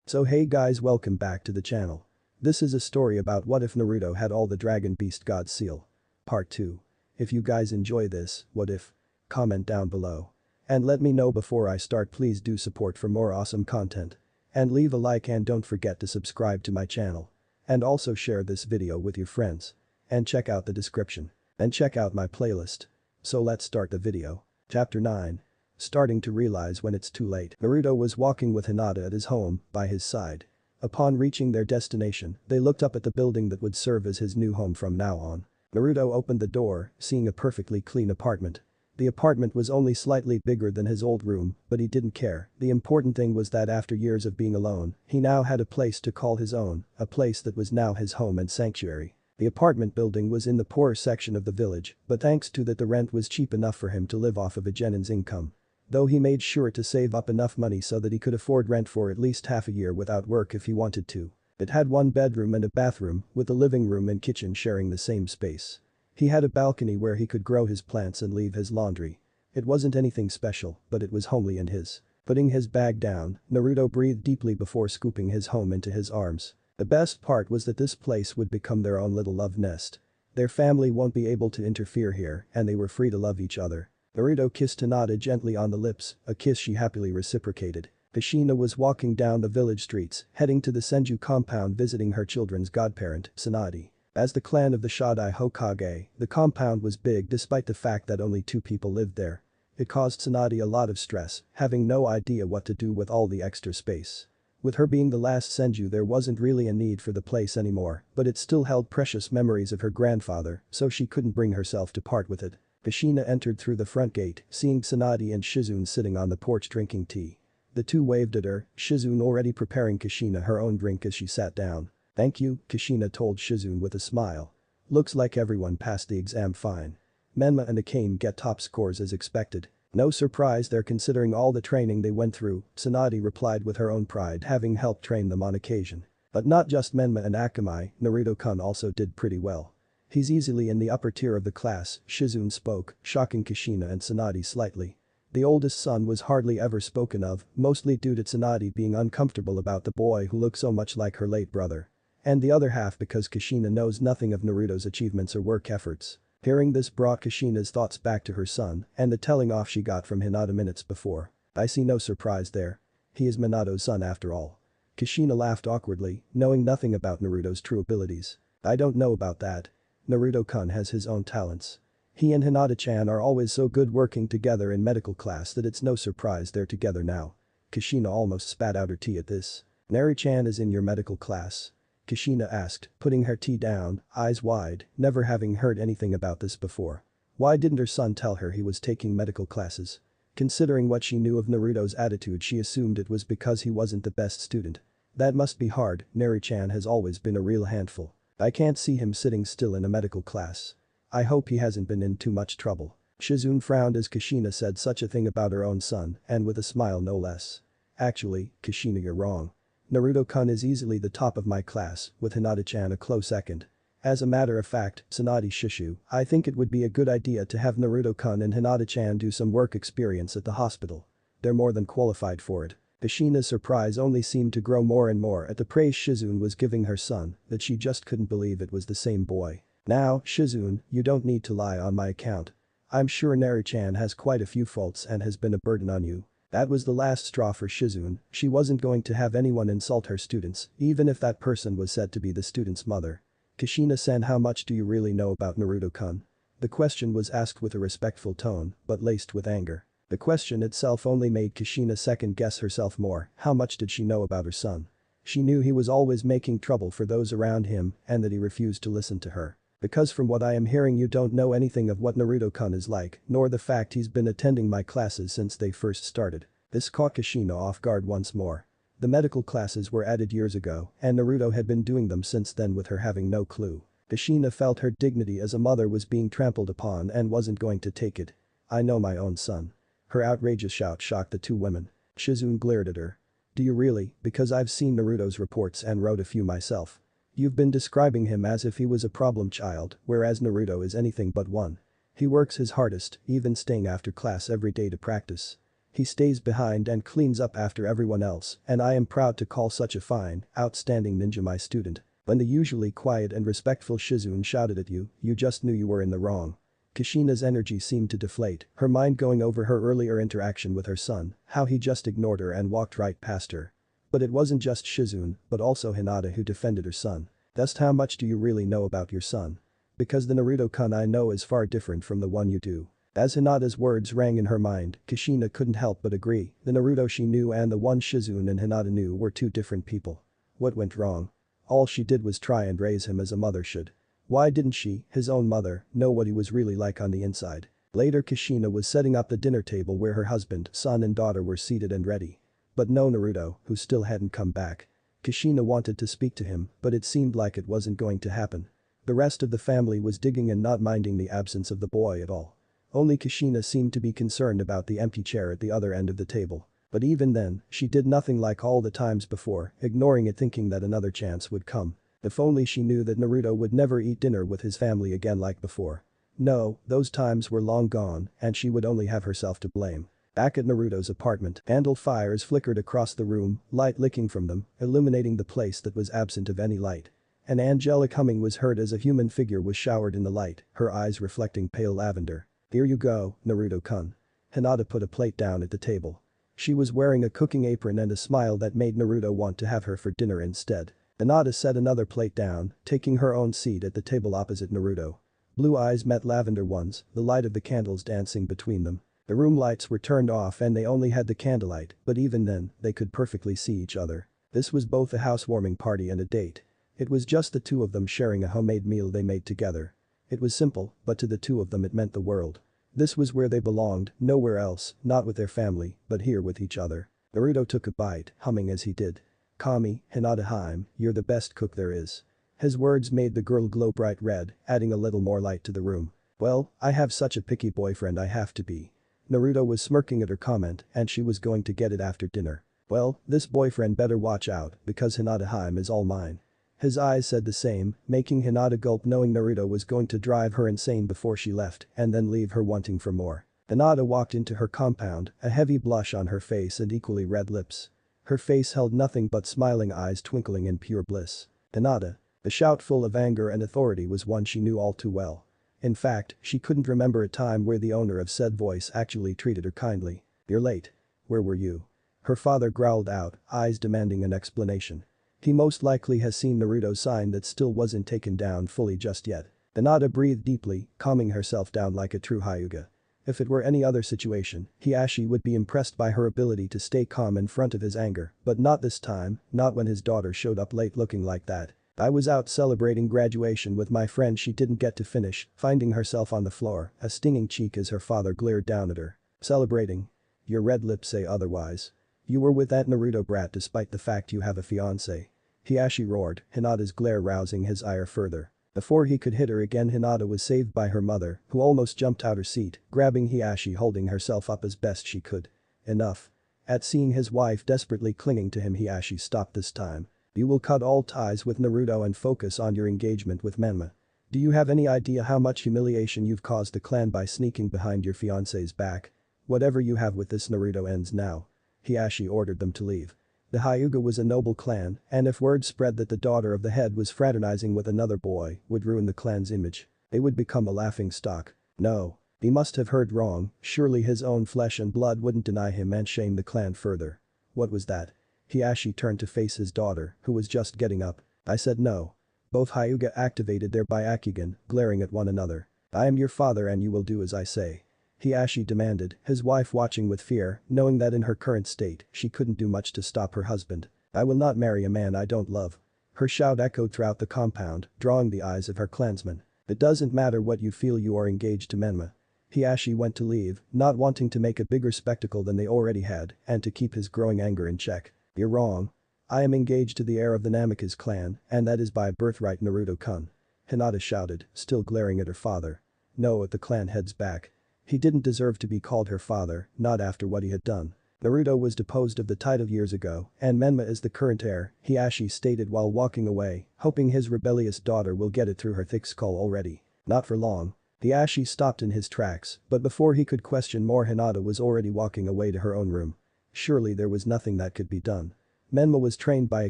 So hey guys, welcome back to the channel. This is a story about what if Naruto had all the Dragon Beast God Seal. Part 2. If you guys enjoy this, what if? Comment down below. And let me know before I start. Please do support for more awesome content. And leave a like and don't forget to subscribe to my channel. And also share this video with your friends. And check out the description. And check out my playlist. So let's start the video. Chapter 9. Starting to realize when it's too late. Naruto was walking with Hinata at his home, by his side. Upon reaching their destination, they looked up at the building that would serve as his new home from now on. Naruto opened the door, seeing a perfectly clean apartment. The apartment was only slightly bigger than his old room, but he didn't care. The important thing was that after years of being alone, he now had a place to call his own, a place that was now his home and sanctuary. The apartment building was in the poorer section of the village, but thanks to that the rent was cheap enough for him to live off of a genin's income. Though he made sure to save up enough money so that he could afford rent for at least half a year without work if he wanted to. It had one bedroom and a bathroom, with the living room and kitchen sharing the same space. He had a balcony where he could grow his plants and leave his laundry. It wasn't anything special, but it was homely and his. Putting his bag down, Naruto breathed deeply before scooping his home into his arms. The best part was that this place would become their own little love nest. Their family won't be able to interfere here and they were free to love each other. Naruto kissed Hinata gently on the lips, a kiss she happily reciprocated. Kushina was walking down the village streets, heading to the Senju compound visiting her children's godparent, Tsunade. As the clan of the Shodai Hokage, the compound was big despite the fact that only 2 people lived there. It caused Tsunade a lot of stress, having no idea what to do with all the extra space. With her being the last Senju, there wasn't really a need for the place anymore, but it still held precious memories of her grandfather, so she couldn't bring herself to part with it. Kushina entered through the front gate, seeing Tsunade and Shizune sitting on the porch drinking tea. The two waved at her, Shizune already preparing Kushina her own drink as she sat down. "Thank you," Kushina told Shizune with a smile. "Looks like everyone passed the exam fine. Menma and Akane get top scores as expected." "No surprise there considering all the training they went through," Tsunade replied with her own pride having helped train them on occasion. "But not just Menma and Akamai, Naruto-kun also did pretty well. He's easily in the upper tier of the class," Shizune spoke, shocking Kushina and Tsunade slightly. The oldest son was hardly ever spoken of, mostly due to Tsunade being uncomfortable about the boy who looked so much like her late brother. And the other half because Kushina knows nothing of Naruto's achievements or work efforts. Hearing this brought Kushina's thoughts back to her son and the telling off she got from Hinata minutes before. "I see no surprise there. He is Minato's son after all." Kushina laughed awkwardly, knowing nothing about Naruto's true abilities. "I don't know about that. Naruto-kun has his own talents. He and Hinata-chan are always so good working together in medical class that it's no surprise they're together now." Kushina almost spat out her tea at this. "Nari-chan is in your medical class?" Kushina asked, putting her tea down, eyes wide, never having heard anything about this before. Why didn't her son tell her he was taking medical classes? Considering what she knew of Naruto's attitude, she assumed it was because he wasn't the best student. That must be hard, Nari-chan has always been a real handful. I can't see him sitting still in a medical class. I hope he hasn't been in too much trouble." Shizune frowned as Kushina said such a thing about her own son, and with a smile no less. "Actually, Kushina, you're wrong. Naruto-kun is easily the top of my class, with Hinata-chan a close second. As a matter of fact, Tsunade Shishu, I think it would be a good idea to have Naruto-kun and Hinata-chan do some work experience at the hospital. They're more than qualified for it." Kushina's surprise only seemed to grow more and more at the praise Shizune was giving her son, that she just couldn't believe it was the same boy. "Now, Shizune, you don't need to lie on my account. I'm sure Nari-chan has quite a few faults and has been a burden on you." That was the last straw for Shizune. She wasn't going to have anyone insult her students, even if that person was said to be the student's mother. "Kushina-san, how much do you really know about Naruto-kun?" The question was asked with a respectful tone, but laced with anger. The question itself only made Kushina second guess herself more. How much did she know about her son? She knew he was always making trouble for those around him and that he refused to listen to her. "Because from what I am hearing you don't know anything of what Naruto-kun is like, nor the fact he's been attending my classes since they first started." This caught Kushina off guard once more. The medical classes were added years ago and Naruto had been doing them since then with her having no clue. Kushina felt her dignity as a mother was being trampled upon and wasn't going to take it. "I know my own son." Her outrageous shout shocked the 2 women. Shizune glared at her. "Do you really? Because I've seen Naruto's reports and wrote a few myself. You've been describing him as if he was a problem child, whereas Naruto is anything but one. He works his hardest, even staying after class every day to practice. He stays behind and cleans up after everyone else, and I am proud to call such a fine, outstanding ninja my student. When the usually quiet and respectful Shizune shouted at you, you just knew you were in the wrong. Kushina's energy seemed to deflate, her mind going over her earlier interaction with her son, how he just ignored her and walked right past her. But it wasn't just Shizune, but also Hinata who defended her son. Just how much do you really know about your son? Because the Naruto-kun I know is far different from the one you do. As Hinata's words rang in her mind, Kushina couldn't help but agree, the Naruto she knew and the one Shizune and Hinata knew were two different people. What went wrong? All she did was try and raise him as a mother should. Why didn't she, his own mother, know what he was really like on the inside? Later Kushina was setting up the dinner table where her husband, son and daughter were seated and ready. But no Naruto, who still hadn't come back. Kushina wanted to speak to him, but it seemed like it wasn't going to happen. The rest of the family was digging and not minding the absence of the boy at all. Only Kushina seemed to be concerned about the empty chair at the other end of the table. But even then, she did nothing like all the times before, ignoring it thinking that another chance would come. If only she knew that Naruto would never eat dinner with his family again like before. No, those times were long gone, and she would only have herself to blame. Back at Naruto's apartment, candle fires flickered across the room, light licking from them, illuminating the place that was absent of any light. An angelic humming was heard as a human figure was showered in the light, her eyes reflecting pale lavender. Here you go, Naruto-kun. Hinata put a plate down at the table. She was wearing a cooking apron and a smile that made Naruto want to have her for dinner instead. Hinata set another plate down, taking her own seat at the table opposite Naruto. Blue eyes met lavender ones, the light of the candles dancing between them. The room lights were turned off and they only had the candlelight, but even then, they could perfectly see each other. This was both a housewarming party and a date. It was just the two of them sharing a homemade meal they made together. It was simple, but to the two of them it meant the world. This was where they belonged, nowhere else, not with their family, but here with each other. Naruto took a bite, humming as he did. Kami, Hinata-hime, you're the best cook there is. His words made the girl glow bright red, adding a little more light to the room. Well, I have such a picky boyfriend I have to be. Naruto was smirking at her comment and she was going to get it after dinner. Well, this boyfriend better watch out because Hinata-hime is all mine. His eyes said the same, making Hinata gulp knowing Naruto was going to drive her insane before she left and then leave her wanting for more. Hinata walked into her compound, a heavy blush on her face and equally red lips. Her face held nothing but smiling eyes twinkling in pure bliss. Hinata. The shout full of anger and authority was one she knew all too well. In fact, she couldn't remember a time where the owner of said voice actually treated her kindly. You're late. Where were you? Her father growled out, eyes demanding an explanation. He most likely has seen Naruto's sign that still wasn't taken down fully just yet. Hinata breathed deeply, calming herself down like a true Hyuga. If it were any other situation, Hiashi would be impressed by her ability to stay calm in front of his anger, but not this time, not when his daughter showed up late looking like that. I was out celebrating graduation with my friend she didn't get to finish, finding herself on the floor, a stinging cheek as her father glared down at her. Celebrating? Your red lips say otherwise. You were with that Naruto brat despite the fact you have a fiancé. Hiashi roared, Hinata's glare rousing his ire further. Before he could hit her again Hinata was saved by her mother, who almost jumped out her seat, grabbing Hiashi holding herself up as best she could. Enough. At seeing his wife desperately clinging to him Hiashi stopped this time. You will cut all ties with Naruto and focus on your engagement with Menma. Do you have any idea how much humiliation you've caused the clan by sneaking behind your fiancé's back? Whatever you have with this Naruto ends now. Hiashi ordered them to leave. The Hyuga was a noble clan, and if word spread that the daughter of the head was fraternizing with another boy, would ruin the clan's image. They would become a laughing stock. No. He must have heard wrong, surely his own flesh and blood wouldn't deny him and shame the clan further. What was that? Hiashi turned to face his daughter, who was just getting up. I said no. Both Hyuga activated their Byakugan, glaring at one another. I am your father and you will do as I say. Hiashi demanded, his wife watching with fear, knowing that in her current state, she couldn't do much to stop her husband. I will not marry a man I don't love. Her shout echoed throughout the compound, drawing the eyes of her clansmen. It doesn't matter what you feel you are engaged to Menma. Hiashi went to leave, not wanting to make a bigger spectacle than they already had, and to keep his growing anger in check. You're wrong. I am engaged to the heir of the Namikaze clan, and that is by birthright Naruto-kun. Hinata shouted, still glaring at her father. No, at the clan head's back. He didn't deserve to be called her father, not after what he had done. Naruto was deposed of the title years ago, and Menma is the current heir, Hiashi stated while walking away, hoping his rebellious daughter will get it through her thick skull already. Not for long. The Ashi stopped in his tracks, but before he could question more Hinata was already walking away to her own room. Surely there was nothing that could be done. Menma was trained by a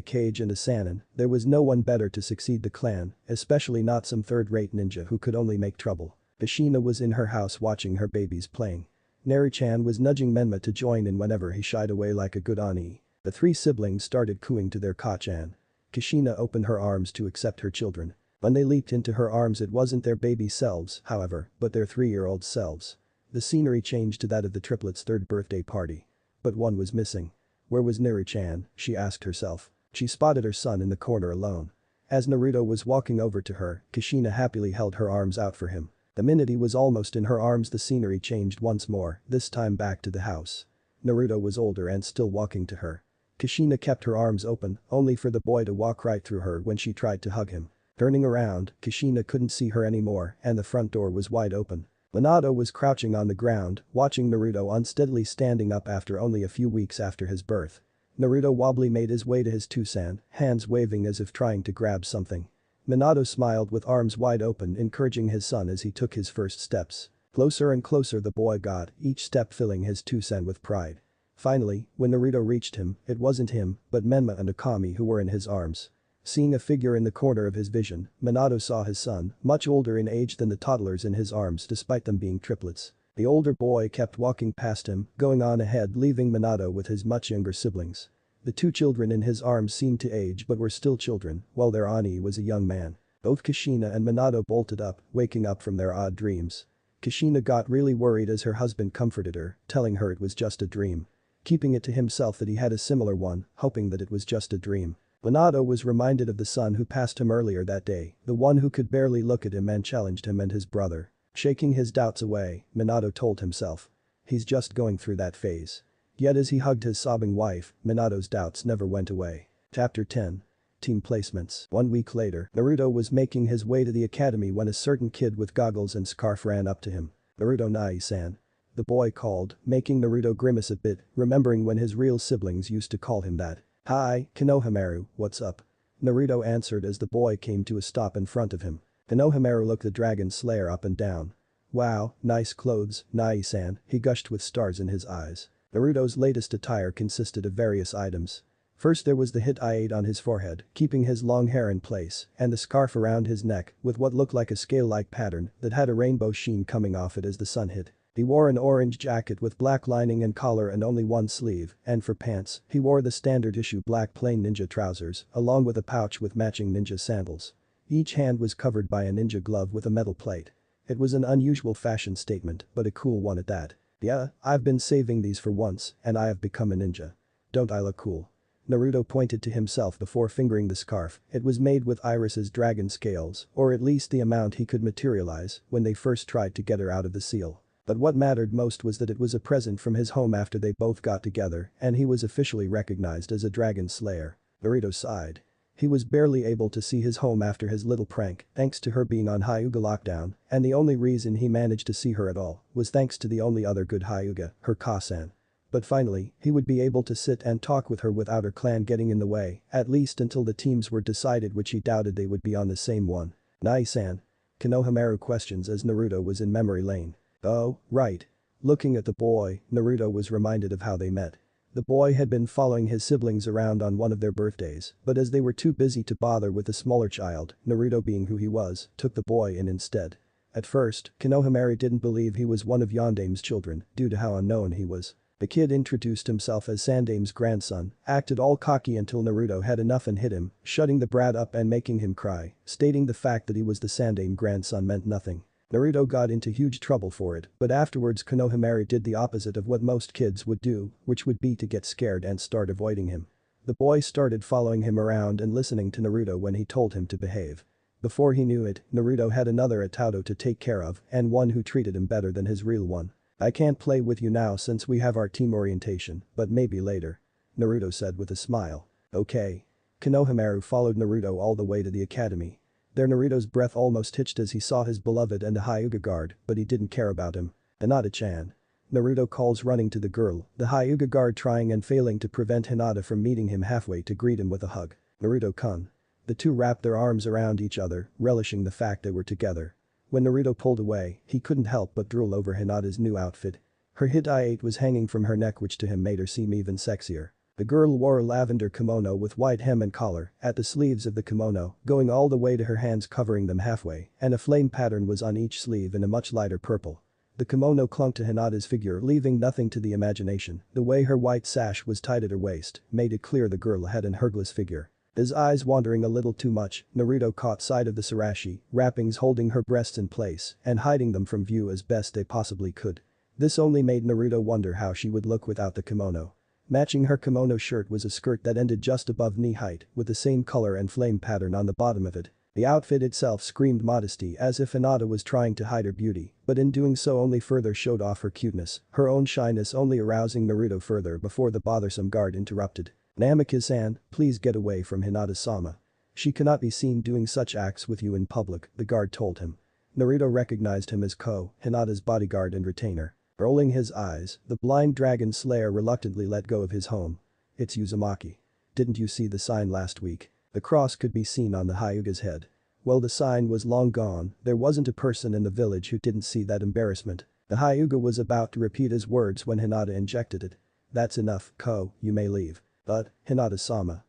Kage and a Sannin, there was no one better to succeed the clan, especially not some third-rate ninja who could only make trouble. Ashina was in her house watching her babies playing. Neri-chan was nudging Menma to join in whenever he shied away like a good Ani. The three siblings started cooing to their Ka-chan. Kushina opened her arms to accept her children. When they leaped into her arms it wasn't their baby selves, however, but their 3-year-old selves. The scenery changed to that of the triplets' third birthday party. But one was missing. Where was Neri-chan, she asked herself. She spotted her son in the corner alone. As Naruto was walking over to her, Kushina happily held her arms out for him. The minute he was almost in her arms the scenery changed once more, this time back to the house. Naruto was older and still walking to her. Kushina kept her arms open, only for the boy to walk right through her when she tried to hug him. Turning around, Kushina couldn't see her anymore and the front door was wide open. Minato was crouching on the ground, watching Naruto unsteadily standing up after only a few weeks after his birth. Naruto wobbly made his way to his Tusan, hands waving as if trying to grab something. Minato smiled with arms wide open encouraging his son as he took his first steps. Closer and closer the boy got, each step filling his Tusan with pride. Finally, when Naruto reached him, it wasn't him, but Menma and Akami who were in his arms. Seeing a figure in the corner of his vision, Minato saw his son, much older in age than the toddlers in his arms despite them being triplets. The older boy kept walking past him, going on ahead leaving Minato with his much younger siblings. The two children in his arms seemed to age but were still children, while their Ani was a young man. Both Kushina and Minato bolted up, waking up from their odd dreams. Kushina got really worried as her husband comforted her, telling her it was just a dream. Keeping it to himself that he had a similar one, hoping that it was just a dream. Minato was reminded of the son who passed him earlier that day, the one who could barely look at him and challenged him and his brother. Shaking his doubts away, Minato told himself. He's just going through that phase. Yet as he hugged his sobbing wife, Minato's doubts never went away. Chapter 10. Team Placements. 1 week later, Naruto was making his way to the academy when a certain kid with goggles and scarf ran up to him. "Naruto Nai-san." The boy called, making Naruto grimace a bit, remembering when his real siblings used to call him that. "Hi, Konohamaru, what's up?" Naruto answered as the boy came to a stop in front of him. Konohamaru looked the dragon slayer up and down. "Wow, nice clothes, Nai-san," he gushed with stars in his eyes. Naruto's latest attire consisted of various items. First there was the hit I-8 on his forehead, keeping his long hair in place, and the scarf around his neck with what looked like a scale-like pattern that had a rainbow sheen coming off it as the sun hit. He wore an orange jacket with black lining and collar and only one sleeve, and for pants, he wore the standard issue black plain ninja trousers, along with a pouch with matching ninja sandals. Each hand was covered by a ninja glove with a metal plate. It was an unusual fashion statement, but a cool one at that. "Yeah, I've been saving these for once, and I have become a ninja. Don't I look cool?" Naruto pointed to himself before fingering the scarf. It was made with Iris's dragon scales, or at least the amount he could materialize when they first tried to get her out of the seal. But what mattered most was that it was a present from his home after they both got together and he was officially recognized as a dragon slayer. Naruto sighed. He was barely able to see his home after his little prank thanks to her being on Hyuga lockdown, and the only reason he managed to see her at all was thanks to the only other good Hyuga, her Ka-san. But finally, he would be able to sit and talk with her without her clan getting in the way, at least until the teams were decided, which he doubted they would be on the same one. "Nai-san?" Konohamaru questions as Naruto was in memory lane. "Oh, right." Looking at the boy, Naruto was reminded of how they met. The boy had been following his siblings around on one of their birthdays, but as they were too busy to bother with the smaller child, Naruto being who he was, took the boy in instead. At first, Konohamaru didn't believe he was one of Yondame's children due to how unknown he was. The kid introduced himself as Sandame's grandson, acted all cocky until Naruto had enough and hit him, shutting the brat up and making him cry, stating the fact that he was the Sandame grandson meant nothing. Naruto got into huge trouble for it, but afterwards Konohamaru did the opposite of what most kids would do, which would be to get scared and start avoiding him. The boy started following him around and listening to Naruto when he told him to behave. Before he knew it, Naruto had another Itato to take care of and one who treated him better than his real one. "I can't play with you now since we have our team orientation, but maybe later," Naruto said with a smile. "Okay." Konohamaru followed Naruto all the way to the academy. There Naruto's breath almost hitched as he saw his beloved and a Hyuga guard, but he didn't care about him. "Hinata-chan." Naruto calls running to the girl, the Hyuga guard trying and failing to prevent Hinata from meeting him halfway to greet him with a hug. "Naruto-kun." The two wrapped their arms around each other, relishing the fact they were together. When Naruto pulled away, he couldn't help but drool over Hinata's new outfit. Her itachi was hanging from her neck, which to him made her seem even sexier. The girl wore a lavender kimono with white hem and collar at the sleeves of the kimono, going all the way to her hands, covering them halfway, and a flame pattern was on each sleeve in a much lighter purple. The kimono clung to Hinata's figure, leaving nothing to the imagination. The way her white sash was tied at her waist made it clear the girl had an hergless figure. His eyes wandering a little too much, Naruto caught sight of the sarashi wrappings holding her breasts in place and hiding them from view as best they possibly could. This only made Naruto wonder how she would look without the kimono. Matching her kimono shirt was a skirt that ended just above knee height with the same color and flame pattern on the bottom of it. The outfit itself screamed modesty, as if Hinata was trying to hide her beauty, but in doing so only further showed off her cuteness, her own shyness only arousing Naruto further before the bothersome guard interrupted. "Namikaze-san, please get away from Hinata-sama. She cannot be seen doing such acts with you in public," the guard told him. Naruto recognized him as Hinata's bodyguard and retainer. Rolling his eyes, the blind dragon slayer reluctantly let go of his home. "It's Uzumaki. Didn't you see the sign last week?" The cross could be seen on the Hyuga's head. Well, the sign was long gone, there wasn't a person in the village who didn't see that embarrassment. The Hyuga was about to repeat his words when Hinata injected it. "That's enough, you may leave." "But, Hinata-sama,"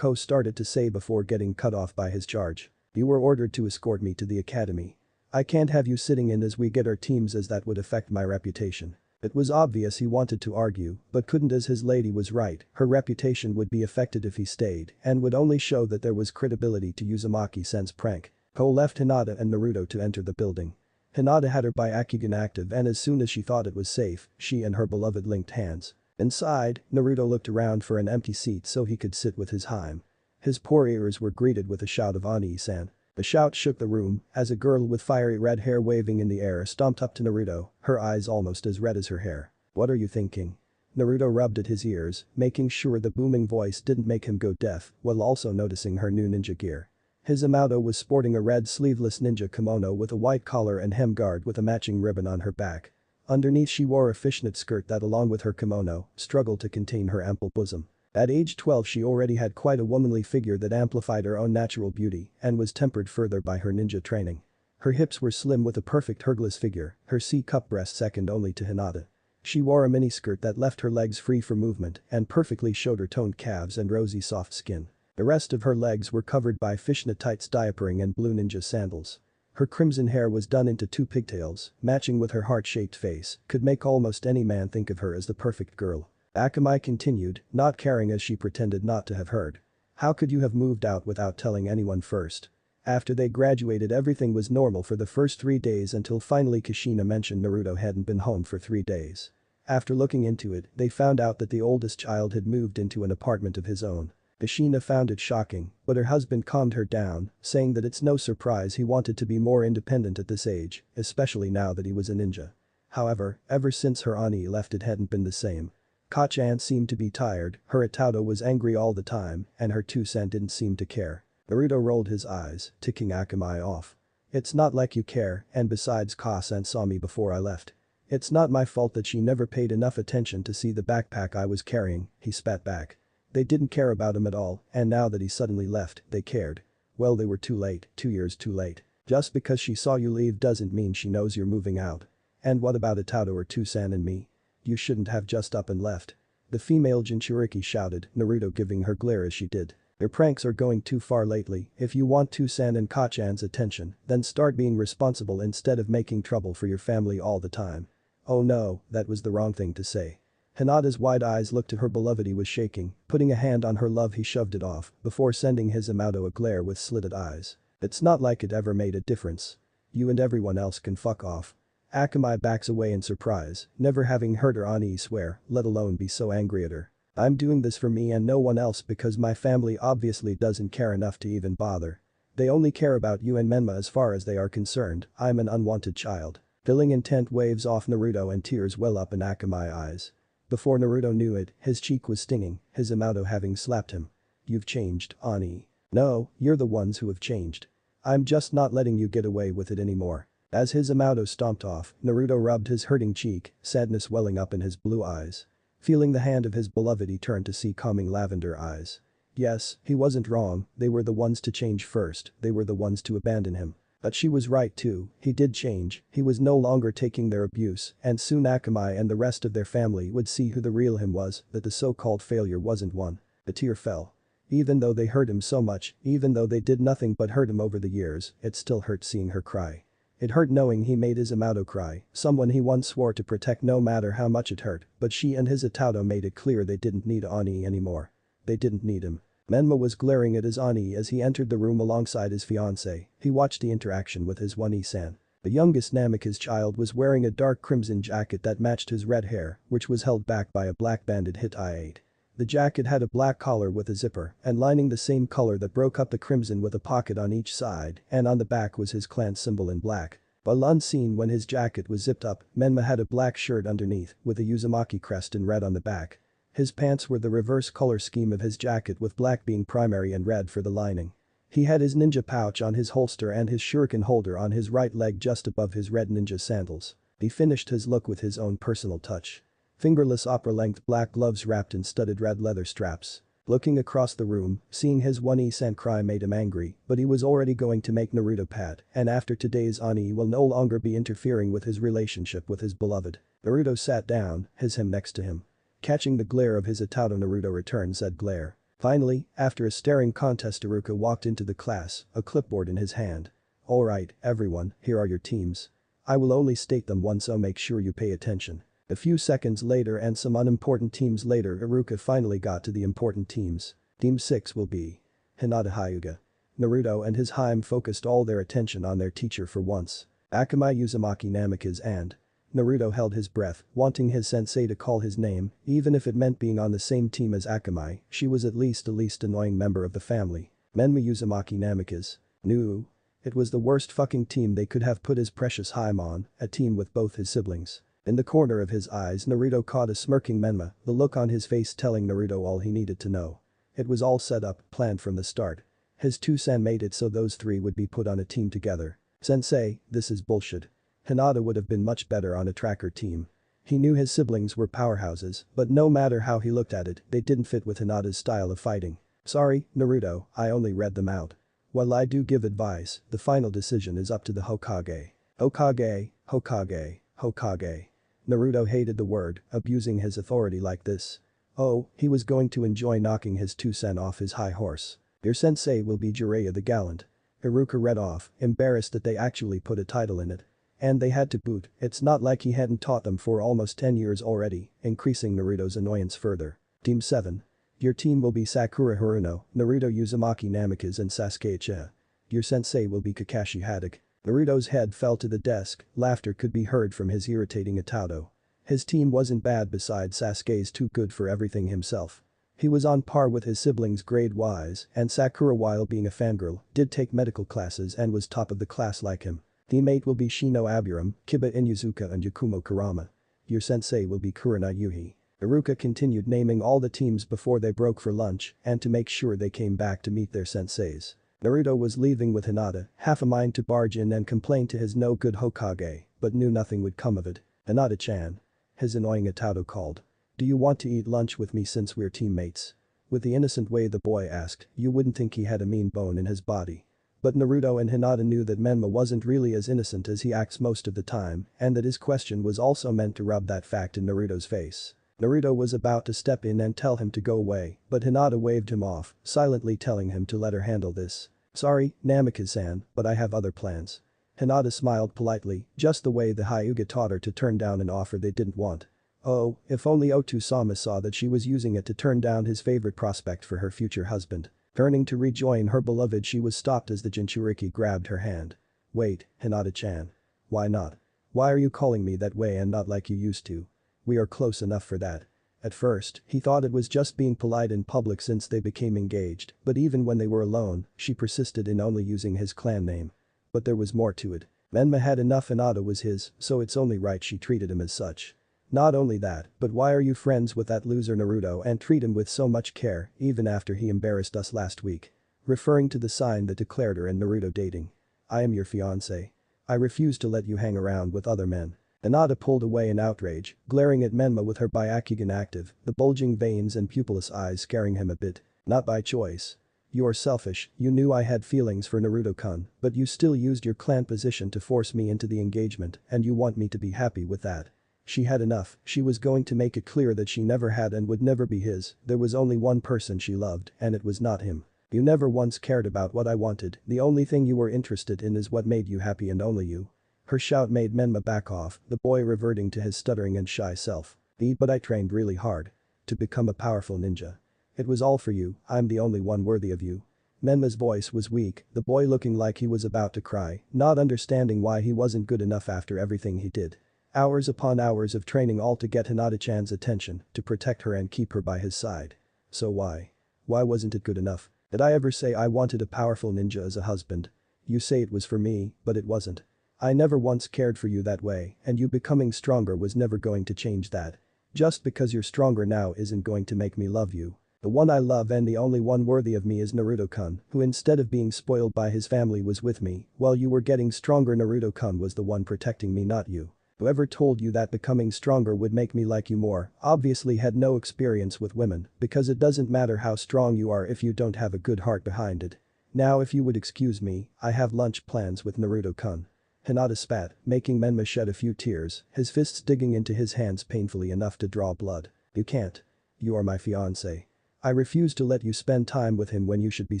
started to say before getting cut off by his charge. "You were ordered to escort me to the academy. I can't have you sitting in as we get our teams, as that would affect my reputation." It was obvious he wanted to argue, but couldn't, as his lady was right, her reputation would be affected if he stayed and would only show that there was credibility to Uzumaki-san's prank. Left Hinata and Naruto to enter the building. Hinata had her Byakugan active, and as soon as she thought it was safe, she and her beloved linked hands. Inside, Naruto looked around for an empty seat so he could sit with his Hime. His poor ears were greeted with a shout of "Ani-san." The shout shook the room as a girl with fiery red hair waving in the air stomped up to Naruto, her eyes almost as red as her hair. "What are you thinking?" Naruto rubbed at his ears, making sure the booming voice didn't make him go deaf, while also noticing her new ninja gear. His Amato was sporting a red sleeveless ninja kimono with a white collar and hem guard with a matching ribbon on her back. Underneath she wore a fishnet skirt that, along with her kimono, struggled to contain her ample bosom. At age 12 she already had quite a womanly figure that amplified her own natural beauty and was tempered further by her ninja training. Her hips were slim with a perfect hergless figure, her C-cup breast second only to Hinata. She wore a miniskirt that left her legs free for movement and perfectly showed her toned calves and rosy soft skin. The rest of her legs were covered by fishnet tights, diapering and blue ninja sandals. Her crimson hair was done into two pigtails, matching with her heart-shaped face, could make almost any man think of her as the perfect girl. Akamai continued, not caring as she pretended not to have heard. "How could you have moved out without telling anyone first?" After they graduated, everything was normal for the first 3 days until finally Kushina mentioned Naruto hadn't been home for 3 days. After looking into it, they found out that the oldest child had moved into an apartment of his own. Kushina found it shocking, but her husband calmed her down, saying that it's no surprise he wanted to be more independent at this age, especially now that he was a ninja. However, ever since her Ani left it hadn't been the same. Kacchan seemed to be tired, her Itato was angry all the time, and her Toussaint didn't seem to care. Naruto rolled his eyes, ticking Akamai off. "It's not like you care, and besides Kacchan saw me before I left. It's not my fault that she never paid enough attention to see the backpack I was carrying," he spat back. They didn't care about him at all, and now that he suddenly left, they cared. Well, they were too late, 2 years too late. Just because she saw you leave doesn't mean she knows you're moving out. And what about Itato or Toussaint and me? You shouldn't have just up and left." The female Jinchuriki shouted, Naruto giving her glare as she did. "Their pranks are going too far lately. If you want Toussaint and Kacchan's attention, then start being responsible instead of making trouble for your family all the time." "Oh no, that was the wrong thing to say." Hinata's wide eyes looked at her beloved. He was shaking, putting a hand on her love. He shoved it off before sending his Amato a glare with slitted eyes. "It's not like it ever made a difference. You and everyone else can fuck off." Akamai backs away in surprise, never having heard her Ani swear, let alone be so angry at her. "I'm doing this for me and no one else because my family obviously doesn't care enough to even bother. They only care about you and Menma as far as they are concerned. I'm an unwanted child." Filling intent waves off Naruto and tears well up in Akamai's eyes. Before Naruto knew it, his cheek was stinging, his Amato having slapped him. "You've changed, Ani." "No, you're the ones who have changed. I'm just not letting you get away with it anymore." As his Amato stomped off, Naruto rubbed his hurting cheek, sadness welling up in his blue eyes. Feeling the hand of his beloved, he turned to see calming lavender eyes. Yes, he wasn't wrong, they were the ones to change first, they were the ones to abandon him. But she was right too, he did change, he was no longer taking their abuse, and soon Akamai and the rest of their family would see who the real him was, that the so-called failure wasn't one. A tear fell. Even though they hurt him so much, even though they did nothing but hurt him over the years, it still hurt seeing her cry. It hurt knowing he made his Amato cry, someone he once swore to protect no matter how much it hurt, but she and his Itato made it clear they didn't need Ani anymore. They didn't need him. Menma was glaring at his Ani as he entered the room alongside his fiancée. He watched the interaction with his Wani-san. The youngest Namika's child was wearing a dark crimson jacket that matched his red hair, which was held back by a black banded hit I-8. The jacket had a black collar with a zipper and lining the same color that broke up the crimson with a pocket on each side, and on the back was his clan symbol in black. While unseen when his jacket was zipped up, Menma had a black shirt underneath with a Uzumaki crest in red on the back. His pants were the reverse color scheme of his jacket with black being primary and red for the lining. He had his ninja pouch on his holster and his shuriken holder on his right leg just above his red ninja sandals. He finished his look with his own personal touch. Fingerless opera-length black gloves wrapped in studded red leather straps. Looking across the room, seeing his Wani-san cry made him angry, but he was already going to make Naruto pat, and after today's Ani will no longer be interfering with his relationship with his beloved. Naruto sat down, his him next to him. Catching the glare of his Itato, Naruto returned said glare. Finally, after a staring contest, Iruka walked into the class, a clipboard in his hand. Alright, everyone, here are your teams. I will only state them once, so make sure you pay attention. A few seconds later and some unimportant teams later, Iruka finally got to the important teams. Team 6 will be Hinata Hyuga. Naruto and his Haim focused all their attention on their teacher for once. Akamai Uzumaki Namikaze and Naruto held his breath, wanting his sensei to call his name, even if it meant being on the same team as Akamai. She was at least the least annoying member of the family. Menma Uzumaki Namikaze. No. It was the worst fucking team they could have put his precious Haim on, a team with both his siblings. In the corner of his eyes, Naruto caught a smirking Menma, the look on his face telling Naruto all he needed to know. It was all set up, planned from the start. His two-san made it so those three would be put on a team together. Sensei, this is bullshit. Hinata would have been much better on a tracker team. He knew his siblings were powerhouses, but no matter how he looked at it, they didn't fit with Hinata's style of fighting. Sorry, Naruto, I only read them out. While I do give advice, the final decision is up to the Hokage. Hokage, Hokage, Hokage. Naruto hated the word, abusing his authority like this. Oh, he was going to enjoy knocking his two-sen off his high horse. Your sensei will be Jiraiya the Gallant. Iruka read off, embarrassed that they actually put a title in it. And they had to boot, it's not like he hadn't taught them for almost 10 years already, increasing Naruto's annoyance further. Team 7. Your team will be Sakura Haruno, Naruto Uzumaki Namikaze and Sasuke Uchiha. Your sensei will be Kakashi Haddock. Naruto's head fell to the desk, laughter could be heard from his irritating Itato. His team wasn't bad besides Sasuke's too good for everything himself. He was on par with his siblings grade-wise, and Sakura, while being a fangirl, did take medical classes and was top of the class like him. Teammate will be Shino Aburam, Kiba Inuzuka and Yakumo Kurama. Your sensei will be Kurana Yuhi. Iruka continued naming all the teams before they broke for lunch and to make sure they came back to meet their senseis. Naruto was leaving with Hinata, half a mind to barge in and complain to his no-good Hokage, but knew nothing would come of it. Hinata-chan. His annoying Itato called. Do you want to eat lunch with me since we're teammates? With the innocent way the boy asked, you wouldn't think he had a mean bone in his body. But Naruto and Hinata knew that Menma wasn't really as innocent as he acts most of the time, and that his question was also meant to rub that fact in Naruto's face. Naruto was about to step in and tell him to go away, but Hinata waved him off, silently telling him to let her handle this. Sorry, Namikaze-san, but I have other plans. Hinata smiled politely, just the way the Hyuga taught her to turn down an offer they didn't want. Oh, if only Otu-sama saw that she was using it to turn down his favorite prospect for her future husband. Turning to rejoin her beloved, she was stopped as the Jinchuriki grabbed her hand. Wait, Hinata-chan. Why not? Why are you calling me that way and not like you used to? We are close enough for that. At first, he thought it was just being polite in public since they became engaged, but even when they were alone, she persisted in only using his clan name. But there was more to it. Menma had enough, Hinata was his, so it's only right she treated him as such. Not only that, but why are you friends with that loser Naruto and treat him with so much care even after he embarrassed us last week? Referring to the sign that declared her and Naruto dating. I am your fiancé. I refuse to let you hang around with other men. Hinata pulled away in outrage, glaring at Menma with her Byakugan active, the bulging veins and pupilless eyes scaring him a bit. Not by choice. You're selfish, you knew I had feelings for Naruto-kun, but you still used your clan position to force me into the engagement and you want me to be happy with that. She had enough, she was going to make it clear that she never had and would never be his, there was only one person she loved and it was not him. You never once cared about what I wanted, the only thing you were interested in is what made you happy and only you. Her shout made Menma back off, the boy reverting to his stuttering and shy self. But I trained really hard. To become a powerful ninja. It was all for you, I'm the only one worthy of you. Menma's voice was weak, the boy looking like he was about to cry, not understanding why he wasn't good enough after everything he did. Hours upon hours of training all to get Hinata-chan's attention, to protect her and keep her by his side. So why? Why wasn't it good enough? Did I ever say I wanted a powerful ninja as a husband? You say it was for me, but it wasn't. I never once cared for you that way, and you becoming stronger was never going to change that. Just because you're stronger now isn't going to make me love you. The one I love and the only one worthy of me is Naruto-kun, who instead of being spoiled by his family was with me, while you were getting stronger. Naruto-kun was the one protecting me, not you. Whoever told you that becoming stronger would make me like you more obviously had no experience with women, because it doesn't matter how strong you are if you don't have a good heart behind it. Now if you would excuse me, I have lunch plans with Naruto-kun. Hinata spat, making Menma shed a few tears, his fists digging into his hands painfully enough to draw blood. You can't. You are my fiancé. I refuse to let you spend time with him when you should be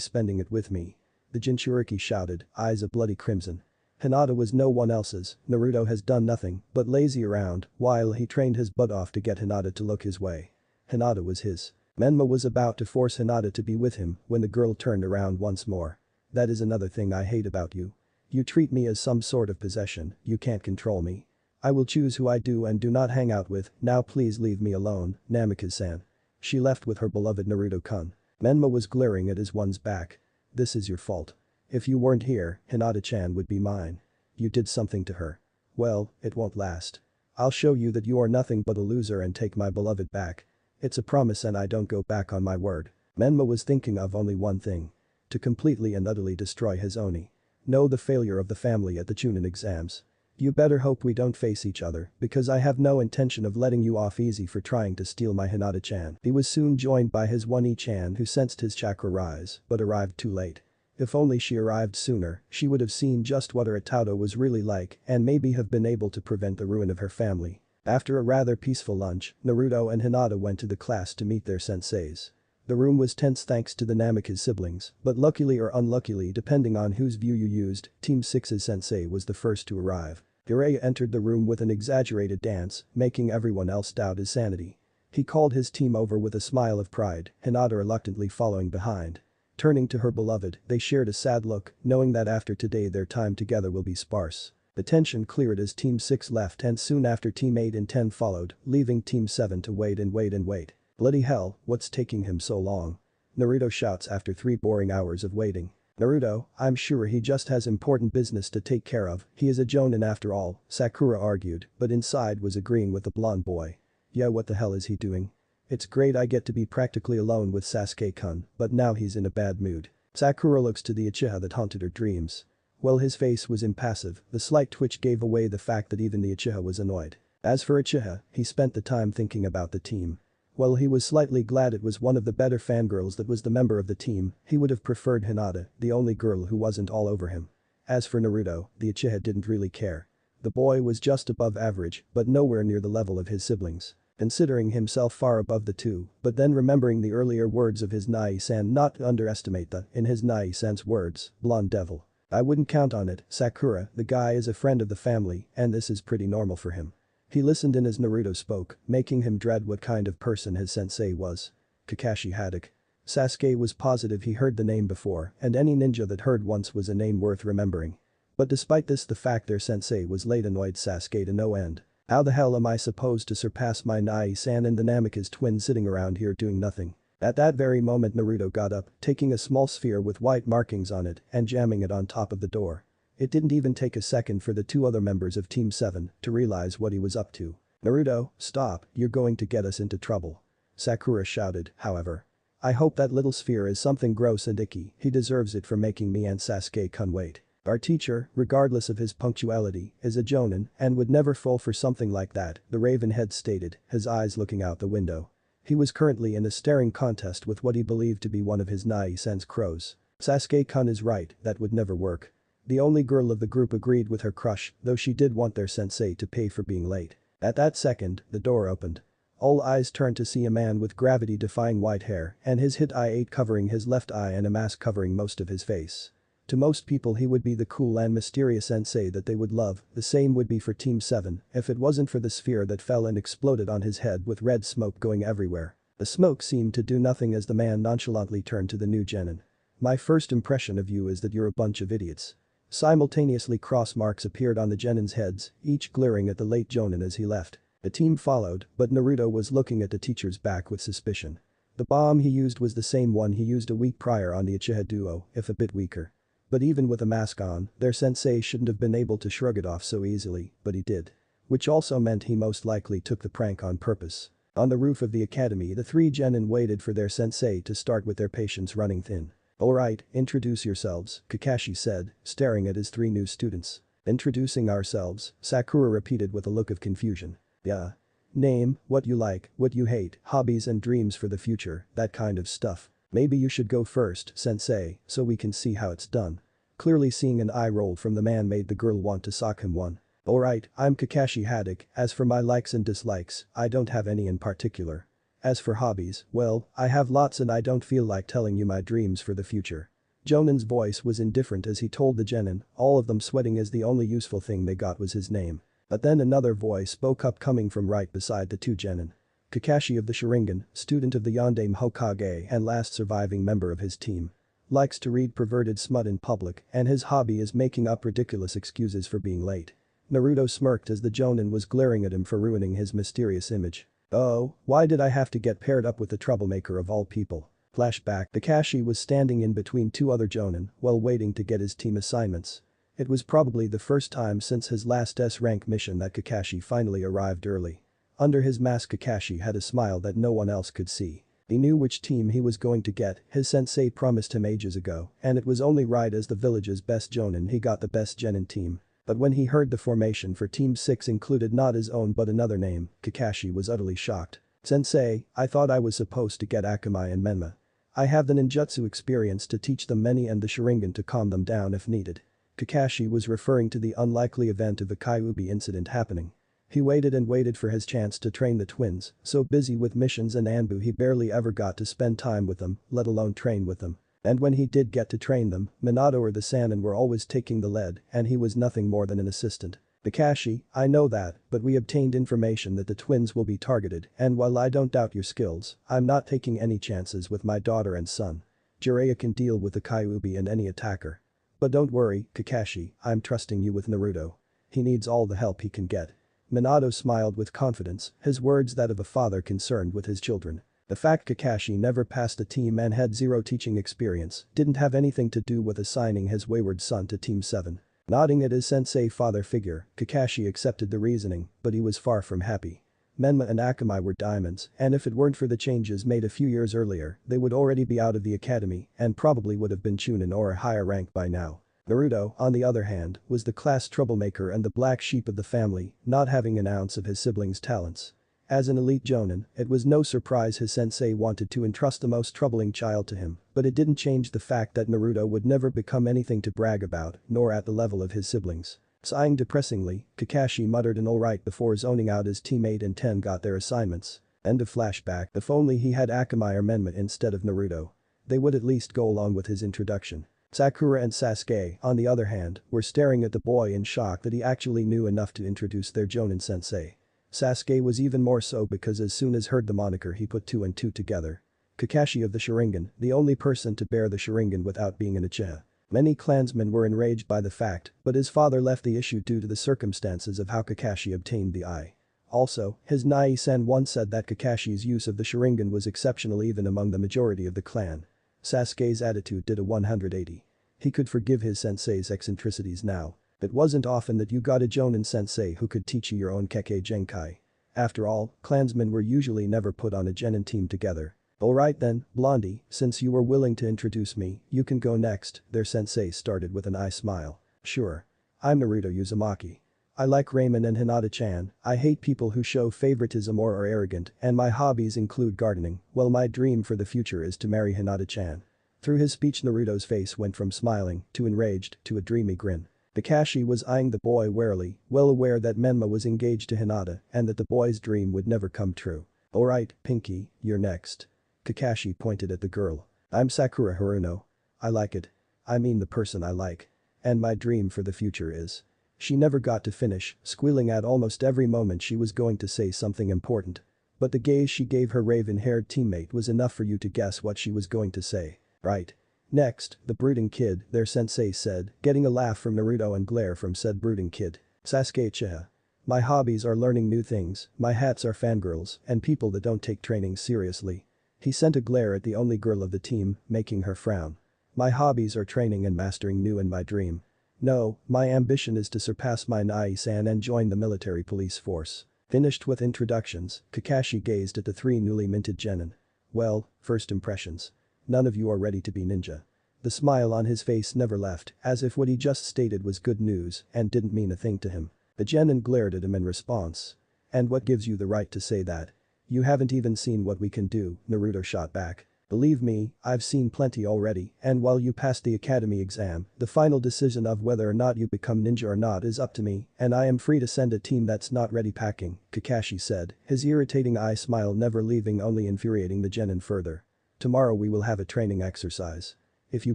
spending it with me. The Jinchuriki shouted, eyes a bloody crimson. Hinata was no one else's, Naruto has done nothing but lazy around while he trained his butt off to get Hinata to look his way. Hinata was his. Menma was about to force Hinata to be with him when the girl turned around once more. That is another thing I hate about you. You treat me as some sort of possession, you can't control me. I will choose who I do and do not hang out with, now please leave me alone, Namikaze-san. She left with her beloved Naruto-kun. Menma was glaring at his one's back. This is your fault. If you weren't here, Hinata-chan would be mine. You did something to her. Well, it won't last. I'll show you that you are nothing but a loser and take my beloved back. It's a promise and I don't go back on my word. Menma was thinking of only one thing. To completely and utterly destroy his Oni. No, the failure of the family at the Chunin exams. You better hope we don't face each other, because I have no intention of letting you off easy for trying to steal my Hinata-chan. He was soon joined by his One-E-chan who sensed his chakra rise, but arrived too late. If only she arrived sooner, she would have seen just what her Itato was really like and maybe have been able to prevent the ruin of her family. After a rather peaceful lunch, Naruto and Hinata went to the class to meet their senseis. The room was tense thanks to the Namikaze siblings, but luckily or unluckily depending on whose view you used, Team 6's sensei was the first to arrive. Jiraiya entered the room with an exaggerated dance, making everyone else doubt his sanity. He called his team over with a smile of pride, Hinata reluctantly following behind. Turning to her beloved, they shared a sad look, knowing that after today their time together will be sparse. The tension cleared as Team 6 left and soon after Team 8 and 10 followed, leaving Team 7 to wait and wait and wait. Bloody hell, what's taking him so long? Naruto shouts after 3 boring hours of waiting. Naruto, I'm sure he just has important business to take care of, he is a jonin after all, Sakura argued, but inside was agreeing with the blonde boy. Yeah, what the hell is he doing? It's great I get to be practically alone with Sasuke-kun, but now he's in a bad mood. Sakura looks to the Uchiha that haunted her dreams. Well, his face was impassive, the slight twitch gave away the fact that even the Uchiha was annoyed. As for Uchiha, he spent the time thinking about the team. While he was slightly glad it was one of the better fangirls that was the member of the team, he would have preferred Hinata, the only girl who wasn't all over him. As for Naruto, the Uchiha didn't really care. The boy was just above average, but nowhere near the level of his siblings. Considering himself far above the two, but then remembering the earlier words of his Nai-san not to underestimate the, in his Nai-san's words, blonde devil. I wouldn't count on it, Sakura, the guy is a friend of the family and this is pretty normal for him. He listened in as Naruto spoke, making him dread what kind of person his sensei was. Kakashi Haddock. Sasuke was positive he heard the name before and any ninja that heard once was a name worth remembering. But despite this the fact their sensei was late annoyed Sasuke to no end. How the hell am I supposed to surpass my Nai-san and the Namikaze twin sitting around here doing nothing? At that very moment Naruto got up, taking a small sphere with white markings on it and jamming it on top of the door. It didn't even take a second for the 2 other members of Team 7 to realize what he was up to. Naruto, stop, you're going to get us into trouble. Sakura shouted, however. I hope that little sphere is something gross and icky, he deserves it for making me and Sasuke-kun wait. Our teacher, regardless of his punctuality, is a jonin and would never fall for something like that, the Raven head stated, his eyes looking out the window. He was currently in a staring contest with what he believed to be one of his Nai-sen's crows. Sasuke-kun is right, that would never work. The only girl of the group agreed with her crush, though she did want their sensei to pay for being late. At that second, the door opened. All eyes turned to see a man with gravity-defying white hair and his hit eye covering his left eye and a mask covering most of his face. To most people he would be the cool and mysterious sensei that they would love, the same would be for Team 7 if it wasn't for the sphere that fell and exploded on his head with red smoke going everywhere. The smoke seemed to do nothing as the man nonchalantly turned to the new genin. My first impression of you is that you're a bunch of idiots. Simultaneously cross marks appeared on the genins' heads, each glaring at the late jonin as he left. The team followed, but Naruto was looking at the teacher's back with suspicion. The bomb he used was the same one he used a week prior on the Uchiha duo, if a bit weaker. But even with a mask on, their sensei shouldn't have been able to shrug it off so easily, but he did. Which also meant he most likely took the prank on purpose. On the roof of the academy the three genin waited for their sensei to start with their patience running thin. Alright, introduce yourselves, Kakashi said, staring at his three new students. Introducing ourselves, Sakura repeated with a look of confusion. Yeah. Name, what you like, what you hate, hobbies and dreams for the future, that kind of stuff. Maybe you should go first, sensei, so we can see how it's done. Clearly seeing an eye roll from the man made the girl want to sock him one. Alright, I'm Kakashi Haddock, as for my likes and dislikes, I don't have any in particular. As for hobbies, well, I have lots and I don't feel like telling you my dreams for the future. Jonin's voice was indifferent as he told the genin, all of them sweating as the only useful thing they got was his name. But then another voice spoke up coming from right beside the two genin. Kakashi of the Sharingan, student of the Yondaime Hokage and last surviving member of his team. Likes to read perverted smut in public and his hobby is making up ridiculous excuses for being late. Naruto smirked as the jonin was glaring at him for ruining his mysterious image. Oh, why did I have to get paired up with the troublemaker of all people? Flashback. Kakashi was standing in between two other jonin while waiting to get his team assignments. It was probably the first time since his last S-rank mission that Kakashi finally arrived early. Under his mask Kakashi had a smile that no one else could see. He knew which team he was going to get, his sensei promised him ages ago, and it was only right as the village's best jonin he got the best genin team. But when he heard the formation for Team 6 included not his own but another name, Kakashi was utterly shocked. Sensei, I thought I was supposed to get Akamai and Menma. I have the ninjutsu experience to teach them many and the Sharingan to calm them down if needed. Kakashi was referring to the unlikely event of the Kyuubi incident happening. He waited and waited for his chance to train the twins, so busy with missions and Anbu he barely ever got to spend time with them, let alone train with them. And when he did get to train them, Minato or the Sannin were always taking the lead and he was nothing more than an assistant. Kakashi, I know that, but we obtained information that the twins will be targeted and while I don't doubt your skills, I'm not taking any chances with my daughter and son. Jiraiya can deal with the Kyuubi and any attacker. But don't worry, Kakashi, I'm trusting you with Naruto. He needs all the help he can get. Minato smiled with confidence, his words that of a father concerned with his children. The fact Kakashi never passed a team and had zero teaching experience didn't have anything to do with assigning his wayward son to Team 7. Nodding at his sensei father figure, Kakashi accepted the reasoning, but he was far from happy. Menma and Akamai were diamonds, and if it weren't for the changes made a few years earlier, they would already be out of the academy and probably would have been Chunin or a higher rank by now. Naruto, on the other hand, was the class troublemaker and the black sheep of the family, not having an ounce of his siblings' talents. As an elite jonin, it was no surprise his sensei wanted to entrust the most troubling child to him, but it didn't change the fact that Naruto would never become anything to brag about, nor at the level of his siblings. Sighing depressingly, Kakashi muttered an alright before zoning out his teammate and 10 got their assignments. End of flashback. If only he had Akamai or Menma instead of Naruto. They would at least go along with his introduction. Sakura and Sasuke, on the other hand, were staring at the boy in shock that he actually knew enough to introduce their jonin sensei. Sasuke was even more so because as soon as heard the moniker he put two and two together. Kakashi of the Sharingan, the only person to bear the Sharingan without being an Uchiha. Many clansmen were enraged by the fact, but his father left the issue due to the circumstances of how Kakashi obtained the eye. Also, his Nai-san once said that Kakashi's use of the Sharingan was exceptional even among the majority of the clan. Sasuke's attitude did a 180. He could forgive his sensei's eccentricities now. It wasn't often that you got a jonin sensei who could teach you your own Kekkei Genkai. After all, clansmen were usually never put on a genin team together. Alright then, Blondie, since you were willing to introduce me, you can go next, their sensei started with an eye smile. Sure. I'm Naruto Uzumaki. I like Ramen and Hinata-chan, I hate people who show favoritism or are arrogant, and my hobbies include gardening, well my dream for the future is to marry Hinata-chan. Through his speech Naruto's face went from smiling, to enraged, to a dreamy grin. Kakashi was eyeing the boy warily, well aware that Menma was engaged to Hinata and that the boy's dream would never come true. Alright, Pinky, you're next. Kakashi pointed at the girl. I'm Sakura Haruno. I like it. I mean the person I like. And my dream for the future is. She never got to finish, squealing at almost every moment she was going to say something important. But the gaze she gave her raven-haired teammate was enough for you to guess what she was going to say. Right. Next, the brooding kid, their sensei said, getting a laugh from Naruto and glare from said brooding kid. Sasuke Uchiha. My hobbies are learning new things, my hats are fangirls, and people that don't take training seriously. He sent a glare at the only girl of the team, making her frown. My hobbies are training and mastering new and my dream. No, my ambition is to surpass my Nai-san and join the military police force. Finished with introductions, Kakashi gazed at the three newly minted genin. Well, first impressions. None of you are ready to be ninja. The smile on his face never left, as if what he just stated was good news and didn't mean a thing to him. The genin glared at him in response. And what gives you the right to say that? You haven't even seen what we can do, Naruto shot back. Believe me, I've seen plenty already, and while you passed the academy exam, the final decision of whether or not you become ninja or not is up to me, and I am free to send a team that's not ready packing, Kakashi said, his irritating eye smile never leaving, only infuriating the genin further. Tomorrow we will have a training exercise. If you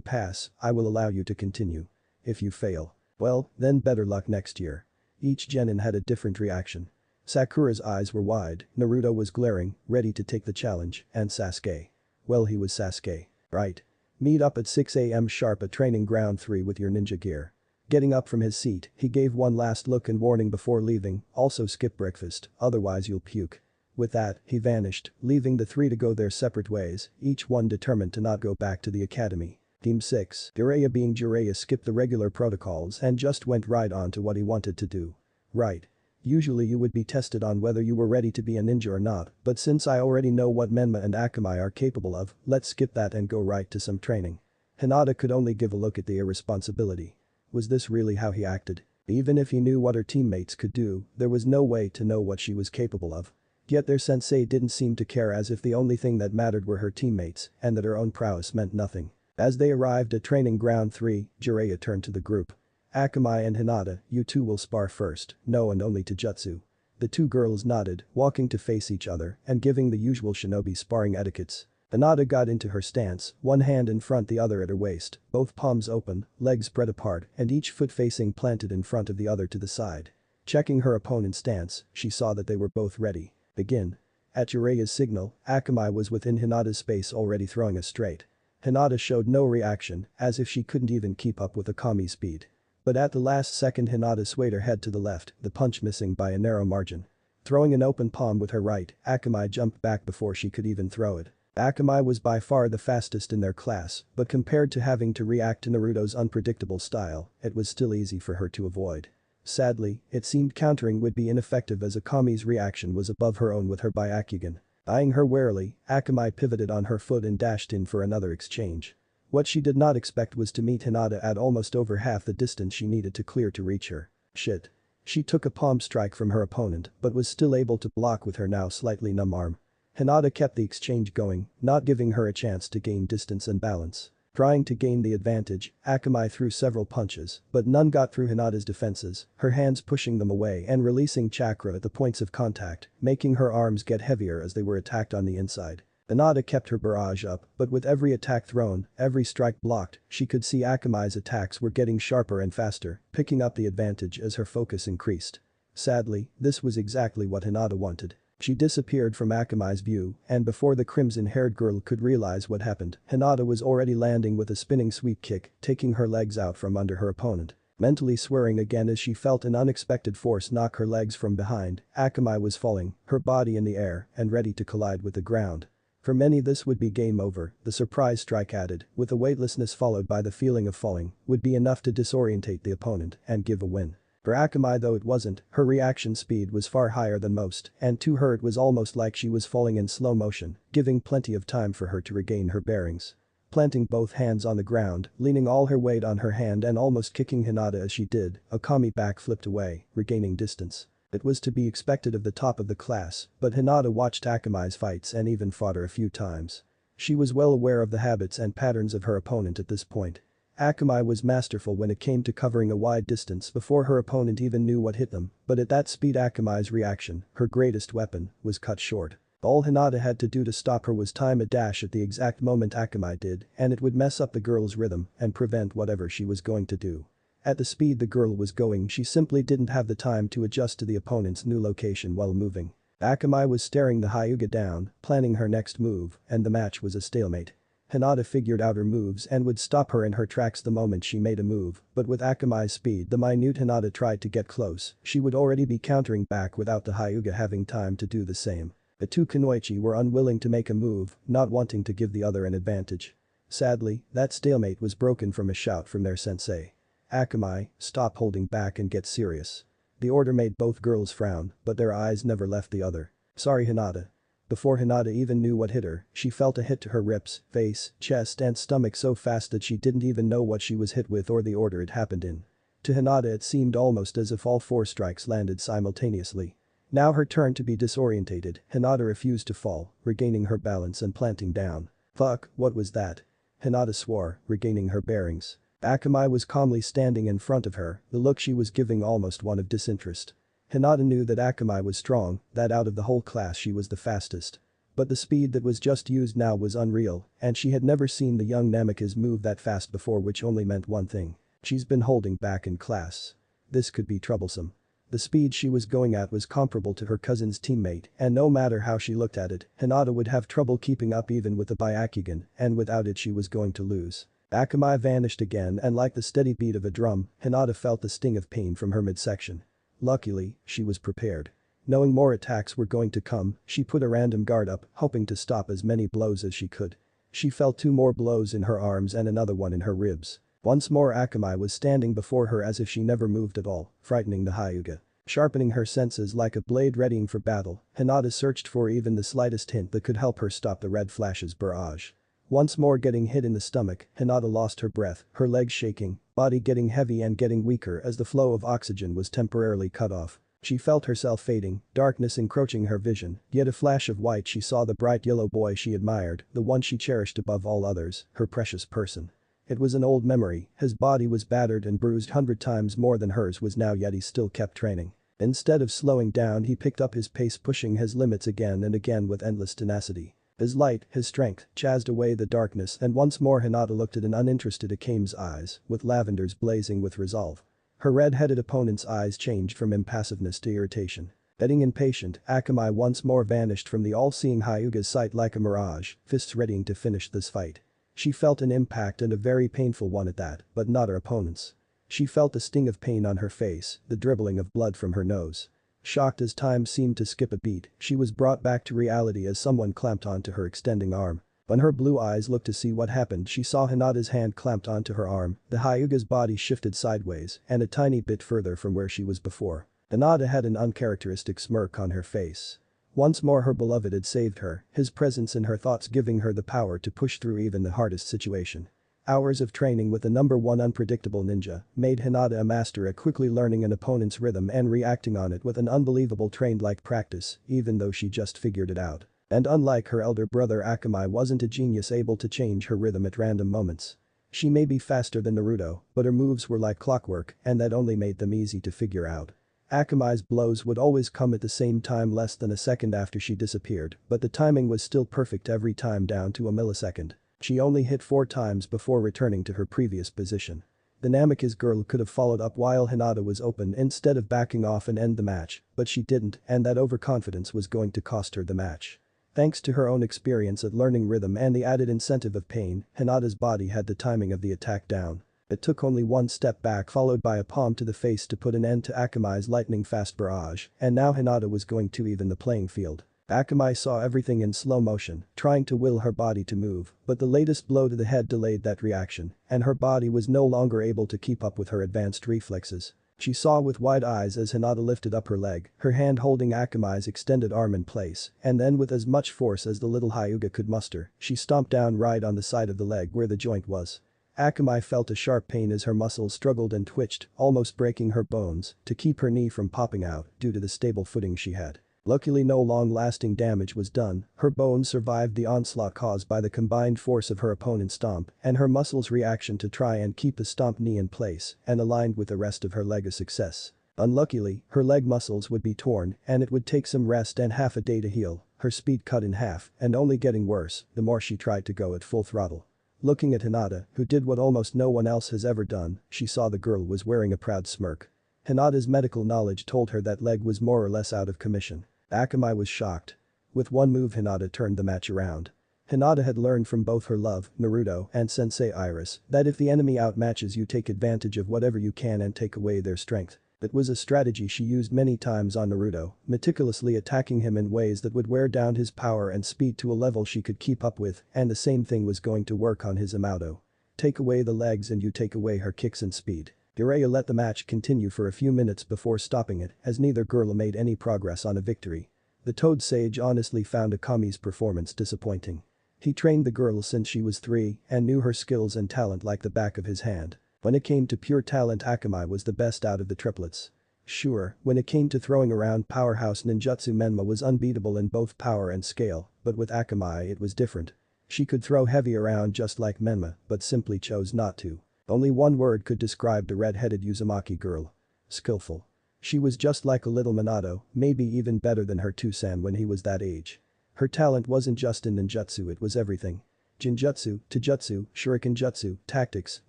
pass, I will allow you to continue. If you fail, well, then better luck next year. Each genin had a different reaction. Sakura's eyes were wide, Naruto was glaring, ready to take the challenge, and Sasuke. Well, he was Sasuke. Right. Meet up at 6 AM sharp at training ground 3 with your ninja gear. Getting up from his seat, he gave one last look and warning before leaving, also skip breakfast, otherwise you'll puke. With that, he vanished, leaving the three to go their separate ways, each one determined to not go back to the academy. Team 6, Jiraiya being Jiraiya skipped the regular protocols and just went right on to what he wanted to do. Right. Usually you would be tested on whether you were ready to be a ninja or not, but since I already know what Menma and Akamai are capable of, let's skip that and go right to some training. Hinata could only give a look at the irresponsibility. Was this really how he acted? Even if he knew what her teammates could do, there was no way to know what she was capable of. Yet their sensei didn't seem to care, as if the only thing that mattered were her teammates and that her own prowess meant nothing. As they arrived at training ground 3, Jiraiya turned to the group. Akamai and Hinata, you two will spar first, no and only to jutsu. The two girls nodded, walking to face each other and giving the usual shinobi sparring etiquettes. Hinata got into her stance, one hand in front, the other at her waist, both palms open, legs spread apart and each foot facing planted in front of the other to the side. Checking her opponent's stance, she saw that they were both ready. Begin. At Jiraiya's signal, Akamai was within Hinata's space already throwing a straight. Hinata showed no reaction, as if she couldn't even keep up with Akami's speed. But at the last second Hinata swayed her head to the left, the punch missing by a narrow margin. Throwing an open palm with her right, Akamai jumped back before she could even throw it. Akamai was by far the fastest in their class, but compared to having to react to Naruto's unpredictable style, it was still easy for her to avoid. Sadly, it seemed countering would be ineffective as Akami's reaction was above her own with her Byakugan. Eyeing her warily, Akamai pivoted on her foot and dashed in for another exchange. What she did not expect was to meet Hinata at almost over half the distance she needed to clear to reach her. Shit. She took a palm strike from her opponent but was still able to block with her now slightly numb arm. Hinata kept the exchange going, not giving her a chance to gain distance and balance. Trying to gain the advantage, Akamai threw several punches, but none got through Hinata's defenses, her hands pushing them away and releasing chakra at the points of contact, making her arms get heavier as they were attacked on the inside. Hinata kept her barrage up, but with every attack thrown, every strike blocked, she could see Akamai's attacks were getting sharper and faster, picking up the advantage as her focus increased. Sadly, this was exactly what Hinata wanted. She disappeared from Akamai's view, and before the crimson-haired girl could realize what happened, Hinata was already landing with a spinning sweep kick, taking her legs out from under her opponent. Mentally swearing again as she felt an unexpected force knock her legs from behind, Akamai was falling, her body in the air and ready to collide with the ground. For many this would be game over, the surprise strike added, with the weightlessness followed by the feeling of falling, would be enough to disorientate the opponent and give a win. For Akamai though it wasn't, her reaction speed was far higher than most, and to her it was almost like she was falling in slow motion, giving plenty of time for her to regain her bearings. Planting both hands on the ground, leaning all her weight on her hand and almost kicking Hinata as she did, Okami back-flipped away, regaining distance. It was to be expected of the top of the class, but Hinata watched Akamai's fights and even fought her a few times. She was well aware of the habits and patterns of her opponent at this point. Akamai was masterful when it came to covering a wide distance before her opponent even knew what hit them, but at that speed Akamai's reaction, her greatest weapon, was cut short. All Hinata had to do to stop her was time a dash at the exact moment Akamai did, and it would mess up the girl's rhythm and prevent whatever she was going to do. At the speed the girl was going, she simply didn't have the time to adjust to the opponent's new location while moving. Akamai was staring the Hyuga down, planning her next move, and the match was a stalemate. Hinata figured out her moves and would stop her in her tracks the moment she made a move, but with Akamai's speed the minute Hinata tried to get close, she would already be countering back without the Hyuga having time to do the same. The two kunoichi were unwilling to make a move, not wanting to give the other an advantage. Sadly, that stalemate was broken from a shout from their sensei. "Akamai, stop holding back and get serious." The order made both girls frown, but their eyes never left the other. "Sorry Hinata." Before Hinata even knew what hit her, she felt a hit to her ribs, face, chest and stomach so fast that she didn't even know what she was hit with or the order it happened in. To Hinata it seemed almost as if all four strikes landed simultaneously. Now her turn to be disorientated, Hinata refused to fall, regaining her balance and planting down. "Fuck, what was that?" Hinata swore, regaining her bearings. Akamai was calmly standing in front of her, the look she was giving almost one of disinterest. Hinata knew that Akamai was strong, that out of the whole class she was the fastest. But the speed that was just used now was unreal, and she had never seen the young Namikaze move that fast before, which only meant one thing. She's been holding back in class. This could be troublesome. The speed she was going at was comparable to her cousin's teammate, and no matter how she looked at it, Hinata would have trouble keeping up even with the Byakugan, and without it she was going to lose. Akamai vanished again and like the steady beat of a drum, Hinata felt the sting of pain from her midsection. Luckily, she was prepared. Knowing more attacks were going to come, she put a random guard up, hoping to stop as many blows as she could. She felt 2 more blows in her arms and another one in her ribs. Once more Akamai was standing before her as if she never moved at all, frightening the Hyuga. Sharpening her senses like a blade readying for battle, Hinata searched for even the slightest hint that could help her stop the red flash's barrage. Once more getting hit in the stomach, Hinata lost her breath, her legs shaking, body getting heavy and getting weaker as the flow of oxygen was temporarily cut off. She felt herself fading, darkness encroaching her vision, yet a flash of white she saw the bright yellow boy she admired, the one she cherished above all others, her precious person. It was an old memory, his body was battered and bruised 100 times more than hers was now, yet he still kept training. Instead of slowing down he picked up his pace, pushing his limits again and again with endless tenacity. His light, his strength, chased away the darkness and once more Hinata looked at an uninterested Akame's eyes, with lavenders blazing with resolve. Her red-headed opponent's eyes changed from impassiveness to irritation. Getting impatient, Akamai once more vanished from the all-seeing Hyuga's sight like a mirage, fists readying to finish this fight. She felt an impact and a very painful one at that, but not her opponent's. She felt the sting of pain on her face, the dribbling of blood from her nose. Shocked as time seemed to skip a beat, she was brought back to reality as someone clamped onto her extending arm. When her blue eyes looked to see what happened, she saw Hinata's hand clamped onto her arm, the Hyuga's body shifted sideways and a tiny bit further from where she was before. Hinata had an uncharacteristic smirk on her face. Once more her beloved had saved her, his presence in her thoughts giving her the power to push through even the hardest situation. Hours of training with the #1 unpredictable ninja made Hinata a master at quickly learning an opponent's rhythm and reacting on it with an unbelievable trained-like practice, even though she just figured it out. And unlike her elder brother Akamai wasn't a genius able to change her rhythm at random moments. She may be faster than Naruto, but her moves were like clockwork and that only made them easy to figure out. Akamai's blows would always come at the same time less than a second after she disappeared, but the timing was still perfect every time down to a millisecond. She only hit 4 times before returning to her previous position. The Namikaze girl could have followed up while Hinata was open instead of backing off and end the match, but she didn't and that overconfidence was going to cost her the match. Thanks to her own experience at learning rhythm and the added incentive of pain, Hinata's body had the timing of the attack down. It took only 1 step back followed by a palm to the face to put an end to Akamai's lightning-fast barrage, and now Hinata was going to even the playing field. Akamai saw everything in slow motion, trying to will her body to move, but the latest blow to the head delayed that reaction, and her body was no longer able to keep up with her advanced reflexes. She saw with wide eyes as Hinata lifted up her leg, her hand holding Akamai's extended arm in place, and then with as much force as the little Hyuga could muster, she stomped down right on the side of the leg where the joint was. Akamai felt a sharp pain as her muscles struggled and twitched, almost breaking her bones, to keep her knee from popping out due to the stable footing she had. Luckily no long-lasting damage was done, her bones survived the onslaught caused by the combined force of her opponent's stomp and her muscles' reaction to try and keep the stomped knee in place and aligned with the rest of her leg a success. Unluckily, her leg muscles would be torn and it would take some rest and half a day to heal, her speed cut in half and only getting worse the more she tried to go at full throttle. Looking at Hinata, who did what almost no one else has ever done, she saw the girl was wearing a proud smirk. Hinata's medical knowledge told her that leg was more or less out of commission. Akamai was shocked. With one move Hinata turned the match around. Hinata had learned from both her love, Naruto, and Sensei Iris that if the enemy outmatches you take advantage of whatever you can and take away their strength. It was a strategy she used many times on Naruto, meticulously attacking him in ways that would wear down his power and speed to a level she could keep up with, and the same thing was going to work on his Amato. Take away the legs and you take away her kicks and speed. Jiraiya let the match continue for a few minutes before stopping it as neither girl made any progress on a victory. The Toad Sage honestly found Akami's performance disappointing. He trained the girl since she was 3 and knew her skills and talent like the back of his hand. When it came to pure talent Akamai was the best out of the triplets. Sure, when it came to throwing around powerhouse ninjutsu Menma was unbeatable in both power and scale, but with Akamai it was different. She could throw heavy around just like Menma but simply chose not to. Only one word could describe the red-headed Uzumaki girl. Skillful. She was just like a little Minato, maybe even better than her Tusan when he was that age. Her talent wasn't just in ninjutsu, it was everything. Jinjutsu, Taijutsu, Shuriken Jutsu, tactics,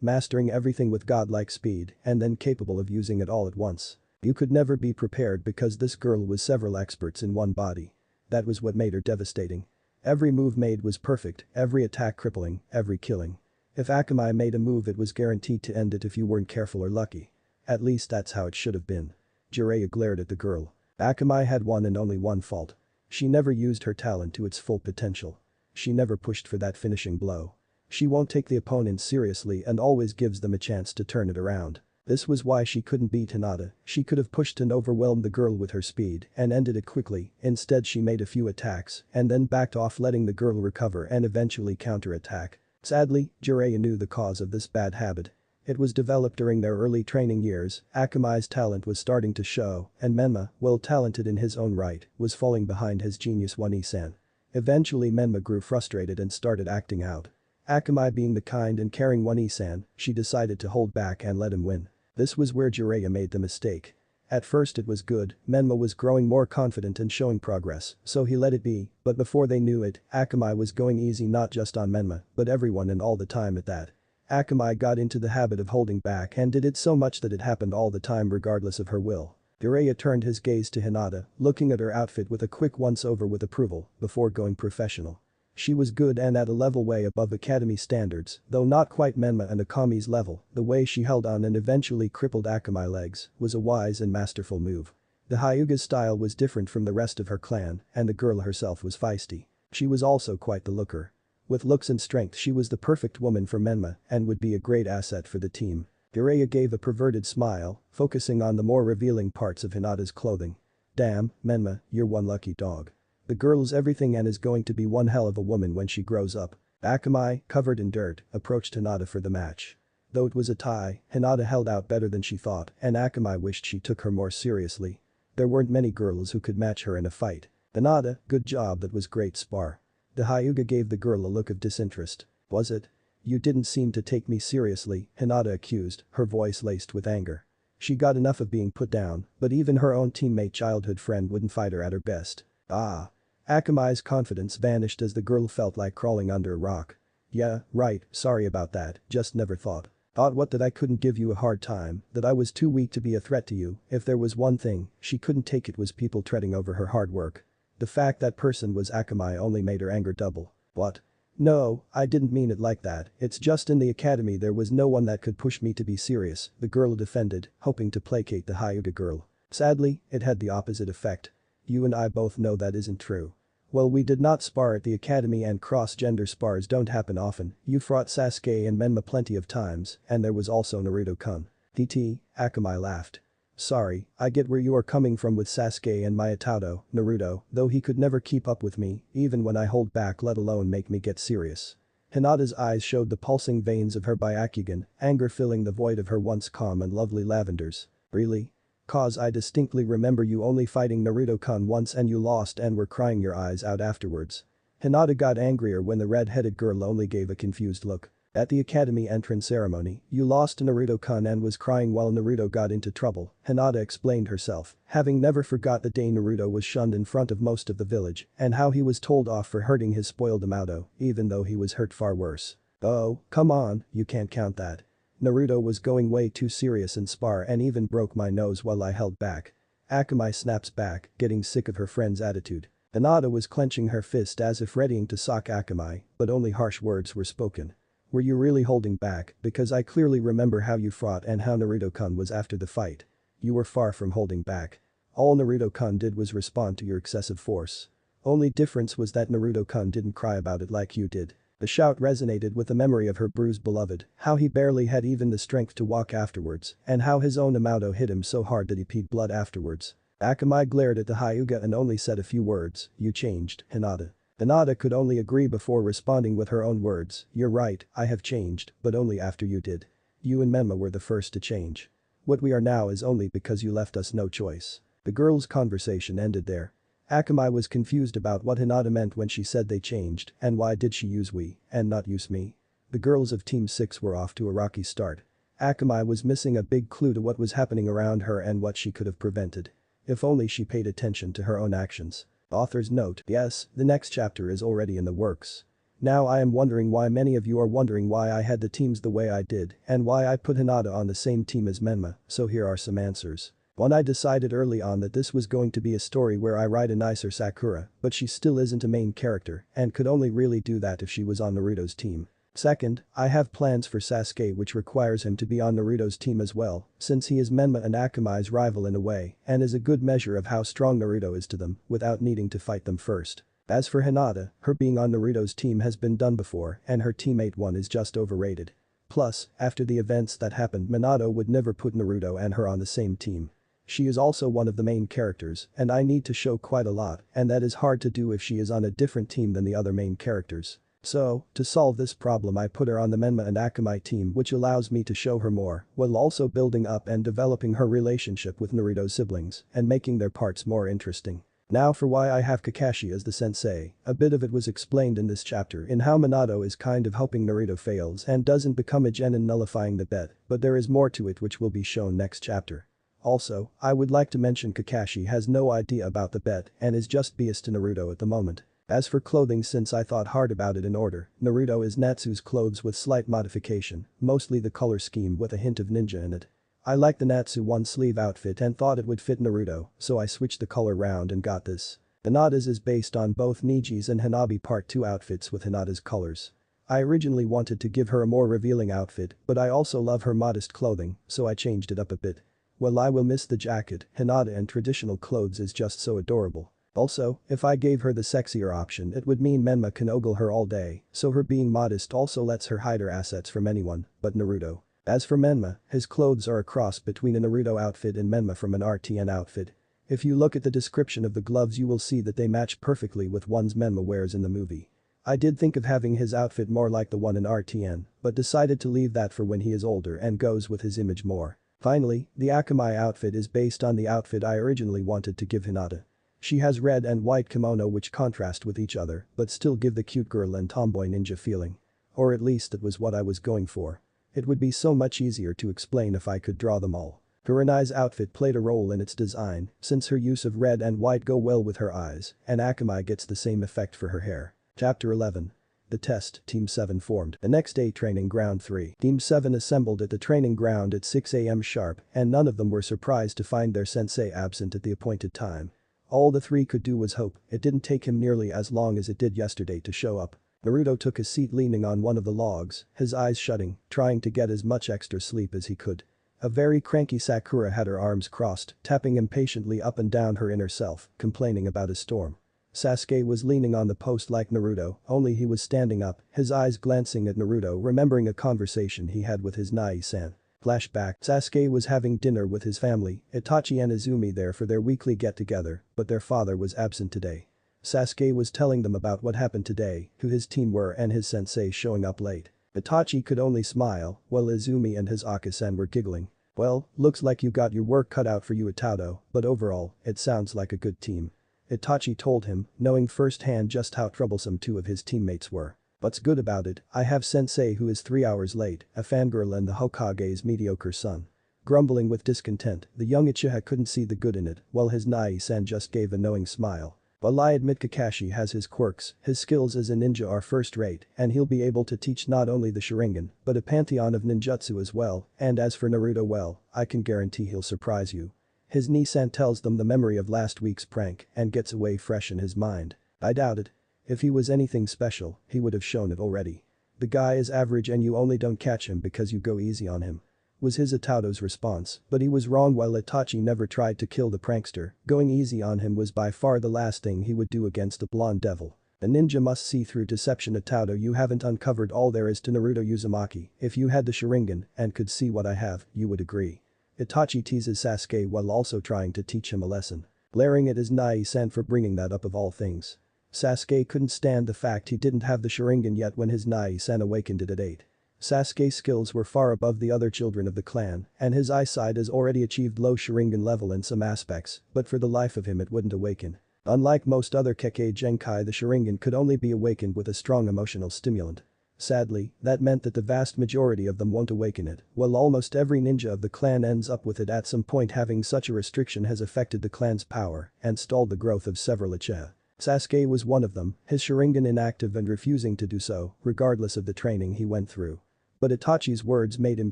mastering everything with godlike speed and then capable of using it all at once. You could never be prepared because this girl was several experts in one body. That was what made her devastating. Every move made was perfect, every attack crippling, every killing. If Akamai made a move it was guaranteed to end it if you weren't careful or lucky. At least that's how it should have been. Jiraiya glared at the girl. Akamai had one and only one fault. She never used her talent to its full potential. She never pushed for that finishing blow. She won't take the opponent seriously and always gives them a chance to turn it around. This was why she couldn't beat Hinata, she could have pushed and overwhelmed the girl with her speed and ended it quickly, instead she made a few attacks and then backed off letting the girl recover and eventually counterattack. Sadly, Jiraiya knew the cause of this bad habit. It was developed during their early training years, Akamai's talent was starting to show, and Menma, while talented in his own right, was falling behind his genius One-San. Eventually Menma grew frustrated and started acting out. Akamai being the kind and caring One-San, she decided to hold back and let him win. This was where Jiraiya made the mistake. At first it was good, Menma was growing more confident and showing progress, so he let it be, but before they knew it, Akamai was going easy not just on Menma, but everyone and all the time at that. Akamai got into the habit of holding back and did it so much that it happened all the time regardless of her will. Jiraiya turned his gaze to Hinata, looking at her outfit with a quick once-over with approval, before going professional. She was good and at a level way above academy standards, though not quite Menma and Akami's level, the way she held on and eventually crippled Akamai's legs was a wise and masterful move. The Hyuga's style was different from the rest of her clan, and the girl herself was feisty. She was also quite the looker. With looks and strength she was the perfect woman for Menma and would be a great asset for the team. Jiraiya gave a perverted smile, focusing on the more revealing parts of Hinata's clothing. Damn, Menma, you're one lucky dog. The girl's everything and is going to be one hell of a woman when she grows up. Akamai, covered in dirt, approached Hinata for the match. Though it was a tie, Hinata held out better than she thought and Akamai wished she took her more seriously. There weren't many girls who could match her in a fight. Hinata, good job, that was great spar. The Hyuga gave the girl a look of disinterest. Was it? You didn't seem to take me seriously, Hinata accused, her voice laced with anger. She got enough of being put down, but even her own teammate childhood friend wouldn't fight her at her best. Ah. Akamai's confidence vanished as the girl felt like crawling under a rock. Yeah, right, sorry about that, just never thought. Thought what, that I couldn't give you a hard time, that I was too weak to be a threat to you. If there was one thing she couldn't take, it was people treading over her hard work. The fact that person was Akamai only made her anger double. What? No, I didn't mean it like that, it's just in the academy there was no one that could push me to be serious, the girl defended, hoping to placate the Hyuga girl. Sadly, it had the opposite effect. You and I both know that isn't true. Well, we did not spar at the academy and cross-gender spars don't happen often, you fought Sasuke and Menma plenty of times, and there was also Naruto-kun. TT, Akamai laughed. Sorry, I get where you are coming from with Sasuke and Mayatato, Naruto, though he could never keep up with me, even when I hold back let alone make me get serious. Hinata's eyes showed the pulsing veins of her Byakugan, anger filling the void of her once calm and lovely lavenders. Really? Cause I distinctly remember you only fighting Naruto-kun once and you lost and were crying your eyes out afterwards. Hinata got angrier when the red-headed girl only gave a confused look. At the academy entrance ceremony, you lost to Naruto-kun and was crying while Naruto got into trouble, Hinata explained herself, having never forgot the day Naruto was shunned in front of most of the village and how he was told off for hurting his spoiled Amato, even though he was hurt far worse. Oh, come on, you can't count that. Naruto was going way too serious in spar and even broke my nose while I held back. Akamai snaps back, getting sick of her friend's attitude. Hinata was clenching her fist as if readying to sock Akamai, but only harsh words were spoken. Were you really holding back, because I clearly remember how you fought and how Naruto-kun was after the fight. You were far from holding back. All Naruto-kun did was respond to your excessive force. Only difference was that Naruto-kun didn't cry about it like you did. The shout resonated with the memory of her bruised beloved, how he barely had even the strength to walk afterwards, and how his own Amato hit him so hard that he peed blood afterwards. Akamai glared at the Hyuga and only said a few words, you changed, Hinata. Hinata could only agree before responding with her own words, you're right, I have changed, but only after you did. You and Menma were the first to change. What we are now is only because you left us no choice. The girls' conversation ended there. Akamai was confused about what Hinata meant when she said they changed and why did she use we and not use me. The girls of Team 6 were off to a rocky start. Akamai was missing a big clue to what was happening around her and what she could have prevented. If only she paid attention to her own actions. Author's note, yes, the next chapter is already in the works. Now I am wondering why many of you are wondering why I had the teams the way I did and why I put Hinata on the same team as Menma, so here are some answers. 1. I decided early on that this was going to be a story where I write a nicer Sakura, but she still isn't a main character and could only really do that if she was on Naruto's team. 2. I have plans for Sasuke which requires him to be on Naruto's team as well, since he is Menma and Akamai's rival in a way and is a good measure of how strong Naruto is to them without needing to fight them first. As for Hinata, her being on Naruto's team has been done before and her teammate 1 is just overrated. Plus, after the events that happened Minato would never put Naruto and her on the same team. She is also one of the main characters and I need to show quite a lot and that is hard to do if she is on a different team than the other main characters. So, to solve this problem I put her on the Menma and Akamai team which allows me to show her more while also building up and developing her relationship with Naruto's siblings and making their parts more interesting. Now for why I have Kakashi as the sensei, a bit of it was explained in this chapter in how Minato is kind of hoping Naruto fails and doesn't become a genin nullifying the bet, but there is more to it which will be shown next chapter. Also, I would like to mention Kakashi has no idea about the bet and is just biased to Naruto at the moment. As for clothing since I thought hard about it in order, Naruto is Natsu's clothes with slight modification, mostly the color scheme with a hint of ninja in it. I like the Natsu one-sleeve outfit and thought it would fit Naruto, so I switched the color round and got this. Hinata's is based on both Niji's and Hanabi Part 2 outfits with Hinata's colors. I originally wanted to give her a more revealing outfit, but I also love her modest clothing, so I changed it up a bit. While I will miss the jacket, Hinata in traditional clothes is just so adorable. Also, if I gave her the sexier option it would mean Menma can ogle her all day, so her being modest also lets her hide her assets from anyone but Naruto. As for Menma, his clothes are a cross between a Naruto outfit and Menma from an RTN outfit. If you look at the description of the gloves you will see that they match perfectly with ones Menma wears in the movie. I did think of having his outfit more like the one in RTN, but decided to leave that for when he is older and goes with his image more. Finally, the Akamai outfit is based on the outfit I originally wanted to give Hinata. She has red and white kimono which contrast with each other but still give the cute girl and tomboy ninja feeling. Or at least that was what I was going for. It would be so much easier to explain if I could draw them all. Kurenai's outfit played a role in its design since her use of red and white go well with her eyes and Akamai gets the same effect for her hair. Chapter 11. The test, Team 7 formed. The next day training ground 3. Team 7 assembled at the training ground at 6 AM sharp and none of them were surprised to find their sensei absent at the appointed time. All the three could do was hope it didn't take him nearly as long as it did yesterday to show up. Naruto took a seat leaning on one of the logs, his eyes shutting, trying to get as much extra sleep as he could. A very cranky Sakura had her arms crossed, tapping impatiently up and down her inner self, complaining about a storm. Sasuke was leaning on the post like Naruto, only he was standing up, his eyes glancing at Naruto remembering a conversation he had with his Nai-san. Flashback, Sasuke was having dinner with his family, Itachi and Izumi there for their weekly get-together, but their father was absent today. Sasuke was telling them about what happened today, who his team were and his sensei showing up late. Itachi could only smile, while Izumi and his Aka-san were giggling. Well, looks like you got your work cut out for you Itato, but overall, it sounds like a good team. Itachi told him, knowing firsthand just how troublesome two of his teammates were. What's good about it, I have sensei who is 3 hours late, a fangirl and the Hokage's mediocre son. Grumbling with discontent, the young Uchiha couldn't see the good in it, while his Nai-san just gave a knowing smile. While I admit Kakashi has his quirks, his skills as a ninja are first-rate, and he'll be able to teach not only the Sharingan, but a pantheon of ninjutsu as well, and as for Naruto well, I can guarantee he'll surprise you. His Nisan tells them the memory of last week's prank and gets away fresh in his mind. I doubt it. If he was anything special, he would have shown it already. The guy is average and you only don't catch him because you go easy on him. Was his Itato's response, but he was wrong. While Itachi never tried to kill the prankster, going easy on him was by far the last thing he would do against the blonde devil. A ninja must see through deception. Itato, you haven't uncovered all there is to Naruto Uzumaki. If you had the Sharingan and could see what I have, you would agree. Itachi teases Sasuke while also trying to teach him a lesson. Glaring at his Nai-san for bringing that up of all things. Sasuke couldn't stand the fact he didn't have the Sharingan yet when his Nai-san awakened it at 8. Sasuke's skills were far above the other children of the clan, and his eyesight has already achieved low Sharingan level in some aspects, but for the life of him it wouldn't awaken. Unlike most other Kekkei Genkai, the Sharingan could only be awakened with a strong emotional stimulant. Sadly, that meant that the vast majority of them won't awaken it, while almost every ninja of the clan ends up with it at some point. Having such a restriction has affected the clan's power and stalled the growth of several Uchiha. Sasuke was one of them, his Sharingan inactive and refusing to do so, regardless of the training he went through. But Itachi's words made him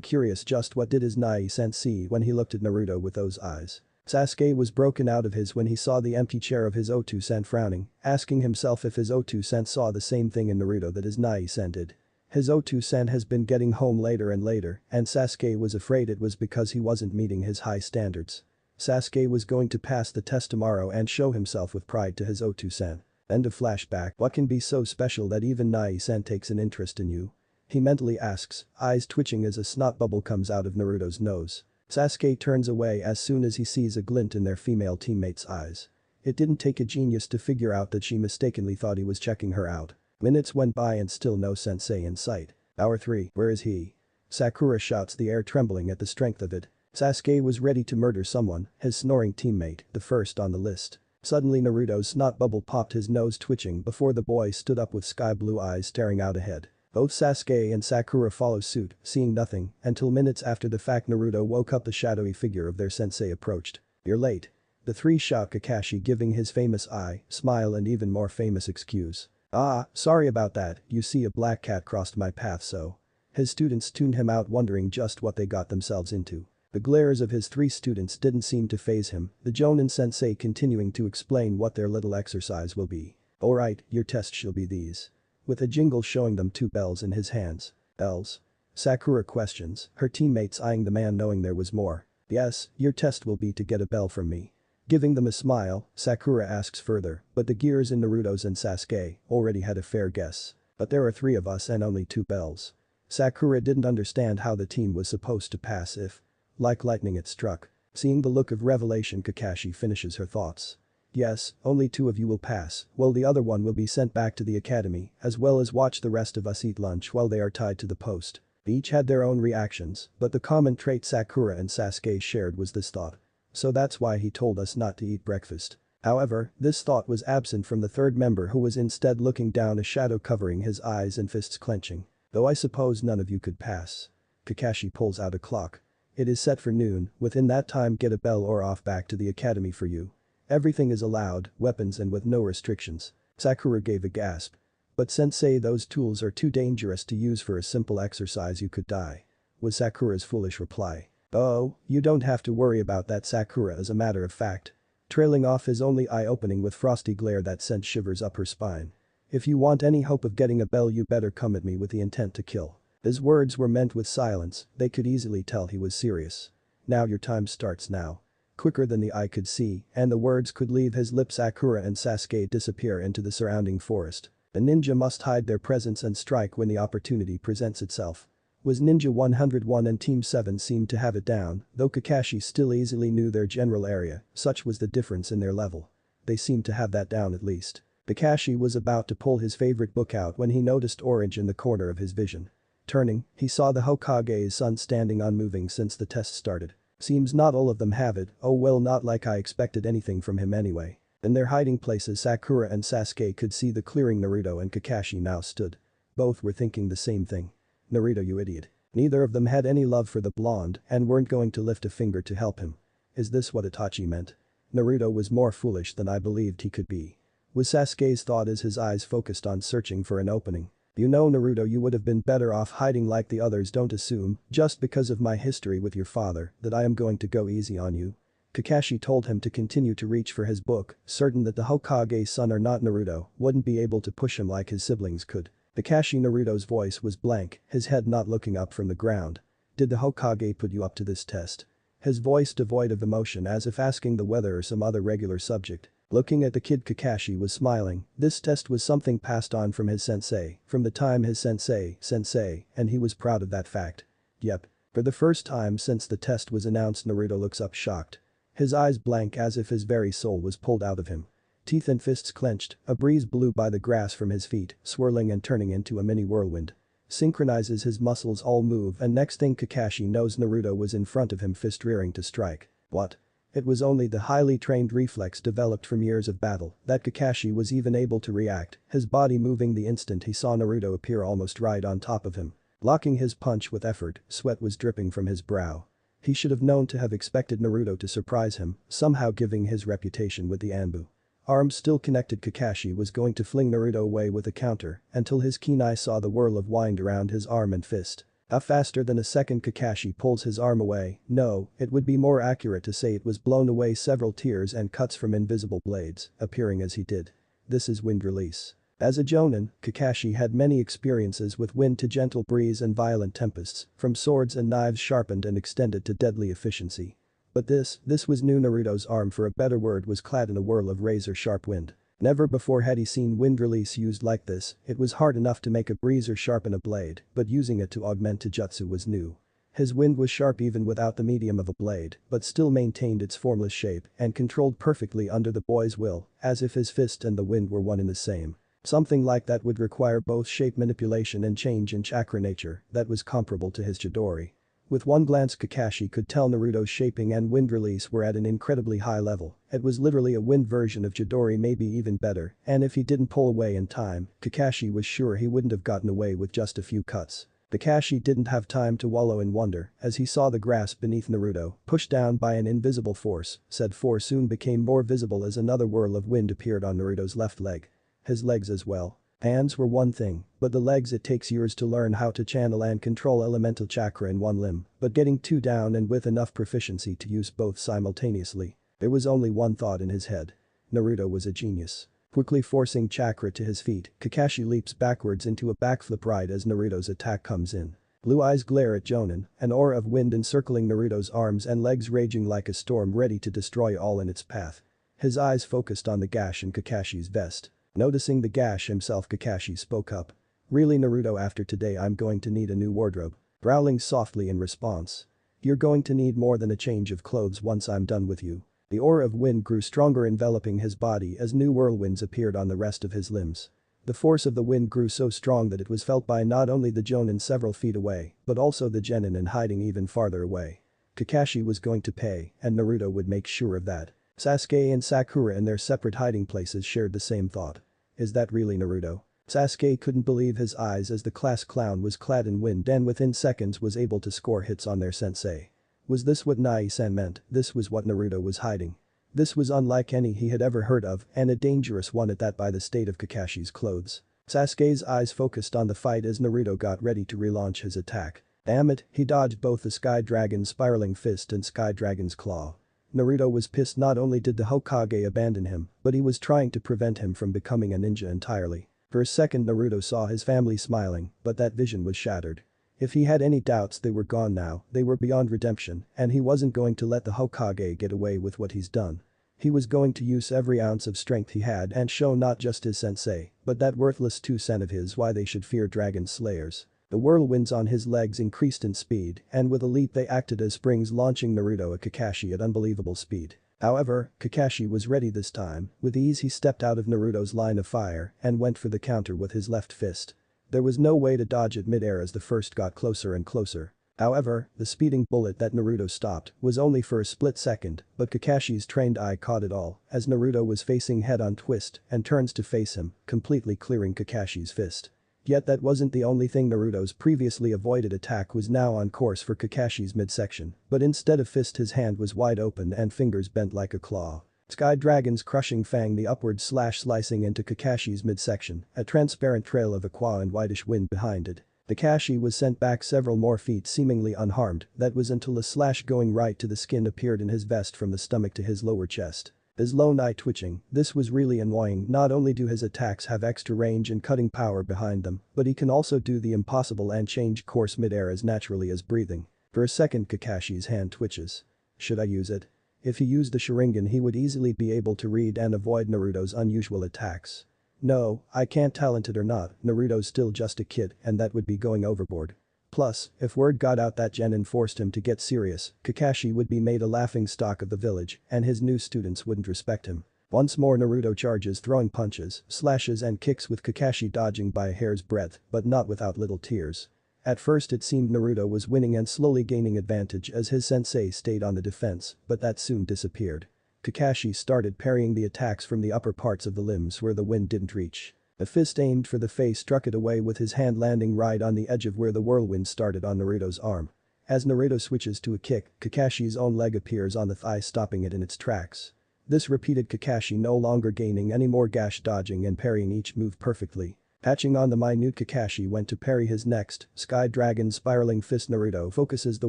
curious. Just what did his Nai-san see when he looked at Naruto with those eyes? Sasuke was broken out of his when he saw the empty chair of his Otu-san frowning, asking himself if his Otu-san saw the same thing in Naruto that his Nai-san did. His Otu-san has been getting home later and later, and Sasuke was afraid it was because he wasn't meeting his high standards. Sasuke was going to pass the test tomorrow and show himself with pride to his Otu-san. End of flashback. What can be so special that even Nai-san takes an interest in you? He mentally asks, eyes twitching as a snot bubble comes out of Naruto's nose. Sasuke turns away as soon as he sees a glint in their female teammate's eyes. It didn't take a genius to figure out that she mistakenly thought he was checking her out. Minutes went by and still no sensei in sight. Hour 3, where is he? Sakura shouts, the air trembling at the strength of it. Sasuke was ready to murder someone, his snoring teammate, the first on the list. Suddenly Naruto's snot bubble popped, his nose twitching before the boy stood up with sky blue eyes staring out ahead. Both Sasuke and Sakura follow suit, seeing nothing, until minutes after the fact Naruto woke up. The shadowy figure of their sensei approached. You're late. The three shout, Kakashi giving his famous eye, smile and even more famous excuse. Ah, sorry about that, you see a black cat crossed my path so. His students tuned him out, wondering just what they got themselves into. The glares of his 3 students didn't seem to faze him, the Jonin sensei continuing to explain what their little exercise will be. Alright, your test shall be these. With a jingle showing them 2 bells in his hands. Bells? Sakura questions, her teammates eyeing the man knowing there was more. Yes, your test will be to get a bell from me. Giving them a smile, Sakura asks further, but the gears in Naruto's and Sasuke already had a fair guess. But there are 3 of us and only 2 bells. Sakura didn't understand how the team was supposed to pass if, like lightning it struck. Seeing the look of revelation, Kakashi finishes her thoughts. Yes, only 2 of you will pass, while the other one will be sent back to the academy, as well as watch the rest of us eat lunch while they are tied to the post. Each had their own reactions, but the common trait Sakura and Sasuke shared was this thought. So that's why he told us not to eat breakfast. However, this thought was absent from the 3rd member, who was instead looking down, a shadow covering his eyes and fists clenching. Though I suppose none of you could pass. Kakashi pulls out a clock. It is set for noon, within that time get a bell or off back to the academy for you. Everything is allowed, weapons and with no restrictions. Sakura gave a gasp. But sensei, those tools are too dangerous to use for a simple exercise, you could die. Was Sakura's foolish reply. Oh, you don't have to worry about that, Sakura, as a matter of fact. Trailing off his only eye opening with frosty glare that sent shivers up her spine. If you want any hope of getting a bell, you better come at me with the intent to kill. His words were meant with silence, they could easily tell he was serious. Now your time starts now. Quicker than the eye could see, and the words could leave his lips, Sakura and Sasuke disappear into the surrounding forest. The ninja must hide their presence and strike when the opportunity presents itself. Was Ninja 101 and Team 7 seemed to have it down, though Kakashi still easily knew their general area, such was the difference in their level. They seemed to have that down at least. Kakashi was about to pull his favorite book out when he noticed orange in the corner of his vision. Turning, he saw the Hokage's son standing unmoving since the test started. Seems not all of them have it, oh well, not like I expected anything from him anyway. In their hiding places, Sakura and Sasuke could see the clearing Naruto and Kakashi now stood. Both were thinking the same thing. Naruto, you idiot. Neither of them had any love for the blonde and weren't going to lift a finger to help him. Is this what Itachi meant? Naruto was more foolish than I believed he could be. Was Sasuke's thought as his eyes focused on searching for an opening. You know, Naruto, you would have been better off hiding like the others. Don't assume, just because of my history with your father, that I am going to go easy on you. Kakashi told him to continue to reach for his book, certain that the Hokage's son or not Naruto wouldn't be able to push him like his siblings could. Kakashi Naruto's voice was blank, his head not looking up from the ground. Did the Hokage put you up to this test? His voice devoid of emotion as if asking the weather or some other regular subject. Looking at the kid, Kakashi was smiling. This test was something passed on from his sensei, from the time his sensei, and he was proud of that fact. Yep. For the first time since the test was announced, Naruto looks up shocked. His eyes blank as if his very soul was pulled out of him. Teeth and fists clenched, a breeze blew by the grass from his feet, swirling and turning into a mini whirlwind. Synchronizes his muscles all move and next thing Kakashi knows Naruto was in front of him, fist rearing to strike. What? It was only the highly trained reflex developed from years of battle that Kakashi was even able to react, his body moving the instant he saw Naruto appear almost right on top of him. Blocking his punch with effort, sweat was dripping from his brow. He should have known to have expected Naruto to surprise him, somehow giving his reputation with the Anbu. Arms still connected, Kakashi was going to fling Naruto away with a counter until his keen eye saw the whirl of wind around his arm and fist. Faster than a second Kakashi pulls his arm away. No, it would be more accurate to say it was blown away, several tears and cuts from invisible blades appearing as he did. This is wind release. As a jonin, Kakashi had many experiences with wind to gentle breeze and violent tempests, from swords and knives sharpened and extended to deadly efficiency. But this was new. Naruto's arm, for a better word, was clad in a whirl of razor-sharp wind. Never before had he seen wind release used like this. It was hard enough to make a breeze or sharpen a blade, but using it to augment Taijutsu was new. His wind was sharp even without the medium of a blade, but still maintained its formless shape and controlled perfectly under the boy's will, as if his fist and the wind were one in the same. Something like that would require both shape manipulation and change in chakra nature that was comparable to his Chidori. With one glance Kakashi could tell Naruto's shaping and wind release were at an incredibly high level. It was literally a wind version of Chidori, maybe even better, and if he didn't pull away in time, Kakashi was sure he wouldn't have gotten away with just a few cuts. Kakashi didn't have time to wallow in wonder as he saw the grass beneath Naruto, pushed down by an invisible force. Said force soon became more visible as another whirl of wind appeared on Naruto's left leg. His legs as well. Hands were one thing, but the legs, it takes years to learn how to channel and control elemental chakra in one limb, but getting two down and with enough proficiency to use both simultaneously. There was only one thought in his head. Naruto was a genius. Quickly forcing chakra to his feet, Kakashi leaps backwards into a backflip right as Naruto's attack comes in. Blue eyes glare at Jonin, an aura of wind encircling Naruto's arms and legs raging like a storm ready to destroy all in its path. His eyes focused on the gash in Kakashi's vest. Noticing the gash himself, Kakashi spoke up. Really, Naruto, after today I'm going to need a new wardrobe. Growling softly in response. You're going to need more than a change of clothes once I'm done with you. The aura of wind grew stronger, enveloping his body as new whirlwinds appeared on the rest of his limbs. The force of the wind grew so strong that it was felt by not only the Jonin several feet away, but also the genin and hiding even farther away. Kakashi was going to pay, and Naruto would make sure of that. Sasuke and Sakura in their separate hiding places shared the same thought. Is that really Naruto? Sasuke couldn't believe his eyes as the class clown was clad in wind and within seconds was able to score hits on their sensei. Was this what Nai-san meant? This was what Naruto was hiding. This was unlike any he had ever heard of, and a dangerous one at that by the state of Kakashi's clothes. Sasuke's eyes focused on the fight as Naruto got ready to relaunch his attack. Damn it, he dodged both the Sky Dragon's spiraling fist and Sky Dragon's claw. Naruto was pissed. Not only did the Hokage abandon him, but he was trying to prevent him from becoming a ninja entirely. For a second Naruto saw his family smiling, but that vision was shattered. If he had any doubts, they were gone now. They were beyond redemption, and he wasn't going to let the Hokage get away with what he's done. He was going to use every ounce of strength he had and show not just his sensei, but that worthless 2 cent of his why they should fear dragon slayers. The whirlwinds on his legs increased in speed, and with a leap they acted as springs launching Naruto at Kakashi at unbelievable speed. However, Kakashi was ready this time. With ease he stepped out of Naruto's line of fire and went for the counter with his left fist. There was no way to dodge it mid-air as the first got closer and closer. However, the speeding bullet that Naruto stopped was only for a split second, but Kakashi's trained eye caught it all as Naruto was facing head-on twist and turns to face him, completely clearing Kakashi's fist. Yet that wasn't the only thing. Naruto's previously avoided attack was now on course for Kakashi's midsection, but instead of fist his hand was wide open and fingers bent like a claw. Sky Dragon's crushing fang the upward slash slicing into Kakashi's midsection, a transparent trail of aqua and whitish wind behind it. Kakashi was sent back several more feet seemingly unharmed, that was until a slash going right to the skin appeared in his vest from the stomach to his lower chest. His lone eye twitching, this was really annoying. Not only do his attacks have extra range and cutting power behind them, but he can also do the impossible and change course mid-air as naturally as breathing. For a second Kakashi's hand twitches. Should I use it? If he used the Sharingan he would easily be able to read and avoid Naruto's unusual attacks. No, I can't, talented or not, Naruto's still just a kid and that would be going overboard. Plus, if word got out that Genin forced him to get serious, Kakashi would be made a laughingstock of the village and his new students wouldn't respect him. Once more Naruto charges, throwing punches, slashes and kicks with Kakashi dodging by a hair's breadth but not without little tears. At first it seemed Naruto was winning and slowly gaining advantage as his sensei stayed on the defense, but that soon disappeared. Kakashi started parrying the attacks from the upper parts of the limbs where the wind didn't reach. A fist aimed for the face struck it away with his hand landing right on the edge of where the whirlwind started on Naruto's arm. As Naruto switches to a kick, Kakashi's own leg appears on the thigh stopping it in its tracks. This repeated Kakashi no longer gaining any more gash dodging and parrying each move perfectly. Patching on the minute Kakashi went to parry his next, Sky Dragon spiraling fist. Naruto focuses the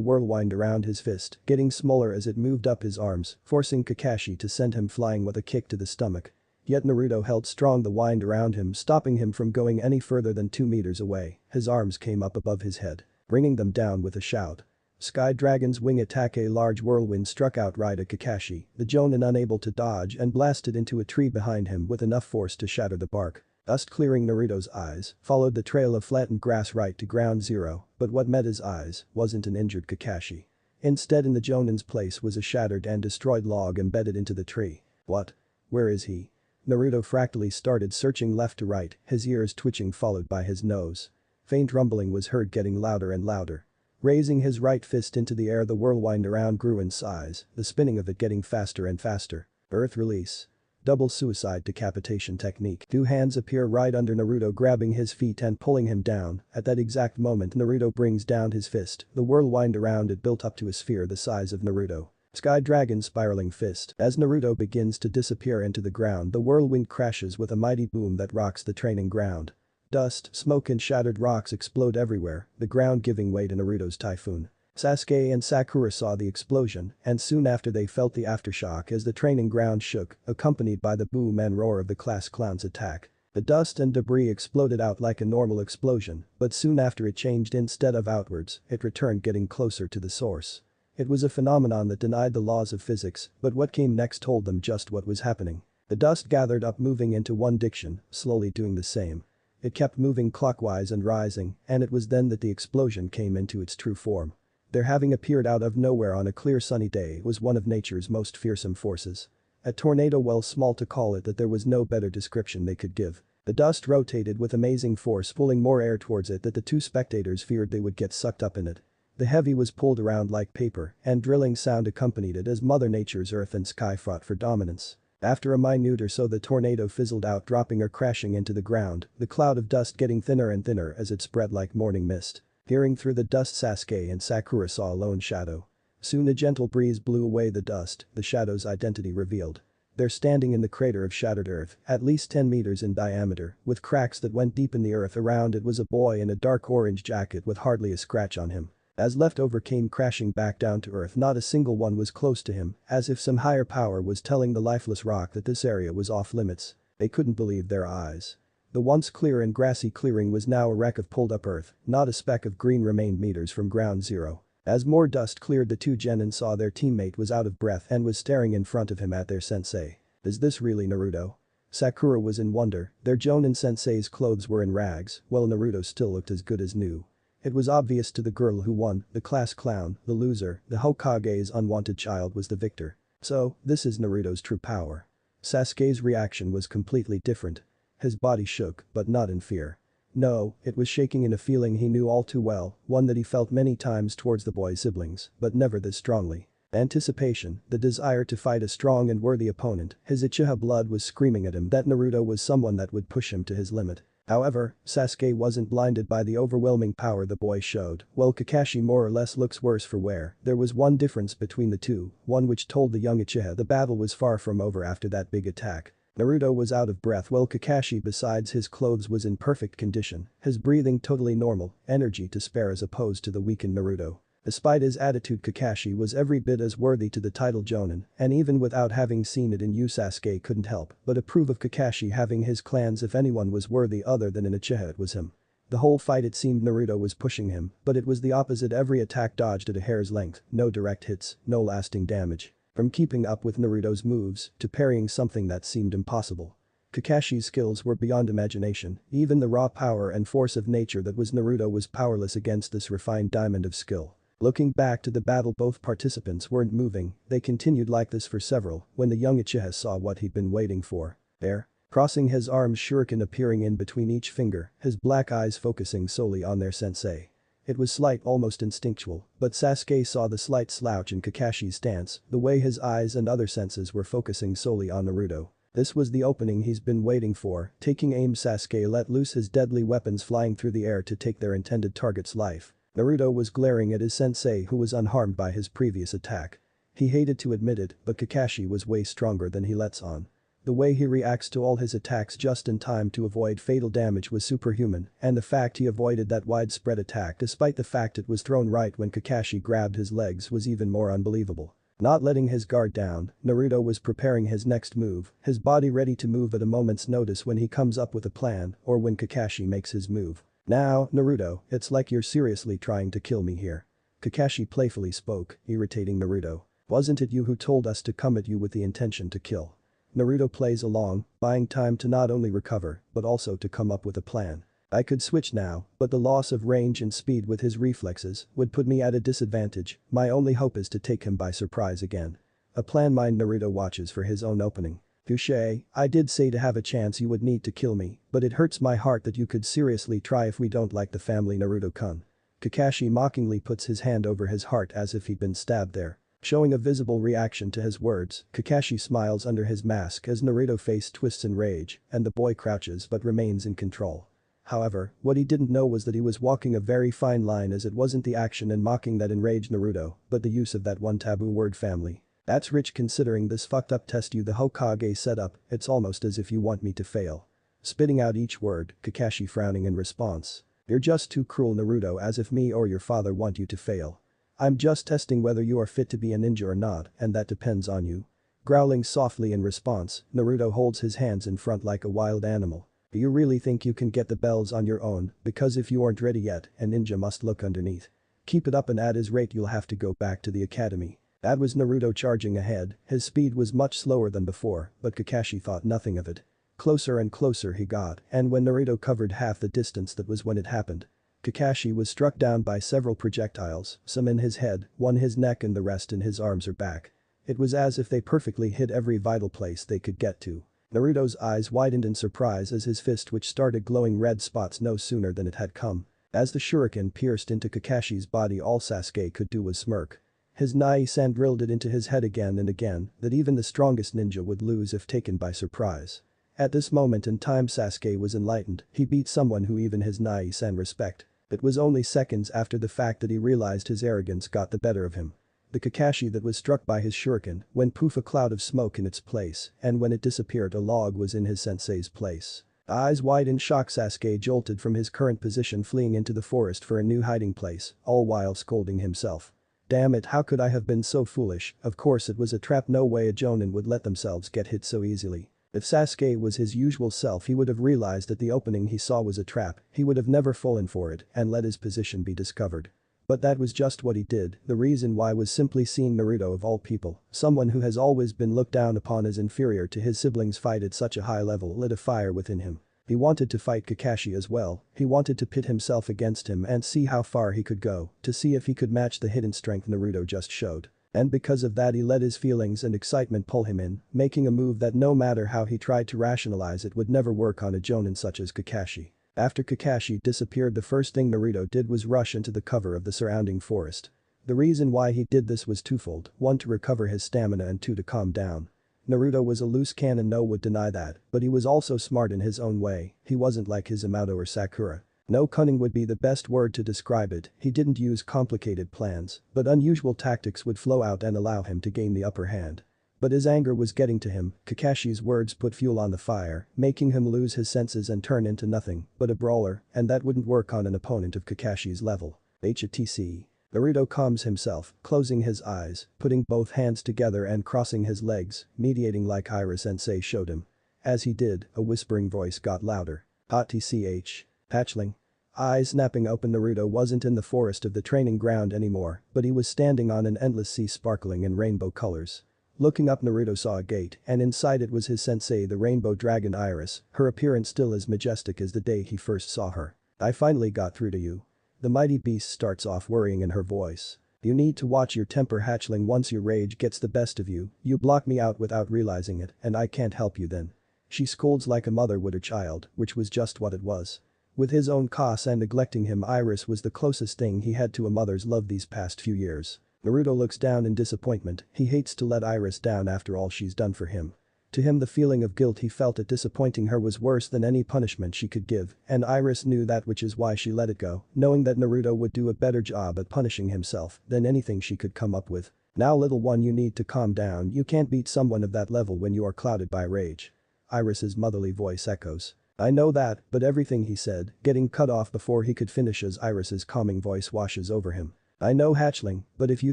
whirlwind around his fist, getting smaller as it moved up his arms, forcing Kakashi to send him flying with a kick to the stomach. Yet Naruto held strong the wind around him, stopping him from going any further than 2 meters away. His arms came up above his head, bringing them down with a shout. Sky Dragon's wing attack, a large whirlwind struck out right at Kakashi, the Jonin unable to dodge and blasted into a tree behind him with enough force to shatter the bark. Dust clearing Naruto's eyes, followed the trail of flattened grass right to ground zero, but what met his eyes wasn't an injured Kakashi. Instead, in the Jonin's place was a shattered and destroyed log embedded into the tree. What? Where is he? Naruto fractally started searching left to right, his ears twitching followed by his nose. Faint rumbling was heard getting louder and louder. Raising his right fist into the air, the whirlwind around grew in size, the spinning of it getting faster and faster. Earth release. Double suicide decapitation technique. 2 hands appear right under Naruto, grabbing his feet and pulling him down. At that exact moment Naruto brings down his fist, the whirlwind around it built up to a sphere the size of Naruto. Sky Dragon spiraling fist. As Naruto begins to disappear into the ground, the whirlwind crashes with a mighty boom that rocks the training ground. Dust, smoke and shattered rocks explode everywhere, the ground giving way to Naruto's typhoon. Sasuke and Sakura saw the explosion, and soon after they felt the aftershock as the training ground shook, accompanied by the boom and roar of the class clown's attack. The dust and debris exploded out like a normal explosion, but soon after it changed. Instead of outwards, it returned, getting closer to the source. It was a phenomenon that denied the laws of physics, but what came next told them just what was happening. The dust gathered up, moving into one direction, slowly doing the same. It kept moving clockwise and rising, and it was then that the explosion came into its true form. There, having appeared out of nowhere on a clear sunny day, was one of nature's most fearsome forces. A tornado, well, small to call it that, there was no better description they could give. The dust rotated with amazing force, pulling more air towards it that the 2 spectators feared they would get sucked up in it. The heavy was pulled around like paper, and drilling sound accompanied it as Mother Nature's earth and sky fought for dominance. After a minute or so the tornado fizzled out, dropping or crashing into the ground, the cloud of dust getting thinner and thinner as it spread like morning mist. Peering through the dust, Sasuke and Sakura saw a lone shadow. Soon a gentle breeze blew away the dust, the shadow's identity revealed. They're standing in the crater of shattered earth, at least 10 meters in diameter, with cracks that went deep in the earth. Around it was a boy in a dark orange jacket with hardly a scratch on him. As leftover came crashing back down to earth, not a single one was close to him, as if some higher power was telling the lifeless rock that this area was off limits. They couldn't believe their eyes. The once clear and grassy clearing was now a wreck of pulled up earth, not a speck of green remained meters from ground zero. As more dust cleared, the 2 genin saw their teammate was out of breath and was staring in front of him at their sensei. Is this really Naruto? Sakura was in wonder, their Jonin sensei's clothes were in rags, while Naruto still looked as good as new. It was obvious to the girl who won, the class clown, the loser, the Hokage's unwanted child was the victor. So, this is Naruto's true power. Sasuke's reaction was completely different. His body shook, but not in fear. No, it was shaking in a feeling he knew all too well, one that he felt many times towards the boy's siblings, but never this strongly. Anticipation, the desire to fight a strong and worthy opponent, his Uchiha blood was screaming at him that Naruto was someone that would push him to his limit. However, Sasuke wasn't blinded by the overwhelming power the boy showed. While Kakashi more or less looks worse for wear, there was one difference between the two, one which told the young Uchiha the battle was far from over after that big attack. Naruto was out of breath while Kakashi besides his clothes was in perfect condition, his breathing totally normal, energy to spare as opposed to the weakened Naruto. Despite his attitude, Kakashi was every bit as worthy to the title Jonin, and even without having seen it in you, Sasuke couldn't help but approve of Kakashi having his clans. If anyone was worthy other than an Uchiha, it was him. The whole fight it seemed Naruto was pushing him, but it was the opposite. Every attack dodged at a hair's length, no direct hits, no lasting damage. From keeping up with Naruto's moves to parrying something that seemed impossible. Kakashi's skills were beyond imagination, even the raw power and force of nature that was Naruto was powerless against this refined diamond of skill. Looking back to the battle, both participants weren't moving, they continued like this for several, when the young Uchiha saw what he'd been waiting for. There. Crossing his arms, shuriken appearing in between each finger, his black eyes focusing solely on their sensei. It was slight, almost instinctual, but Sasuke saw the slight slouch in Kakashi's stance, the way his eyes and other senses were focusing solely on Naruto. This was the opening he's been waiting for. Taking aim, Sasuke let loose his deadly weapons flying through the air to take their intended target's life. Naruto was glaring at his sensei who was unharmed by his previous attack. He hated to admit it, but Kakashi was way stronger than he lets on. The way he reacts to all his attacks just in time to avoid fatal damage was superhuman, and the fact he avoided that widespread attack despite the fact it was thrown right when Kakashi grabbed his legs was even more unbelievable. Not letting his guard down, Naruto was preparing his next move, his body ready to move at a moment's notice when he comes up with a plan or when Kakashi makes his move. Now, Naruto, it's like you're seriously trying to kill me here. Kakashi playfully spoke, irritating Naruto. Wasn't it you who told us to come at you with the intention to kill? Naruto plays along, buying time to not only recover, but also to come up with a plan. I could switch now, but the loss of range and speed with his reflexes would put me at a disadvantage. My only hope is to take him by surprise again. A plan. Mind Naruto watches for his own opening. Touché, I did say to have a chance you would need to kill me, but it hurts my heart that you could seriously try if we don't like the family Naruto-kun. Kakashi mockingly puts his hand over his heart as if he'd been stabbed there. Showing a visible reaction to his words, Kakashi smiles under his mask as Naruto's face twists in rage, and the boy crouches but remains in control. However, what he didn't know was that he was walking a very fine line, as it wasn't the action and mocking that enraged Naruto, but the use of that one taboo word, family. That's rich considering this fucked up test you the Hokage set up, it's almost as if you want me to fail. Spitting out each word, Kakashi frowning in response. You're just too cruel, Naruto, as if me or your father want you to fail. I'm just testing whether you are fit to be a ninja or not, and that depends on you. Growling softly in response, Naruto holds his hands in front like a wild animal. Do you really think you can get the bells on your own? Because if you aren't ready yet, a ninja must look underneath. Keep it up and at his rate you'll have to go back to the academy. That was Naruto charging ahead, his speed was much slower than before, but Kakashi thought nothing of it. Closer and closer he got, and when Naruto covered half the distance, that was when it happened. Kakashi was struck down by several projectiles, some in his head, one his neck and the rest in his arms or back. It was as if they perfectly hit every vital place they could get to. Naruto's eyes widened in surprise as his fist which started glowing red spots no sooner than it had come. As the shuriken pierced into Kakashi's body, all Sasuke could do was smirk. His Nai-san drilled it into his head again and again that even the strongest ninja would lose if taken by surprise. At this moment in time Sasuke was enlightened, he beat someone who even his Nai-san respect. It was only seconds after the fact that he realized his arrogance got the better of him. The Kakashi that was struck by his shuriken, when poof, a cloud of smoke in its place, and when it disappeared a log was in his sensei's place. Eyes wide in shock, Sasuke jolted from his current position, fleeing into the forest for a new hiding place, all while scolding himself. Damn it, how could I have been so foolish? Of course it was a trap, no way a jonin would let themselves get hit so easily. If Sasuke was his usual self, he would have realized that the opening he saw was a trap, he would have never fallen for it and let his position be discovered. But that was just what he did. The reason why was simply seeing Naruto, of all people, someone who has always been looked down upon as inferior to his siblings, fight at such a high level, lit a fire within him. He wanted to fight Kakashi as well, he wanted to pit himself against him and see how far he could go, to see if he could match the hidden strength Naruto just showed. And because of that he let his feelings and excitement pull him in, making a move that no matter how he tried to rationalize it would never work on a jonin such as Kakashi. After Kakashi disappeared, the first thing Naruto did was rush into the cover of the surrounding forest. The reason why he did this was twofold, one to recover his stamina and two to calm down. Naruto was a loose cannon, no would deny that, but he was also smart in his own way, he wasn't like Hizumoto or Sakura. No, cunning would be the best word to describe it, he didn't use complicated plans, but unusual tactics would flow out and allow him to gain the upper hand. But his anger was getting to him, Kakashi's words put fuel on the fire, making him lose his senses and turn into nothing but a brawler, and that wouldn't work on an opponent of Kakashi's level. Itachi. Naruto calms himself, closing his eyes, putting both hands together and crossing his legs, mediating like Ira-sensei showed him. As he did, a whispering voice got louder. Itachi. Hatchling. Eyes snapping open, Naruto wasn't in the forest of the training ground anymore, but he was standing on an endless sea sparkling in rainbow colors. Looking up, Naruto saw a gate, and inside it was his sensei, the rainbow dragon Iris, her appearance still as majestic as the day he first saw her. I finally got through to you. The mighty beast starts off, worrying in her voice. You need to watch your temper, hatchling. Once your rage gets the best of you, you block me out without realizing it, and I can't help you then. She scolds like a mother would her child, which was just what it was. With his own cause and neglecting him, Iris was the closest thing he had to a mother's love these past few years. Naruto looks down in disappointment, he hates to let Iris down after all she's done for him. To him, the feeling of guilt he felt at disappointing her was worse than any punishment she could give, and Iris knew that, which is why she let it go, knowing that Naruto would do a better job at punishing himself than anything she could come up with. Now little one, you need to calm down, you can't beat someone of that level when you are clouded by rage. Iris's motherly voice echoes. I know that, but everything he said, getting cut off before he could finish as Iris's calming voice washes over him. I know, hatchling, but if you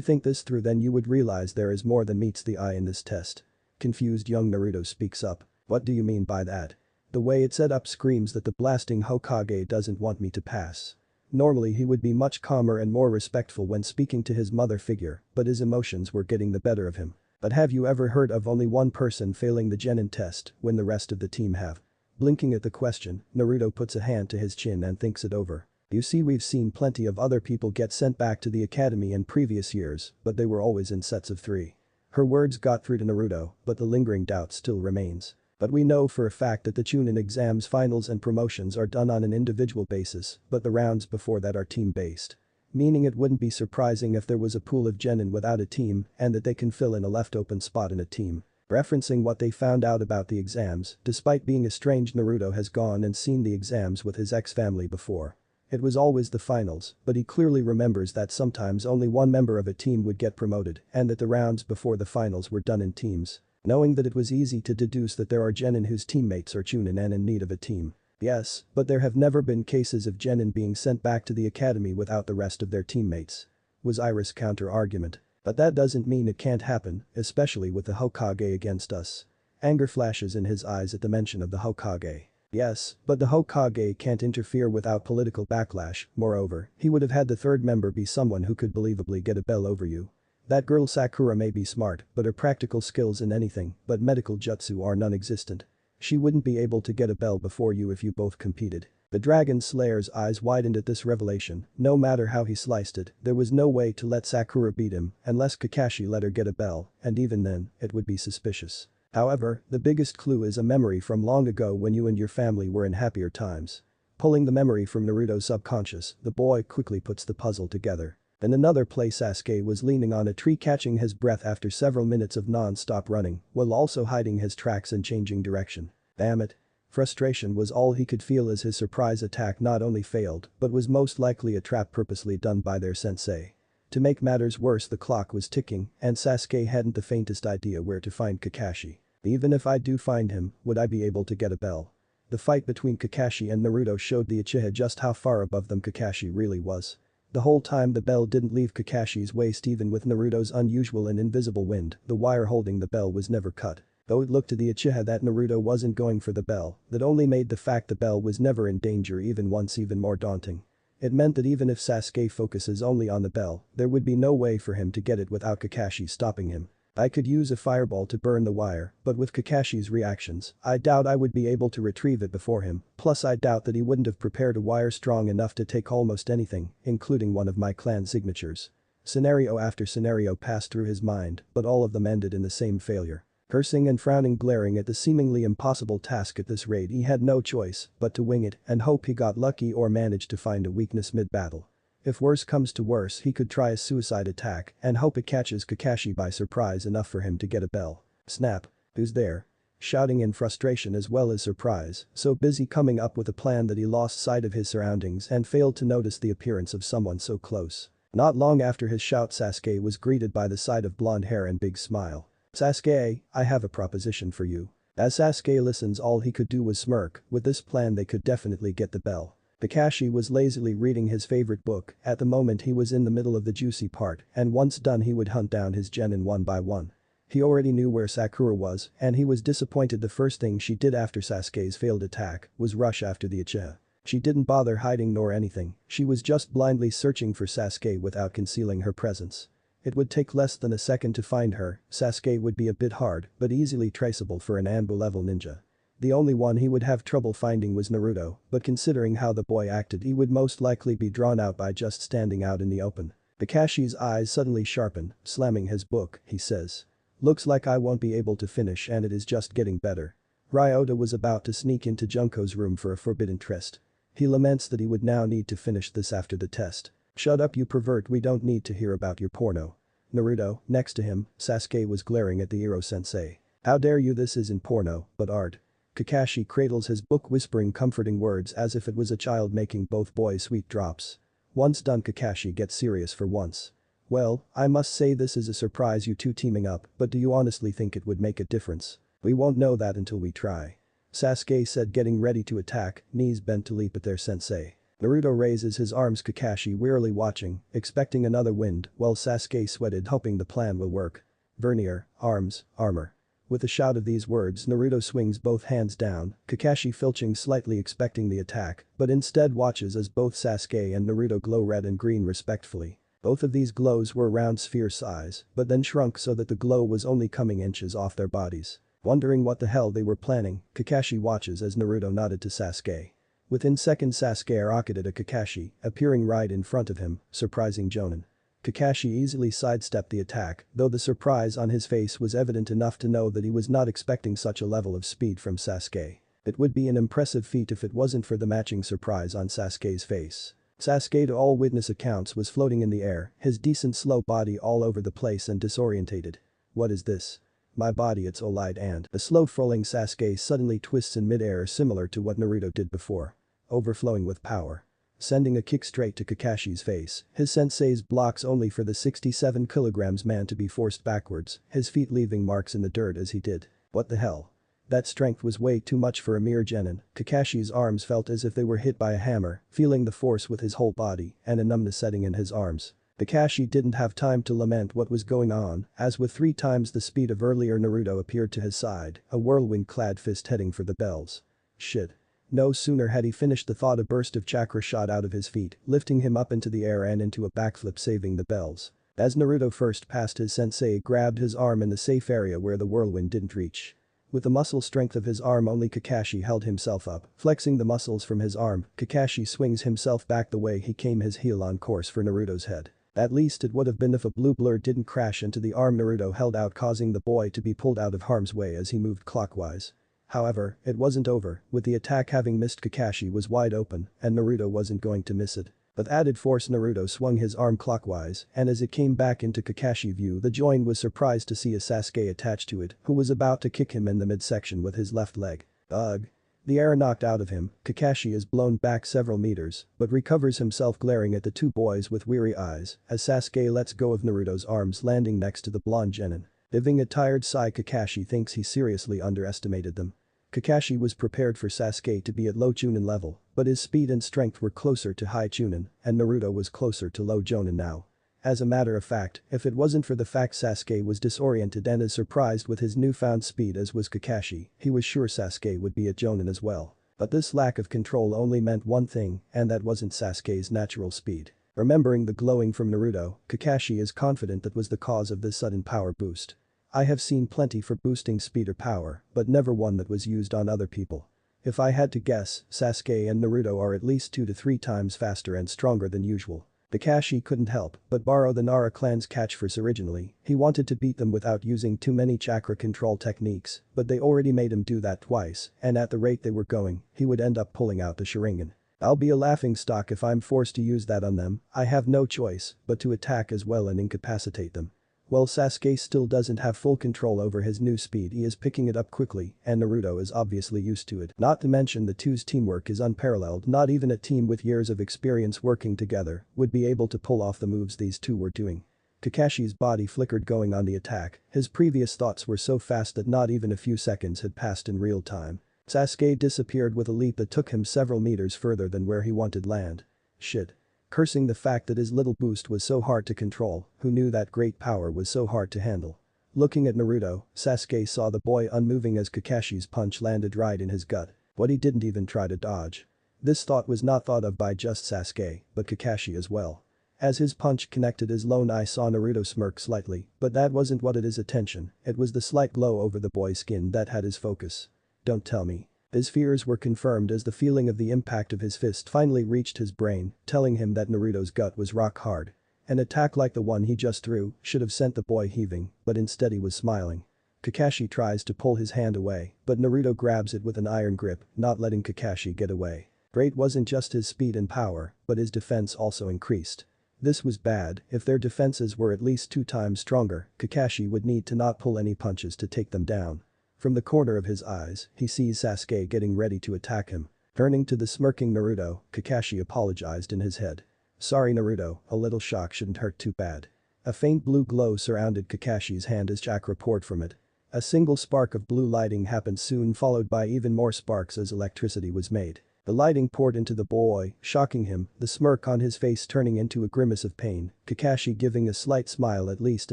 think this through then you would realize there is more than meets the eye in this test. Confused young Naruto speaks up. What do you mean by that? The way it's set up screams that the blasting Hokage doesn't want me to pass. Normally he would be much calmer and more respectful when speaking to his mother figure, but his emotions were getting the better of him. But have you ever heard of only one person failing the genin test when the rest of the team have? Blinking at the question, Naruto puts a hand to his chin and thinks it over. You see, we've seen plenty of other people get sent back to the academy in previous years, but they were always in sets of 3. Her words got through to Naruto, but the lingering doubt still remains. But we know for a fact that the Chunin exams, finals and promotions are done on an individual basis, but the rounds before that are team-based. Meaning it wouldn't be surprising if there was a pool of genin without a team and that they can fill in a left open spot in a team. Referencing what they found out about the exams, despite being estranged, Naruto has gone and seen the exams with his ex-family before. It was always the finals, but he clearly remembers that sometimes only one member of a team would get promoted and that the rounds before the finals were done in teams. Knowing that, it was easy to deduce that there are genin whose teammates are Chunin and in need of a team. Yes, but there have never been cases of genin being sent back to the academy without the rest of their teammates. Was Iris' counter-argument. But that doesn't mean it can't happen, especially with the Hokage against us. Anger flashes in his eyes at the mention of the Hokage. Yes, but the Hokage can't interfere without political backlash, moreover, he would have had the third member be someone who could believably get a bell over you. That girl Sakura may be smart, but her practical skills in anything but medical jutsu are non-existent. She wouldn't be able to get a bell before you if you both competed. The Dragon Slayer's eyes widened at this revelation, no matter how he sliced it, there was no way to let Sakura beat him unless Kakashi let her get a bell, and even then, it would be suspicious. However, the biggest clue is a memory from long ago when you and your family were in happier times. Pulling the memory from Naruto's subconscious, the boy quickly puts the puzzle together. In another place, Sasuke was leaning on a tree, catching his breath after several minutes of non-stop running, while also hiding his tracks and changing direction. Damn it. Frustration was all he could feel as his surprise attack not only failed but was most likely a trap purposely done by their sensei. To make matters worse, the clock was ticking and Sasuke hadn't the faintest idea where to find Kakashi. Even if I do find him, would I be able to get a bell? The fight between Kakashi and Naruto showed the Uchiha just how far above them Kakashi really was. The whole time the bell didn't leave Kakashi's waist. Even with Naruto's unusual and invisible wind, the wire holding the bell was never cut. Though it looked to the Uchiha that Naruto wasn't going for the bell, that only made the fact the bell was never in danger even more daunting. It meant that even if Sasuke focuses only on the bell, there would be no way for him to get it without Kakashi stopping him. I could use a fireball to burn the wire, but with Kakashi's reactions, I doubt I would be able to retrieve it before him, plus I doubt that he wouldn't have prepared a wire strong enough to take almost anything, including one of my clan signatures. Scenario after scenario passed through his mind, but all of them ended in the same failure. Cursing and frowning, glaring at the seemingly impossible task at this rate, he had no choice but to wing it and hope he got lucky or managed to find a weakness mid-battle. If worse comes to worse, he could try a suicide attack and hope it catches Kakashi by surprise enough for him to get a bell. Snap. Who's there? Shouting in frustration as well as surprise, so busy coming up with a plan that he lost sight of his surroundings and failed to notice the appearance of someone so close. Not long after his shout, Sasuke was greeted by the sight of blonde hair and big smile. "Sasuke, I have a proposition for you." As Sasuke listens, all he could do was smirk. With this plan they could definitely get the bell. Kakashi was lazily reading his favorite book. At the moment he was in the middle of the juicy part, and once done he would hunt down his genin one by one. He already knew where Sakura was, and he was disappointed the first thing she did after Sasuke's failed attack was rush after the Uchiha. She didn't bother hiding nor anything, she was just blindly searching for Sasuke without concealing her presence. It would take less than a second to find her. Sasuke would be a bit hard, but easily traceable for an Anbu-level ninja. The only one he would have trouble finding was Naruto, but considering how the boy acted, he would most likely be drawn out by just standing out in the open. Kakashi's eyes suddenly sharpen, slamming his book, he says. "Looks like I won't be able to finish, and it is just getting better." Ryota was about to sneak into Junko's room for a forbidden tryst. He laments that he would now need to finish this after the test. "Shut up, you pervert, we don't need to hear about your porno." Naruto, next to him, Sasuke was glaring at the Iro-sensei. "How dare you, this isn't porno, but art." Kakashi cradles his book, whispering comforting words as if it was a child, making both boys sweet drops. Once done, Kakashi gets serious for once. "Well, I must say this is a surprise, you two teaming up, but do you honestly think it would make a difference? We won't know that until we try." Sasuke said, getting ready to attack, knees bent to leap at their sensei. Naruto raises his arms, Kakashi wearily watching, expecting another wind, while Sasuke sweated, hoping the plan will work. "Vernier, arms, armor." With a shout of these words, Naruto swings both hands down, Kakashi filching slightly, expecting the attack, but instead watches as both Sasuke and Naruto glow red and green respectively. Both of these glows were around sphere size, but then shrunk so that the glow was only coming inches off their bodies. Wondering what the hell they were planning, Kakashi watches as Naruto nodded to Sasuke. Within seconds, Sasuke rocketed at Kakashi, appearing right in front of him, surprising Jonin. Kakashi easily sidestepped the attack, though the surprise on his face was evident enough to know that he was not expecting such a level of speed from Sasuke. It would be an impressive feat if it wasn't for the matching surprise on Sasuke's face. Sasuke, to all witness accounts, was floating in the air, his decent slow body all over the place and disorientated. "What is this? My body, it's all light," and the slow falling Sasuke suddenly twists in midair, similar to what Naruto did before. Overflowing with power. Sending a kick straight to Kakashi's face, his sensei's blocks only for the 67 kilograms man to be forced backwards, his feet leaving marks in the dirt as he did. What the hell? That strength was way too much for a mere genin. Kakashi's arms felt as if they were hit by a hammer, feeling the force with his whole body and a numbness setting in his arms. Kakashi didn't have time to lament what was going on, as with 3 times the speed of earlier, Naruto appeared to his side, a whirlwind-clad fist heading for the bells. Shit. No sooner had he finished the thought, a burst of chakra shot out of his feet, lifting him up into the air and into a backflip, saving the bells. As Naruto first passed his sensei, grabbed his arm in the safe area where the whirlwind didn't reach. With the muscle strength of his arm only, Kakashi held himself up, flexing the muscles from his arm. Kakashi swings himself back the way he came, his heel on course for Naruto's head. At least it would have been if a blue blur didn't crash into the arm Naruto held out, causing the boy to be pulled out of harm's way as he moved clockwise. However, it wasn't over, with the attack having missed. Kakashi was wide open, and Naruto wasn't going to miss it. With added force, Naruto swung his arm clockwise, and as it came back into Kakashi view, the join was surprised to see a Sasuke attached to it, who was about to kick him in the midsection with his left leg. Ugh. The air knocked out of him, Kakashi is blown back several meters, but recovers himself, glaring at the two boys with weary eyes, as Sasuke lets go of Naruto's arms, landing next to the blonde genin. Giving a tired sigh, Kakashi thinks he seriously underestimated them. Kakashi was prepared for Sasuke to be at low Chunin level, but his speed and strength were closer to high Chunin, and Naruto was closer to low Jonin now. As a matter of fact, if it wasn't for the fact Sasuke was disoriented and as surprised with his newfound speed as was Kakashi, he was sure Sasuke would be at Jonin as well. But this lack of control only meant one thing, and that wasn't Sasuke's natural speed. Remembering the glowing from Naruto, Kakashi is confident that was the cause of this sudden power boost. I have seen plenty for boosting speed or power, but never one that was used on other people. If I had to guess, Sasuke and Naruto are at least 2 to 3 times faster and stronger than usual. Kakashi couldn't help but borrow the Nara clan's catchphrase originally. He wanted to beat them without using too many chakra control techniques, but they already made him do that twice, and at the rate they were going, he would end up pulling out the Sharingan. I'll be a laughingstock if I'm forced to use that on them. I have no choice but to attack as well and incapacitate them. While Sasuke still doesn't have full control over his new speed, he is picking it up quickly, and Naruto is obviously used to it. Not to mention the two's teamwork is unparalleled. Not even a team with years of experience working together would be able to pull off the moves these two were doing. Kakashi's body flickered going on the attack. His previous thoughts were so fast that not even a few seconds had passed in real time. Sasuke disappeared with a leap that took him several meters further than where he wanted land. Shit. Cursing the fact that his little boost was so hard to control, who knew that great power was so hard to handle. Looking at Naruto, Sasuke saw the boy unmoving as Kakashi's punch landed right in his gut, but he didn't even try to dodge. This thought was not thought of by just Sasuke, but Kakashi as well. As his punch connected, his lone eye saw Naruto smirk slightly, but that wasn't what had his attention. It was the slight glow over the boy's skin that had his focus. Don't tell me. His fears were confirmed as the feeling of the impact of his fist finally reached his brain, telling him that Naruto's gut was rock hard. An attack like the one he just threw should have sent the boy heaving, but instead he was smiling. Kakashi tries to pull his hand away, but Naruto grabs it with an iron grip, not letting Kakashi get away. Great wasn't just his speed and power, but his defense also increased. This was bad. If their defenses were at least 2 times stronger, Kakashi would need to not pull any punches to take them down. From the corner of his eyes, he sees Sasuke getting ready to attack him. Turning to the smirking Naruto, Kakashi apologized in his head. Sorry Naruto, a little shock shouldn't hurt too bad. A faint blue glow surrounded Kakashi's hand as chakra poured from it. A single spark of blue lighting happened soon, followed by even more sparks as electricity was made. The lighting poured into the boy, shocking him, the smirk on his face turning into a grimace of pain, Kakashi giving a slight smile at least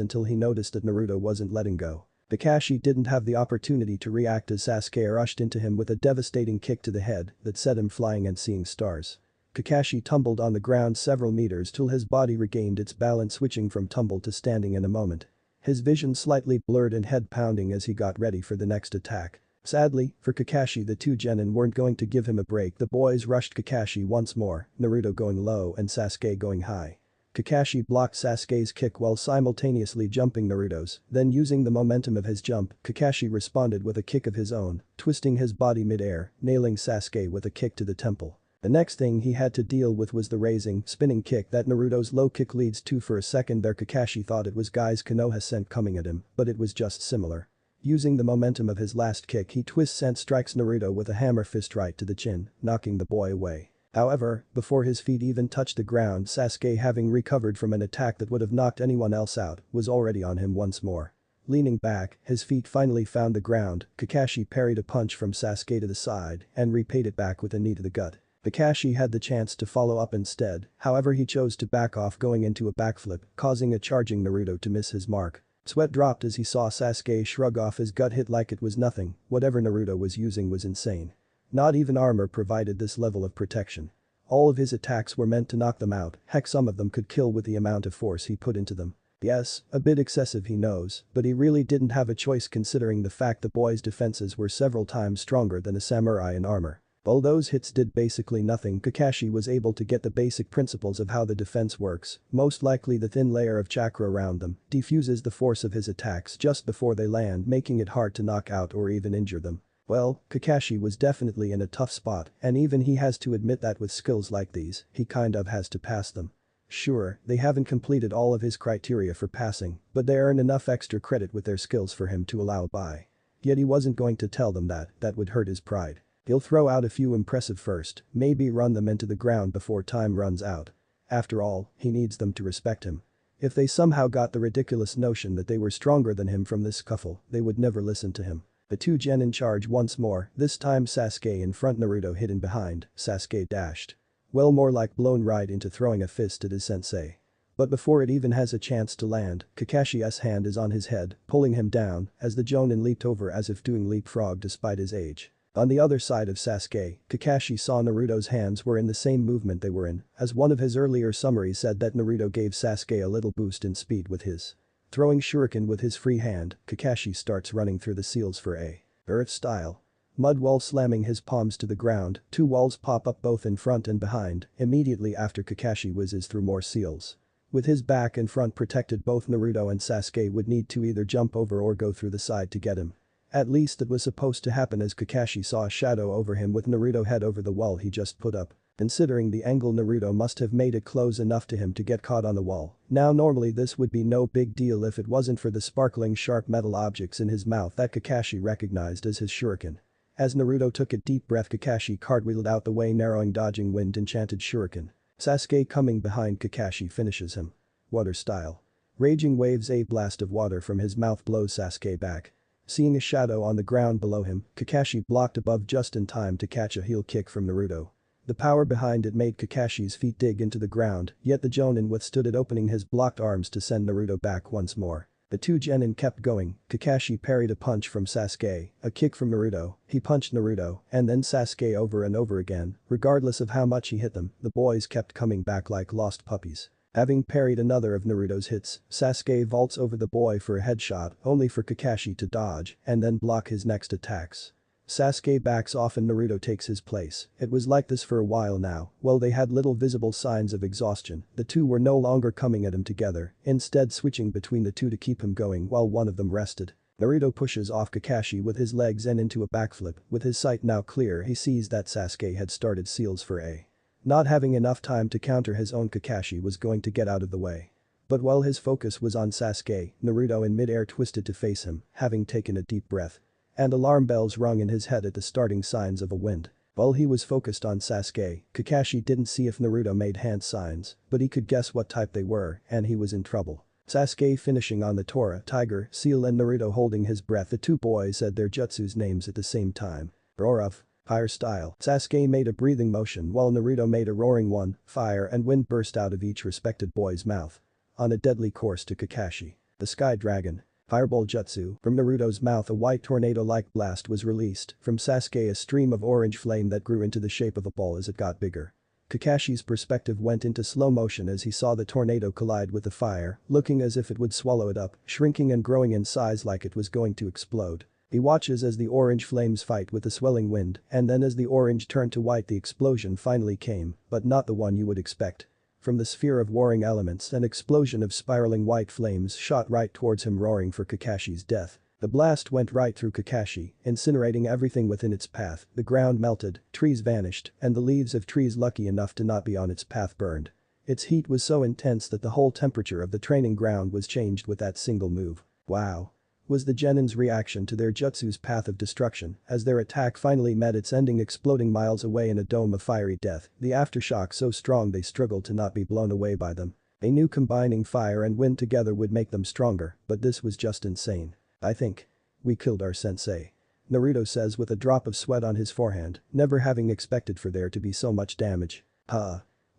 until he noticed that Naruto wasn't letting go. Kakashi didn't have the opportunity to react as Sasuke rushed into him with a devastating kick to the head that set him flying and seeing stars. Kakashi tumbled on the ground several meters till his body regained its balance, switching from tumble to standing in a moment. His vision slightly blurred and head pounding as he got ready for the next attack. Sadly, for Kakashi, the two genin weren't going to give him a break. The boys rushed Kakashi once more, Naruto going low and Sasuke going high. Kakashi blocked Sasuke's kick while simultaneously jumping Naruto's, then using the momentum of his jump, Kakashi responded with a kick of his own, twisting his body mid-air, nailing Sasuke with a kick to the temple. The next thing he had to deal with was the raising, spinning kick that Naruto's low kick leads to. For a second there Kakashi thought it was Guy's Konoha sent coming at him, but it was just similar. Using the momentum of his last kick, he twists and strikes Naruto with a hammer fist right to the chin, knocking the boy away. However, before his feet even touched the ground, Sasuke, having recovered from an attack that would have knocked anyone else out, was already on him once more. Leaning back, his feet finally found the ground, Kakashi parried a punch from Sasuke to the side and repaid it back with a knee to the gut. Kakashi had the chance to follow up instead, however he chose to back off, going into a backflip, causing a charging Naruto to miss his mark. Sweat dropped as he saw Sasuke shrug off his gut hit like it was nothing. Whatever Naruto was using was insane. Not even armor provided this level of protection. All of his attacks were meant to knock them out, heck some of them could kill with the amount of force he put into them. Yes, a bit excessive he knows, but he really didn't have a choice considering the fact the boy's defenses were several times stronger than a samurai in armor. While those hits did basically nothing, Kakashi was able to get the basic principles of how the defense works. Most likely the thin layer of chakra around them diffuses the force of his attacks just before they land, making it hard to knock out or even injure them. Well, Kakashi was definitely in a tough spot, and even he has to admit that with skills like these, he kind of has to pass them. Sure, they haven't completed all of his criteria for passing, but they earn enough extra credit with their skills for him to allow by. Yet he wasn't going to tell them that would hurt his pride. He'll throw out a few impressive first, maybe run them into the ground before time runs out. After all, he needs them to respect him. If they somehow got the ridiculous notion that they were stronger than him from this scuffle, they would never listen to him. The two genin charge once more, this time Sasuke in front, Naruto hidden behind. Sasuke dashed. Well, more like blown right into throwing a fist at his sensei. But before it even has a chance to land, Kakashi's hand is on his head, pulling him down as the jonin leaped over as if doing leapfrog despite his age. On the other side of Sasuke, Kakashi saw Naruto's hands were in the same movement they were in, as one of his earlier summaries said that Naruto gave Sasuke a little boost in speed with his Throwing shuriken with his free hand, Kakashi starts running through the seals for a earth style mud wall, slamming his palms to the ground. Two walls pop up both in front and behind, immediately after Kakashi whizzes through more seals. With his back and front protected, both Naruto and Sasuke would need to either jump over or go through the side to get him. At least it was supposed to happen, as Kakashi saw a shadow over him with Naruto head over the wall he just put up. Considering the angle, Naruto must have made it close enough to him to get caught on the wall. Now normally this would be no big deal if it wasn't for the sparkling sharp metal objects in his mouth that Kakashi recognized as his shuriken. As Naruto took a deep breath, Kakashi cartwheeled out the way, narrowing, dodging wind enchanted shuriken. Sasuke coming behind Kakashi finishes him. Water style. Raging waves, a blast of water from his mouth blows Sasuke back. Seeing a shadow on the ground below him, Kakashi blocked above just in time to catch a heel kick from Naruto. The power behind it made Kakashi's feet dig into the ground, yet the Jonin withstood it, opening his blocked arms to send Naruto back once more. The two genin kept going. Kakashi parried a punch from Sasuke, a kick from Naruto, he punched Naruto, and then Sasuke over and over again. Regardless of how much he hit them, the boys kept coming back like lost puppies. Having parried another of Naruto's hits, Sasuke vaults over the boy for a headshot, only for Kakashi to dodge and then block his next attacks. Sasuke backs off and Naruto takes his place. It was like this for a while now. While they had little visible signs of exhaustion, the two were no longer coming at him together, instead switching between the two to keep him going while one of them rested. Naruto pushes off Kakashi with his legs and into a backflip. With his sight now clear, he sees that Sasuke had started seals for a. Not having enough time to counter his own, Kakashi was going to get out of the way. But while his focus was on Sasuke, Naruto in midair twisted to face him, having taken a deep breath. And alarm bells rung in his head at the starting signs of a wind. While he was focused on Sasuke, Kakashi didn't see if Naruto made hand signs, but he could guess what type they were, and he was in trouble. Sasuke finishing on the Tora, tiger, seal, and Naruto holding his breath. The two boys said their jutsu's names at the same time. Roar of fire style. Sasuke made a breathing motion while Naruto made a roaring one. Fire and wind burst out of each respected boy's mouth. On a deadly course to Kakashi. The Sky Dragon. Fireball jutsu. From Naruto's mouth, a white tornado-like blast was released. From Sasuke, a stream of orange flame that grew into the shape of a ball as it got bigger. Kakashi's perspective went into slow motion as he saw the tornado collide with the fire, looking as if it would swallow it up, shrinking and growing in size like it was going to explode. He watches as the orange flames fight with the swelling wind, and then as the orange turned to white, the explosion finally came, but not the one you would expect. From the sphere of warring elements, an explosion of spiraling white flames shot right towards him, roaring for Kakashi's death. The blast went right through Kakashi, incinerating everything within its path. The ground melted, trees vanished, and the leaves of trees lucky enough to not be on its path burned. Its heat was so intense that the whole temperature of the training ground was changed with that single move. Wow. Was the Genin's reaction to their jutsu's path of destruction as their attack finally met its ending, exploding miles away in a dome of fiery death, the aftershock so strong they struggled to not be blown away by them. They knew combining fire and wind together would make them stronger, but this was just insane. I think we killed our sensei. Naruto says with a drop of sweat on his forehead, never having expected for there to be so much damage.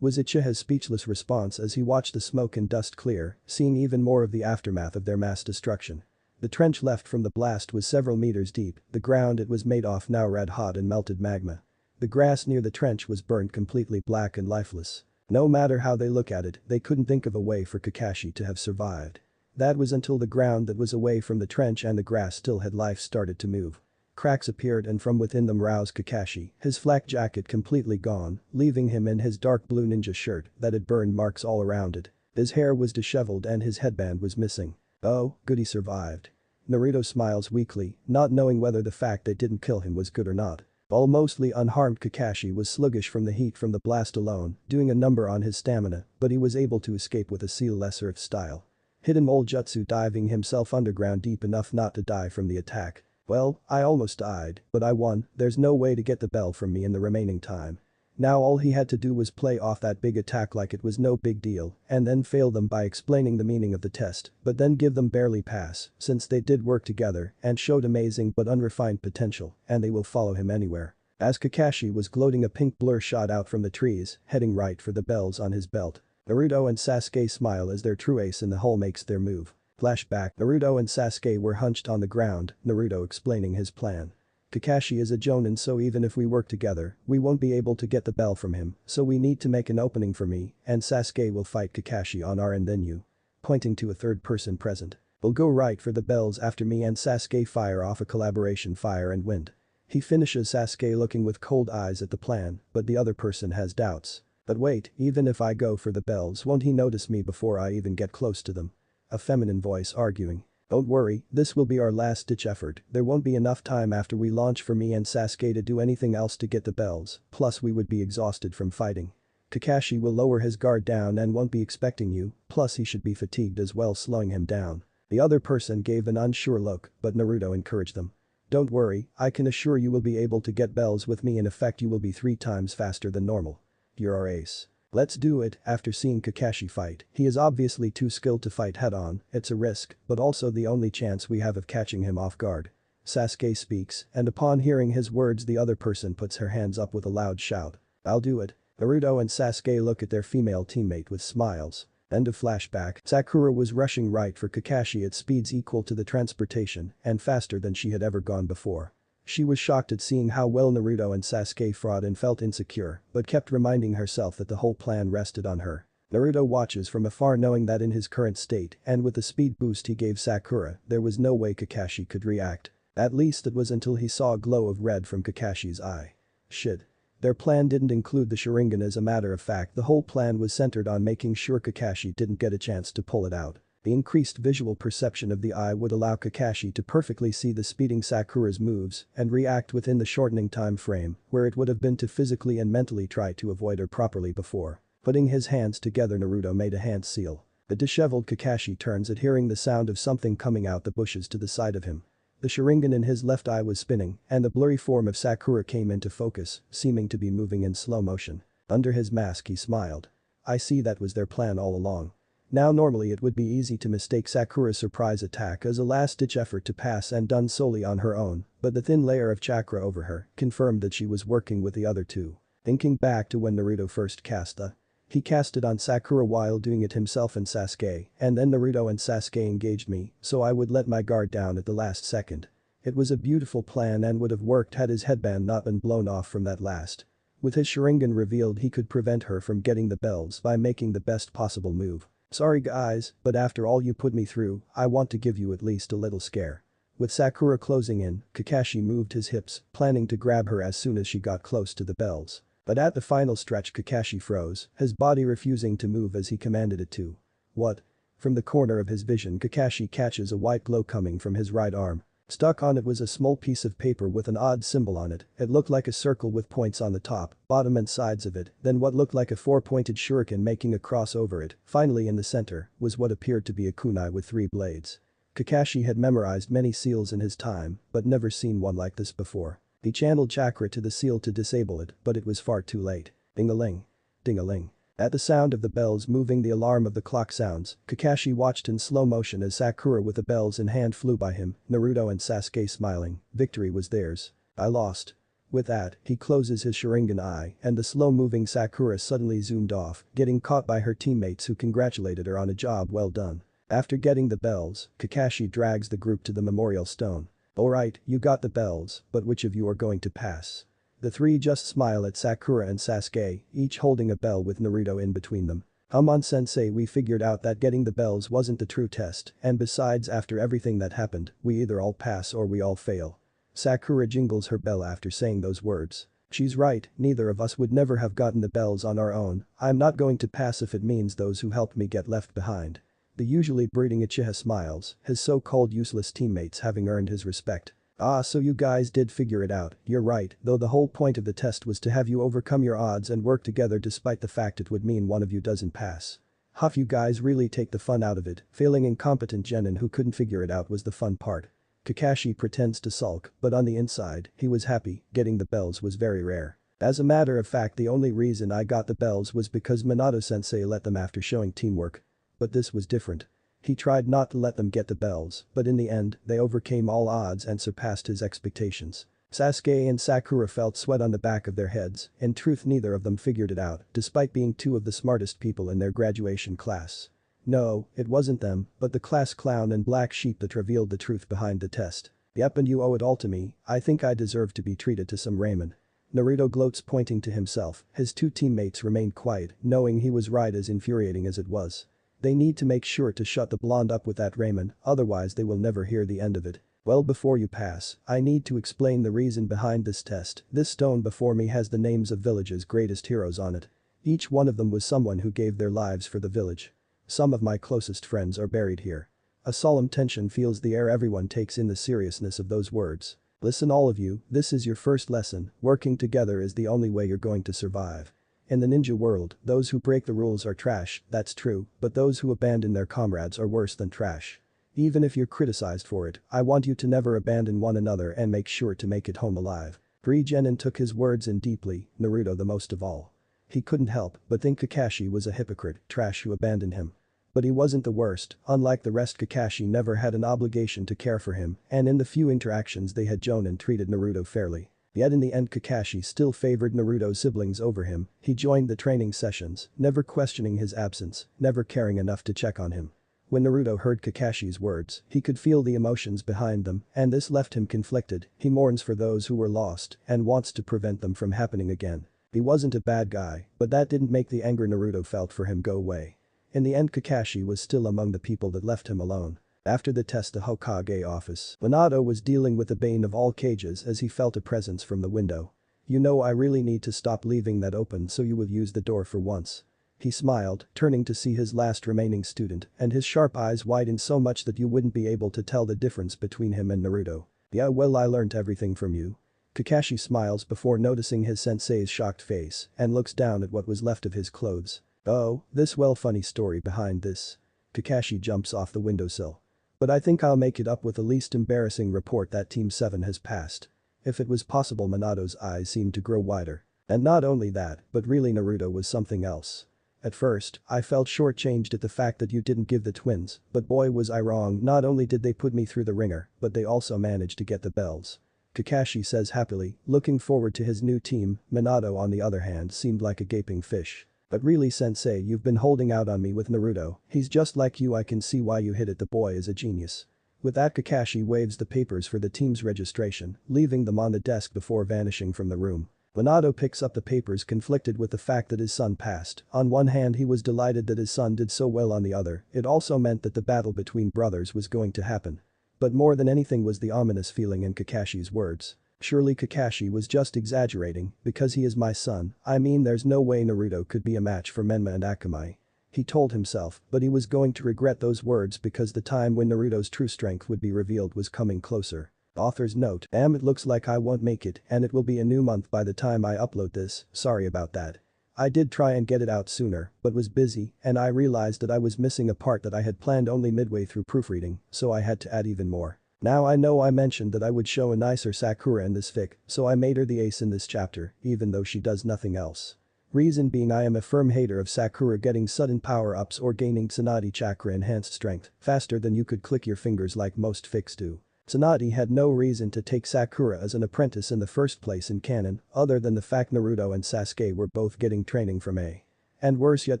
Was Uchiha's speechless response as he watched the smoke and dust clear, seeing even more of the aftermath of their mass destruction. The trench left from the blast was several meters deep. The ground it was made of now red hot and melted magma. The grass near the trench was burned completely black and lifeless. No matter how they look at it, they couldn't think of a way for Kakashi to have survived. That was until the ground that was away from the trench and the grass still had life started to move. Cracks appeared and from within them roused Kakashi, his flak jacket completely gone, leaving him in his dark blue ninja shirt that had burn marks all around it. His hair was disheveled and his headband was missing. Oh, good, he survived. Naruto smiles weakly, not knowing whether the fact they didn't kill him was good or not. While mostly unharmed, Kakashi was sluggish from the heat from the blast alone, doing a number on his stamina, but he was able to escape with a seal lesser of style. Hidden mole jutsu, diving himself underground deep enough not to die from the attack. Well, I almost died, but I won. There's no way to get the bell from me in the remaining time. Now all he had to do was play off that big attack like it was no big deal and then fail them by explaining the meaning of the test, but then give them barely pass since they did work together and showed amazing but unrefined potential, and they will follow him anywhere. As Kakashi was gloating, a pink blur shot out from the trees, heading right for the bells on his belt. Naruto and Sasuke smile as their true ace in the hole makes their move. Flashback. Naruto and Sasuke were hunched on the ground, Naruto explaining his plan. Kakashi is a Jonin, so even if we work together, we won't be able to get the bell from him, so we need to make an opening for me, and Sasuke will fight Kakashi on our end, then you. Pointing to a third person present. We'll go right for the bells after me and Sasuke fire off a collaboration fire and wind. He finishes Sasuke looking with cold eyes at the plan, but the other person has doubts. But wait, even if I go for the bells, won't he notice me before I even get close to them? A feminine voice arguing. Don't worry, this will be our last-ditch effort, there won't be enough time after we launch for me and Sasuke to do anything else to get the bells, plus we would be exhausted from fighting. Kakashi will lower his guard down and won't be expecting you, plus he should be fatigued as well, slowing him down. The other person gave an unsure look, but Naruto encouraged them. Don't worry, I can assure you will be able to get bells with me, in effect you will be 3 times faster than normal. You're our ace. Let's do it. After seeing Kakashi fight, he is obviously too skilled to fight head-on, it's a risk, but also the only chance we have of catching him off guard. Sasuke speaks, and upon hearing his words the other person puts her hands up with a loud shout. I'll do it. Naruto and Sasuke look at their female teammate with smiles. End of flashback. Sakura was rushing right for Kakashi at speeds equal to the transportation and faster than she had ever gone before. She was shocked at seeing how well Naruto and Sasuke fought and felt insecure, but kept reminding herself that the whole plan rested on her. Naruto watches from afar, knowing that in his current state and with the speed boost he gave Sakura, there was no way Kakashi could react. At least it was until he saw a glow of red from Kakashi's eye. Shit. Their plan didn't include the Sharingan. As a matter of fact, the whole plan was centered on making sure Kakashi didn't get a chance to pull it out. The increased visual perception of the eye would allow Kakashi to perfectly see the speeding Sakura's moves and react within the shortening time frame, where it would have been to physically and mentally try to avoid her properly before. Putting his hands together, Naruto made a hand seal. The disheveled Kakashi turns at hearing the sound of something coming out the bushes to the side of him. The Sharingan in his left eye was spinning, and the blurry form of Sakura came into focus, seeming to be moving in slow motion. Under his mask he smiled. I see, that was their plan all along. Now normally it would be easy to mistake Sakura's surprise attack as a last-ditch effort to pass and done solely on her own, but the thin layer of chakra over her confirmed that she was working with the other two. Thinking back to when Naruto first cast he cast it on Sakura while doing it himself and Sasuke, and then Naruto and Sasuke engaged me, so I would let my guard down at the last second. It was a beautiful plan and would have worked had his headband not been blown off from that last. With his Sharingan revealed, he could prevent her from getting the bells by making the best possible move. Sorry guys, but after all you put me through, I want to give you at least a little scare. With Sakura closing in, Kakashi moved his hips, planning to grab her as soon as she got close to the bells. But at the final stretch Kakashi froze, his body refusing to move as he commanded it to. What? From the corner of his vision, Kakashi catches a white glow coming from his right arm. Stuck on it was a small piece of paper with an odd symbol on it. It looked like a circle with points on the top, bottom and sides of it, then what looked like a 4-pointed shuriken making a cross over it. Finally in the center was what appeared to be a kunai with 3 blades. Kakashi had memorized many seals in his time, but never seen one like this before. He channeled chakra to the seal to disable it, but it was far too late. Ding-a-ling. Ding-a-ling. At the sound of the bells moving, the alarm of the clock sounds, Kakashi watched in slow motion as Sakura with the bells in hand flew by him, Naruto and Sasuke smiling. Victory was theirs. I lost. With that, he closes his Sharingan eye and the slow-moving Sakura suddenly zoomed off, getting caught by her teammates who congratulated her on a job well done. After getting the bells, Kakashi drags the group to the memorial stone. Alright, you got the bells, but which of you are going to pass? The 3 just smile at Sakura and Sasuke, each holding a bell with Naruto in between them. Come on sensei, we figured out that getting the bells wasn't the true test, and besides after everything that happened, we either all pass or we all fail. Sakura jingles her bell after saying those words. She's right, neither of us would never have gotten the bells on our own. I'm not going to pass if it means those who helped me get left behind. The usually brooding Uchiha smiles, his so-called useless teammates having earned his respect. Ah, so you guys did figure it out, you're right, though the whole point of the test was to have you overcome your odds and work together despite the fact it would mean one of you doesn't pass. Huff, you guys really take the fun out of it, failing incompetent genin who couldn't figure it out was the fun part. Kakashi pretends to sulk, but on the inside, he was happy, getting the bells was very rare. As a matter of fact, the only reason I got the bells was because Minato-sensei let them after showing teamwork. But this was different. He tried not to let them get the bells, but in the end, they overcame all odds and surpassed his expectations. Sasuke and Sakura felt sweat on the back of their heads. In truth, neither of them figured it out, despite being 2 of the smartest people in their graduation class. No, it wasn't them, but the class clown and black sheep that revealed the truth behind the test. Yep, and you owe it all to me. I think I deserve to be treated to some ramen. Naruto gloats, pointing to himself. His 2 teammates remained quiet, knowing he was right as infuriating as it was. They need to make sure to shut the blonde up with that Raymond, otherwise they will never hear the end of it. Well, before you pass, I need to explain the reason behind this test. This stone before me has the names of village's greatest heroes on it. Each one of them was someone who gave their lives for the village. Some of my closest friends are buried here. A solemn tension fills the air. Everyone takes in the seriousness of those words. Listen, all of you, this is your first lesson. Working together is the only way you're going to survive. In the ninja world, those who break the rules are trash, that's true, but those who abandon their comrades are worse than trash. Even if you're criticized for it, I want you to never abandon one another and make sure to make it home alive. Genin took his words in deeply, Naruto the most of all. He couldn't help but think Kakashi was a hypocrite, trash who abandoned him. But he wasn't the worst. Unlike the rest, Kakashi never had an obligation to care for him, and in the few interactions they had, Jonin treated Naruto fairly. Yet in the end Kakashi still favored Naruto's siblings over him. He joined the training sessions, never questioning his absence, never caring enough to check on him. When Naruto heard Kakashi's words, he could feel the emotions behind them, and this left him conflicted. He mourns for those who were lost and wants to prevent them from happening again. He wasn't a bad guy, but that didn't make the anger Naruto felt for him go away. In the end, Kakashi was still among the people that left him alone. After the test, the Hokage office, Minato was dealing with the bane of all cages as he felt a presence from the window. You know, I really need to stop leaving that open, so you will use the door for once. He smiled, turning to see his last remaining student, and his sharp eyes widened so much that you wouldn't be able to tell the difference between him and Naruto. Yeah, well, I learned everything from you. Kakashi smiles before noticing his sensei's shocked face and looks down at what was left of his clothes. Oh, this, well, funny story behind this. Kakashi jumps off the windowsill. But I think I'll make it up with the least embarrassing report that Team 7 has passed. If it was possible, Minato's eyes seemed to grow wider. And not only that, but really Naruto was something else. At first, I felt shortchanged at the fact that you didn't give the twins, but boy was I wrong. Not only did they put me through the ringer, but they also managed to get the bells. Kakashi says happily, looking forward to his new team. Minato, on the other hand, seemed like a gaping fish. But really, sensei, you've been holding out on me with Naruto. He's just like you. I can see why you hit it. The boy is a genius. With that, Kakashi waves the papers for the team's registration, leaving them on the desk before vanishing from the room. Minato picks up the papers, conflicted with the fact that his son passed. On one hand, he was delighted that his son did so well. On the other, it also meant that the battle between brothers was going to happen. But more than anything was the ominous feeling in Kakashi's words. Surely Kakashi was just exaggerating, because he is my son. I mean, there's no way Naruto could be a match for Menma and Akamai. He told himself, but he was going to regret those words because the time when Naruto's true strength would be revealed was coming closer. Author's note: it looks like I won't make it, and it will be a new month by the time I upload this. Sorry about that. I did try and get it out sooner, but was busy, and I realized that I was missing a part that I had planned only midway through proofreading, so I had to add even more. Now I know I mentioned that I would show a nicer Sakura in this fic, so I made her the ace in this chapter, even though she does nothing else. Reason being, I am a firm hater of Sakura getting sudden power-ups or gaining Tsunade chakra enhanced strength faster than you could click your fingers like most fics do. Tsunade had no reason to take Sakura as an apprentice in the first place in canon, other than the fact Naruto and Sasuke were both getting training from A. And worse yet,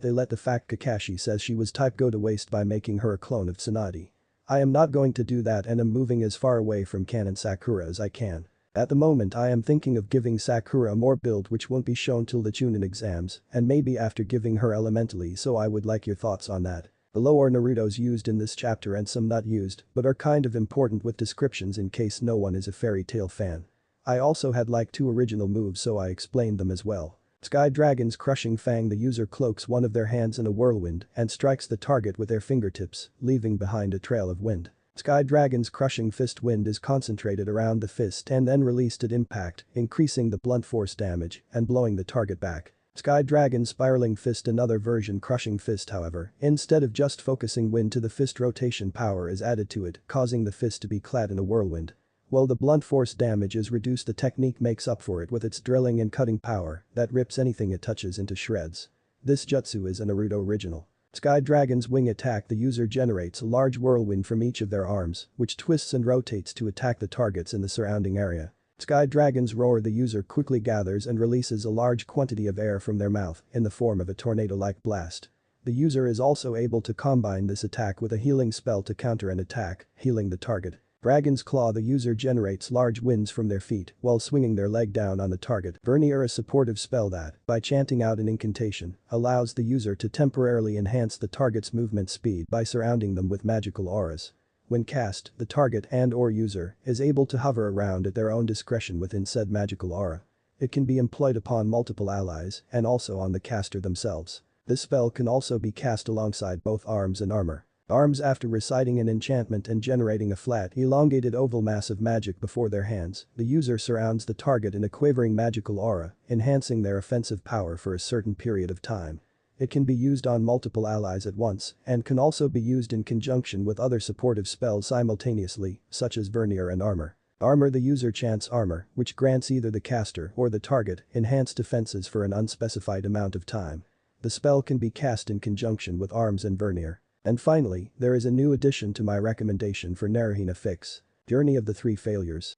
they let the fact Kakashi says she was type go to waste by making her a clone of Tsunade. I am not going to do that, and am moving as far away from canon Sakura as I can. At the moment I am thinking of giving Sakura a more build which won't be shown till the Chunin exams, and maybe after giving her elementally, so I would like your thoughts on that. Below are Naruto's used in this chapter and some not used, but are kind of important with descriptions in case no one is a fairy tale fan. I also had like 2 original moves, so I explained them as well. Sky Dragon's Crushing Fang: the user cloaks one of their hands in a whirlwind and strikes the target with their fingertips, leaving behind a trail of wind. Sky Dragon's Crushing Fist: wind is concentrated around the fist and then released at impact, increasing the blunt force damage and blowing the target back. Sky Dragon's Spiraling Fist: another version Crushing Fist, however, instead of just focusing wind to the fist, rotation power is added to it, causing the fist to be clad in a whirlwind. While the blunt force damage is reduced, the technique makes up for it with its drilling and cutting power that rips anything it touches into shreds. This jutsu is a Naruto original. Sky Dragon's Wing attack: the user generates a large whirlwind from each of their arms, which twists and rotates to attack the targets in the surrounding area. Sky Dragon's Roar: the user quickly gathers and releases a large quantity of air from their mouth in the form of a tornado-like blast. The user is also able to combine this attack with a healing spell to counter an attack, healing the target. Dragon's Claw. The user generates large winds from their feet while swinging their leg down on the target. Vernier. A supportive spell that, by chanting out an incantation, allows the user to temporarily enhance the target's movement speed by surrounding them with magical auras. When cast, the target and/or user is able to hover around at their own discretion within said magical aura. It can be employed upon multiple allies and also on the caster themselves. This spell can also be cast alongside both arms and armor. Arms. After reciting an enchantment and generating a flat, elongated oval mass of magic before their hands, the user surrounds the target in a quavering magical aura, enhancing their offensive power for a certain period of time. It can be used on multiple allies at once and can also be used in conjunction with other supportive spells simultaneously, such as Vernier and Armor. Armor. The user chants Armor, which grants either the caster or the target enhanced defenses for an unspecified amount of time. The spell can be cast in conjunction with Arms and Vernier. And finally, there is a new addition to my recommendation for NarHina fix. Journey of the Three Failures.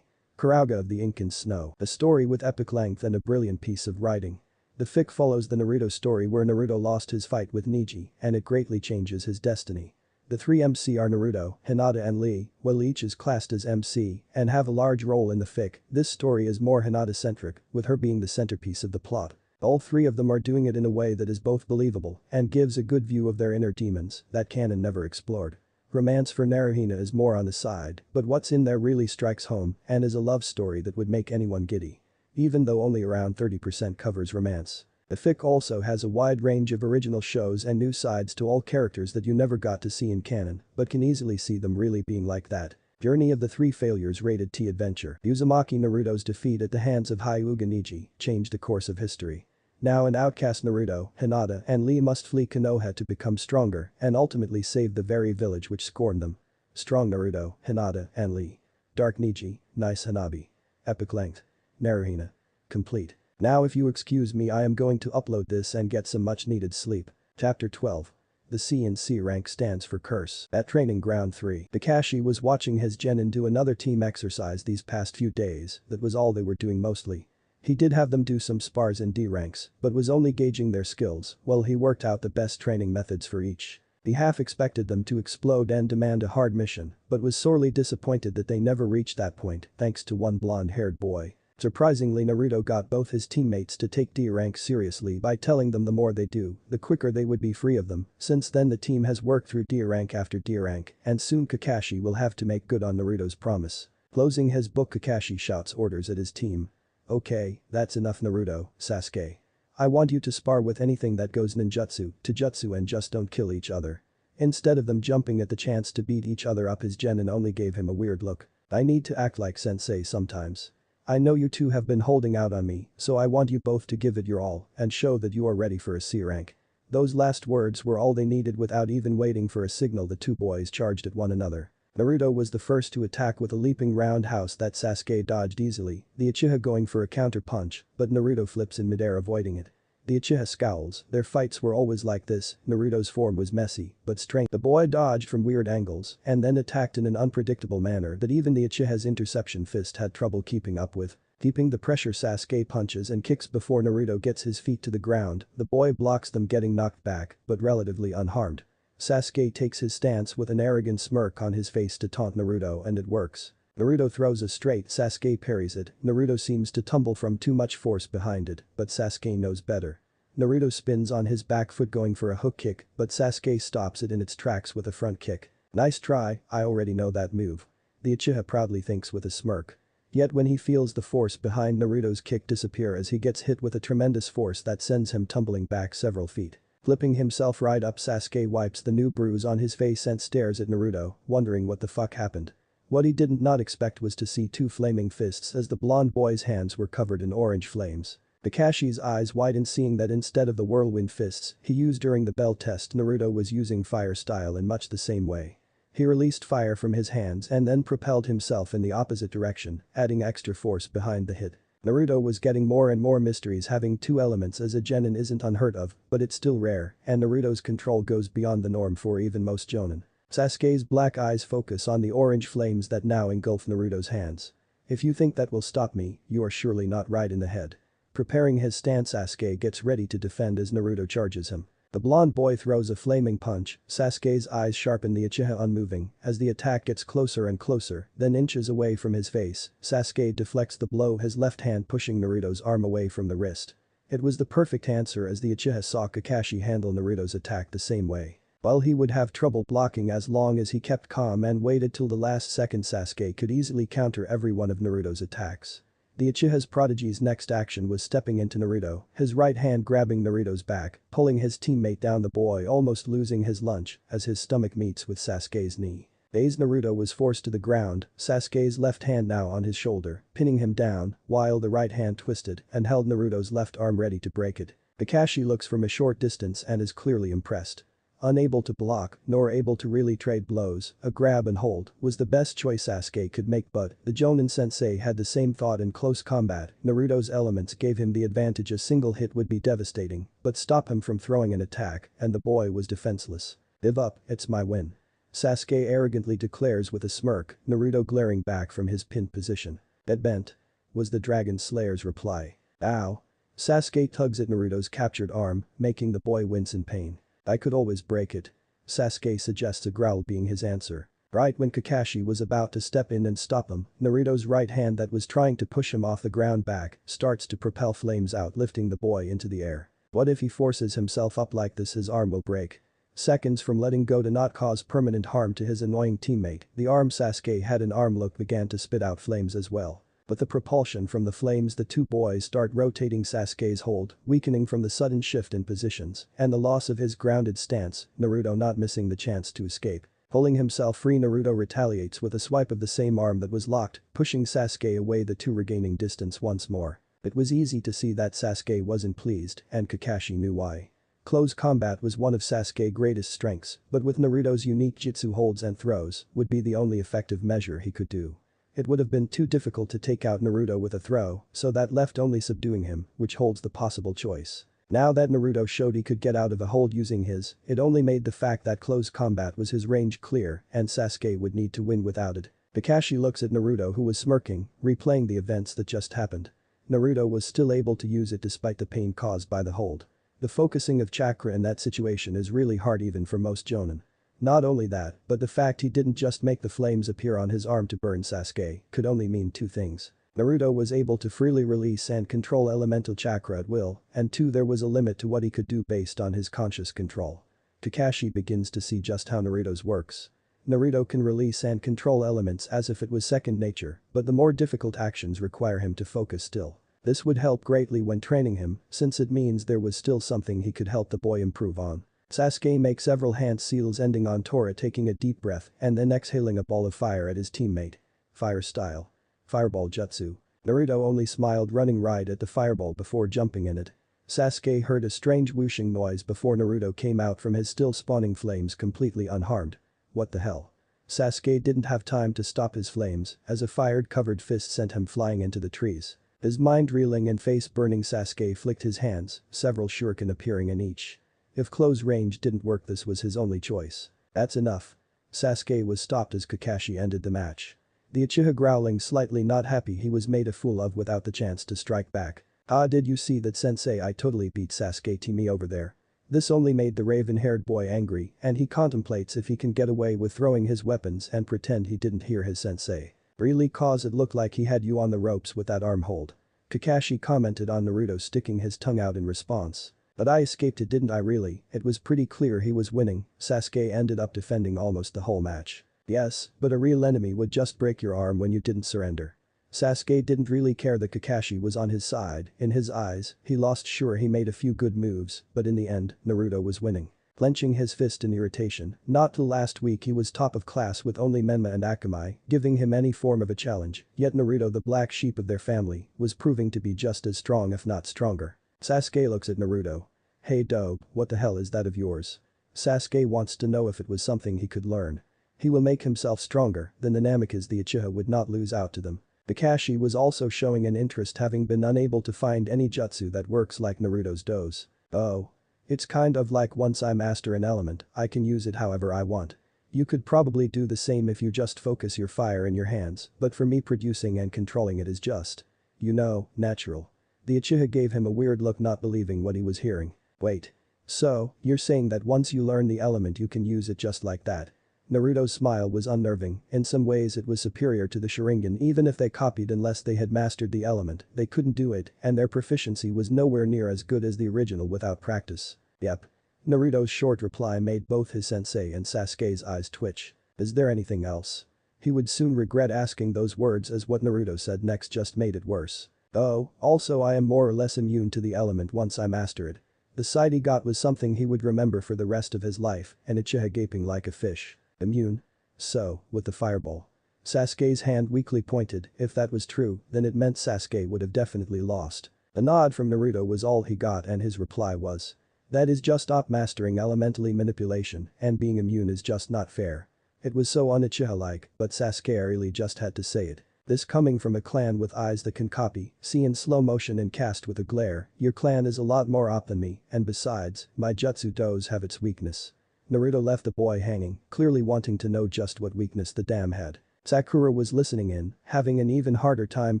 Kurauga of the Incan Snow. A story with epic length and a brilliant piece of writing. The fic follows the Naruto story where Naruto lost his fight with Neji and it greatly changes his destiny. The three MC are Naruto, Hinata and Lee, while each is classed as MC and have a large role in the fic. This story is more Hinata-centric, with her being the centerpiece of the plot. All three of them are doing it in a way that is both believable and gives a good view of their inner demons that canon never explored. Romance for NarHina is more on the side, but what's in there really strikes home and is a love story that would make anyone giddy. Even though only around 30% covers romance. The fic also has a wide range of original shows and new sides to all characters that you never got to see in canon, but can easily see them really being like that. Journey of the Three Failures. Rated T Adventure. Uzumaki. Naruto's defeat at the hands of Hyuga Neji changed the course of history. Now an outcast Naruto, Hinata and Lee must flee Konoha to become stronger and ultimately save the very village which scorned them. Strong Naruto, Hinata and Lee. Dark Neji, nice Hanabi. Epic length. NarHina. Complete. Now if you excuse me, I am going to upload this and get some much needed sleep. Chapter 12. The C in C rank stands for curse. At Training Ground 3, Kakashi was watching his genin do another team exercise these past few days. That was all they were doing mostly. He did have them do some spars in D ranks, but was only gauging their skills while he worked out the best training methods for each. He half expected them to explode and demand a hard mission, but was sorely disappointed that they never reached that point thanks to one blonde-haired boy. Surprisingly, Naruto got both his teammates to take D rank seriously by telling them the more they do, the quicker they would be free of them. Since then the team has worked through D rank after D rank, and soon Kakashi will have to make good on Naruto's promise. Closing his book, Kakashi shouts orders at his team. Okay, that's enough Naruto, Sasuke. I want you to spar with anything that goes ninjutsu, taijutsu and just don't kill each other. Instead of them jumping at the chance to beat each other up, his genin only gave him a weird look. I need to act like sensei sometimes. I know you two have been holding out on me, so I want you both to give it your all and show that you are ready for a C rank. Those last words were all they needed. Without even waiting for a signal, the two boys charged at one another. Naruto was the first to attack with a leaping roundhouse that Sasuke dodged easily, the Uchiha going for a counter punch, but Naruto flips in midair avoiding it. The Uchiha scowls. Their fights were always like this. Naruto's form was messy, but strength. The boy dodged from weird angles and then attacked in an unpredictable manner that even the Uchiha's interception fist had trouble keeping up with. Keeping the pressure, Sasuke punches and kicks before Naruto gets his feet to the ground. The boy blocks them, getting knocked back, but relatively unharmed. Sasuke takes his stance with an arrogant smirk on his face to taunt Naruto, and it works. Naruto throws a straight, Sasuke parries it. Naruto seems to tumble from too much force behind it, but Sasuke knows better. Naruto spins on his back foot going for a hook kick, but Sasuke stops it in its tracks with a front kick. Nice try, I already know that move. The Uchiha proudly thinks with a smirk. Yet when he feels the force behind Naruto's kick disappear as he gets hit with a tremendous force that sends him tumbling back several feet. Flipping himself right up, Sasuke wipes the new bruise on his face and stares at Naruto, wondering what the fuck happened. What he did not expect was to see two flaming fists as the blonde boy's hands were covered in orange flames. Kakashi's eyes widen, seeing that instead of the whirlwind fists he used during the bell test, Naruto was using fire style in much the same way. He released fire from his hands and then propelled himself in the opposite direction, adding extra force behind the hit. Naruto was getting more and more mysteries. Having two elements as a genin isn't unheard of, but it's still rare, and Naruto's control goes beyond the norm for even most jonin. Sasuke's black eyes focus on the orange flames that now engulf Naruto's hands. If you think that will stop me, you are surely not right in the head. Preparing his stance, Sasuke gets ready to defend as Naruto charges him. The blonde boy throws a flaming punch, Sasuke's eyes sharpen, the Uchiha unmoving as the attack gets closer and closer, then inches away from his face. Sasuke deflects the blow, his left hand pushing Naruto's arm away from the wrist. It was the perfect answer as the Uchiha saw Kakashi handle Naruto's attack the same way. While he would have trouble blocking as long as he kept calm and waited till the last second, Sasuke could easily counter every one of Naruto's attacks. The Uchiha's prodigy's next action was stepping into Naruto, his right hand grabbing Naruto's back, pulling his teammate down, the boy almost losing his lunch as his stomach meets with Sasuke's knee. Dazed Naruto was forced to the ground, Sasuke's left hand now on his shoulder, pinning him down, while the right hand twisted and held Naruto's left arm ready to break it. Kakashi looks from a short distance and is clearly impressed. Unable to block, nor able to really trade blows, a grab and hold was the best choice Sasuke could make, but the Jonin sensei had the same thought in close combat. Naruto's elements gave him the advantage, a single hit would be devastating, but stop him from throwing an attack, and the boy was defenseless. "Give up, it's my win," Sasuke arrogantly declares with a smirk, Naruto glaring back from his pinned position. "That bent," was the Dragon Slayer's reply. "Ow." Sasuke tugs at Naruto's captured arm, making the boy wince in pain. "I could always break it," Sasuke suggests, a growl being his answer. Right when Kakashi was about to step in and stop him, Naruto's right hand that was trying to push him off the ground back starts to propel flames out, lifting the boy into the air. What if he forces himself up like this, his arm will break. Seconds from letting go to not cause permanent harm to his annoying teammate, the arm Sasuke had an arm look began to spit out flames as well. But the propulsion from the flames, the two boys start rotating Sasuke's hold, weakening from the sudden shift in positions and the loss of his grounded stance, Naruto not missing the chance to escape. Pulling himself free, Naruto retaliates with a swipe of the same arm that was locked, pushing Sasuke away, the two regaining distance once more. It was easy to see that Sasuke wasn't pleased, and Kakashi knew why. Close combat was one of Sasuke's greatest strengths, but with Naruto's unique jutsu holds and throws, would be the only effective measure he could do. It would have been too difficult to take out Naruto with a throw, so that left only subduing him, which holds the possible choice. Now that Naruto showed he could get out of a hold using his, it only made the fact that close combat was his range clear, and Sasuke would need to win without it. Kakashi looks at Naruto, who was smirking, replaying the events that just happened. Naruto was still able to use it despite the pain caused by the hold. The focusing of chakra in that situation is really hard even for most jonin. Not only that, but the fact he didn't just make the flames appear on his arm to burn Sasuke could only mean two things. Naruto was able to freely release and control elemental chakra at will, and two, there was a limit to what he could do based on his conscious control. Kakashi begins to see just how Naruto's works. Naruto can release and control elements as if it was second nature, but the more difficult actions require him to focus still. This would help greatly when training him, since it means there was still something he could help the boy improve on. Sasuke makes several hand seals, ending on Tora taking a deep breath and then exhaling a ball of fire at his teammate. Fire style. Fireball jutsu. Naruto only smiled, running right at the fireball before jumping in it. Sasuke heard a strange whooshing noise before Naruto came out from his still spawning flames completely unharmed. What the hell? Sasuke didn't have time to stop his flames as a fire-covered fist sent him flying into the trees. His mind reeling and face burning, Sasuke flicked his hands, several shuriken appearing in each. If close range didn't work, this was his only choice. That's enough. Sasuke was stopped as Kakashi ended the match. The Uchiha growling, slightly not happy he was made a fool of without the chance to strike back. "Ah, did you see that, sensei? I totally beat Sasuke to me over there." This only made the raven-haired boy angry, and he contemplates if he can get away with throwing his weapons and pretend he didn't hear his sensei. "Really, cause it looked like he had you on the ropes with that arm hold." Kakashi commented on Naruto sticking his tongue out in response. "But I escaped it, didn't I? Really, it was pretty clear he was winning." Sasuke ended up defending almost the whole match. "Yes, but a real enemy would just break your arm when you didn't surrender." Sasuke didn't really care that Kakashi was on his side. In his eyes, he lost. Sure, he made a few good moves, but in the end, Naruto was winning. Clenching his fist in irritation, not till last week he was top of class with only Menma and Akamai giving him any form of a challenge, yet Naruto, the black sheep of their family, was proving to be just as strong if not stronger. Sasuke looks at Naruto. "Hey dope, what the hell is that of yours?" Sasuke wants to know if it was something he could learn. He will make himself stronger, then the Namikas, the Uchiha, would not lose out to them. Kakashi was also showing an interest, having been unable to find any jutsu that works like Naruto's does. "Oh. It's kind of like once I master an element, I can use it however I want. You could probably do the same if you just focus your fire in your hands, but for me producing and controlling it is just, natural." The Uchiha gave him a weird look, not believing what he was hearing. "Wait. So, you're saying that once you learn the element you can use it just like that? Naruto's smile was unnerving, in some ways it was superior to the Sharingan even if they copied unless they had mastered the element, they couldn't do it and their proficiency was nowhere near as good as the original without practice. Yep. Naruto's short reply made both his sensei and Sasuke's eyes twitch. Is there anything else? He would soon regret asking those words as what Naruto said next just made it worse. Oh, also I am more or less immune to the element once I master it. The sight he got was something he would remember for the rest of his life and Uchiha gaping like a fish. Immune? So, with the fireball. Sasuke's hand weakly pointed, if that was true, then it meant Sasuke would have definitely lost. A nod from Naruto was all he got and his reply was. That is just not mastering elementally manipulation and being immune is just not fair. It was so un-Uchiha-like, but Sasuke really just had to say it. This coming from a clan with eyes that can copy, see in slow motion and cast with a glare, your clan is a lot more op than me, and besides, my jutsu does have its weakness. Naruto left the boy hanging, clearly wanting to know just what weakness the dam had. Sakura was listening in, having an even harder time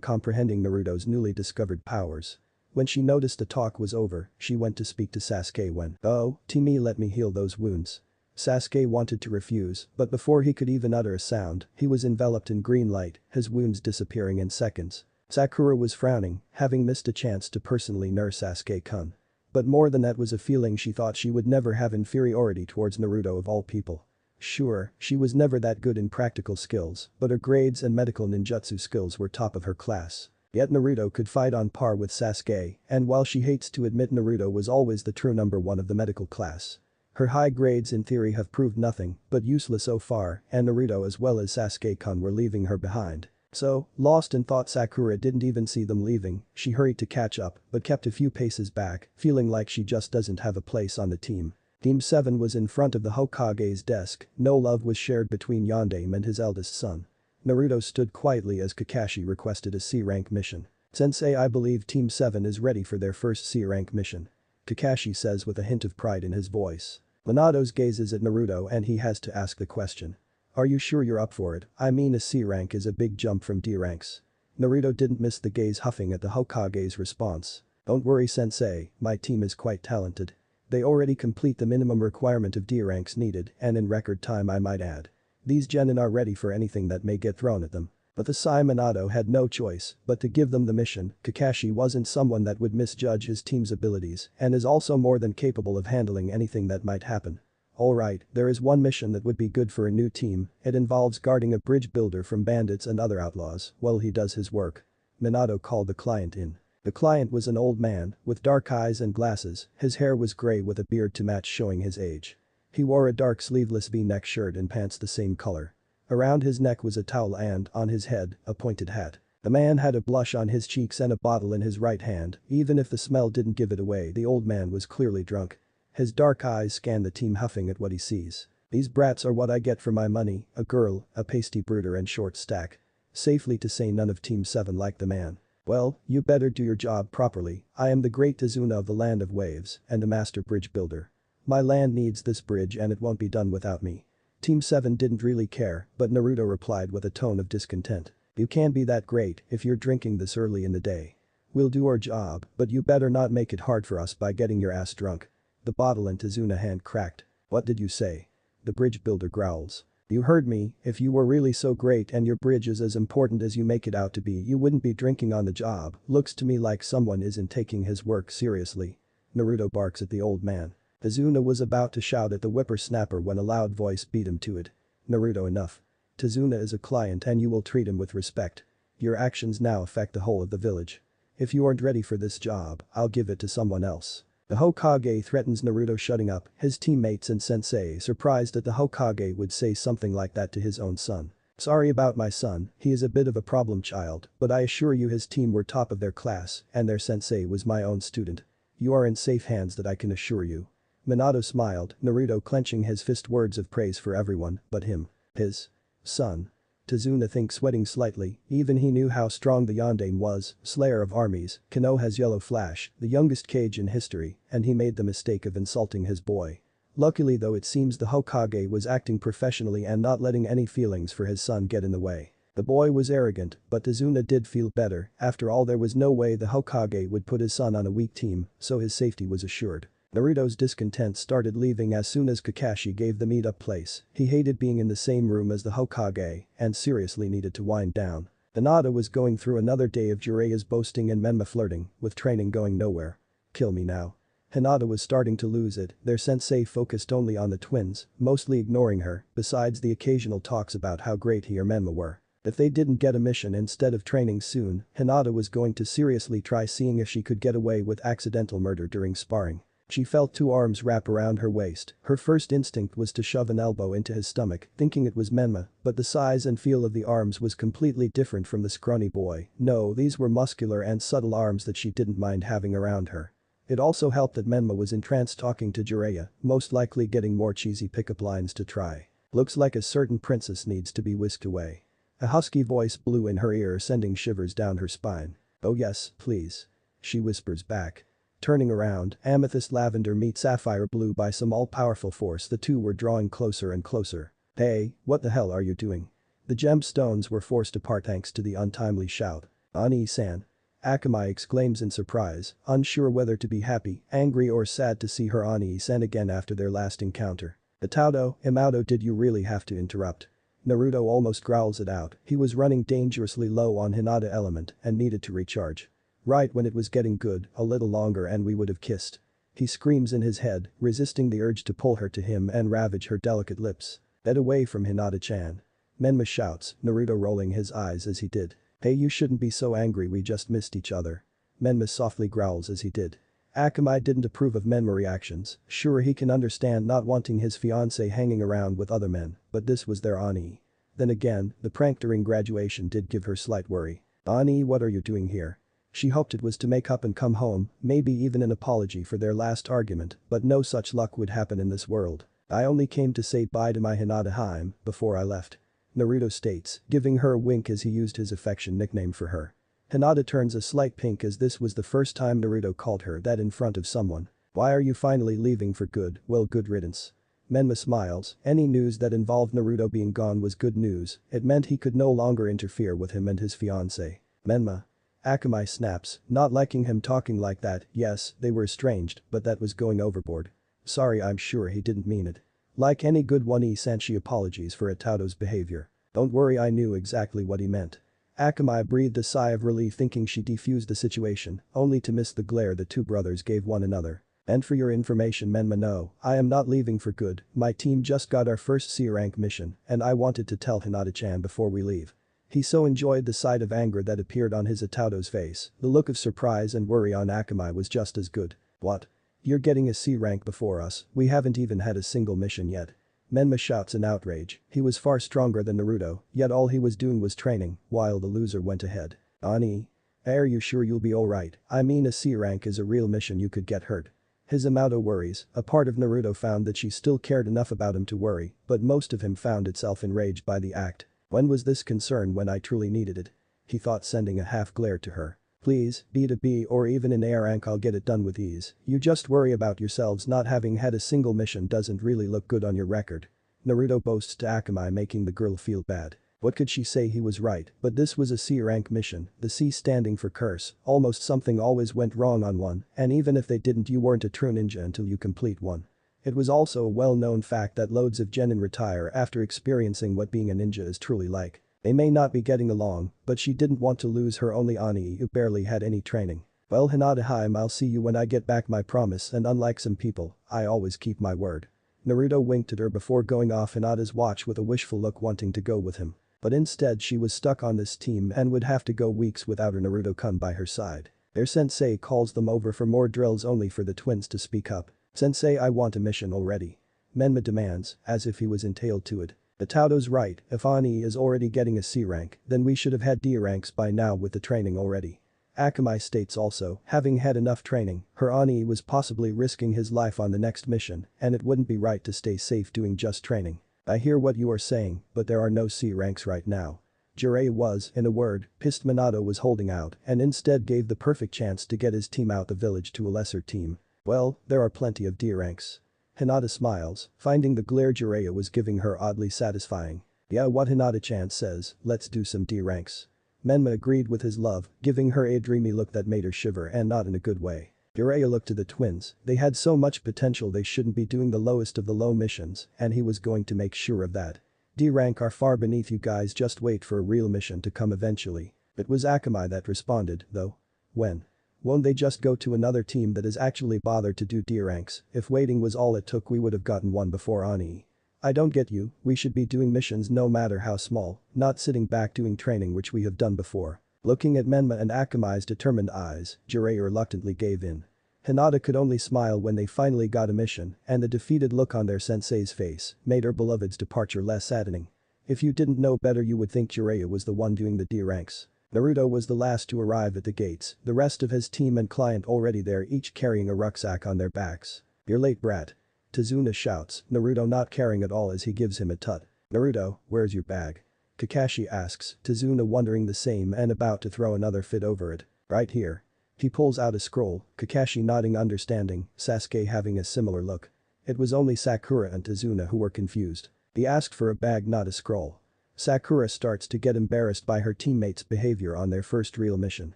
comprehending Naruto's newly discovered powers. When she noticed the talk was over, she went to speak to Sasuke when, "Oh, Timmy, let me heal those wounds." Sasuke wanted to refuse, but before he could even utter a sound, he was enveloped in green light, his wounds disappearing in seconds. Sakura was frowning, having missed a chance to personally nurse Sasuke-kun. But more than that was a feeling she thought she would never have inferiority towards Naruto of all people. Sure, she was never that good in practical skills, but her grades and medical ninjutsu skills were top of her class. Yet Naruto could fight on par with Sasuke, and while she hates to admit Naruto was always the true number one of the medical class. Her high grades in theory have proved nothing but useless so far, and Naruto as well as Sasuke-kun were leaving her behind. So, lost in thought Sakura didn't even see them leaving, she hurried to catch up but kept a few paces back, feeling like she just doesn't have a place on the team. Team 7 was in front of the Hokage's desk, no love was shared between Yondaime and his eldest son. Naruto stood quietly as Kakashi requested a C-rank mission. "Sensei, I believe Team 7 is ready for their first C-rank mission," Kakashi says with a hint of pride in his voice. Minato gazes at Naruto and he has to ask the question. "Are you sure you're up for it? I mean a C rank is a big jump from D ranks." Naruto didn't miss the gaze huffing at the Hokage's response. "Don't worry sensei, my team is quite talented. They already complete the minimum requirement of D ranks needed and in record time I might add. These genin are ready for anything that may get thrown at them." But the Sai Minato had no choice but to give them the mission. Kakashi wasn't someone that would misjudge his team's abilities and is also more than capable of handling anything that might happen. "Alright, there is one mission that would be good for a new team, it involves guarding a bridge builder from bandits and other outlaws while he does his work." Minato called the client in. The client was an old man, with dark eyes and glasses, his hair was grey with a beard to match showing his age. He wore a dark sleeveless V-neck shirt and pants the same color. Around his neck was a towel and, on his head, a pointed hat. The man had a blush on his cheeks and a bottle in his right hand, even if the smell didn't give it away the old man was clearly drunk. His dark eyes scan the team huffing at what he sees. "These brats are what I get for my money, a girl, a pasty brooder and short stack." Safely to say none of Team 7 liked the man. "Well, you better do your job properly, I am the great Tazuna of the land of waves and a master bridge builder. My land needs this bridge and it won't be done without me." Team 7 didn't really care, but Naruto replied with a tone of discontent. "You can't be that great if you're drinking this early in the day. We'll do our job, but you better not make it hard for us by getting your ass drunk." The bottle in Tazuna hand cracked. "What did you say?" The bridge builder growls. "You heard me, if you were really so great and your bridge is as important as you make it out to be you wouldn't be drinking on the job, looks to me like someone isn't taking his work seriously." Naruto barks at the old man. Tazuna was about to shout at the whippersnapper when a loud voice beat him to it. "Naruto, enough. Tazuna is a client and you will treat him with respect. Your actions now affect the whole of the village. If you aren't ready for this job, I'll give it to someone else." The Hokage threatens Naruto shutting up, his teammates and sensei surprised that the Hokage would say something like that to his own son. "Sorry about my son, he is a bit of a problem child, but I assure you his team were top of their class and their sensei was my own student. You are in safe hands that I can assure you." Minato smiled, Naruto clenching his fist words of praise for everyone but him. His son. Tazuna thinks sweating slightly, even he knew how strong the Yondaime was, slayer of armies, Konoha's yellow flash, the youngest Kage in history, and he made the mistake of insulting his boy. Luckily though it seems the Hokage was acting professionally and not letting any feelings for his son get in the way. The boy was arrogant, but Tazuna did feel better, after all there was no way the Hokage would put his son on a weak team, so his safety was assured. Naruto's discontent started leaving as soon as Kakashi gave the meet-up place. He hated being in the same room as the Hokage and seriously needed to wind down. Hinata was going through another day of Jiraiya's boasting and Menma flirting, with training going nowhere. Kill me now. Hinata was starting to lose it, their sensei focused only on the twins, mostly ignoring her, besides the occasional talks about how great he or Menma were. If they didn't get a mission instead of training soon, Hinata was going to seriously try seeing if she could get away with accidental murder during sparring. She felt two arms wrap around her waist, her first instinct was to shove an elbow into his stomach, thinking it was Menma, but the size and feel of the arms was completely different from the scrawny boy. No, these were muscular and subtle arms that she didn't mind having around her. It also helped that Menma was entranced talking to Jiraiya, most likely getting more cheesy pickup lines to try. Looks like a certain princess needs to be whisked away. A husky voice blew in her ear, sending shivers down her spine. Oh yes, please. She whispers back. Turning around, amethyst lavender meets sapphire blue by some all-powerful force, the two were drawing closer and closer. Hey, what the hell are you doing? The gemstones were forced apart thanks to the untimely shout. Ani-san. Akamai exclaims in surprise, unsure whether to be happy, angry or sad to see her Ani-san again after their last encounter. Imauto, did you really have to interrupt? Naruto almost growls it out, he was running dangerously low on Hinata element and needed to recharge. Right when it was getting good, a little longer and we would have kissed. He screams in his head, resisting the urge to pull her to him and ravage her delicate lips. Get away from Hinata-chan. Menma shouts, Naruto rolling his eyes as he did. Hey, you shouldn't be so angry, we just missed each other. Menma softly growls as he did. Akamai didn't approve of Menma reactions, sure he can understand not wanting his fiancé hanging around with other men, but this was their Ani. Then again, the prank during graduation did give her slight worry. Ani, what are you doing here? She hoped it was to make up and come home, maybe even an apology for their last argument, but no such luck would happen in this world. I only came to say bye to my Hinata-hime before I left. Naruto states, giving her a wink as he used his affection nickname for her. Hinata turns a slight pink as this was the first time Naruto called her that in front of someone. Why are you finally leaving for good? Well, good riddance. Menma smiles, any news that involved Naruto being gone was good news, it meant he could no longer interfere with him and his fiancée. Menma. Akamai snaps, not liking him talking like that. Yes, they were estranged, but that was going overboard. Sorry, I'm sure he didn't mean it. Like any good one-san, she apologies for Itao's behavior. Don't worry, I knew exactly what he meant. Akamai breathed a sigh of relief thinking she defused the situation, only to miss the glare the two brothers gave one another. And for your information, Menma, no, I am not leaving for good, my team just got our first C-rank mission and I wanted to tell Hinata-chan before we leave. He so enjoyed the sight of anger that appeared on his Itao's face, the look of surprise and worry on Akamai was just as good. What? You're getting a C rank before us, we haven't even had a single mission yet. Menma shouts in outrage, he was far stronger than Naruto, yet all he was doing was training, while the loser went ahead. Ani? Are you sure you'll be alright? I mean, a C rank is a real mission, you could get hurt. His Imauto worries, a part of Naruto found that she still cared enough about him to worry, but most of him found itself enraged by the act. When was this concern when I truly needed it? He thought, sending a half glare to her. Please, B to B or even an A rank, I'll get it done with ease. You just worry about yourselves not having had a single mission doesn't really look good on your record. Naruto boasts to Akamai, making the girl feel bad. What could she say? He was right, but this was a C rank mission, the C standing for curse, almost something always went wrong on one, and even if they didn't, you weren't a true ninja until you complete one. It was also a well-known fact that loads of genin retire after experiencing what being a ninja is truly like. They may not be getting along, but she didn't want to lose her only Ani who barely had any training. Well, Hinata-hime, I'll see you when I get back, my promise, and unlike some people, I always keep my word. Naruto winked at her before going off Hinata's watch with a wishful look, wanting to go with him. But instead she was stuck on this team and would have to go weeks without her Naruto-kun by her side. Their sensei calls them over for more drills only for the twins to speak up. Sensei, I want a mission already. Menma demands, as if he was entailed to it. Itao's right, if Ani is already getting a C rank, then we should have had D ranks by now with the training already. Akamai states also, having had enough training, her Ani was possibly risking his life on the next mission, and it wouldn't be right to stay safe doing just training. I hear what you are saying, but there are no C ranks right now. Jiraiya was, in a word, pissed Minato was holding out and instead gave the perfect chance to get his team out the village to a lesser team. Well, there are plenty of D ranks. Hinata smiles, finding the glare Jiraiya was giving her oddly satisfying. Yeah, what Hinata-chan says, let's do some D ranks. Menma agreed with his love, giving her a dreamy look that made her shiver, and not in a good way. Jiraiya looked to the twins, they had so much potential they shouldn't be doing the lowest of the low missions, and he was going to make sure of that. D rank are far beneath you guys, just wait for a real mission to come eventually. It was Akamai that responded, though. When? Won't they just go to another team that is actually bothered to do D ranks? If waiting was all it took we would have gotten one before Ani. I don't get you, we should be doing missions no matter how small, not sitting back doing training which we have done before. Looking at Menma and Akamai's determined eyes, Jiraiya reluctantly gave in. Hinata could only smile when they finally got a mission, and the defeated look on their sensei's face made her beloved's departure less saddening. If you didn't know better you would think Jiraiya was the one doing the D ranks. Naruto was the last to arrive at the gates, the rest of his team and client already there, each carrying a rucksack on their backs. "You're late, brat." Tazuna shouts, Naruto not caring at all as he gives him a tut. "Naruto, where's your bag?" Kakashi asks, Tazuna wondering the same and about to throw another fit over it. "Right here." He pulls out a scroll, Kakashi nodding understanding, Sasuke having a similar look. It was only Sakura and Tazuna who were confused. He asked for a bag, not a scroll. Sakura starts to get embarrassed by her teammates' behavior on their first real mission.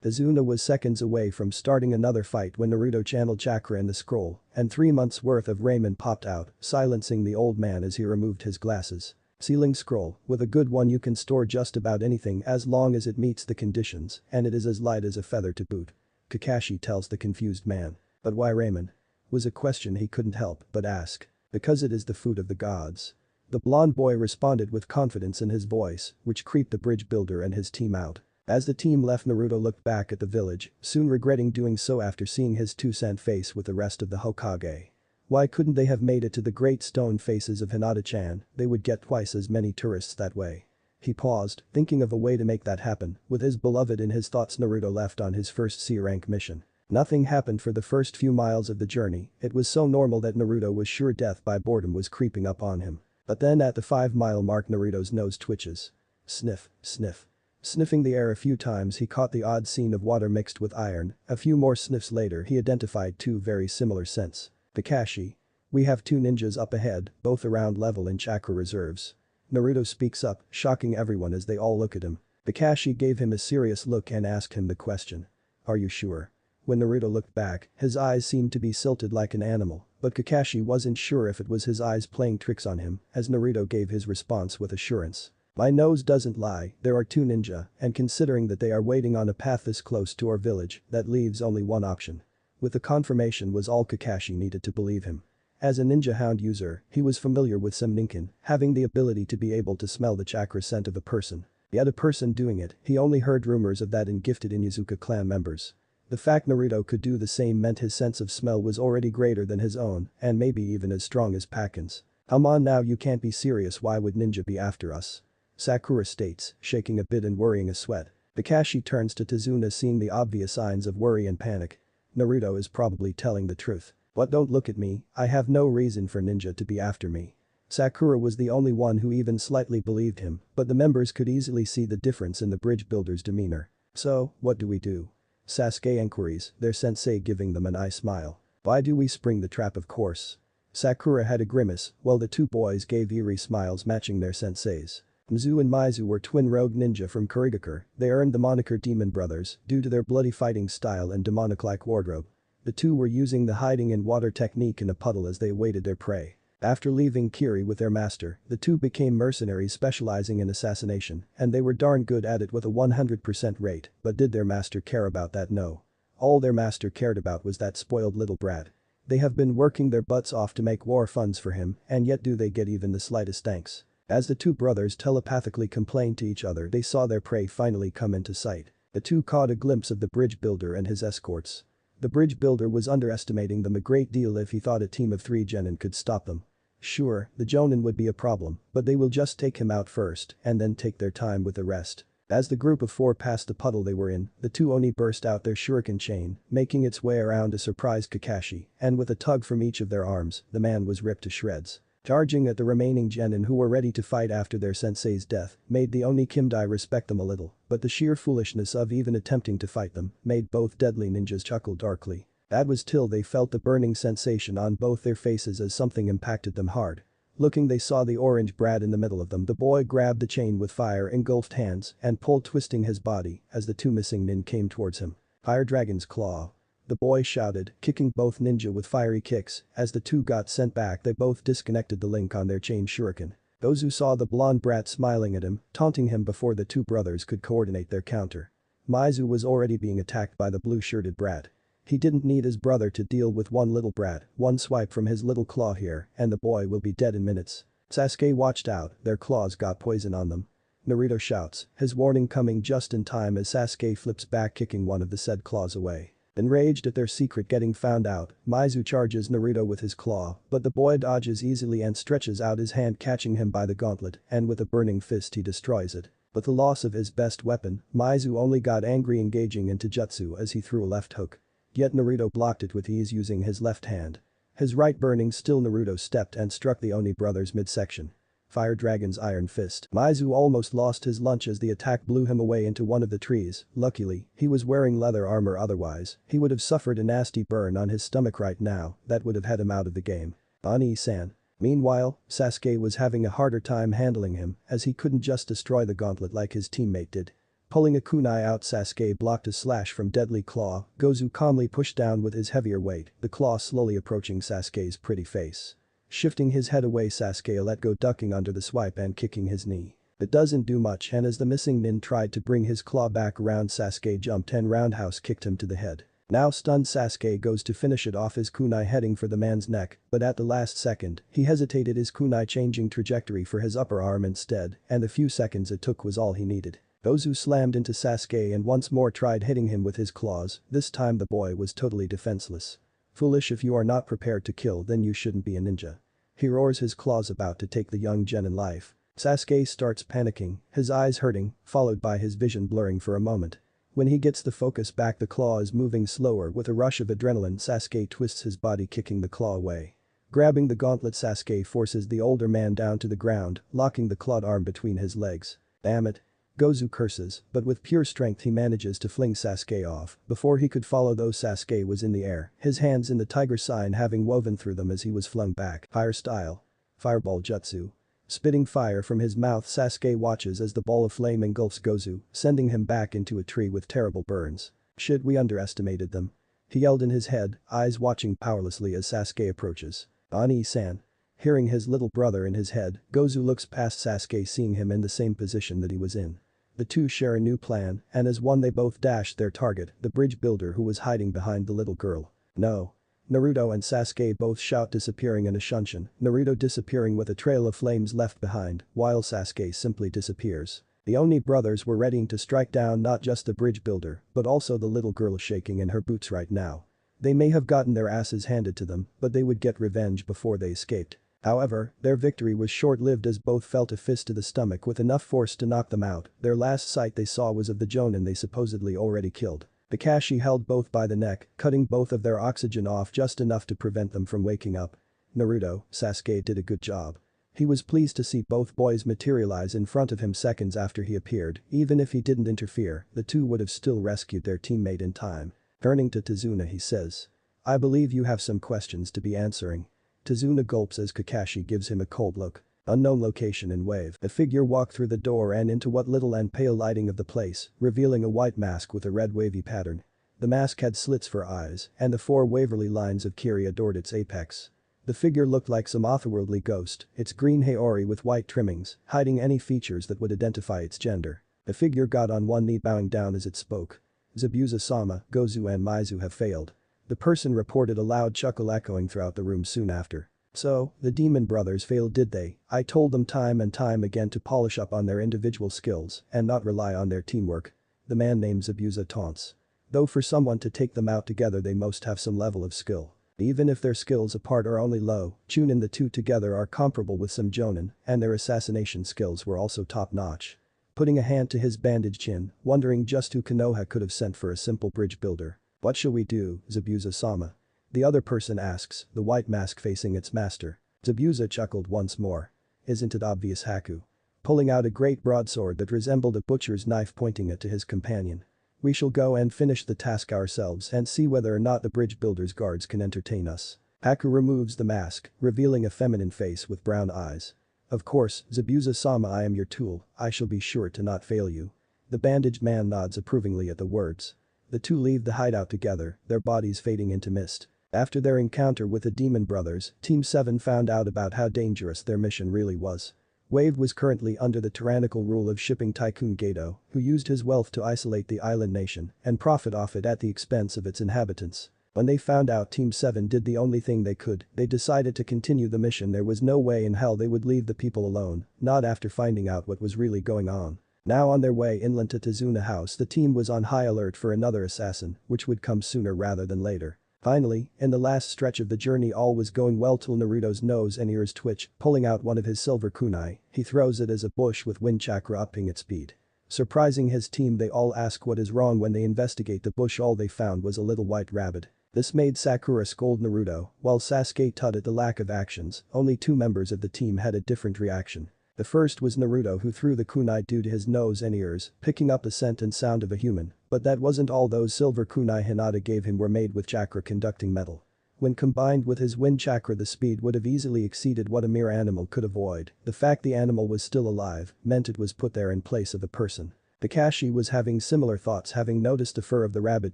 Tazuna was seconds away from starting another fight when Naruto channeled chakra in the scroll, and 3 months worth of raiment popped out, silencing the old man as he removed his glasses. Sealing scroll, with a good one you can store just about anything as long as it meets the conditions, and it is as light as a feather to boot. Kakashi tells the confused man. But why ramen? Was a question he couldn't help but ask. Because it is the food of the gods. The blonde boy responded with confidence in his voice, which creeped the bridge builder and his team out. As the team left, Naruto looked back at the village, soon regretting doing so after seeing his 2-cent face with the rest of the Hokage. Why couldn't they have made it to the great stone faces of Hinata-chan? They would get twice as many tourists that way. He paused, thinking of a way to make that happen. With his beloved in his thoughts, Naruto left on his first C-rank mission. Nothing happened for the first few miles of the journey. It was so normal that Naruto was sure death by boredom was creeping up on him. But then at the 5-mile mark Naruto's nose twitches. Sniff, sniff. Sniffing the air a few times he caught the odd scene of water mixed with iron. A few more sniffs later he identified 2 very similar scents. Kakashi. We have 2 ninjas up ahead, both around level in chakra reserves. Naruto speaks up, shocking everyone as they all look at him. Kakashi gave him a serious look and asked him the question. Are you sure? When Naruto looked back, his eyes seemed to be silted like an animal, but Kakashi wasn't sure if it was his eyes playing tricks on him, as Naruto gave his response with assurance. My nose doesn't lie, there are 2 ninja, and considering that they are waiting on a path this close to our village, that leaves only one option. With the confirmation was all Kakashi needed to believe him. As a ninja hound user, he was familiar with Semninkin, having the ability to be able to smell the chakra scent of a person. Yet a person doing it, he only heard rumors of that in gifted Inuzuka clan members. The fact Naruto could do the same meant his sense of smell was already greater than his own, and maybe even as strong as Pakin's. Come on now, you can't be serious, why would ninja be after us? Sakura states, shaking a bit and worrying a sweat. Kakashi turns to Tazuna, seeing the obvious signs of worry and panic. Naruto is probably telling the truth. But don't look at me, I have no reason for ninja to be after me. Sakura was the only one who even slightly believed him, but the members could easily see the difference in the bridge builder's demeanor. So, what do we do? Sasuke inquiries, their sensei giving them an eye smile. Why do we spring the trap, of course? Sakura had a grimace, while the 2 boys gave eerie smiles matching their senseis. Mizu and Maizu were twin rogue ninja from Kurigakure. They earned the moniker Demon Brothers due to their bloody fighting style and demonic-like wardrobe. The 2 were using the hiding in water technique in a puddle as they awaited their prey. After leaving Kiri with their master, the 2 became mercenaries specializing in assassination, and they were darn good at it with a 100% rate, but did their master care about that? No. All their master cared about was that spoiled little brat. They have been working their butts off to make war funds for him, and yet do they get even the slightest thanks? As the 2 brothers telepathically complained to each other, they saw their prey finally come into sight. The 2 caught a glimpse of the bridge builder and his escorts. The bridge builder was underestimating them a great deal if he thought a team of 3 genin could stop them. Sure, the jonin would be a problem, but they will just take him out first and then take their time with the rest. As the group of 4 passed the puddle they were in, the 2 oni burst out their shuriken chain, making its way around to surprise Kakashi, and with a tug from each of their arms, the man was ripped to shreds. Charging at the remaining genin who were ready to fight after their sensei's death made the Oni Kimdai respect them a little, but the sheer foolishness of even attempting to fight them made both deadly ninjas chuckle darkly. That was till they felt the burning sensation on both their faces as something impacted them hard. Looking, they saw the orange brat in the middle of them. The boy grabbed the chain with fire-engulfed hands and pulled, twisting his body as the 2 missing nin came towards him. Fire Dragon's Claw. The boy shouted, kicking both ninja with fiery kicks. As the two got sent back, they both disconnected the link on their chain shuriken. Gozu saw the blonde brat smiling at him, taunting him before the two brothers could coordinate their counter. Maizu was already being attacked by the blue-shirted brat. He didn't need his brother to deal with one little brat, one swipe from his little claw here, and the boy will be dead in minutes. Sasuke watched out, their claws got poison on them. Naruto shouts, his warning coming just in time as Sasuke flips back, kicking one of the said claws away. Enraged at their secret getting found out, Maizu charges Naruto with his claw, but the boy dodges easily and stretches out his hand, catching him by the gauntlet, and with a burning fist he destroys it. With the loss of his best weapon, Maizu only got angry, engaging into jutsu as he threw a left hook. Yet Naruto blocked it with ease using his left hand. His right burning still, Naruto stepped and struck the Oni brothers midsection. Fire Dragon's Iron Fist. Maizu almost lost his lunch as the attack blew him away into one of the trees. Luckily, he was wearing leather armor, otherwise he would have suffered a nasty burn on his stomach right now that would have had him out of the game. Ani-san. Meanwhile, Sasuke was having a harder time handling him as he couldn't just destroy the gauntlet like his teammate did. Pulling a kunai out, Sasuke blocked a slash from Deadly Claw. Gozu calmly pushed down with his heavier weight, the claw slowly approaching Sasuke's pretty face. Shifting his head away, Sasuke let go, ducking under the swipe and kicking his knee. It doesn't do much, and as the missing nin tried to bring his claw back around, Sasuke jumped and roundhouse kicked him to the head. Now stunned, Sasuke goes to finish it off his kunai, heading for the man's neck, but at the last second, he hesitated, his kunai changing trajectory for his upper arm instead, and the few seconds it took was all he needed. Gozu slammed into Sasuke and once more tried hitting him with his claws. This time the boy was totally defenseless. Foolish, if you are not prepared to kill, then you shouldn't be a ninja. He roars, his claws about to take the young genin life. Sasuke starts panicking, his eyes hurting, followed by his vision blurring for a moment. When he gets the focus back, the claw is moving slower. With a rush of adrenaline, Sasuke twists his body, kicking the claw away. Grabbing the gauntlet, Sasuke forces the older man down to the ground, locking the clawed arm between his legs. Damn it. Gozu curses, but with pure strength he manages to fling Sasuke off. Before he could follow though, Sasuke was in the air, his hands in the tiger sign having woven through them as he was flung back. Fire style. Fireball jutsu. Spitting fire from his mouth, Sasuke watches as the ball of flame engulfs Gozu, sending him back into a tree with terrible burns. Shit, we underestimated them. He yelled in his head, eyes watching powerlessly as Sasuke approaches. Ani-san. Hearing his little brother in his head, Gozu looks past Sasuke, seeing him in the same position that he was in. The two share a new plan, and as one they both dash their target, the bridge builder who was hiding behind the little girl. No. Naruto and Sasuke both shout, disappearing in a shunshin, Naruto disappearing with a trail of flames left behind, while Sasuke simply disappears. The Oni brothers were readying to strike down not just the bridge builder, but also the little girl shaking in her boots right now. They may have gotten their asses handed to them, but they would get revenge before they escaped. However, their victory was short-lived as both felt a fist to the stomach with enough force to knock them out. Their last sight they saw was of the jonin they supposedly already killed. Kakashi held both by the neck, cutting both of their oxygen off just enough to prevent them from waking up. Naruto, Sasuke did a good job. He was pleased to see both boys materialize in front of him seconds after he appeared. Even if he didn't interfere, the two would have still rescued their teammate in time. Turning to Tazuna, he says, "I believe you have some questions to be answering." Tazuna gulps as Kakashi gives him a cold look. Unknown location in wave. The figure walked through the door and into what little and pale lighting of the place, revealing a white mask with a red wavy pattern. The mask had slits for eyes, and the four waverly lines of Kiri adored its apex. The figure looked like some otherworldly ghost, its green haori with white trimmings, hiding any features that would identify its gender. The figure got on one knee, bowing down as it spoke. "Zabuza-sama, Gozu and Maizu have failed." The person reported, a loud chuckle echoing throughout the room soon after. "So, the demon brothers failed, did they? I told them time and time again to polish up on their individual skills and not rely on their teamwork." The man named Zabuza taunts. "Though for someone to take them out together they must have some level of skill. Even if their skills apart are only low, Chunin, the two together are comparable with some jonin, and their assassination skills were also top-notch." Putting a hand to his bandaged chin, wondering just who Konoha could have sent for a simple bridge builder. "What shall we do, Zabuza-sama?" The other person asks, the white mask facing its master. Zabuza chuckled once more. "Isn't it obvious, Haku?" Pulling out a great broadsword that resembled a butcher's knife, pointing it to his companion. "We shall go and finish the task ourselves and see whether or not the bridge builder's guards can entertain us." Haku removes the mask, revealing a feminine face with brown eyes. "Of course, Zabuza-sama, I am your tool, I shall be sure to not fail you." The bandaged man nods approvingly at the words. The two leave the hideout together, their bodies fading into mist. After their encounter with the Demon Brothers, Team 7 found out about how dangerous their mission really was. Wave was currently under the tyrannical rule of shipping tycoon Gato, who used his wealth to isolate the island nation and profit off it at the expense of its inhabitants. When they found out Team 7 did the only thing they could, they decided to continue the mission. There was no way in hell they would leave the people alone, not after finding out what was really going on. Now on their way inland to Tazuna House, the team was on high alert for another assassin, which would come sooner rather than later. Finally, in the last stretch of the journey all was going well till Naruto's nose and ears twitch, pulling out one of his silver kunai, he throws it as a bush with wind chakra upping its speed. Surprising his team, they all ask what is wrong. When they investigate the bush, all they found was a little white rabbit. This made Sakura scold Naruto, while Sasuke tutted the lack of actions. Only two members of the team had a different reaction. The first was Naruto, who threw the kunai due to his nose and ears, picking up the scent and sound of a human, but that wasn't all. Those silver kunai Hinata gave him were made with chakra conducting metal. When combined with his wind chakra, the speed would have easily exceeded what a mere animal could avoid. The fact the animal was still alive meant it was put there in place of a person. Kakashi was having similar thoughts, having noticed the fur of the rabbit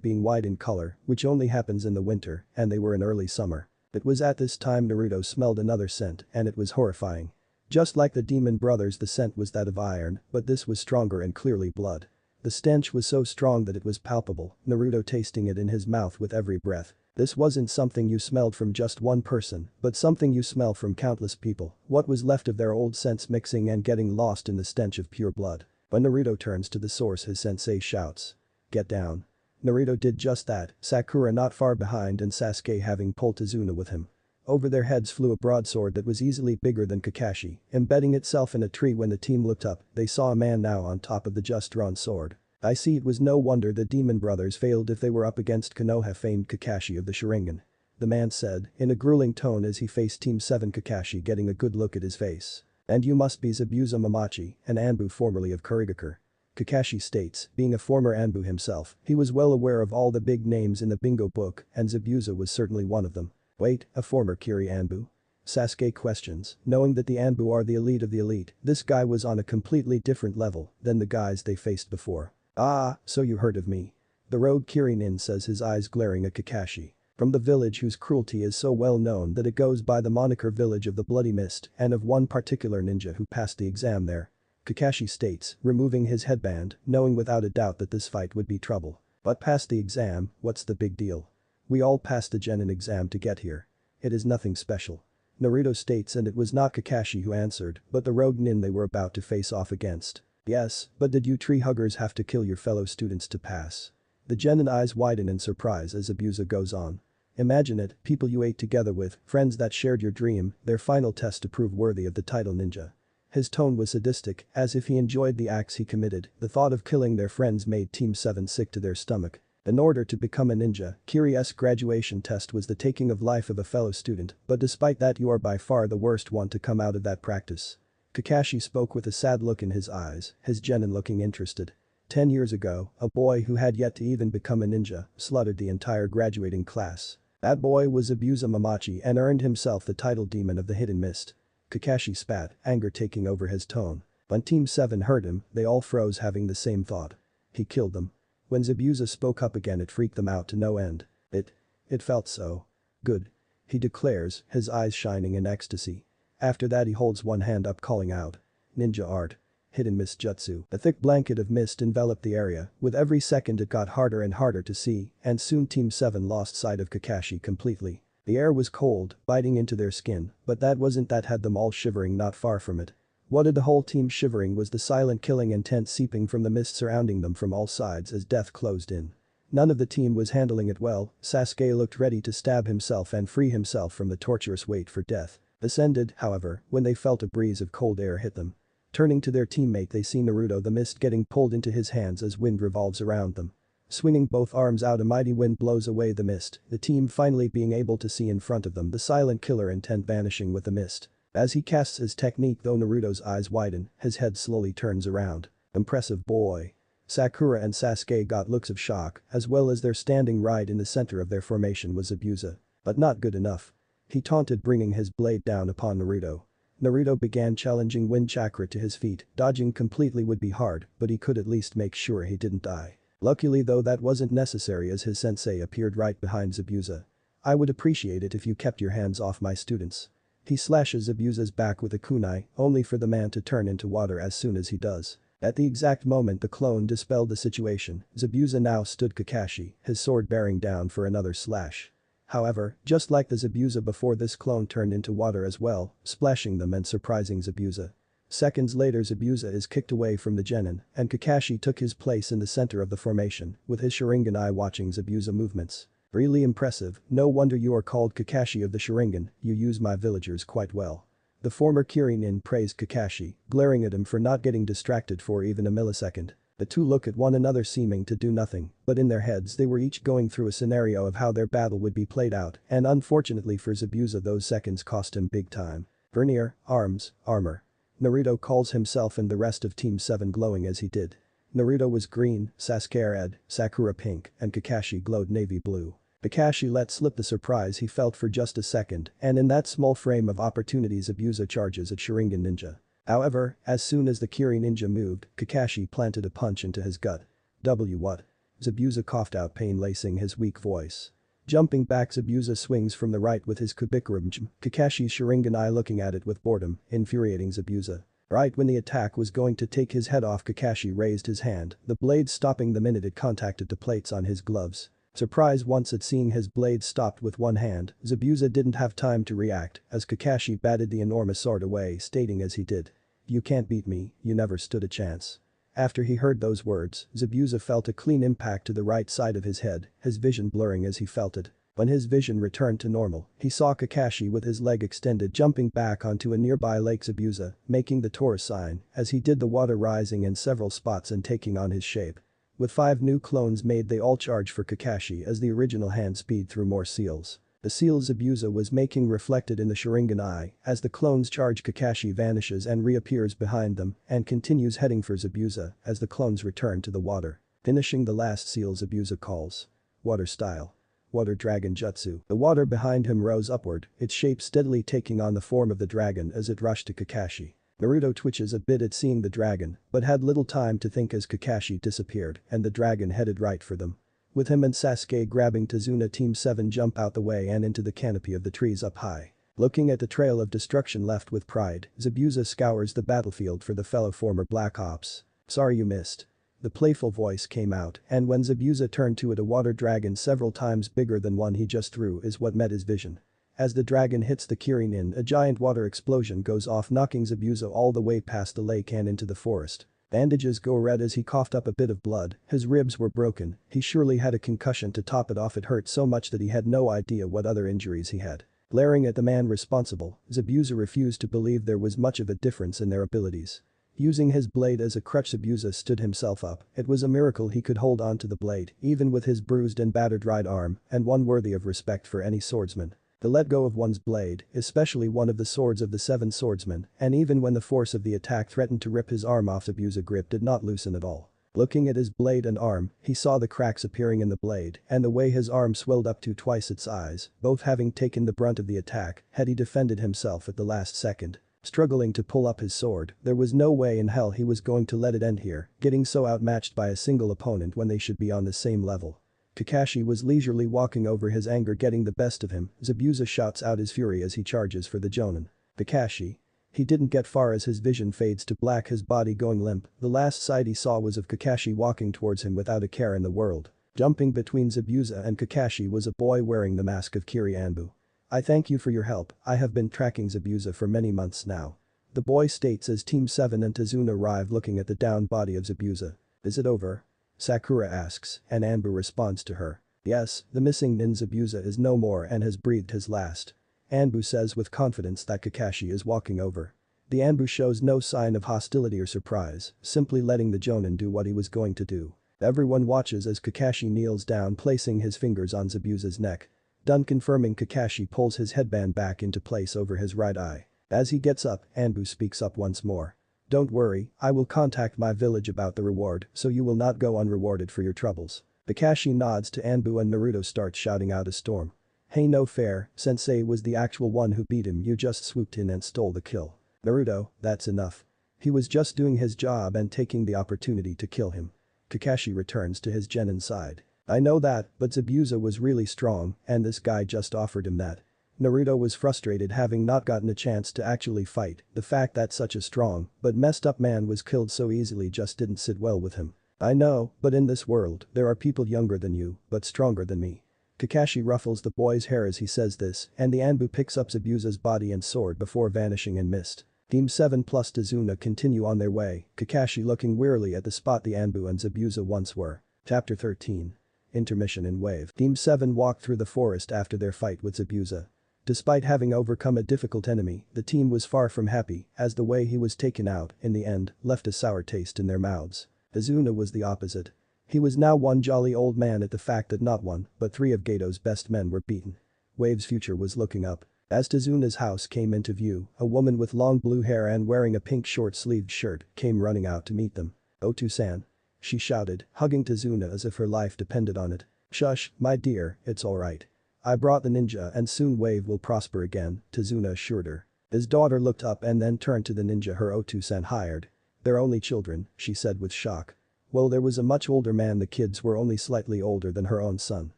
being white in color, which only happens in the winter, and they were in early summer. It was at this time Naruto smelled another scent, and it was horrifying. Just like the Demon Brothers, the scent was that of iron, but this was stronger and clearly blood. The stench was so strong that it was palpable, Naruto tasting it in his mouth with every breath. This wasn't something you smelled from just one person, but something you smell from countless people. What was left of their old scents mixing and getting lost in the stench of pure blood. When Naruto turns to the source, his sensei shouts, "Get down." Naruto did just that, Sakura not far behind and Sasuke having pulled Tazuna with him. Over their heads flew a broadsword that was easily bigger than Kakashi, embedding itself in a tree. When the team looked up, they saw a man now on top of the just drawn sword. I see, it was no wonder the Demon Brothers failed if they were up against Konoha-famed Kakashi of the Sharingan. The man said, in a grueling tone as he faced Team 7 Kakashi, getting a good look at his face. "And you must be Zabuza Mamachi, an Anbu formerly of Kurigakure." Kakashi states, being a former Anbu himself, he was well aware of all the big names in the bingo book, and Zabuza was certainly one of them. Wait, a former Kiri Anbu? Sasuke questions, knowing that the Anbu are the elite of the elite. This guy was on a completely different level than the guys they faced before. "Ah, so you heard of me?" The rogue Kirin says, his eyes glaring at Kakashi. From the village whose cruelty is so well known that it goes by the moniker Village of the Bloody Mist, and of one particular ninja who passed the exam there. Kakashi states, removing his headband, knowing without a doubt that this fight would be trouble. But passed the exam, what's the big deal? We all passed the genin exam to get here. It is nothing special. Naruto states, and it was not Kakashi who answered, but the rogue nin they were about to face off against. Yes, but did you tree huggers have to kill your fellow students to pass? The genin eyes widen in surprise as Zabuza goes on. Imagine it, people you ate together with, friends that shared your dream, their final test to prove worthy of the title ninja. His tone was sadistic, as if he enjoyed the acts he committed. The thought of killing their friends made Team 7 sick to their stomach. In order to become a ninja, Kiri's graduation test was the taking of life of a fellow student, but despite that you are by far the worst one to come out of that practice. Kakashi spoke with a sad look in his eyes, his genin looking interested. 10 years ago, a boy who had yet to even become a ninja slaughtered the entire graduating class. That boy was Zabuza Mamachi and earned himself the title Demon of the Hidden Mist. Kakashi spat, anger taking over his tone. When Team 7 heard him, they all froze, having the same thought. He killed them. When Zabuza spoke up again, it freaked them out to no end. It felt so good, he declares, his eyes shining in ecstasy. After that he holds one hand up, calling out, "Ninja art. Hidden mist jutsu." A thick blanket of mist enveloped the area. With every second it got harder and harder to see, and soon Team 7 lost sight of Kakashi completely. The air was cold, biting into their skin, but that wasn't that had them all shivering. Not far from it. What had the whole team shivering was the silent killing intent seeping from the mist surrounding them from all sides as death closed in. None of the team was handling it well. Sasuke looked ready to stab himself and free himself from the torturous wait for death. This ended, however, when they felt a breeze of cold air hit them. Turning to their teammate, they see Naruto, the mist getting pulled into his hands as wind revolves around them. Swinging both arms out, a mighty wind blows away the mist, the team finally being able to see in front of them the silent killer intent vanishing with the mist. As he casts his technique, though, Naruto's eyes widen, his head slowly turns around. Impressive boy. Sakura and Sasuke got looks of shock, as well as their standing right in the center of their formation was Zabuza. But not good enough. He taunted, bringing his blade down upon Naruto. Naruto began challenging wind chakra to his feet. Dodging completely would be hard, but he could at least make sure he didn't die. Luckily though that wasn't necessary as his sensei appeared right behind Zabuza. "I would appreciate it if you kept your hands off my students." He slashes Zabuza's back with a kunai, only for the man to turn into water as soon as he does. At the exact moment the clone dispelled the situation, Zabuza now stood Kakashi, his sword bearing down for another slash. However, just like the Zabuza before, this clone turned into water as well, splashing them and surprising Zabuza. Seconds later Zabuza is kicked away from the genin, and Kakashi took his place in the center of the formation, with his Sharingan eye watching Zabuza movements. "Really impressive, no wonder you are called Kakashi of the Sharingan, you use my villagers quite well." The former Kirin praised Kakashi, glaring at him for not getting distracted for even a millisecond. The two look at one another seeming to do nothing, but in their heads they were each going through a scenario of how their battle would be played out, and unfortunately for Zabuza those seconds cost him big time. Vernier, arms, armor. Naruto calls himself and the rest of Team 7 glowing as he did. Naruto was green, Sasuke red, Sakura pink, and Kakashi glowed navy blue. Kakashi let slip the surprise he felt for just a second, and in that small frame of opportunity Zabuza charges at Sharingan Ninja. However, as soon as the Kiri Ninja moved, Kakashi planted a punch into his gut. What? Zabuza coughed out pain lacing his weak voice. Jumping back Zabuza swings from the right with his Kubikurumjim, Kakashi's Sharingan eye looking at it with boredom, infuriating Zabuza. Right when the attack was going to take his head off, Kakashi raised his hand, the blade stopping the minute it contacted the plates on his gloves. Surprise once at seeing his blade stopped with one hand, Zabuza didn't have time to react as Kakashi batted the enormous sword away, stating as he did, "You can't beat me, you never stood a chance." After he heard those words, Zabuza felt a clean impact to the right side of his head, his vision blurring as he felt it. When his vision returned to normal, he saw Kakashi with his leg extended jumping back onto a nearby lake, Zabuza making the Taurus sign as he did, the water rising in several spots and taking on his shape. With 5 new clones made, they all charge for Kakashi as the original hand speed through more seals. The seal Zabuza was making reflected in the Sharingan eye as the clones charge, Kakashi vanishes and reappears behind them and continues heading for Zabuza as the clones return to the water. Finishing the last seal, Zabuza calls. Water style. Water Dragon Jutsu. The water behind him rose upward, its shape steadily taking on the form of the dragon as it rushed to Kakashi. Naruto twitches a bit at seeing the dragon, but had little time to think as Kakashi disappeared and the dragon headed right for them. With him and Sasuke grabbing Tazuna, Team 7 jump out the way and into the canopy of the trees up high. Looking at the trail of destruction left with pride, Zabuza scours the battlefield for the fellow former Black Ops. "Sorry you missed." The playful voice came out, and when Zabuza turned to it, a water dragon several times bigger than one he just threw is what met his vision. As the dragon hits the Kirin, a giant water explosion goes off, knocking Zabuza all the way past the lake and into the forest. Bandages go red as he coughed up a bit of blood, his ribs were broken, he surely had a concussion to top it off. It hurt so much that he had no idea what other injuries he had. Glaring at the man responsible, Zabuza refused to believe there was much of a difference in their abilities. Using his blade as a crutch, Zabuza stood himself up. It was a miracle he could hold on to the blade, even with his bruised and battered right arm, and one worthy of respect for any swordsman. To let go of one's blade, especially one of the swords of the 7 swordsmen, and even when the force of the attack threatened to rip his arm off, Zabuza grip did not loosen at all. Looking at his blade and arm, he saw the cracks appearing in the blade and the way his arm swelled up to twice its size, both having taken the brunt of the attack had he defended himself at the last second. Struggling to pull up his sword, there was no way in hell he was going to let it end here, getting so outmatched by a single opponent when they should be on the same level. Kakashi was leisurely walking over, his anger getting the best of him. Zabuza shouts out his fury as he charges for the Jonin. Kakashi. He didn't get far as his vision fades to black, his body going limp. The last sight he saw was of Kakashi walking towards him without a care in the world. Jumping between Zabuza and Kakashi was a boy wearing the mask of Kiri Anbu. "I thank you for your help, I have been tracking Zabuza for many months now." The boy states as Team 7 and Tazuna arrive, looking at the downed body of Zabuza. "Is it over?" Sakura asks, and Anbu responds to her. "Yes, the missing nin Zabuza is no more and has breathed his last." Anbu says with confidence that Kakashi is walking over. The Anbu shows no sign of hostility or surprise, simply letting the Jonin do what he was going to do. Everyone watches as Kakashi kneels down, placing his fingers on Zabuza's neck. Done confirming, Kakashi pulls his headband back into place over his right eye. As he gets up, Anbu speaks up once more. "Don't worry, I will contact my village about the reward, so you will not go unrewarded for your troubles." Kakashi nods to Anbu and Naruto starts shouting out a storm. "Hey, no fair, Sensei was the actual one who beat him, you just swooped in and stole the kill." "Naruto, that's enough. He was just doing his job and taking the opportunity to kill him." Kakashi returns to his genin side. I know that, but Zabuza was really strong and this guy just offered him that. Naruto was frustrated having not gotten a chance to actually fight, the fact that such a strong but messed up man was killed so easily just didn't sit well with him. I know, but in this world, there are people younger than you, but stronger than me. Kakashi ruffles the boy's hair as he says this and the Anbu picks up Zabuza's body and sword before vanishing in mist. Team 7 plus Tazuna continue on their way, Kakashi looking wearily at the spot the Anbu and Zabuza once were. Chapter 13. Intermission in Wave. Team 7 walked through the forest after their fight with Zabuza. Despite having overcome a difficult enemy, the team was far from happy as the way he was taken out, in the end, left a sour taste in their mouths. Tazuna was the opposite. He was now one jolly old man at the fact that not one, but three of Gato's best men were beaten. Wave's future was looking up. As Tazuna's house came into view, a woman with long blue hair and wearing a pink short-sleeved shirt came running out to meet them. "Otu-san," she shouted, hugging Tazuna as if her life depended on it. "Shush, my dear, it's alright. I brought the ninja and soon Wave will prosper again," Tazuna assured her. His daughter looked up and then turned to the ninja her Otu-san hired. "They're only children," she said with shock. Well, there was a much older man, the kids were only slightly older than her own son.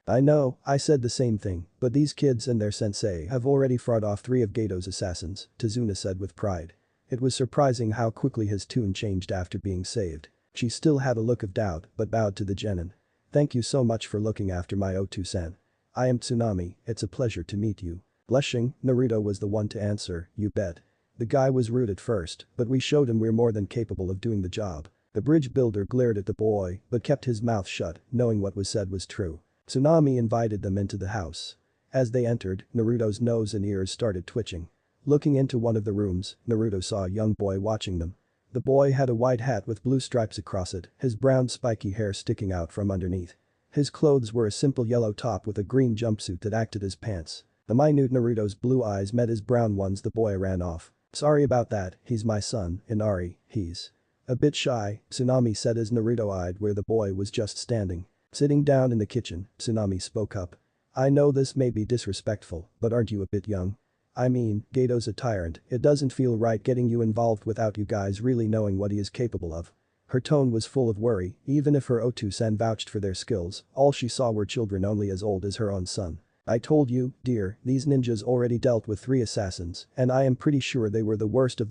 "I know, I said the same thing, but these kids and their sensei have already fought off 3 of Gato's assassins," Tazuna said with pride. It was surprising how quickly his tune changed after being saved. She still had a look of doubt but bowed to the genin. "Thank you so much for looking after my Otu-san. I am Tsunami, it's a pleasure to meet you." Blushing, Naruto was the one to answer, "You bet." The guy was rude at first, but we showed him we're more than capable of doing the job. The bridge builder glared at the boy but kept his mouth shut, knowing what was said was true. Tsunami invited them into the house. As they entered, Naruto's nose and ears started twitching. Looking into one of the rooms, Naruto saw a young boy watching them. The boy had a white hat with blue stripes across it, his brown spiky hair sticking out from underneath. His clothes were a simple yellow top with a green jumpsuit that acted as pants. The minute Naruto's blue eyes met his brown ones, the boy ran off. "Sorry about that, he's my son, Inari, he's a bit shy," Tsunami said as Naruto eyed where the boy was just standing. Sitting down in the kitchen, Tsunami spoke up. "I know this may be disrespectful, but aren't you a bit young? I mean, Gato's a tyrant, it doesn't feel right getting you involved without you guys really knowing what he is capable of." Her tone was full of worry, even if her Otu-san vouched for their skills, all she saw were children only as old as her own son. "I told you, dear, these ninjas already dealt with 3 assassins, and I am pretty sure they were the worst of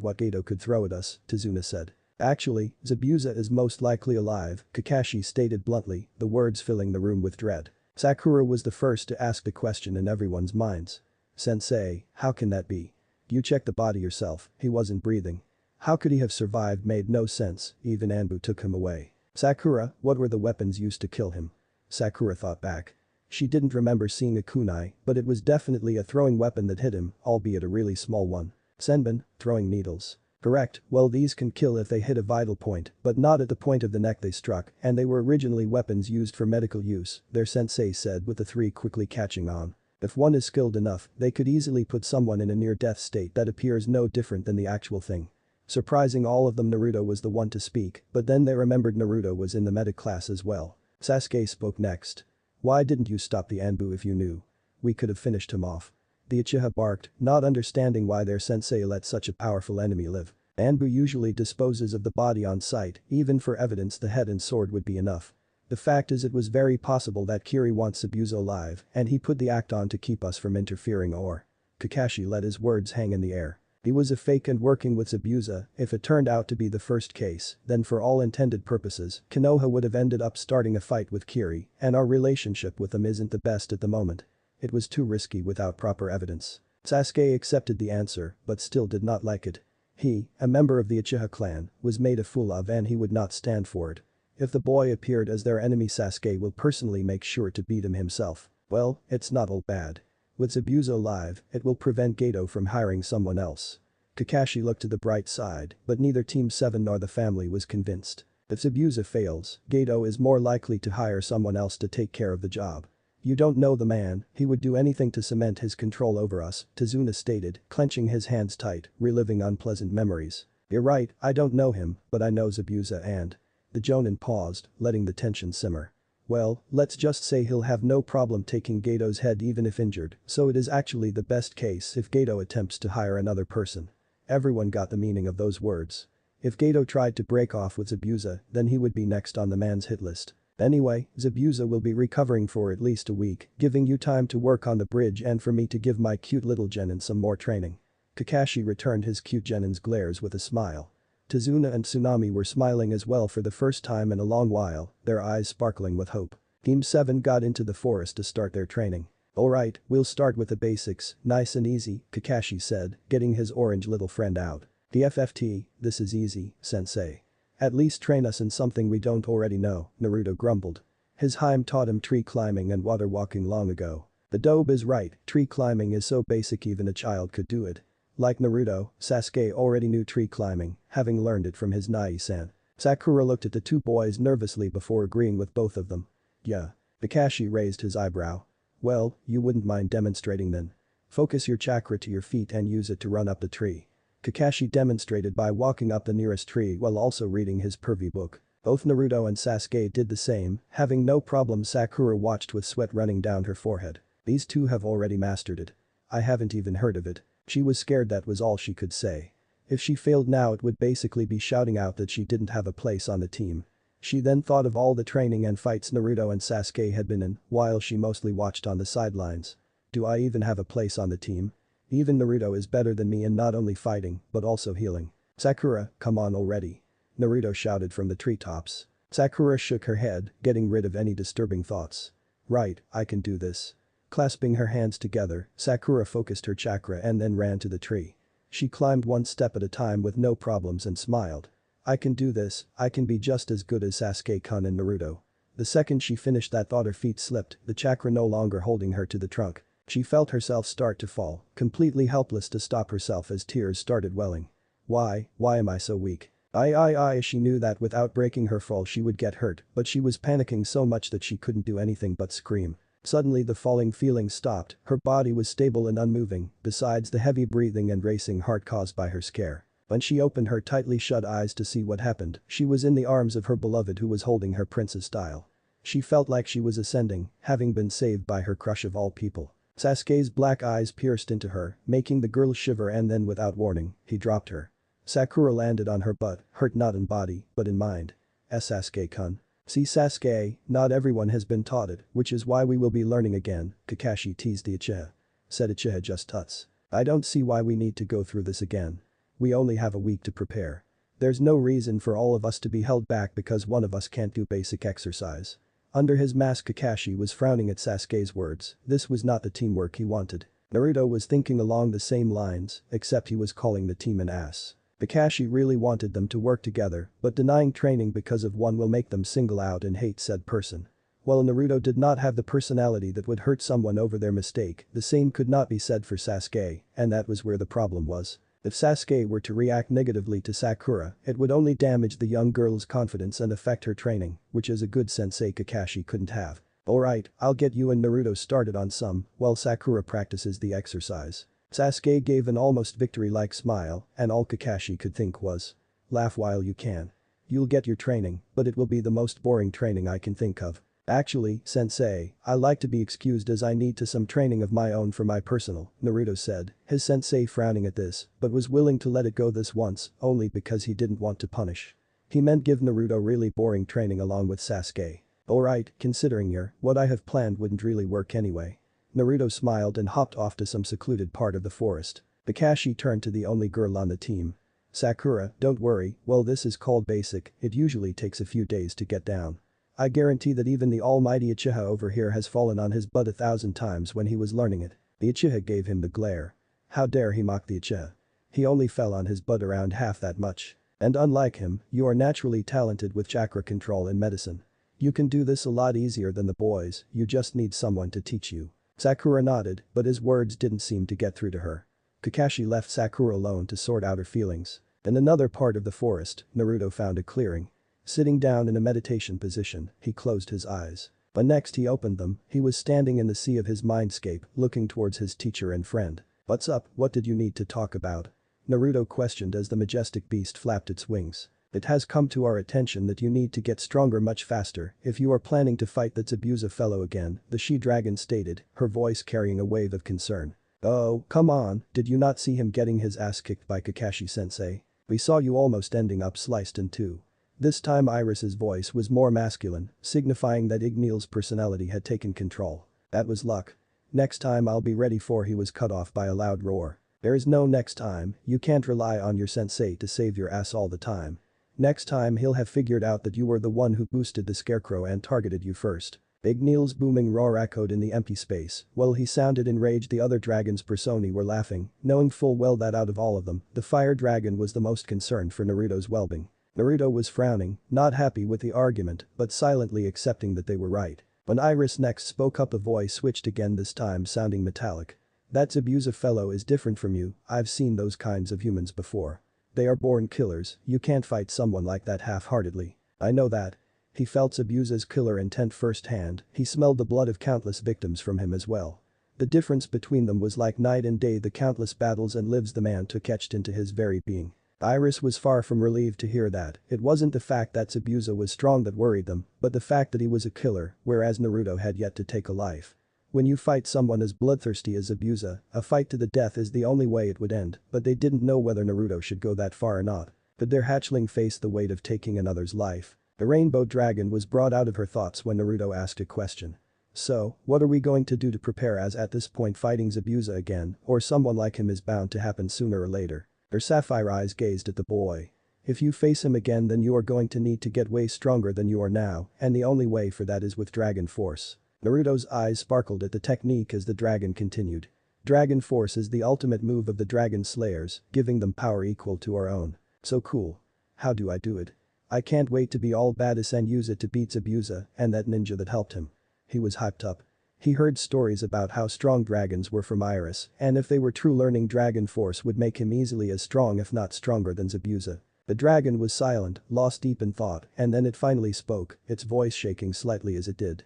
what Gato could throw at us," Tazuna said. "Actually, Zabuza is most likely alive," Kakashi stated bluntly, the words filling the room with dread. Sakura was the first to ask the question in everyone's minds. "Sensei, how can that be? You checked the body yourself, he wasn't breathing. How could he have survived? Made no sense, even Anbu took him away." "Sakura, what were the weapons used to kill him?" Sakura thought back. She didn't remember seeing a kunai, but it was definitely a throwing weapon that hit him, albeit a really small one. "Senbon, throwing needles. Correct, well these can kill if they hit a vital point, but not at the point of the neck they struck, and they were originally weapons used for medical use," their sensei said with the 3 quickly catching on. "If one is skilled enough, they could easily put someone in a near-death state that appears no different than the actual thing." Surprising all of them, Naruto was the one to speak, but then they remembered Naruto was in the medic class as well. Sasuke spoke next. "Why didn't you stop the Anbu if you knew? We could have finished him off." The Uchiha barked, not understanding why their sensei let such a powerful enemy live. Anbu usually disposes of the body on sight, even for evidence the head and sword would be enough. The fact is it was very possible that Kiri wants Zabuza alive and he put the act on to keep us from interfering or. Kakashi let his words hang in the air. He was a fake and working with Zabuza. If it turned out to be the first case, then for all intended purposes, Konoha would have ended up starting a fight with Kiri, and our relationship with them isn't the best at the moment. It was too risky without proper evidence. Sasuke accepted the answer, but still did not like it. He, a member of the Uchiha clan, was made a fool of and he would not stand for it. If the boy appeared as their enemy, Sasuke will personally make sure to beat him himself. Well, it's not all bad. With Zabuza alive, it will prevent Gato from hiring someone else. Kakashi looked to the bright side, but neither Team 7 nor the family was convinced. If Zabuza fails, Gato is more likely to hire someone else to take care of the job. "You don't know the man, he would do anything to cement his control over us," Tazuna stated, clenching his hands tight, reliving unpleasant memories. "You're right, I don't know him, but I know Zabuza and." The Jonin paused, letting the tension simmer. "Well, let's just say he'll have no problem taking Gato's head even if injured, so it is actually the best case if Gato attempts to hire another person." Everyone got the meaning of those words. If Gato tried to break off with Zabuza, then he would be next on the man's hit list. Anyway, Zabuza will be recovering for at least a week, giving you time to work on the bridge and for me to give my cute little genin some more training. Kakashi returned his cute genin's glares with a smile. Tazuna and Tsunami were smiling as well for the first time in a long while, their eyes sparkling with hope. Team 7 got into the forest to start their training. Alright, we'll start with the basics, nice and easy, Kakashi said, getting his orange little friend out. DFFT, this is easy, sensei. At least train us in something we don't already know, Naruto grumbled. His Haim taught him tree climbing and water walking long ago. The dobe is right, tree climbing is so basic even a child could do it. Like Naruto, Sasuke already knew tree climbing, having learned it from his Nai-san. Sakura looked at the two boys nervously before agreeing with both of them. Yeah. Kakashi raised his eyebrow. Well, you wouldn't mind demonstrating then. Focus your chakra to your feet and use it to run up the tree. Kakashi demonstrated by walking up the nearest tree while also reading his pervy book. Both Naruto and Sasuke did the same, having no problem. Sakura watched with sweat running down her forehead. These two have already mastered it. I haven't even heard of it. She was scared, that was all she could say. If she failed now it would basically be shouting out that she didn't have a place on the team. She then thought of all the training and fights Naruto and Sasuke had been in, while she mostly watched on the sidelines. Do I even have a place on the team? Even Naruto is better than me in not only fighting, but also healing. Sakura, come on already. Naruto shouted from the treetops. Sakura shook her head, getting rid of any disturbing thoughts. Right, I can do this. Clasping her hands together, Sakura focused her chakra and then ran to the tree. She climbed one step at a time with no problems and smiled. I can do this, I can be just as good as Sasuke-kun and Naruto. The second she finished that thought her feet slipped, the chakra no longer holding her to the trunk. She felt herself start to fall, completely helpless to stop herself as tears started welling. Why am I so weak? She knew that without breaking her fall she would get hurt, but she was panicking so much that she couldn't do anything but scream. Suddenly the falling feeling stopped, her body was stable and unmoving, besides the heavy breathing and racing heart caused by her scare. When she opened her tightly shut eyes to see what happened, she was in the arms of her beloved who was holding her princess style. She felt like she was ascending, having been saved by her crush of all people. Sasuke's black eyes pierced into her, making the girl shiver, and then without warning, he dropped her. Sakura landed on her butt, hurt not in body, but in mind. Sasuke-kun. See Sasuke, not everyone has been taught it, which is why we will be learning again, Kakashi teased the Uchiha. Said Uchiha just tuts. I don't see why we need to go through this again. We only have a week to prepare. There's no reason for all of us to be held back because one of us can't do basic exercise. Under his mask Kakashi was frowning at Sasuke's words, this was not the teamwork he wanted. Naruto was thinking along the same lines, except he was calling the team an ass. Kakashi really wanted them to work together, but denying training because of one will make them single out and hate said person. While Naruto did not have the personality that would hurt someone over their mistake, the same could not be said for Sasuke, and that was where the problem was. If Sasuke were to react negatively to Sakura, it would only damage the young girl's confidence and affect her training, which is a good sensei Kakashi couldn't have. Alright, I'll get you and Naruto started on some, while Sakura practices the exercise. Sasuke gave an almost victory-like smile, and all Kakashi could think was. Laugh while you can. You'll get your training, but it will be the most boring training I can think of. Actually, sensei, I like to be excused as I need to some training of my own for my personal, Naruto said, his sensei frowning at this, but was willing to let it go this once, only because he didn't want to punish. He meant give Naruto really boring training along with Sasuke. Alright, considering what I have planned wouldn't really work anyway. Naruto smiled and hopped off to some secluded part of the forest. Kakashi turned to the only girl on the team. Sakura, don't worry, well this is called basic, it usually takes a few days to get down. I guarantee that even the almighty Uchiha over here has fallen on his butt 1,000 times when he was learning it. The Uchiha gave him the glare. How dare he mock the Uchiha? He only fell on his butt around half that much. And unlike him, you are naturally talented with chakra control and medicine. You can do this a lot easier than the boys, you just need someone to teach you. Sakura nodded, but his words didn't seem to get through to her. Kakashi left Sakura alone to sort out her feelings. In another part of the forest, Naruto found a clearing. Sitting down in a meditation position, he closed his eyes. But next he opened them, he was standing in the sea of his mindscape, looking towards his teacher and friend. What's up, what did you need to talk about? Naruto questioned as the majestic beast flapped its wings. It has come to our attention that you need to get stronger much faster if you are planning to fight that Zabuza fellow again, the she-dragon stated, her voice carrying a wave of concern. Oh, come on, did you not see him getting his ass kicked by Kakashi-sensei? We saw you almost ending up sliced in two. This time Iris's voice was more masculine, signifying that Igneal's personality had taken control. That was luck. Next time I'll be ready for he was cut off by a loud roar. There is no next time, you can't rely on your sensei to save your ass all the time. Next time he'll have figured out that you were the one who boosted the scarecrow and targeted you first. Igneal's booming roar echoed in the empty space. While he sounded enraged, the other dragon's personae were laughing, knowing full well that out of all of them, the fire dragon was the most concerned for Naruto's well-being. Naruto was frowning, not happy with the argument, but silently accepting that they were right. When Iris next spoke up, a voice switched again, this time sounding metallic. That Zabuza fellow is different from you, I've seen those kinds of humans before. They are born killers, you can't fight someone like that half-heartedly. I know that. He felt Zabuza's killer intent firsthand, he smelled the blood of countless victims from him as well. The difference between them was like night and day, the countless battles and lives the man took etched into his very being. Iris was far from relieved to hear that. It wasn't the fact that Zabuza was strong that worried them, but the fact that he was a killer, whereas Naruto had yet to take a life. When you fight someone as bloodthirsty as Zabuza, a fight to the death is the only way it would end, but they didn't know whether Naruto should go that far or not. Could their hatchling face the weight of taking another's life? The rainbow dragon was brought out of her thoughts when Naruto asked a question. So, what are we going to do to prepare, as at this point fighting Zabuza again, or someone like him is bound to happen sooner or later? Her sapphire eyes gazed at the boy. If you face him again, then you are going to need to get way stronger than you are now, and the only way for that is with Dragon Force. Naruto's eyes sparkled at the technique as the dragon continued. Dragon Force is the ultimate move of the Dragon Slayers, giving them power equal to our own. So cool. How do I do it? I can't wait to be all badass and use it to beat Zabuza and that ninja that helped him. He was hyped up. He heard stories about how strong dragons were from Iris, and if they were true, learning Dragon Force would make him easily as strong if not stronger than Zabuza. The dragon was silent, lost deep in thought, and then it finally spoke, its voice shaking slightly as it did.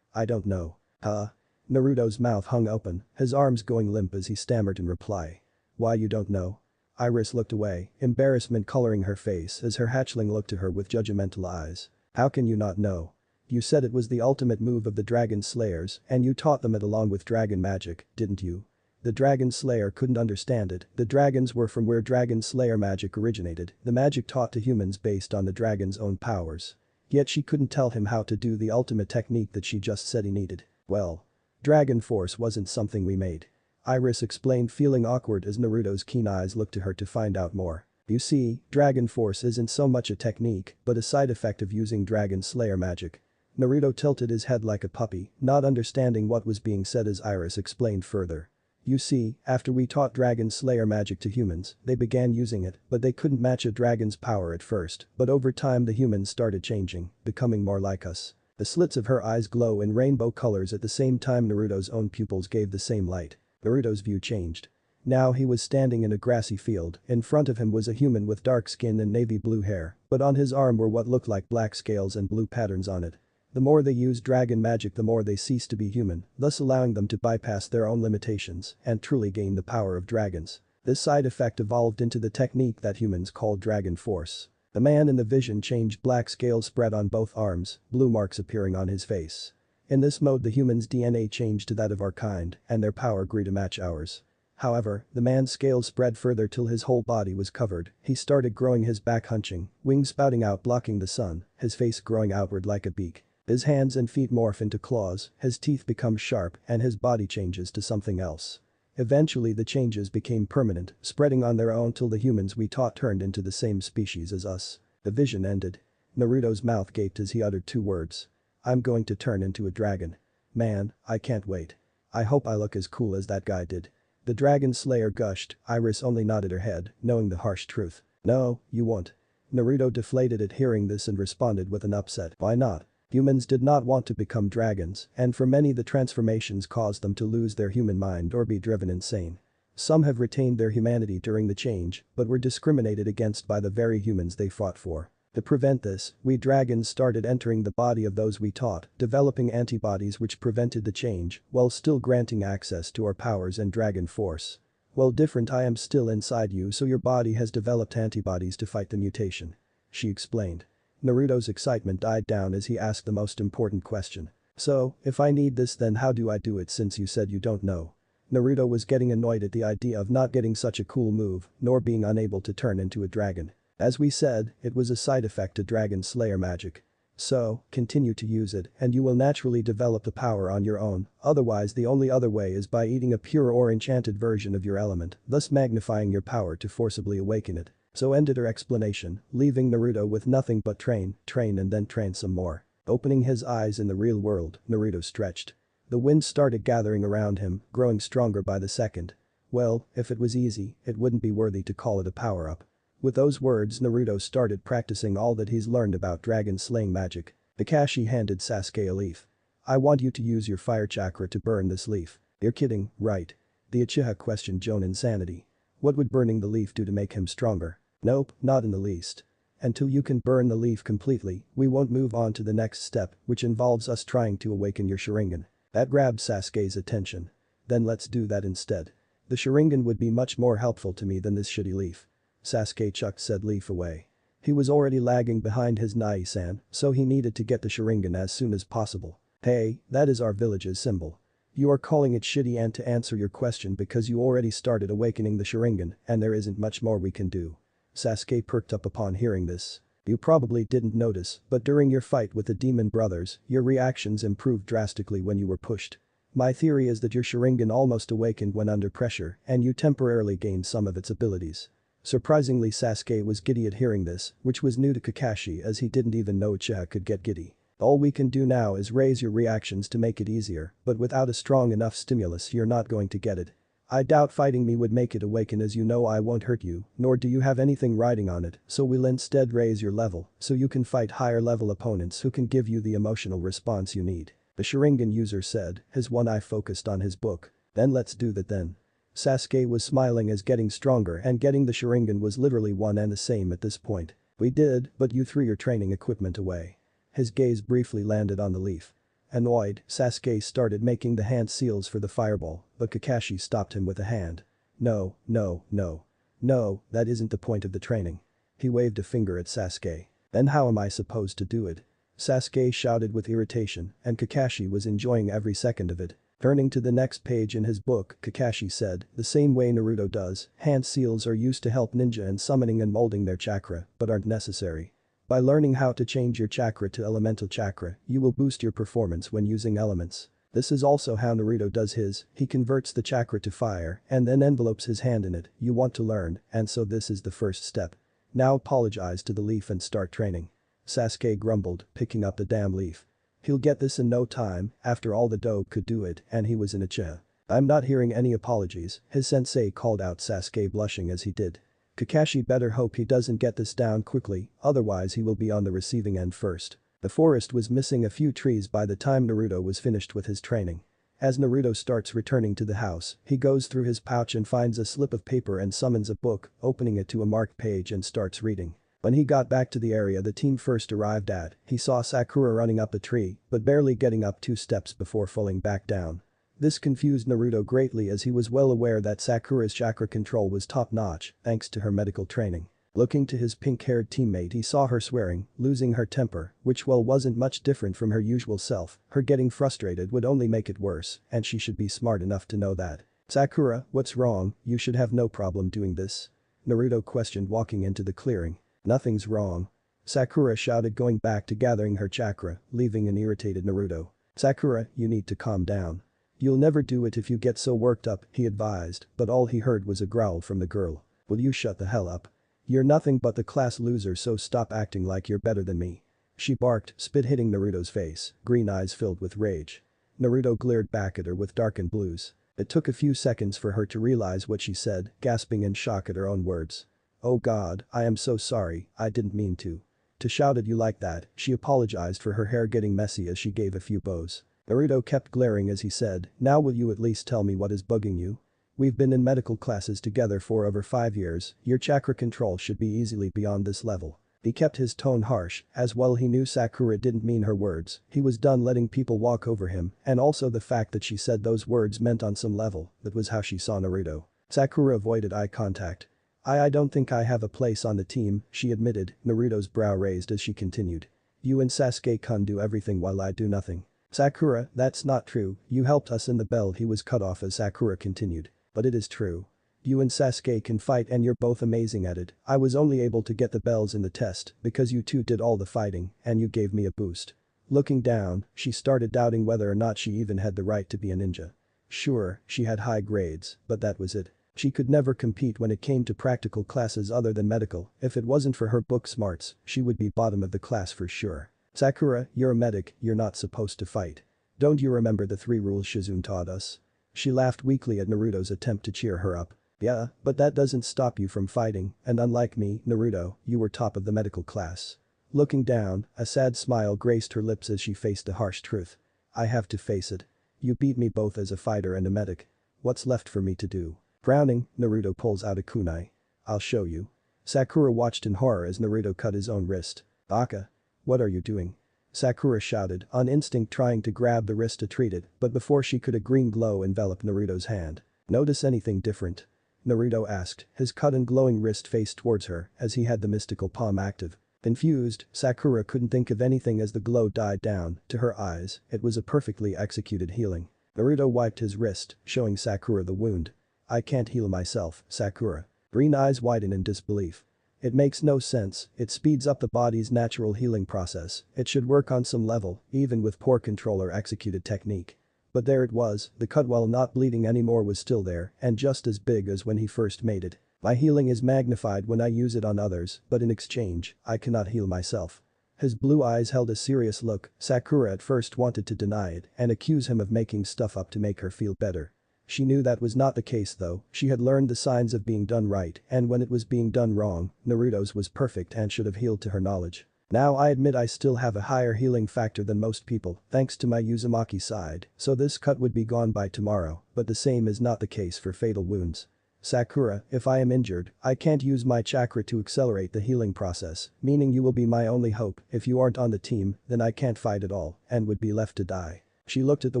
I don't know. Huh? Naruto's mouth hung open, his arms going limp as he stammered in reply. Why, you don't know? Iris looked away, embarrassment coloring her face as her hatchling looked to her with judgmental eyes. How can you not know? You said it was the ultimate move of the Dragon Slayers and you taught them it along with dragon magic, didn't you? The Dragon Slayer couldn't understand it. The dragons were from where Dragon Slayer magic originated, the magic taught to humans based on the dragon's own powers. Yet she couldn't tell him how to do the ultimate technique that she just said he needed. Well, Dragon Force wasn't something we made. Iris explained, feeling awkward as Naruto's keen eyes looked to her to find out more. You see, Dragon Force isn't so much a technique, but a side effect of using Dragon Slayer magic. Naruto tilted his head like a puppy, not understanding what was being said as Iris explained further. You see, after we taught Dragon Slayer magic to humans, they began using it, but they couldn't match a dragon's power at first, but over time the humans started changing, becoming more like us. The slits of her eyes glow in rainbow colors at the same time Naruto's own pupils gave the same light. Naruto's view changed. Now he was standing in a grassy field, in front of him was a human with dark skin and navy blue hair, but on his arm were what looked like black scales and blue patterns on it. The more they used dragon magic, the more they ceased to be human, thus allowing them to bypass their own limitations and truly gain the power of dragons. This side effect evolved into the technique that humans called Dragon Force. The man in the vision changed, black scales spread on both arms, blue marks appearing on his face. In this mode the human's DNA changed to that of our kind, and their power grew to match ours. However, the man's scales spread further till his whole body was covered. He started growing, his back hunching, wings spouting out blocking the sun, his face growing outward like a beak. His hands and feet morph into claws, his teeth become sharp, and his body changes to something else. Eventually the changes became permanent, spreading on their own till the humans we taught turned into the same species as us. The vision ended. Naruto's mouth gaped as he uttered two words. I'm going to turn into a dragon. Man, I can't wait. I hope I look as cool as that guy did. The Dragon Slayer gushed. Iris only nodded her head, knowing the harsh truth. No, you won't. Naruto deflated at hearing this and responded with an upset. Why not? Humans did not want to become dragons, and for many the transformations caused them to lose their human mind or be driven insane. Some have retained their humanity during the change, but were discriminated against by the very humans they fought for. To prevent this, we dragons started entering the body of those we taught, developing antibodies which prevented the change, while still granting access to our powers and Dragon Force. Well, different, I am still inside you, so your body has developed antibodies to fight the mutation. She explained. Naruto's excitement died down as he asked the most important question. So, if I need this, then how do I do it, since you said you don't know? Naruto was getting annoyed at the idea of not getting such a cool move, nor being unable to turn into a dragon. As we said, it was a side effect to Dragon Slayer magic. So, continue to use it and you will naturally develop the power on your own, otherwise the only other way is by eating a pure or enchanted version of your element, thus magnifying your power to forcibly awaken it. So ended her explanation, leaving Naruto with nothing but train and then train some more. Opening his eyes in the real world, Naruto stretched. The wind started gathering around him, growing stronger by the second. Well, if it was easy, it wouldn't be worthy to call it a power-up. With those words Naruto started practicing all that he's learned about dragon slaying magic. Kakashi handed Sasuke a leaf. I want you to use your fire chakra to burn this leaf. You're kidding, right? The Uchiha questioned Jonin's sanity. What would burning the leaf do to make him stronger? Nope, not in the least. Until you can burn the leaf completely, we won't move on to the next step, which involves us trying to awaken your Sharingan. That grabbed Sasuke's attention. Then let's do that instead. The Sharingan would be much more helpful to me than this shitty leaf. Sasuke chucked said leaf away. He was already lagging behind his Nai-san, so he needed to get the Sharingan as soon as possible. Hey, that is our village's symbol. You are calling it shitty, and to answer your question because you already started awakening the Sharingan and there isn't much more we can do. Sasuke perked up upon hearing this. You probably didn't notice, but during your fight with the demon brothers, your reactions improved drastically when you were pushed. My theory is that your Sharingan almost awakened when under pressure and you temporarily gained some of its abilities. Surprisingly, Sasuke was giddy at hearing this, which was new to Kakashi as he didn't even know Uchiha could get giddy. All we can do now is raise your reactions to make it easier, but without a strong enough stimulus you're not going to get it. I doubt fighting me would make it awaken, as you know I won't hurt you, nor do you have anything riding on it, so we'll instead raise your level so you can fight higher level opponents who can give you the emotional response you need. The Sharingan user said, his one eye focused on his book. Then let's do that then. Sasuke was smiling as getting stronger and getting the Sharingan was literally one and the same at this point. We did, but you threw your training equipment away. His gaze briefly landed on the leaf. Annoyed, Sasuke started making the hand seals for the fireball, but Kakashi stopped him with a hand. No, that isn't the point of the training. He waved a finger at Sasuke. Then how am I supposed to do it? Sasuke shouted with irritation, and Kakashi was enjoying every second of it. Turning to the next page in his book, Kakashi said, the same way Naruto does, hand seals are used to help ninja in summoning and molding their chakra, but aren't necessary. By learning how to change your chakra to elemental chakra, you will boost your performance when using elements. This is also how Naruto does his, he converts the chakra to fire and then envelopes his hand in it. You want to learn, and so this is the first step. Now apologize to the leaf and start training. Sasuke grumbled, picking up the damn leaf. He'll get this in no time, after all the dough could do it and he was in Uchiha. I'm not hearing any apologies, his sensei called out, Sasuke blushing as he did. Kakashi better hope he doesn't get this down quickly, otherwise he will be on the receiving end first. The forest was missing a few trees by the time Naruto was finished with his training. As Naruto starts returning to the house, he goes through his pouch and finds a slip of paper and summons a book, opening it to a marked page and starts reading. When he got back to the area the team first arrived at, he saw Sakura running up a tree, but barely getting up 2 steps before falling back down. This confused Naruto greatly as he was well aware that Sakura's chakra control was top-notch, thanks to her medical training. Looking to his pink-haired teammate he saw her swearing, losing her temper, which wasn't much different from her usual self. Her getting frustrated would only make it worse, and she should be smart enough to know that. Sakura, what's wrong? You should have no problem doing this. Naruto questioned walking into the clearing. Nothing's wrong. Sakura shouted, going back to gathering her chakra, leaving an irritated Naruto. Sakura, you need to calm down. You'll never do it if you get so worked up, he advised, but all he heard was a growl from the girl. Will you shut the hell up? You're nothing but the class loser, so stop acting like you're better than me. She barked, spit hitting Naruto's face, green eyes filled with rage. Naruto glared back at her with darkened blues. It took a few seconds for her to realize what she said, gasping in shock at her own words. Oh god, I am so sorry, I didn't mean to. To shout at you like that, she apologized for her hair getting messy as she gave a few bows. Naruto kept glaring as he said, now will you at least tell me what is bugging you? We've been in medical classes together for over 5 years, your chakra control should be easily beyond this level. He kept his tone harsh, as well he knew Sakura didn't mean her words, he was done letting people walk over him, and also the fact that she said those words meant on some level, that was how she saw Naruto. Sakura avoided eye contact. I don't think I have a place on the team, she admitted, Naruto's brow raised as she continued. You and Sasuke-kun do everything while I do nothing. Sakura, that's not true, you helped us in the bell. He was cut off as Sakura continued. But it is true. You and Sasuke can fight and you're both amazing at it. I was only able to get the bells in the test because you two did all the fighting and you gave me a boost. Looking down, she started doubting whether or not she even had the right to be a ninja. Sure, she had high grades, but that was it. She could never compete when it came to practical classes other than medical. If it wasn't for her book smarts, she would be bottom of the class for sure. Sakura, you're a medic, you're not supposed to fight. Don't you remember the 3 rules Shizune taught us? She laughed weakly at Naruto's attempt to cheer her up. Yeah, but that doesn't stop you from fighting, and unlike me, Naruto, you were top of the medical class. Looking down, a sad smile graced her lips as she faced the harsh truth. I have to face it. You beat me both as a fighter and a medic. What's left for me to do? Frowning, Naruto pulls out a kunai. I'll show you. Sakura watched in horror as Naruto cut his own wrist. Baka. What are you doing? Sakura shouted, on instinct trying to grab the wrist to treat it, but before she could a green glow enveloped Naruto's hand. Notice anything different? Naruto asked, his cut and glowing wrist faced towards her as he had the mystical palm active. Confused, Sakura couldn't think of anything as the glow died down. To her eyes, it was a perfectly executed healing. Naruto wiped his wrist, showing Sakura the wound. I can't heal myself, Sakura. Green eyes widen in disbelief. It makes no sense, it speeds up the body's natural healing process. It should work on some level, even with poor control or executed technique. But there it was, the cut while not bleeding anymore was still there and just as big as when he first made it. My healing is magnified when I use it on others, but in exchange, I cannot heal myself. His blue eyes held a serious look. Sakura at first wanted to deny it and accuse him of making stuff up to make her feel better. She knew that was not the case though, she had learned the signs of being done right and when it was being done wrong, Naruto's was perfect and should have healed to her knowledge. Now I admit I still have a higher healing factor than most people thanks to my Uzumaki side, so this cut would be gone by tomorrow, but the same is not the case for fatal wounds. Sakura, if I am injured, I can't use my chakra to accelerate the healing process, meaning you will be my only hope. If you aren't on the team, then I can't fight at all and would be left to die. She looked at the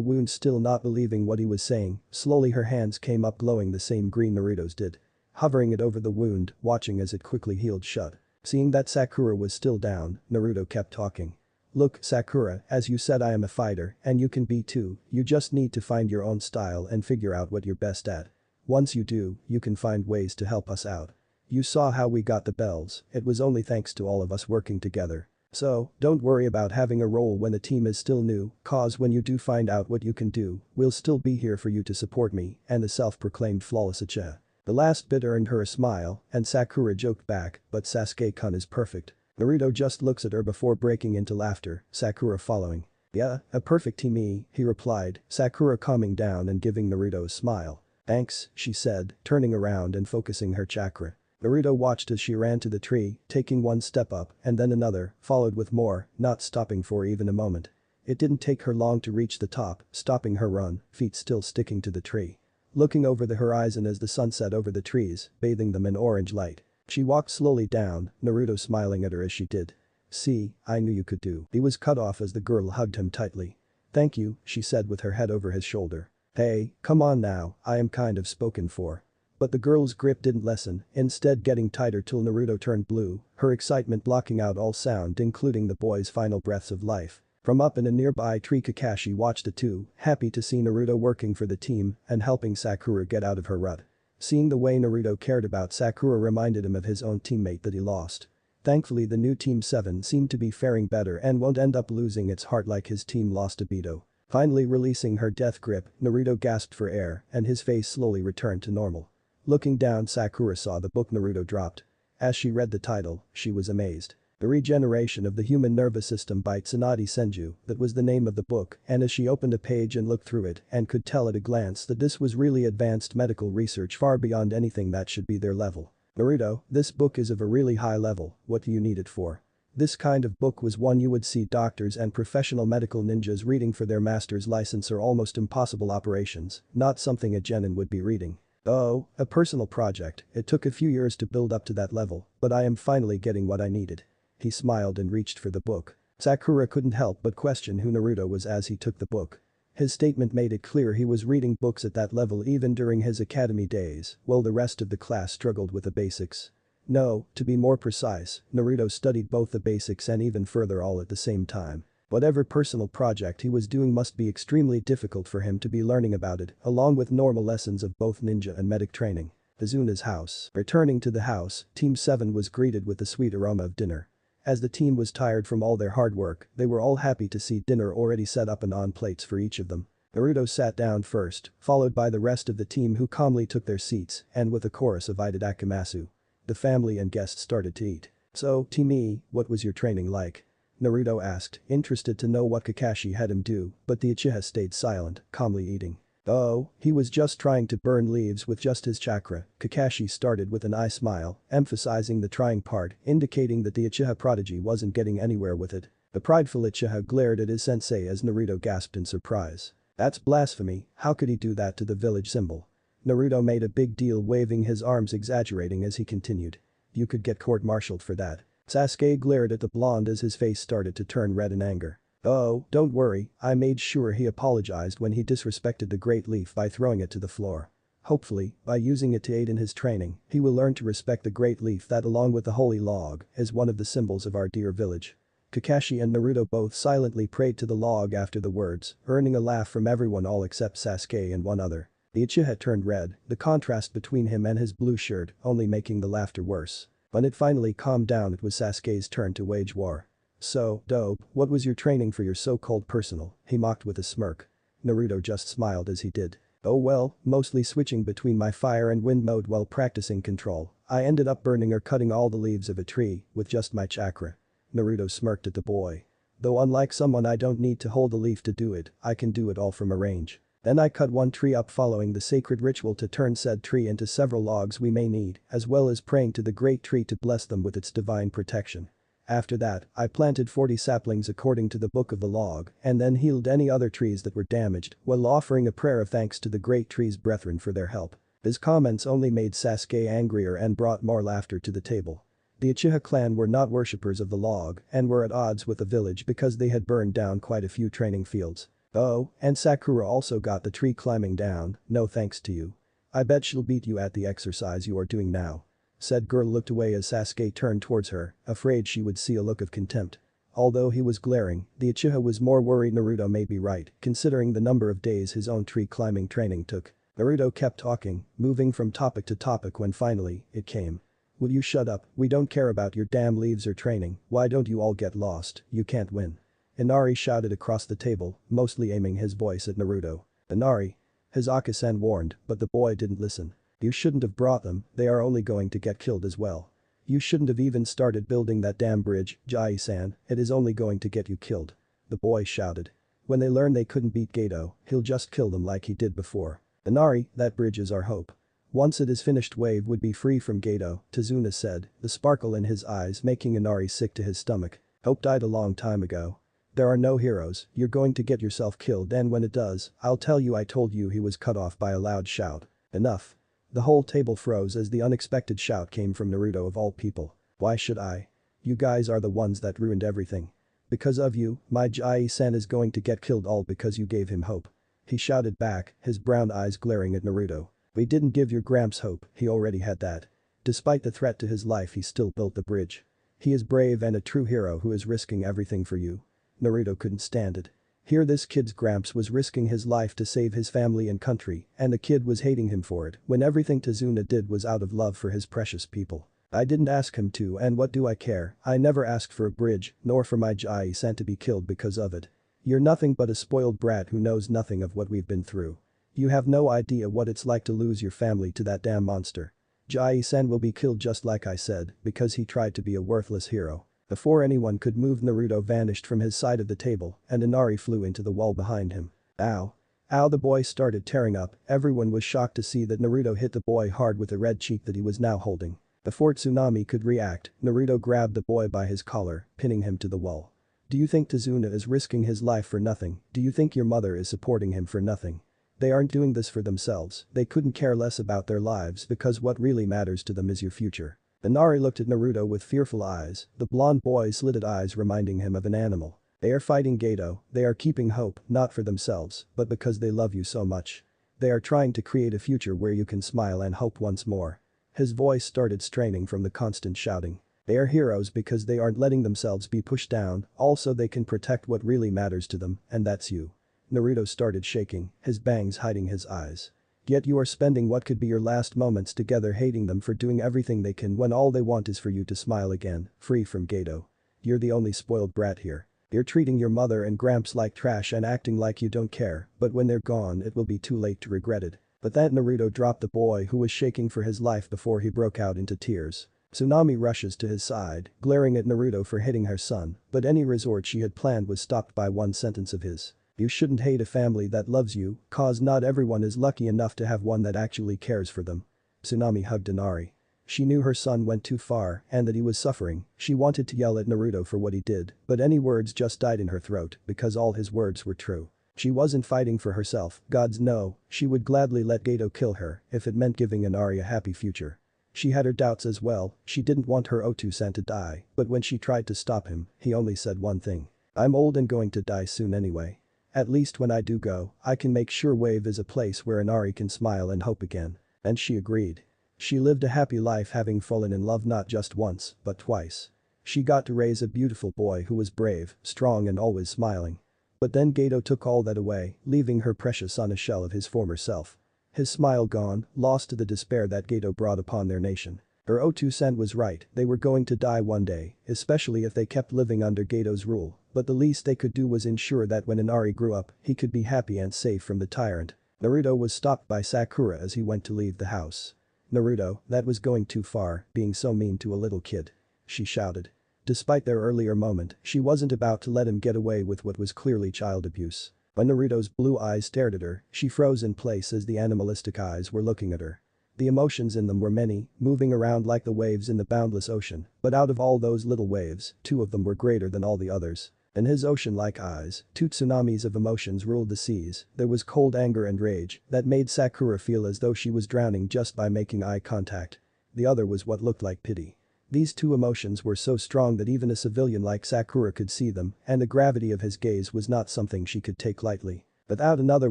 wound still not believing what he was saying. Slowly her hands came up glowing the same green Naruto's did. Hovering it over the wound, watching as it quickly healed shut. Seeing that Sakura was still down, Naruto kept talking. Look, Sakura, as you said I am a fighter, and you can be too, you just need to find your own style and figure out what you're best at. Once you do, you can find ways to help us out. You saw how we got the bells, it was only thanks to all of us working together. So, don't worry about having a role when the team is still new, cause when you do find out what you can do, we'll still be here for you to support me and the self-proclaimed flawless Uchiha. The last bit earned her a smile, and Sakura joked back, but Sasuke-kun is perfect. Naruto just looks at her before breaking into laughter, Sakura following. Yeah, a perfect team, he replied, Sakura calming down and giving Naruto a smile. Thanks, she said, turning around and focusing her chakra. Naruto watched as she ran to the tree, taking one step up and then another, followed with more, not stopping for even a moment. It didn't take her long to reach the top, stopping her run, feet still sticking to the tree. Looking over the horizon as the sun set over the trees, bathing them in orange light. She walked slowly down, Naruto smiling at her as she did. See, I knew you could do. He was cut off as the girl hugged him tightly. Thank you, she said with her head over his shoulder. Hey, come on now, I am kind of spoken for. But the girl's grip didn't lessen, instead getting tighter till Naruto turned blue, her excitement blocking out all sound including the boy's final breaths of life. From up in a nearby tree Kakashi watched the two, happy to see Naruto working for the team and helping Sakura get out of her rut. Seeing the way Naruto cared about Sakura reminded him of his own teammate that he lost. Thankfully the new Team 7 seemed to be faring better and won't end up losing its heart like his team lost to Obito. Finally releasing her death grip, Naruto gasped for air and his face slowly returned to normal. Looking down Sakura saw the book Naruto dropped. As she read the title, she was amazed. The Regeneration of the Human Nervous System by Tsunade Senju, that was the name of the book, and as she opened a page and looked through it and could tell at a glance that this was really advanced medical research far beyond anything that should be their level. Naruto, this book is of a really high level, what do you need it for? This kind of book was one you would see doctors and professional medical ninjas reading for their master's license or almost impossible operations, not something a genin would be reading. Oh, a personal project, it took a few years to build up to that level, but I am finally getting what I needed. He smiled and reached for the book. Sakura couldn't help but question who Naruto was as he took the book. His statement made it clear he was reading books at that level even during his academy days, while the rest of the class struggled with the basics. No, to be more precise, Naruto studied both the basics and even further all at the same time. Whatever personal project he was doing must be extremely difficult for him to be learning about it, along with normal lessons of both ninja and medic training. Azuna's house. Returning to the house, Team 7 was greeted with the sweet aroma of dinner. As the team was tired from all their hard work, they were all happy to see dinner already set up and on plates for each of them. Naruto sat down first, followed by the rest of the team who calmly took their seats, and with a chorus of Itadakimasu. The family and guests started to eat. "So, Team E, what was your training like?" Naruto asked, interested to know what Kakashi had him do, but the Uchiha stayed silent, calmly eating. "Oh, he was just trying to burn leaves with just his chakra," Kakashi started with an eye smile, emphasizing the trying part, indicating that the Uchiha prodigy wasn't getting anywhere with it. The prideful Uchiha glared at his sensei as Naruto gasped in surprise. "That's blasphemy, how could he do that to the village symbol?" Naruto made a big deal, waving his arms, exaggerating as he continued. "You could get court-martialed for that." Sasuke glared at the blonde as his face started to turn red in anger. "Oh, don't worry, I made sure he apologized when he disrespected the Great Leaf by throwing it to the floor. Hopefully, by using it to aid in his training, he will learn to respect the Great Leaf that, along with the Holy Log, is one of the symbols of our dear village." Kakashi and Naruto both silently prayed to the log after the words, earning a laugh from everyone all except Sasuke and one other. The Uchiha turned red, the contrast between him and his blue shirt only making the laughter worse. When it finally calmed down, it was Sasuke's turn to wage war. "So, dope, what was your training for your so-called personal?" he mocked with a smirk. Naruto just smiled as he did. "Oh well, mostly switching between my fire and wind mode while practicing control. I ended up burning or cutting all the leaves of a tree with just my chakra." Naruto smirked at the boy. "Though unlike someone, I don't need to hold a leaf to do it, I can do it all from a range. Then I cut one tree up following the sacred ritual to turn said tree into several logs we may need, as well as praying to the great tree to bless them with its divine protection. After that, I planted 40 saplings according to the book of the log and then healed any other trees that were damaged while offering a prayer of thanks to the great tree's brethren for their help." His comments only made Sasuke angrier and brought more laughter to the table. The Uchiha clan were not worshippers of the log and were at odds with the village because they had burned down quite a few training fields. "Oh, and Sakura also got the tree climbing down, no thanks to you. I bet she'll beat you at the exercise you are doing now." Said girl looked away as Sasuke turned towards her, afraid she would see a look of contempt. Although he was glaring, the Uchiha was more worried Naruto may be right, considering the number of days his own tree climbing training took. Naruto kept talking, moving from topic to topic when finally, it came. "Will you shut up, we don't care about your damn leaves or training, why don't you all get lost, you can't win." Inari shouted across the table, mostly aiming his voice at Naruto. "Inari." Hisaku-san warned, but the boy didn't listen. "You shouldn't have brought them, they are only going to get killed as well. You shouldn't have even started building that damn bridge, Jai-san, it is only going to get you killed." The boy shouted. "When they learn they couldn't beat Gato, he'll just kill them like he did before. Inari, that bridge is our hope. Once it is finished, Wave would be free from Gato," Tazuna said, the sparkle in his eyes making Inari sick to his stomach. "Hope died a long time ago. There are no heroes, you're going to get yourself killed, and when it does, I'll tell you I told you." He was cut off by a loud shout. "Enough." The whole table froze as the unexpected shout came from Naruto of all people. "Why should I? You guys are the ones that ruined everything. Because of you, my Jai-san is going to get killed, all because you gave him hope." He shouted back, his brown eyes glaring at Naruto. "We didn't give your Gramps hope, he already had that. Despite the threat to his life, he still built the bridge. He is brave and a true hero who is risking everything for you." Naruto couldn't stand it. Here this kid's Gramps was risking his life to save his family and country, and the kid was hating him for it when everything Tazuna did was out of love for his precious people. "I didn't ask him to, and what do I care, I never asked for a bridge, nor for my Jai-san to be killed because of it. You're nothing but a spoiled brat who knows nothing of what we've been through. You have no idea what it's like to lose your family to that damn monster. Jai-san will be killed just like I said, because he tried to be a worthless hero." Before anyone could move, Naruto vanished from his side of the table and Inari flew into the wall behind him. "Ow. Ow," the boy started tearing up. Everyone was shocked to see that Naruto hit the boy hard with the red cheek that he was now holding. Before Tsunami could react, Naruto grabbed the boy by his collar, pinning him to the wall. "Do you think Tazuna is risking his life for nothing? Do you think your mother is supporting him for nothing? They aren't doing this for themselves, they couldn't care less about their lives because what really matters to them is your future." Inari looked at Naruto with fearful eyes, the blonde boy's slitted eyes reminding him of an animal. "They are fighting Gato, they are keeping hope, not for themselves, but because they love you so much. They are trying to create a future where you can smile and hope once more." His voice started straining from the constant shouting. They are heroes because they aren't letting themselves be pushed down, also they can protect what really matters to them, and that's you. Naruto started shaking, his bangs hiding his eyes. Yet you are spending what could be your last moments together hating them for doing everything they can when all they want is for you to smile again, free from Gato. You're the only spoiled brat here. You're treating your mother and Gramps like trash and acting like you don't care, but when they're gone it will be too late to regret it. But that Naruto dropped the boy who was shaking for his life before he broke out into tears. Tsunami rushes to his side, glaring at Naruto for hitting her son, but any resort she had planned was stopped by one sentence of his. You shouldn't hate a family that loves you, cause not everyone is lucky enough to have one that actually cares for them. Tsunami hugged Inari. She knew her son went too far and that he was suffering, she wanted to yell at Naruto for what he did, but any words just died in her throat because all his words were true. She wasn't fighting for herself, gods no, she would gladly let Gato kill her if it meant giving Inari a happy future. She had her doubts as well, she didn't want her Otu-san to die, but when she tried to stop him, he only said one thing. I'm old and going to die soon anyway. At least when I do go, I can make sure Wave is a place where Inari can smile and hope again. And she agreed. She lived a happy life having fallen in love not just once, but twice. She got to raise a beautiful boy who was brave, strong and always smiling. But then Gato took all that away, leaving her precious son a shell of his former self. His smile gone, lost to the despair that Gato brought upon their nation. Her Otu-san was right, they were going to die one day, especially if they kept living under Gato's rule, but the least they could do was ensure that when Inari grew up, he could be happy and safe from the tyrant. Naruto was stopped by Sakura as he went to leave the house. Naruto, that was going too far, being so mean to a little kid. She shouted. Despite their earlier moment, she wasn't about to let him get away with what was clearly child abuse. When Naruto's blue eyes stared at her, she froze in place as the animalistic eyes were looking at her. The emotions in them were many, moving around like the waves in the boundless ocean, but out of all those little waves, two of them were greater than all the others. In his ocean-like eyes, two tsunamis of emotions ruled the seas, there was cold anger and rage that made Sakura feel as though she was drowning just by making eye contact. The other was what looked like pity. These two emotions were so strong that even a civilian like Sakura could see them, and the gravity of his gaze was not something she could take lightly. Without another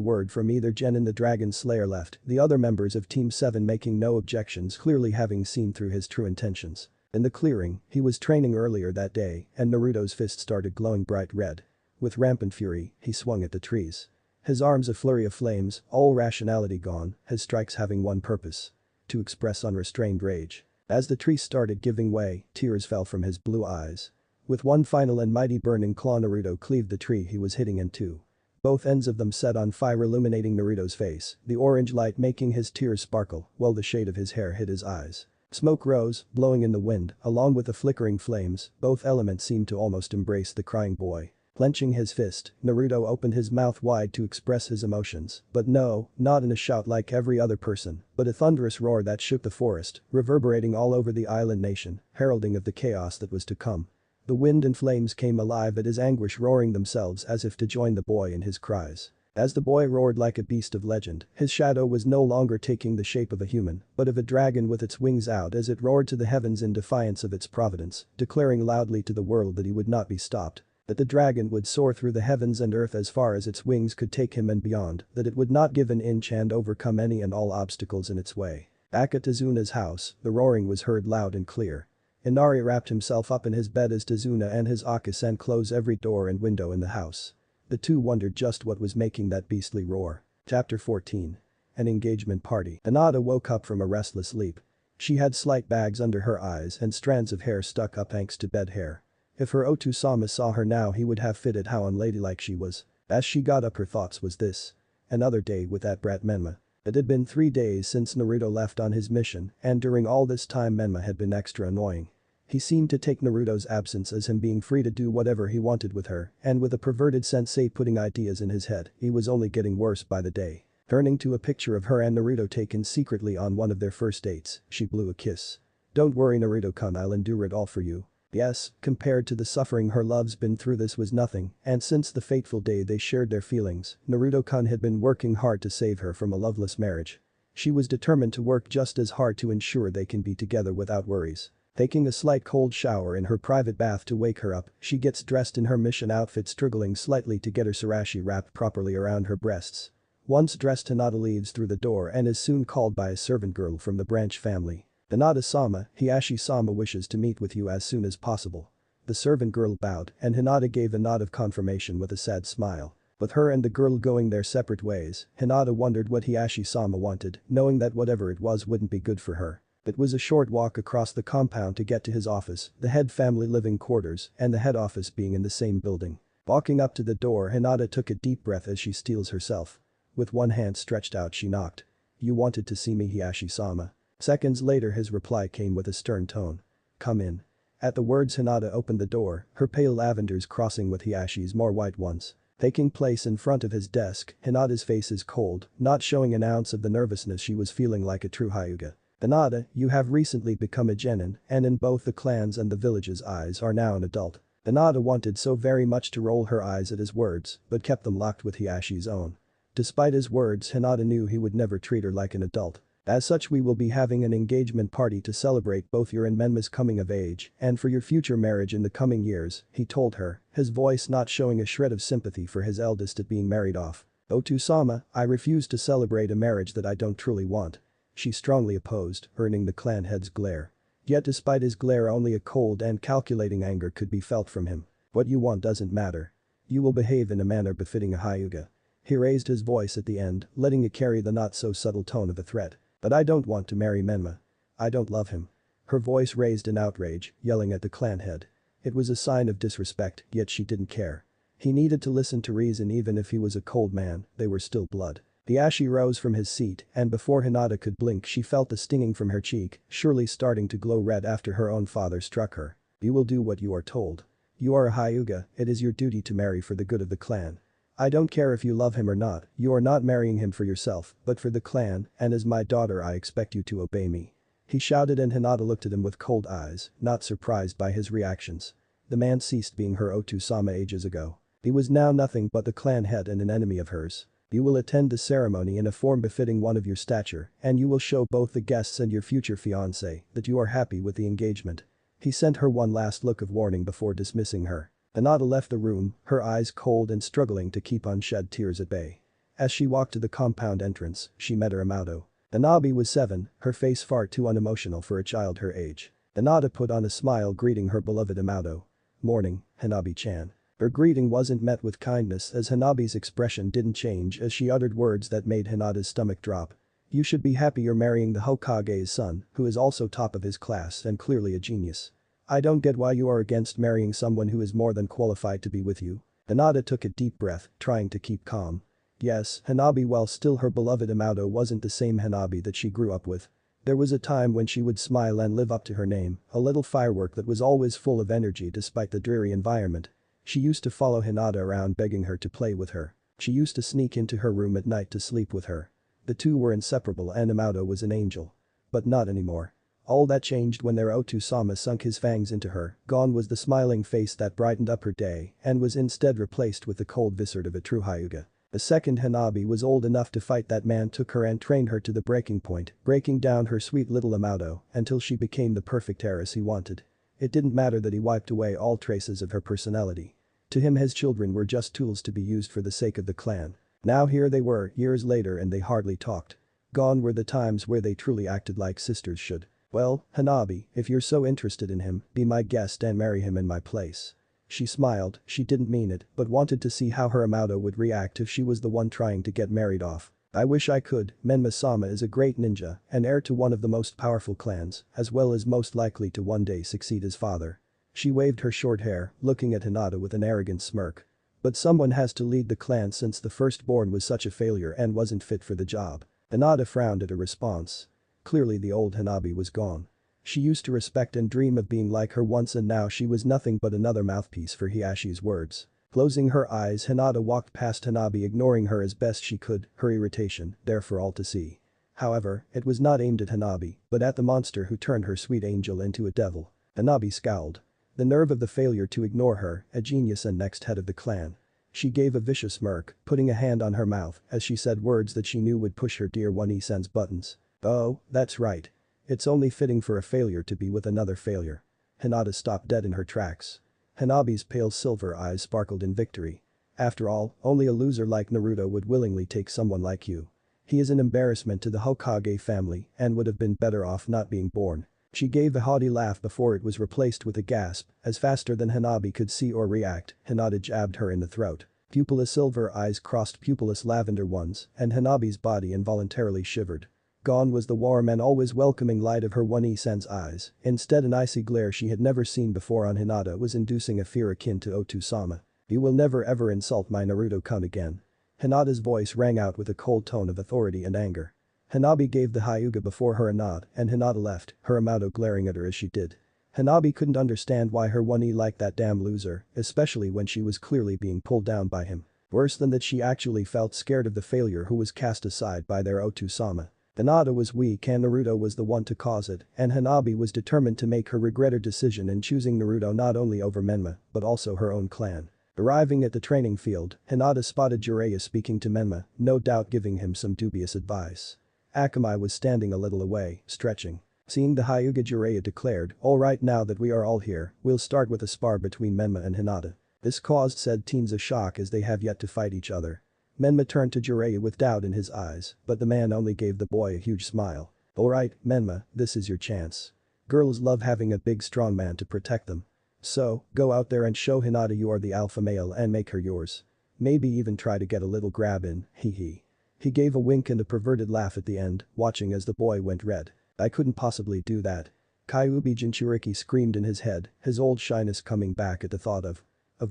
word from either Jen and the Dragon Slayer left, the other members of Team 7 making no objections, clearly having seen through his true intentions. In the clearing, he was training earlier that day, and Naruto's fist started glowing bright red. With rampant fury, he swung at the trees. His arms a flurry of flames, all rationality gone, his strikes having one purpose. To express unrestrained rage. As the tree started giving way, tears fell from his blue eyes. With one final and mighty burning claw Naruto cleaved the tree he was hitting in two. Both ends of them set on fire illuminating Naruto's face, the orange light making his tears sparkle while the shade of his hair hid his eyes. Smoke rose, blowing in the wind, along with the flickering flames, both elements seemed to almost embrace the crying boy. Clenching his fist, Naruto opened his mouth wide to express his emotions, but no, not in a shout like every other person, but a thunderous roar that shook the forest, reverberating all over the island nation, heralding of the chaos that was to come. The wind and flames came alive at his anguish roaring themselves as if to join the boy in his cries. As the boy roared like a beast of legend, his shadow was no longer taking the shape of a human, but of a dragon with its wings out as it roared to the heavens in defiance of its providence, declaring loudly to the world that he would not be stopped. That the dragon would soar through the heavens and earth as far as its wings could take him and beyond, that it would not give an inch and overcome any and all obstacles in its way. Back at Tazuna's house, the roaring was heard loud and clear. Inari wrapped himself up in his bed as Tazuna and his Akasen closed every door and window in the house. The two wondered just what was making that beastly roar. Chapter 14. An engagement party. Hinata woke up from a restless sleep. She had slight bags under her eyes and strands of hair stuck up thanks to bed hair. If her Otu-sama saw her now he would have fitted how unladylike she was. As she got up her thoughts was this. Another day with that brat Menma. It had been 3 days since Naruto left on his mission and during all this time Menma had been extra annoying. He seemed to take Naruto's absence as him being free to do whatever he wanted with her, and with a perverted sensei putting ideas in his head, he was only getting worse by the day. Turning to a picture of her and Naruto taken secretly on one of their first dates, she blew a kiss. Don't worry Naruto-kun, I'll endure it all for you. Yes, compared to the suffering her love's been through this was nothing, and since the fateful day they shared their feelings, Naruto-kun had been working hard to save her from a loveless marriage. She was determined to work just as hard to ensure they can be together without worries. Taking a slight cold shower in her private bath to wake her up, she gets dressed in her mission outfit struggling slightly to get her sarashi wrapped properly around her breasts. Once dressed Hinata leaves through the door and is soon called by a servant girl from the branch family. Hinata-sama, Hiashi-sama wishes to meet with you as soon as possible. The servant girl bowed and Hinata gave a nod of confirmation with a sad smile. With her and the girl going their separate ways, Hinata wondered what Hiashi-sama wanted, knowing that whatever it was wouldn't be good for her. It was a short walk across the compound to get to his office, the head family living quarters, and the head office being in the same building. Walking up to the door, Hinata took a deep breath as she steels herself. With one hand stretched out she knocked. "You wanted to see me, Hiashi-sama." Seconds later his reply came with a stern tone. "Come in." At the words Hinata opened the door, her pale lavenders crossing with Hiashi's more white ones. Taking place in front of his desk, Hinata's face is cold, not showing an ounce of the nervousness she was feeling like a true Hyuga. "Hinata, you have recently become a genin, and in both the clan's and the village's eyes are now an adult." Hinata wanted so very much to roll her eyes at his words, but kept them locked with Hiashi's own. Despite his words, Hinata knew he would never treat her like an adult. "As such, we will be having an engagement party to celebrate both your and Menma's coming of age and for your future marriage in the coming years," he told her, his voice not showing a shred of sympathy for his eldest at being married off. "Otu-sama, I refuse to celebrate a marriage that I don't truly want." She strongly opposed, earning the clan head's glare. Yet despite his glare, only a cold and calculating anger could be felt from him. "What you want doesn't matter. You will behave in a manner befitting a Hyuga." He raised his voice at the end, letting it carry the not so subtle tone of a threat. "But I don't want to marry Menma. I don't love him." Her voice raised in outrage, yelling at the clan head. It was a sign of disrespect, yet she didn't care. He needed to listen to reason even if he was a cold man, they were still blood. Hiashi rose from his seat and before Hinata could blink she felt the stinging from her cheek, surely starting to glow red after her own father struck her. "You will do what you are told. You are a Hyuga, it is your duty to marry for the good of the clan. I don't care if you love him or not, you are not marrying him for yourself, but for the clan, and as my daughter I expect you to obey me." He shouted and Hinata looked at him with cold eyes, not surprised by his reactions. The man ceased being her Otu-sama ages ago. He was now nothing but the clan head and an enemy of hers. "You will attend the ceremony in a form befitting one of your stature, and you will show both the guests and your future fiancé that you are happy with the engagement." He sent her one last look of warning before dismissing her. Hinata left the room, her eyes cold and struggling to keep unshed tears at bay. As she walked to the compound entrance, she met her Amato. Hanabi was 7, her face far too unemotional for a child her age. Hinata put on a smile greeting her beloved Amato. "Morning, Hanabi-chan." Her greeting wasn't met with kindness as Hanabi's expression didn't change as she uttered words that made Hinata's stomach drop. "You should be happy you're marrying the Hokage's son, who is also top of his class and clearly a genius. I don't get why you are against marrying someone who is more than qualified to be with you." Hinata took a deep breath, trying to keep calm. Yes, Hanabi, while still her beloved Amato, wasn't the same Hanabi that she grew up with. There was a time when she would smile and live up to her name, a little firework that was always full of energy despite the dreary environment. She used to follow Hinata around begging her to play with her. She used to sneak into her room at night to sleep with her. The two were inseparable and Amato was an angel. But not anymore. All that changed when their Otu-sama sunk his fangs into her, gone was the smiling face that brightened up her day and was instead replaced with the cold visage of a true Hyuga. The second Hanabi was old enough to fight that man took her and trained her to the breaking point, breaking down her sweet little Amato until she became the perfect heiress he wanted. It didn't matter that he wiped away all traces of her personality. To him his children were just tools to be used for the sake of the clan. Now here they were, years later, and they hardly talked. Gone were the times where they truly acted like sisters should. "Well, Hanabi, if you're so interested in him, be my guest and marry him in my place." She smiled, she didn't mean it, but wanted to see how her Amato would react if she was the one trying to get married off. "I wish I could, Menma-sama is a great ninja, an heir to one of the most powerful clans, as well as most likely to one day succeed his father." She waved her short hair, looking at Hinata with an arrogant smirk. "But someone has to lead the clan since the firstborn was such a failure and wasn't fit for the job." Hinata frowned at her response. Clearly the old Hanabi was gone. She used to respect and dream of being like her once and now she was nothing but another mouthpiece for Hiashi's words. Closing her eyes, Hinata walked past Hanabi, ignoring her as best she could, her irritation there for all to see. However, it was not aimed at Hanabi, but at the monster who turned her sweet angel into a devil. Hanabi scowled. The nerve of the failure to ignore her, a genius and next head of the clan. She gave a vicious smirk, putting a hand on her mouth as she said words that she knew would push her dear One-sen's buttons. "Oh, that's right. It's only fitting for a failure to be with another failure." Hinata stopped dead in her tracks. Hanabi's pale silver eyes sparkled in victory. "After all, only a loser like Naruto would willingly take someone like you." He is an embarrassment to the Hokage family and would have been better off not being born. She gave a haughty laugh before it was replaced with a gasp, as faster than Hanabi could see or react, Hinata jabbed her in the throat. Pupilless silver eyes crossed pupilless lavender ones, and Hanabi's body involuntarily shivered. Gone was the warm and always welcoming light of her One-E-sen's eyes, instead an icy glare she had never seen before on Hinata was inducing a fear akin to Otu-sama. You will never ever insult my Naruto-kun again. Hinata's voice rang out with a cold tone of authority and anger. Hanabi gave the Hyuga before her a nod and Hinata left, her Amato glaring at her as she did. Hanabi couldn't understand why her One-E liked that damn loser, especially when she was clearly being pulled down by him. Worse than that, she actually felt scared of the failure who was cast aside by their Otu-sama. Hinata was weak and Naruto was the one to cause it, and Hanabi was determined to make her regret her decision in choosing Naruto not only over Menma, but also her own clan. Arriving at the training field, Hinata spotted Jiraiya speaking to Menma, no doubt giving him some dubious advice. Akamai was standing a little away, stretching. Seeing the Hyuga, Jiraiya declared, "Alright, now that we are all here, we'll start with a spar between Menma and Hinata." This caused said teens a shock as they have yet to fight each other. Menma turned to Jiraiya with doubt in his eyes, but the man only gave the boy a huge smile. "Alright, Menma, this is your chance. Girls love having a big strong man to protect them. So, go out there and show Hinata you are the alpha male and make her yours. Maybe even try to get a little grab in, hee." He gave a wink and a perverted laugh at the end, watching as the boy went red. "I couldn't possibly do that." Kyuubi Jinchuriki screamed in his head, his old shyness coming back at the thought of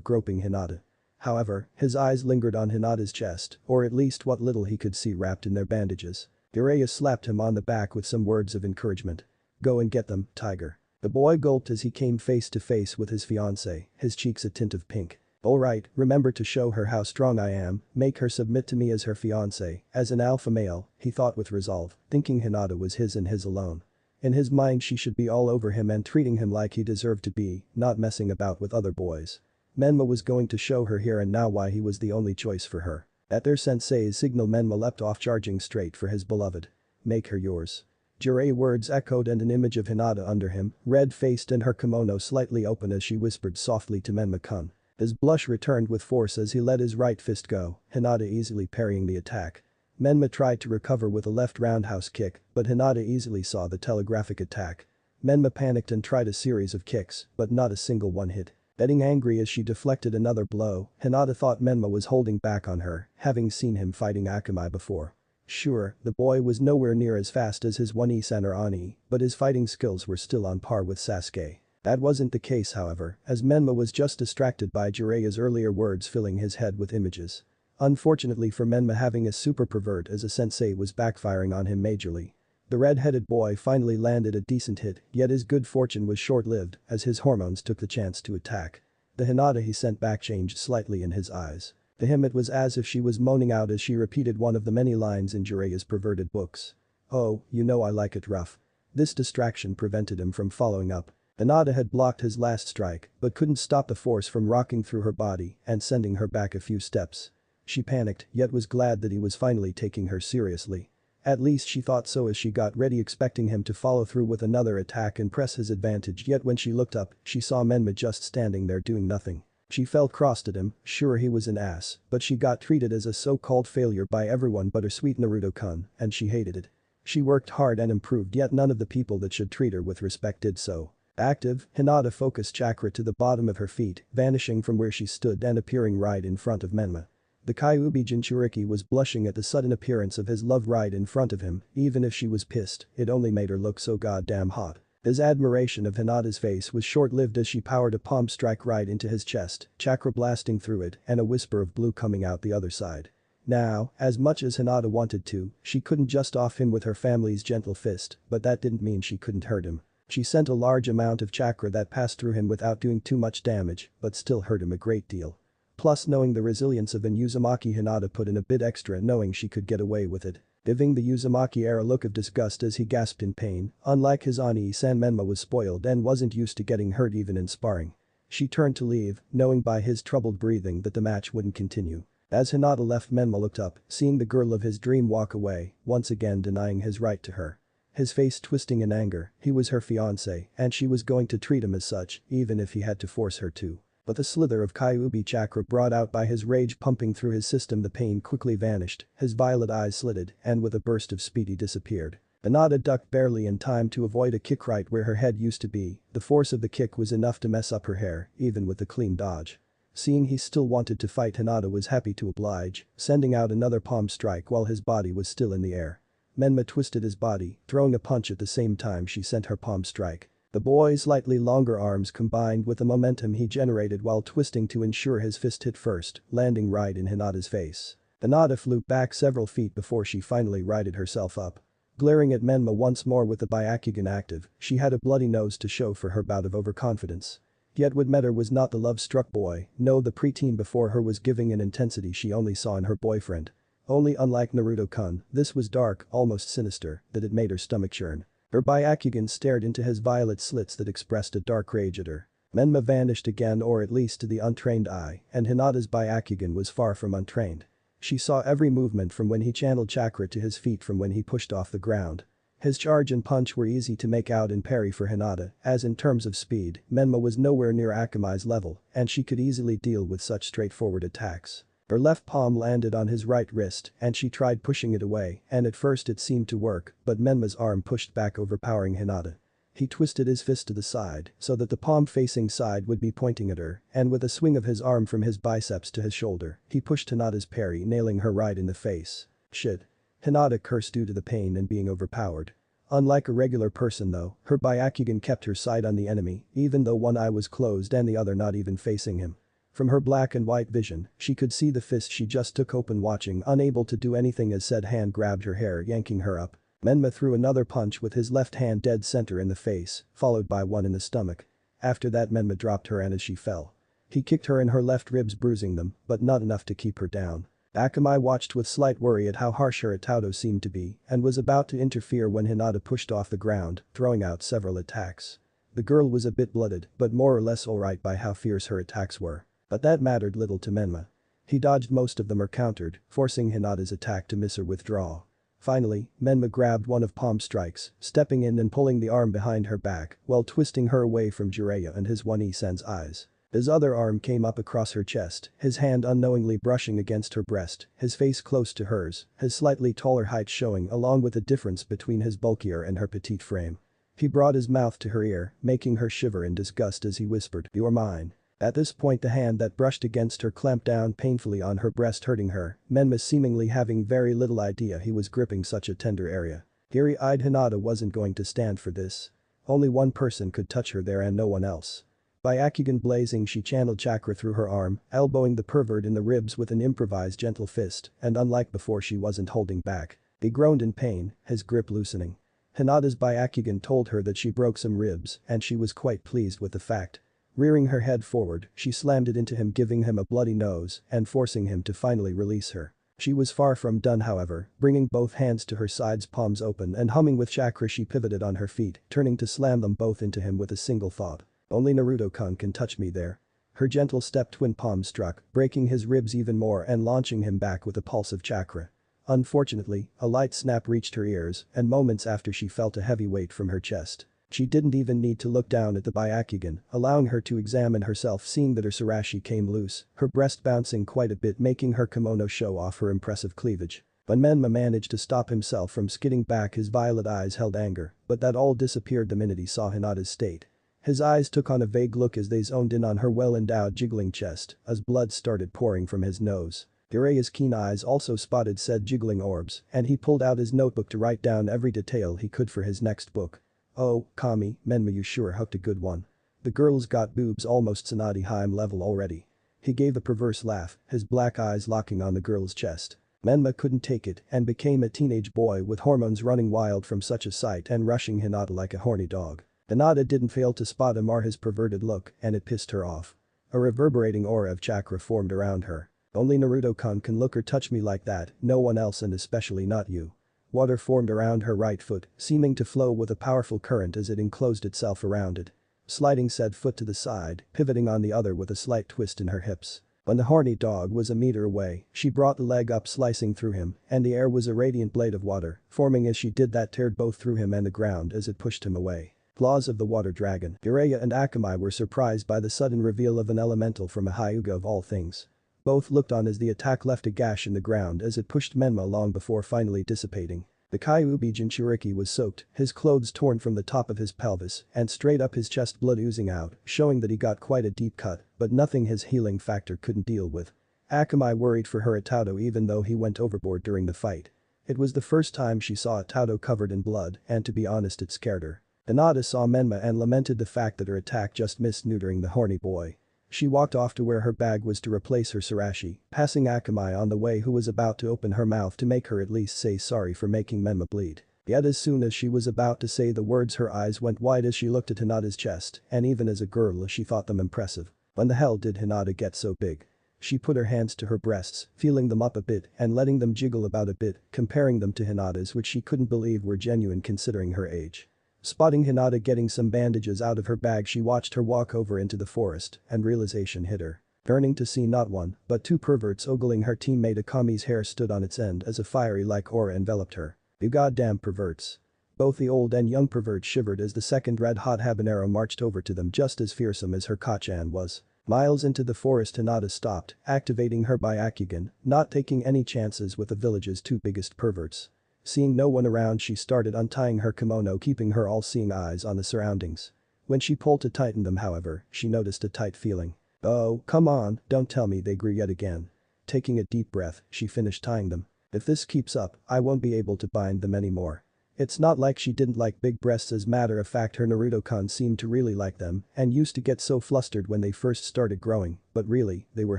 groping Hinata. However, his eyes lingered on Hinata's chest, or at least what little he could see wrapped in their bandages. Jiraiya slapped him on the back with some words of encouragement. "Go and get them, tiger." The boy gulped as he came face to face with his fiancée, his cheeks a tint of pink. "Alright, remember to show her how strong I am, make her submit to me as her fiancé, as an alpha male," he thought with resolve, thinking Hinata was his and his alone. In his mind she should be all over him and treating him like he deserved to be, not messing about with other boys. Menma was going to show her here and now why he was the only choice for her. At their sensei's signal, Menma leapt off, charging straight for his beloved. "Make her yours." Jiraiya's words echoed and an image of Hinata under him, red-faced and her kimono slightly open as she whispered softly to Menma-kun. His blush returned with force as he let his right fist go, Hinata easily parrying the attack. Menma tried to recover with a left roundhouse kick, but Hinata easily saw the telegraphic attack. Menma panicked and tried a series of kicks, but not a single one hit. Getting angry as she deflected another blow, Hinata thought Menma was holding back on her, having seen him fighting Akamai before. Sure, the boy was nowhere near as fast as his One-E-sen or Ani, but his fighting skills were still on par with Sasuke. That wasn't the case, however, as Menma was just distracted by Jiraiya's earlier words, filling his head with images. Unfortunately for Menma, having a super pervert as a sensei was backfiring on him majorly. The red-headed boy finally landed a decent hit, yet his good fortune was short-lived as his hormones took the chance to attack. The Hinata he sent back changed slightly in his eyes. To him it was as if she was moaning out as she repeated one of the many lines in Jiraiya's perverted books. "Oh, you know I like it rough." This distraction prevented him from following up. Hinata had blocked his last strike but couldn't stop the force from rocking through her body and sending her back a few steps. She panicked yet was glad that he was finally taking her seriously. At least she thought so as she got ready, expecting him to follow through with another attack and press his advantage, yet when she looked up, she saw Menma just standing there doing nothing. She felt crossed at him, sure he was an ass, but she got treated as a so-called failure by everyone but her sweet Naruto-kun, and she hated it. She worked hard and improved, yet none of the people that should treat her with respect did so. Active, Hinata focused chakra to the bottom of her feet, vanishing from where she stood and appearing right in front of Menma. The Kyuubi Jinchuriki was blushing at the sudden appearance of his love right in front of him, even if she was pissed, it only made her look so goddamn hot. His admiration of Hinata's face was short-lived as she powered a palm strike right into his chest, chakra blasting through it and a whisper of blue coming out the other side. Now, as much as Hinata wanted to, she couldn't just off him with her family's gentle fist, but that didn't mean she couldn't hurt him. She sent a large amount of chakra that passed through him without doing too much damage, but still hurt him a great deal. Plus, knowing the resilience of an Uzumaki, Hinata put in a bit extra knowing she could get away with it. Giving the Uzumaki a look of disgust as he gasped in pain, unlike his Ani-san, Menma was spoiled and wasn't used to getting hurt even in sparring. She turned to leave, knowing by his troubled breathing that the match wouldn't continue. As Hinata left, Menma looked up, seeing the girl of his dream walk away, once again denying his right to her. His face twisting in anger, he was her fiancé and she was going to treat him as such, even if he had to force her to. But the slither of Kyuubi chakra brought out by his rage pumping through his system, the pain quickly vanished, his violet eyes slitted, and with a burst of speed he disappeared. Hinata ducked barely in time to avoid a kick right where her head used to be. The force of the kick was enough to mess up her hair, even with the clean dodge. Seeing he still wanted to fight, Hinata was happy to oblige, sending out another palm strike while his body was still in the air. Menma twisted his body, throwing a punch at the same time she sent her palm strike. The boy's slightly longer arms combined with the momentum he generated while twisting to ensure his fist hit first, landing right in Hinata's face. Hinata flew back several feet before she finally righted herself up. Glaring at Menma once more with the Byakugan active, she had a bloody nose to show for her bout of overconfidence. Yet what mattered was not the love-struck boy, no, the preteen before her was giving an intensity she only saw in her boyfriend. Only unlike Naruto-kun, this was dark, almost sinister, that it made her stomach churn. Her Byakugan stared into his violet slits that expressed a dark rage at her. Menma vanished again, or at least to the untrained eye, and Hinata's Byakugan was far from untrained. She saw every movement from when he channeled chakra to his feet, from when he pushed off the ground. His charge and punch were easy to make out and parry for Hinata, as in terms of speed, Menma was nowhere near Akamai's level, and she could easily deal with such straightforward attacks. Her left palm landed on his right wrist, and she tried pushing it away, and at first it seemed to work, but Menma's arm pushed back, overpowering Hinata. He twisted his fist to the side so that the palm-facing side would be pointing at her, and with a swing of his arm from his biceps to his shoulder, he pushed Hinata's parry, nailing her right in the face. Shit. Hinata cursed due to the pain and being overpowered. Unlike a regular person though, her Byakugan kept her sight on the enemy, even though one eye was closed and the other not even facing him. From her black and white vision, she could see the fist she just took open, watching, unable to do anything as said hand grabbed her hair, yanking her up. Menma threw another punch with his left hand dead center in the face, followed by one in the stomach. After that Menma dropped her and as she fell. He kicked her in her left ribs, bruising them, but not enough to keep her down. Akamai watched with slight worry at how harsh her Itaudo seemed to be and was about to interfere when Hinata pushed off the ground, throwing out several attacks. The girl was a bit blooded, but more or less alright by how fierce her attacks were. But that mattered little to Menma. He dodged most of them or countered, forcing Hinata's attack to miss or withdraw. Finally, Menma grabbed one of Palm's strikes, stepping in and pulling the arm behind her back while twisting her away from Jiraiya and his One-Sen's eyes. His other arm came up across her chest, his hand unknowingly brushing against her breast, his face close to hers, his slightly taller height showing along with the difference between his bulkier and her petite frame. He brought his mouth to her ear, making her shiver in disgust as he whispered, "You're mine." At this point the hand that brushed against her clamped down painfully on her breast, hurting her, Menma seemingly having very little idea he was gripping such a tender area. Teary-eyed Hinata wasn't going to stand for this. Only one person could touch her there and no one else. Byakugan blazing, she channeled chakra through her arm, elbowing the pervert in the ribs with an improvised gentle fist, and unlike before she wasn't holding back. He groaned in pain, his grip loosening. Hinata's Byakugan told her that she broke some ribs and she was quite pleased with the fact. Rearing her head forward, she slammed it into him, giving him a bloody nose and forcing him to finally release her. She was far from done however, bringing both hands to her sides, palms open and humming with chakra, she pivoted on her feet, turning to slam them both into him with a single thought. "Only Naruto-kun can touch me there." Her gentle step twin palms struck, breaking his ribs even more and launching him back with a pulse of chakra. Unfortunately, a light snap reached her ears and moments after she felt a heavy weight from her chest. She didn't even need to look down at the Byakugan, allowing her to examine herself, seeing that her surashi came loose, her breast bouncing quite a bit, making her kimono show off her impressive cleavage. When Menma managed to stop himself from skidding back, his violet eyes held anger, but that all disappeared the minute he saw Hinata's state. His eyes took on a vague look as they zoned in on her well-endowed jiggling chest as blood started pouring from his nose. Jiraiya's keen eyes also spotted said jiggling orbs, and he pulled out his notebook to write down every detail he could for his next book. "Oh, Kami, Menma, you sure hooked a good one. The girl's got boobs almost Tsunade Haim level already." He gave a perverse laugh, his black eyes locking on the girl's chest. Menma couldn't take it and became a teenage boy with hormones running wild from such a sight and rushing Hinata like a horny dog. Hinata didn't fail to spot him or his perverted look, and it pissed her off. A reverberating aura of chakra formed around her. "Only Naruto-kun can look or touch me like that, no one else, and especially not you." Water formed around her right foot, seeming to flow with a powerful current as it enclosed itself around it. Sliding said foot to the side, pivoting on the other with a slight twist in her hips. When the horny dog was a meter away, she brought the leg up, slicing through him, and the air was a radiant blade of water, forming as she did that, teared both through him and the ground as it pushed him away. Flaws of the water dragon. Jiraiya and Akamai were surprised by the sudden reveal of an elemental from a Hyuga of all things. Both looked on as the attack left a gash in the ground as it pushed Menma along before finally dissipating. The Kyuubi Jinchuriki was soaked, his clothes torn from the top of his pelvis and straight up his chest, blood oozing out, showing that he got quite a deep cut, but nothing his healing factor couldn't deal with. Akamai worried for her Itato even though he went overboard during the fight. It was the first time she saw Itato covered in blood and to be honest it scared her. Hinata saw Menma and lamented the fact that her attack just missed neutering the horny boy. She walked off to where her bag was to replace her sarashi, passing Akamai on the way who was about to open her mouth to make her at least say sorry for making Menma bleed. Yet as soon as she was about to say the words her eyes went wide as she looked at Hinata's chest, and even as a girl she thought them impressive. When the hell did Hinata get so big? She put her hands to her breasts, feeling them up a bit and letting them jiggle about a bit, comparing them to Hinata's which she couldn't believe were genuine considering her age. Spotting Hinata getting some bandages out of her bag, she watched her walk over into the forest and realization hit her. Turning to see not one, but two perverts ogling her teammate Akami's hair stood on its end as a fiery-like aura enveloped her. You goddamn perverts. Both the old and young pervert shivered as the second red-hot habanero marched over to them just as fearsome as her Kachan was. Miles into the forest Hinata stopped, activating her Byakugan, not taking any chances with the village's two biggest perverts. Seeing no one around she started untying her kimono, keeping her all-seeing eyes on the surroundings. When she pulled to tighten them however, she noticed a tight feeling. Oh, come on, don't tell me they grew yet again. Taking a deep breath, she finished tying them. If this keeps up, I won't be able to bind them anymore. It's not like she didn't like big breasts, as matter of fact her Naruto-kun seemed to really like them and used to get so flustered when they first started growing, but really, they were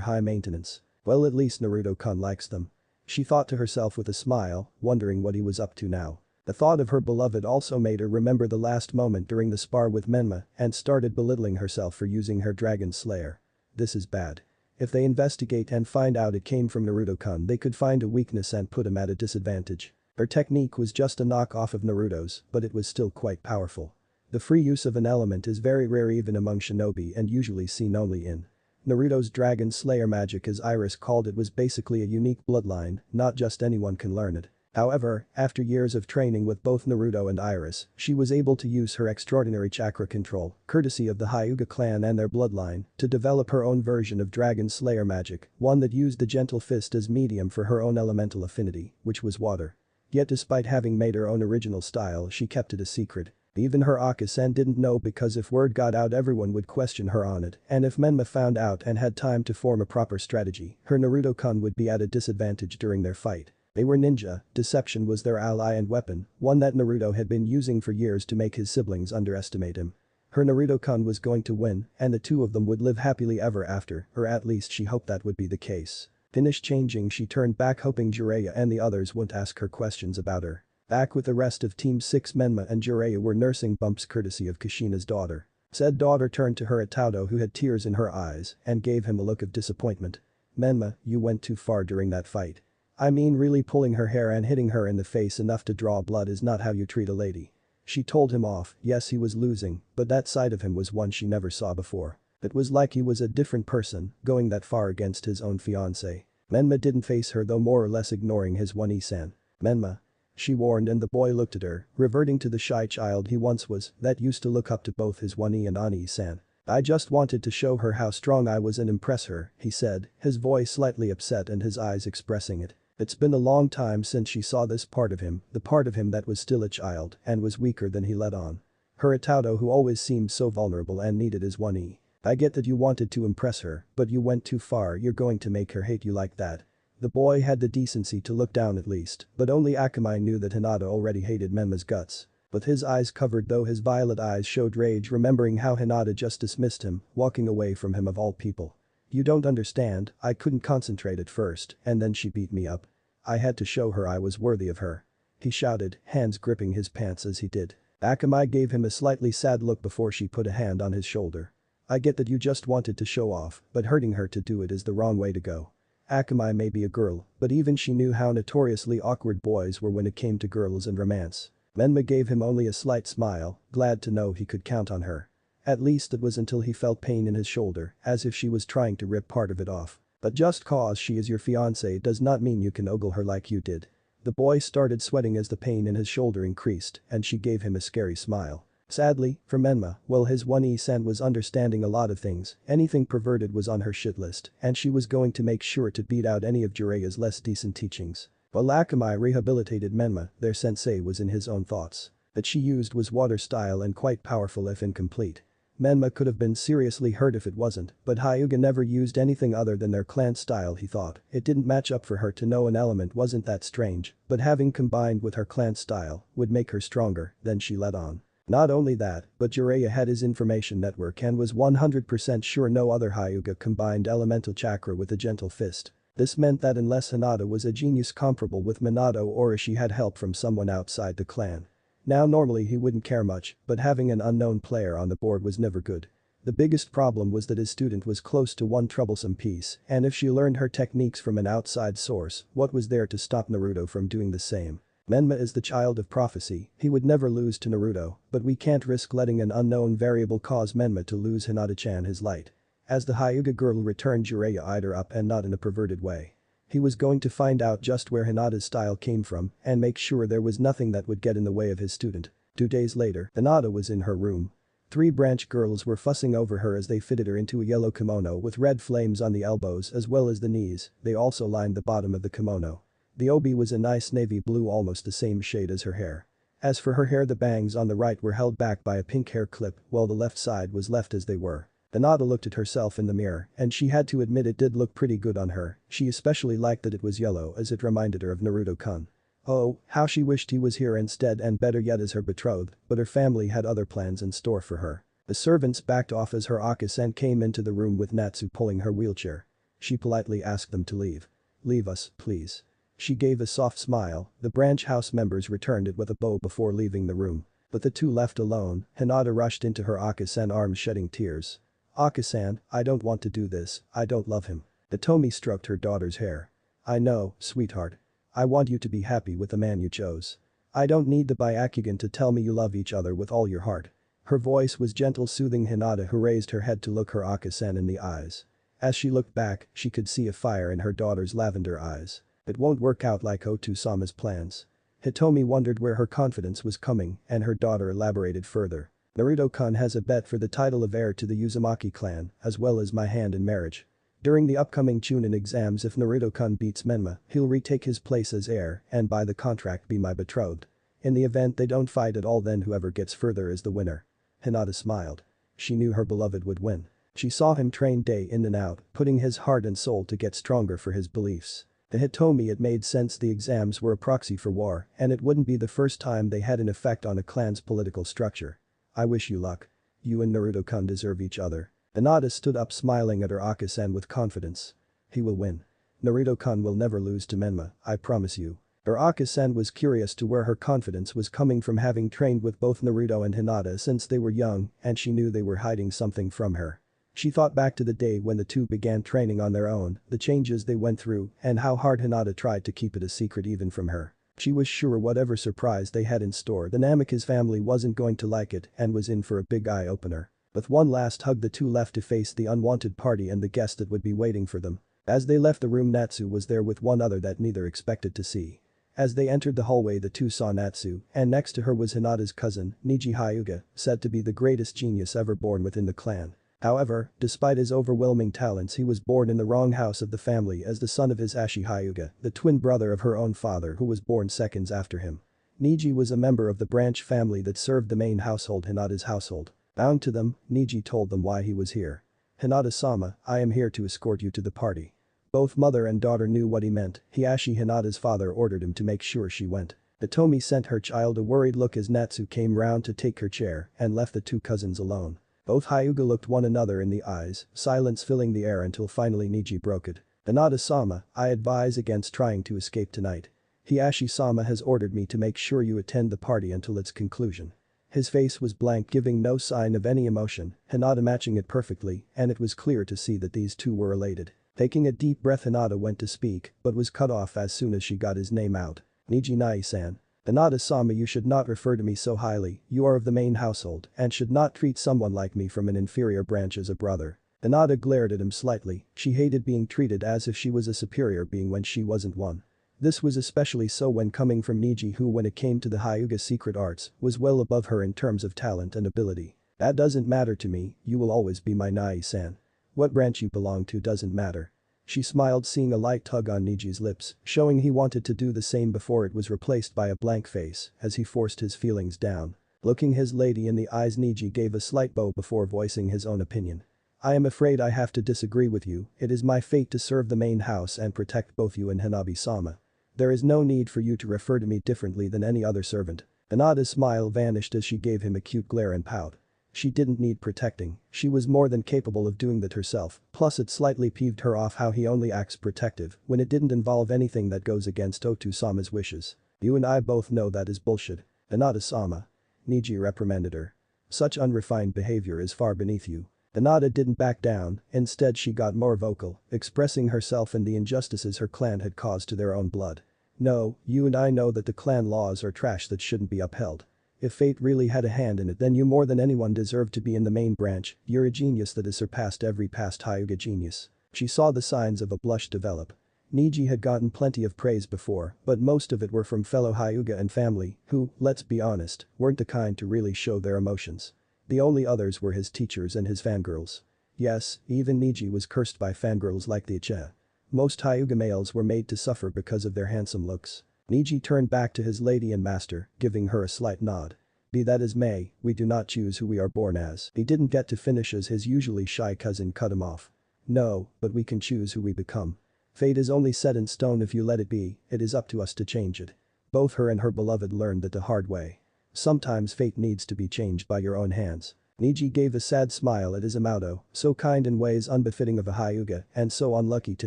high maintenance. Well, at least Naruto-kun likes them. She thought to herself with a smile, wondering what he was up to now. The thought of her beloved also made her remember the last moment during the spar with Menma and started belittling herself for using her Dragon Slayer. This is bad. If they investigate and find out it came from Naruto-kun, they could find a weakness and put him at a disadvantage. Her technique was just a knockoff of Naruto's, but it was still quite powerful. The free use of an element is very rare even among shinobi and usually seen only in Naruto's Dragon Slayer magic, as Iris called it, was basically a unique bloodline, not just anyone can learn it. However, after years of training with both Naruto and Iris, she was able to use her extraordinary chakra control, courtesy of the Hyuga clan and their bloodline, to develop her own version of Dragon Slayer magic, one that used the gentle fist as medium for her own elemental affinity, which was water. Yet despite having made her own original style, she kept it a secret. Even her Akasen didn't know, because if word got out everyone would question her on it, and if Menma found out and had time to form a proper strategy, her Naruto-kun would be at a disadvantage during their fight. They were ninja, deception was their ally and weapon, one that Naruto had been using for years to make his siblings underestimate him. Her Naruto-kun was going to win, and the two of them would live happily ever after, or at least she hoped that would be the case. Finished changing, she turned back hoping Jiraiya and the others wouldn't ask her questions about her. Back with the rest of Team 6, Menma and Jiraiya were nursing bumps courtesy of Kushina's daughter. Said daughter turned to her Itato, who had tears in her eyes, and gave him a look of disappointment. Menma, you went too far during that fight. I mean, really pulling her hair and hitting her in the face enough to draw blood is not how you treat a lady. She told him off. Yes, he was losing, but that side of him was one she never saw before. It was like he was a different person, going that far against his own fiancé. Menma didn't face her though, more or less ignoring his one-san. Menma, she warned, and the boy looked at her, reverting to the shy child he once was that used to look up to both his one-e and Ani-san. I just wanted to show her how strong I was and impress her, he said, his voice slightly upset and his eyes expressing it. It's been a long time since she saw this part of him, the part of him that was still a child and was weaker than he let on. Her Itato, who always seemed so vulnerable and needed his one-e. I get that you wanted to impress her, but you went too far. You're going to make her hate you like that. The boy had the decency to look down at least, but only Akamai knew that Hinata already hated Menma's guts. With his eyes covered though, his violet eyes showed rage, remembering how Hinata just dismissed him, walking away from him of all people. You don't understand, I couldn't concentrate at first, and then she beat me up. I had to show her I was worthy of her. He shouted, hands gripping his pants as he did. Akamai gave him a slightly sad look before she put a hand on his shoulder. I get that you just wanted to show off, but hurting her to do it is the wrong way to go. Akamai may be a girl, but even she knew how notoriously awkward boys were when it came to girls and romance. Menma gave him only a slight smile, glad to know he could count on her. At least it was until he felt pain in his shoulder, as if she was trying to rip part of it off. But just cause she is your fiancé does not mean you can ogle her like you did. The boy started sweating as the pain in his shoulder increased, and she gave him a scary smile. Sadly, for Menma, well his 1E was understanding a lot of things, anything perverted was on her shit list, and she was going to make sure to beat out any of Jiraiya's less decent teachings. While Akamai rehabilitated Menma, their sensei was in his own thoughts. That she used was water style and quite powerful if incomplete. Menma could have been seriously hurt if it wasn't, but Hyuga never used anything other than their clan style he thought. It didn't match up for her to know an element wasn't that strange, but having combined with her clan style would make her stronger, then she let on. Not only that, but Jiraiya had his information network and was 100% sure no other Hyuga combined elemental chakra with a gentle fist. This meant that unless Hinata was a genius comparable with Minato or she had help from someone outside the clan. Now normally he wouldn't care much, but having an unknown player on the board was never good. The biggest problem was that his student was close to one troublesome piece, and if she learned her techniques from an outside source, what was there to stop Naruto from doing the same? Menma is the child of prophecy, he would never lose to Naruto, but we can't risk letting an unknown variable cause Menma to lose Hinata-chan his light. As the Hyuga girl returned, Jiraiya eyed her up and not in a perverted way. He was going to find out just where Hinata's style came from and make sure there was nothing that would get in the way of his student. 2 days later, Hinata was in her room. 3 branch girls were fussing over her as they fitted her into a yellow kimono with red flames on the elbows as well as the knees, they also lined the bottom of the kimono. The obi was a nice navy blue, almost the same shade as her hair. As for her hair, the bangs on the right were held back by a pink hair clip while the left side was left as they were. Hinata looked at herself in the mirror and she had to admit it did look pretty good on her, she especially liked that it was yellow as it reminded her of Naruto-kun. Oh, how she wished he was here instead and better yet as her betrothed, but her family had other plans in store for her. The servants backed off as her Akasan came into the room with Natsu pulling her wheelchair. She politely asked them to leave. "Leave us, please." She gave a soft smile, the branch house members returned it with a bow before leaving the room. But the two left alone, Hinata rushed into her Akasan arms shedding tears. "Akasan, I don't want to do this, I don't love him." Hitomi stroked her daughter's hair. "I know, sweetheart. I want you to be happy with the man you chose. I don't need the Byakugan to tell me you love each other with all your heart." Her voice was gentle, soothing Hinata, who raised her head to look her Akasan in the eyes. As she looked back, she could see a fire in her daughter's lavender eyes. It won't work out like Otu-sama's plans. Hitomi wondered where her confidence was coming and her daughter elaborated further. "Naruto-kun has a bet for the title of heir to the Uzumaki clan, as well as my hand in marriage. During the upcoming Chunin exams, if Naruto-kun beats Menma, he'll retake his place as heir and by the contract be my betrothed. In the event they don't fight at all, then whoever gets further is the winner." Hinata smiled. She knew her beloved would win. She saw him train day in and out, putting his heart and soul to get stronger for his beliefs. To Hitomi it made sense, the exams were a proxy for war and it wouldn't be the first time they had an effect on a clan's political structure. "I wish you luck. You and Naruto-kun deserve each other." Hinata stood up smiling at her Akasan with confidence. "He will win. Naruto-kun will never lose to Menma, I promise you." Her Akasan was curious to where her confidence was coming from, having trained with both Naruto and Hinata since they were young, and she knew they were hiding something from her. She thought back to the day when the two began training on their own, the changes they went through, and how hard Hinata tried to keep it a secret even from her. She was sure whatever surprise they had in store, the Namikaze family wasn't going to like it and was in for a big eye-opener. With one last hug, the two left to face the unwanted party and the guest that would be waiting for them. As they left the room, Natsu was there with one other that neither expected to see. As they entered the hallway, the two saw Natsu, and next to her was Hinata's cousin, Niji Hyuga, said to be the greatest genius ever born within the clan. However, despite his overwhelming talents, he was born in the wrong house of the family as the son of Hisashi Hyuga, the twin brother of her own father, who was born seconds after him. Niji was a member of the branch family that served the main household, Hinata's household. Bowing to them, Niji told them why he was here. "Hinata-sama, I am here to escort you to the party." Both mother and daughter knew what he meant. Hisashi Hinata's father ordered him to make sure she went. Hitomi sent her child a worried look as Natsu came round to take her chair and left the two cousins alone. Both Hyuga looked one another in the eyes, silence filling the air until finally Niji broke it. "Hinata-sama, I advise against trying to escape tonight. Hisashi-sama has ordered me to make sure you attend the party until its conclusion." His face was blank, giving no sign of any emotion, Hinata matching it perfectly, and it was clear to see that these two were elated. Taking a deep breath, Hinata went to speak, but was cut off as soon as she got his name out. "Niji Nai-san. Hinata-sama, you should not refer to me so highly, you are of the main household and should not treat someone like me from an inferior branch as a brother." Hinata glared at him slightly, she hated being treated as if she was a superior being when she wasn't one. This was especially so when coming from Niji, who when it came to the Hyuga secret arts was well above her in terms of talent and ability. That doesn't matter to me, you will always be my Nai-san. What branch you belong to doesn't matter. She smiled, seeing a light tug on Niji's lips, showing he wanted to do the same before it was replaced by a blank face as he forced his feelings down. Looking his lady in the eyes, Niji gave a slight bow before voicing his own opinion. I am afraid I have to disagree with you, it is my fate to serve the main house and protect both you and Hanabi-sama. There is no need for you to refer to me differently than any other servant. Hinata's smile vanished as she gave him a cute glare and pout. She didn't need protecting, she was more than capable of doing that herself, plus it slightly peeved her off how he only acts protective when it didn't involve anything that goes against Otu-sama's wishes. You and I both know that is bullshit. Hinata-sama. Niji reprimanded her. Such unrefined behavior is far beneath you. Hinata didn't back down, instead she got more vocal, expressing herself and the injustices her clan had caused to their own blood. No, you and I know that the clan laws are trash that shouldn't be upheld. If fate really had a hand in it, then you more than anyone deserve to be in the main branch, you're a genius that has surpassed every past Hyuga genius. She saw the signs of a blush develop. Niji had gotten plenty of praise before, but most of it were from fellow Hyuga and family, who, let's be honest, weren't the kind to really show their emotions. The only others were his teachers and his fangirls. Yes, even Niji was cursed by fangirls like the Uchiha. Most Hyuga males were made to suffer because of their handsome looks. Niji turned back to his lady and master, giving her a slight nod. Be that as may, we do not choose who we are born as. He didn't get to finish as his usually shy cousin cut him off. No, but we can choose who we become. Fate is only set in stone if you let it be, it is up to us to change it. Both her and her beloved learned that the hard way. Sometimes fate needs to be changed by your own hands. Niji gave a sad smile at Izumoto, so kind in ways unbefitting of a Hyuga and so unlucky to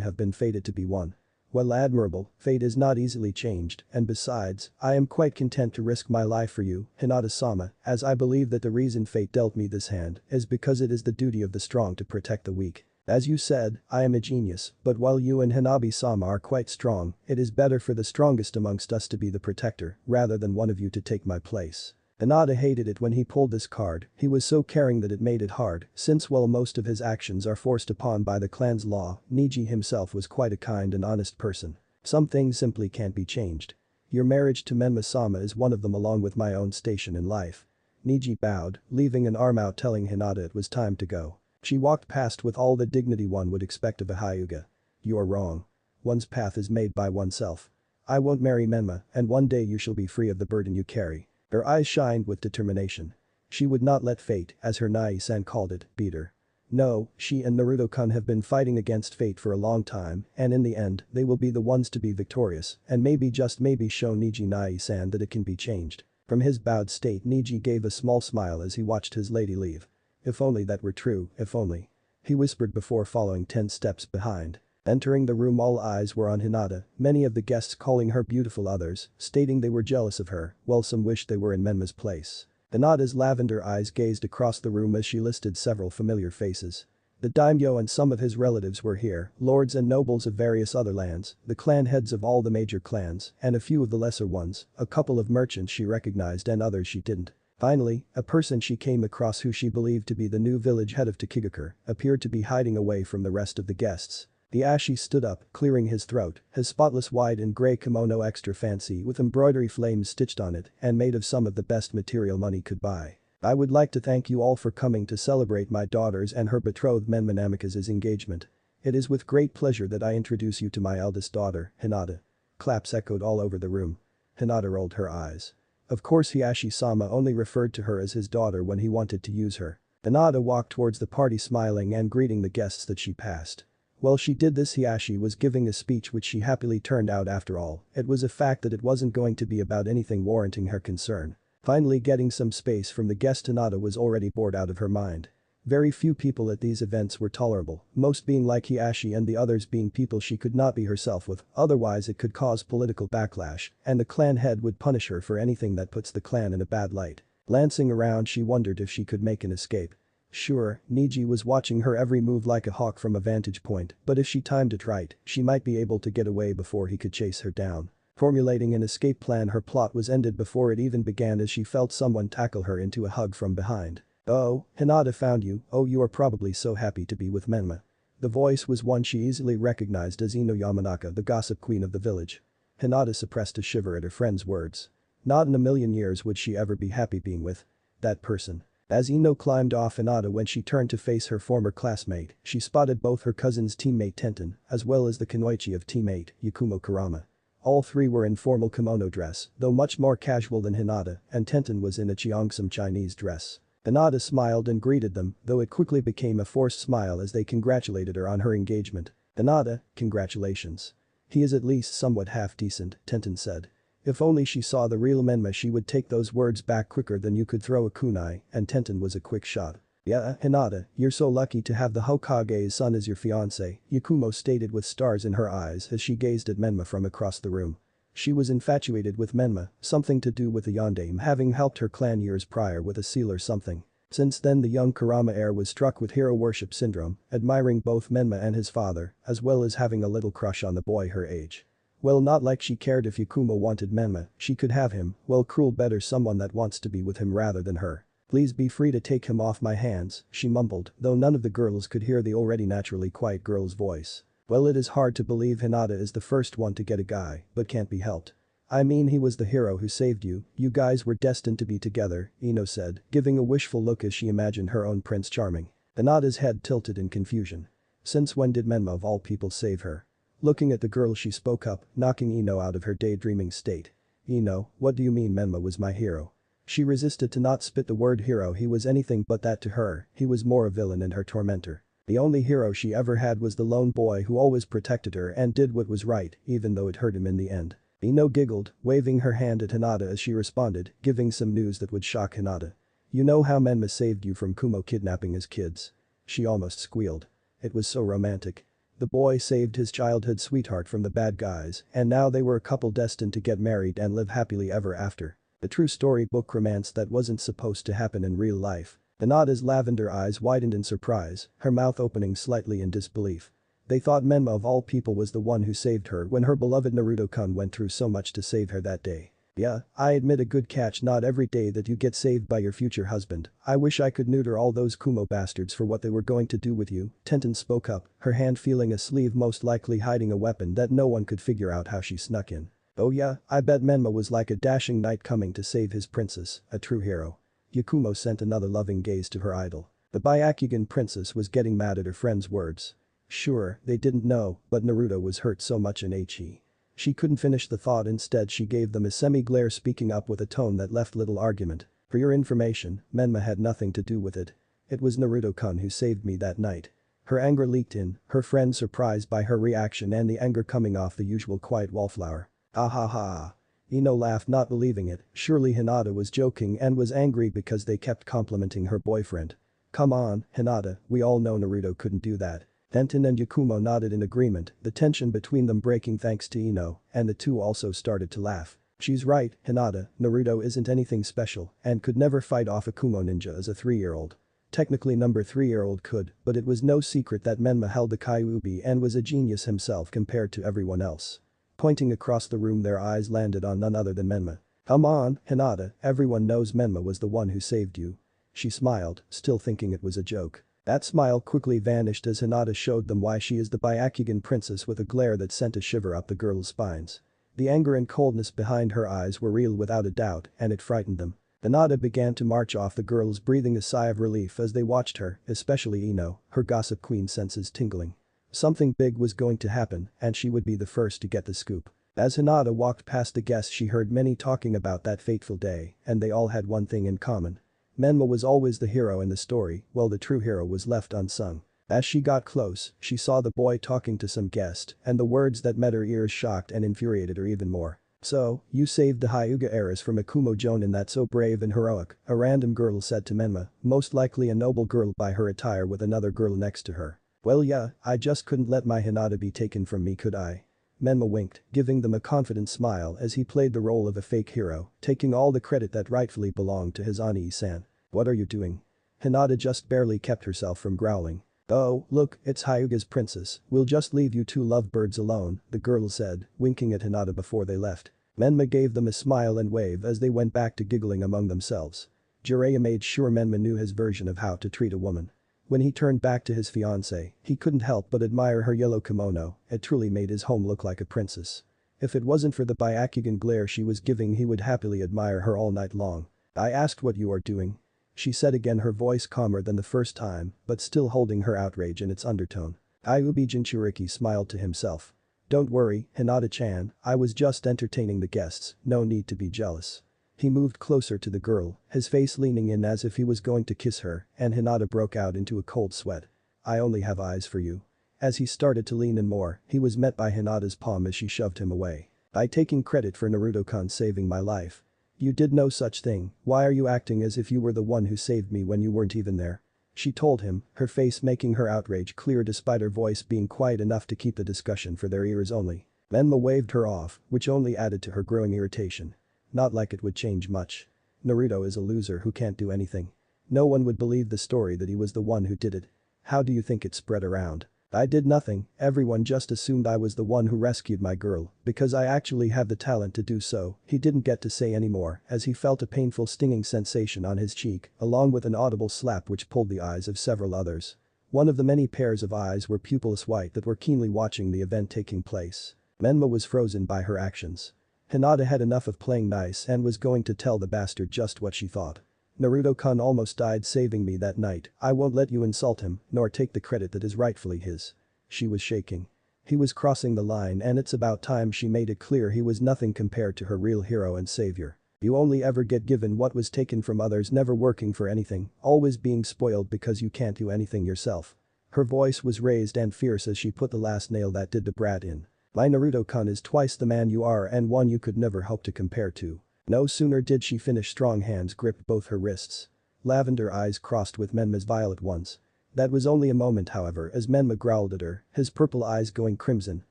have been fated to be one. Well, admirable, fate is not easily changed, and besides, I am quite content to risk my life for you, Hinata-sama, as I believe that the reason fate dealt me this hand is because it is the duty of the strong to protect the weak. As you said, I am a genius, but while you and Hanabi-sama are quite strong, it is better for the strongest amongst us to be the protector, rather than one of you to take my place. Hinata hated it when he pulled this card, he was so caring that it made it hard, since while most of his actions are forced upon by the clan's law, Niji himself was quite a kind and honest person. Some things simply can't be changed. Your marriage to Menma-sama is one of them, along with my own station in life. Niji bowed, leaving an arm out, telling Hinata it was time to go. She walked past with all the dignity one would expect of a Hyuga. You're wrong. One's path is made by oneself. I won't marry Menma, and one day you shall be free of the burden you carry. Her eyes shined with determination. She would not let fate, as her Nai-san called it, beat her. No, she and Naruto-kun have been fighting against fate for a long time, and in the end, they will be the ones to be victorious, and maybe just maybe show Niji Nai-san that it can be changed. From his bowed state, Niji gave a small smile as he watched his lady leave. If only that were true, if only. He whispered before following 10 steps behind. Entering the room, all eyes were on Hinata, many of the guests calling her beautiful, others stating they were jealous of her, while some wished they were in Menma's place. Hinata's lavender eyes gazed across the room as she listed several familiar faces. The daimyo and some of his relatives were here, lords and nobles of various other lands, the clan heads of all the major clans, and a few of the lesser ones, a couple of merchants she recognized and others she didn't. Finally, a person she came across who she believed to be the new village head of Takigakure appeared to be hiding away from the rest of the guests. The Ashi stood up, clearing his throat, his spotless white and grey kimono extra fancy with embroidery flames stitched on it and made of some of the best material money could buy. I would like to thank you all for coming to celebrate my daughter's and her betrothed Menma Namikaze's engagement. It is with great pleasure that I introduce you to my eldest daughter, Hinata. Claps echoed all over the room. Hinata rolled her eyes. Of course Hiashi-sama only referred to her as his daughter when he wanted to use her. Hinata walked towards the party smiling and greeting the guests that she passed. While she did this, Hiashi was giving a speech which she happily turned out after all. It was a fact that it wasn't going to be about anything warranting her concern. Finally getting some space from the guest, Hinata was already bored out of her mind. Very few people at these events were tolerable, most being like Hiashi and the others being people she could not be herself with, otherwise it could cause political backlash, and the clan head would punish her for anything that puts the clan in a bad light. Glancing around, she wondered if she could make an escape. Sure, Niji was watching her every move like a hawk from a vantage point, but if she timed it right, she might be able to get away before he could chase her down. Formulating an escape plan, her plot was ended before it even began as she felt someone tackle her into a hug from behind. Oh, Hinata found you, oh you are probably so happy to be with Menma. The voice was one she easily recognized as Ino Yamanaka, the gossip queen of the village. Hinata suppressed a shiver at her friend's words. Not in a million years would she ever be happy being with that person. As Ino climbed off Hinata when she turned to face her former classmate, she spotted both her cousin's teammate Tenten as well as the kunoichi of teammate Yakumo Kurama. All three were in formal kimono dress, though much more casual than Hinata, and Tenten was in a Cheongsam Chinese dress. Hinata smiled and greeted them, though it quickly became a forced smile as they congratulated her on her engagement. "Hinata, congratulations. He is at least somewhat half-decent," Tenten said. If only she saw the real Menma she would take those words back quicker than you could throw a kunai, and Tenten was a quick shot. "Yeah, Hinata, you're so lucky to have the Hokage's son as your fiancé," Yakumo stated with stars in her eyes as she gazed at Menma from across the room. She was infatuated with Menma, something to do with the yondaime having helped her clan years prior with a seal or something. Since then the young Kurama heir was struck with hero worship syndrome, admiring both Menma and his father, as well as having a little crush on the boy her age. Well, not like she cared if Yakumo wanted Menma, she could have him, well, cruel better someone that wants to be with him rather than her. "Please be free to take him off my hands," she mumbled, though none of the girls could hear the already naturally quiet girl's voice. Well, it is hard to believe Hinata is the first one to get a guy, but can't be helped. "I mean he was the hero who saved you, you guys were destined to be together," Ino said, giving a wishful look as she imagined her own Prince Charming. Hinata's head tilted in confusion. Since when did Menma of all people save her? Looking at the girl she spoke up, knocking Ino out of her daydreaming state. "Ino, what do you mean Menma was my hero?" She resisted to not spit the word hero. He was anything but that to her, he was more a villain and her tormentor. The only hero she ever had was the lone boy who always protected her and did what was right, even though it hurt him in the end. Ino giggled, waving her hand at Hinata as she responded, giving some news that would shock Hinata. "You know how Menma saved you from Kumo kidnapping his kids?" She almost squealed. It was so romantic. The boy saved his childhood sweetheart from the bad guys, and now they were a couple destined to get married and live happily ever after. The true storybook romance that wasn't supposed to happen in real life. Hinata's lavender eyes widened in surprise, her mouth opening slightly in disbelief. They thought Menma of all people was the one who saved her when her beloved Naruto-kun went through so much to save her that day. "Yeah, I admit a good catch, not every day that you get saved by your future husband. I wish I could neuter all those Kumo bastards for what they were going to do with you," Tenten spoke up, her hand feeling a sleeve most likely hiding a weapon that no one could figure out how she snuck in. "Oh yeah, I bet Menma was like a dashing knight coming to save his princess, a true hero." Yakumo sent another loving gaze to her idol. The Byakugan princess was getting mad at her friend's words. Sure, they didn't know, but Naruto was hurt so much in He. She couldn't finish the thought, instead she gave them a semi-glare, speaking up with a tone that left little argument. "For your information, Menma had nothing to do with it. It was Naruto-kun who saved me that night." Her anger leaked in, her friend surprised by her reaction and the anger coming off the usual quiet wallflower. "Ah ha ha." Ino laughed, not believing it, surely Hinata was joking and was angry because they kept complimenting her boyfriend. "Come on, Hinata, we all know Naruto couldn't do that." Tenten and Yakumo nodded in agreement, the tension between them breaking thanks to Ino, and the two also started to laugh. "She's right, Hinata, Naruto isn't anything special and could never fight off a Kumo ninja as a 3-year-old. Technically number 3-year-old could, but it was no secret that Menma held the Kyuubi and was a genius himself compared to everyone else." Pointing across the room, their eyes landed on none other than Menma. "Come on, Hinata, everyone knows Menma was the one who saved you." She smiled, still thinking it was a joke. That smile quickly vanished as Hinata showed them why she is the Byakugan princess with a glare that sent a shiver up the girls' spines. The anger and coldness behind her eyes were real without a doubt, and it frightened them. Hinata began to march off, the girls breathing a sigh of relief as they watched her, especially Ino, her gossip queen senses tingling. Something big was going to happen, and she would be the first to get the scoop. As Hinata walked past the guests, she heard many talking about that fateful day, and they all had one thing in common. Menma was always the hero in the story, while the true hero was left unsung. As she got close, she saw the boy talking to some guest, and the words that met her ears shocked and infuriated her even more. "So, you saved the Hyuga heiress from a Kumo jonin, that's so brave and heroic," a random girl said to Menma, most likely a noble girl by her attire with another girl next to her. "Well yeah, I just couldn't let my Hinata be taken from me, could I?" Menma winked, giving them a confident smile as he played the role of a fake hero, taking all the credit that rightfully belonged to his Ani-san. "What are you doing?" Hinata just barely kept herself from growling. "Oh, look, it's Hyuga's princess, we'll just leave you two lovebirds alone," the girl said, winking at Hinata before they left. Menma gave them a smile and wave as they went back to giggling among themselves. Jiraiya made sure Menma knew his version of how to treat a woman. When he turned back to his fiancée, he couldn't help but admire her yellow kimono, it truly made his home look like a princess. If it wasn't for the Byakugan glare she was giving he would happily admire her all night long. I asked what you are doing. She said again, her voice calmer than the first time, but still holding her outrage in its undertone. Ayubi Jinchuriki smiled to himself. Don't worry, Hinata-chan, I was just entertaining the guests, no need to be jealous. He moved closer to the girl, his face leaning in as if he was going to kiss her, and Hinata broke out into a cold sweat. I only have eyes for you. As he started to lean in more, he was met by Hinata's palm as she shoved him away. I taking credit for Naruto-kun saving my life. You did no such thing, why are you acting as if you were the one who saved me when you weren't even there? She told him, her face making her outrage clear despite her voice being quiet enough to keep the discussion for their ears only. Menma waved her off, which only added to her growing irritation. Not like it would change much. Naruto is a loser who can't do anything. No one would believe the story that he was the one who did it. How do you think it spread around? I did nothing, everyone just assumed I was the one who rescued my girl, because I actually have the talent to do so. He didn't get to say any more as he felt a painful stinging sensation on his cheek, along with an audible slap which pulled the eyes of several others. One of the many pairs of eyes were pupilless white that were keenly watching the event taking place. Menma was frozen by her actions. Hinata had enough of playing nice and was going to tell the bastard just what she thought. Naruto-kun almost died saving me that night, I won't let you insult him, nor take the credit that is rightfully his. She was shaking. He was crossing the line and it's about time she made it clear he was nothing compared to her real hero and savior. You only ever get given what was taken from others, never working for anything, always being spoiled because you can't do anything yourself. Her voice was raised and fierce as she put the last nail that did the brat in. My Naruto-kun is twice the man you are and one you could never hope to compare to. No sooner did she finish, strong hands gripped both her wrists. Lavender eyes crossed with Menma's violet ones. That was only a moment however as Menma growled at her, his purple eyes going crimson,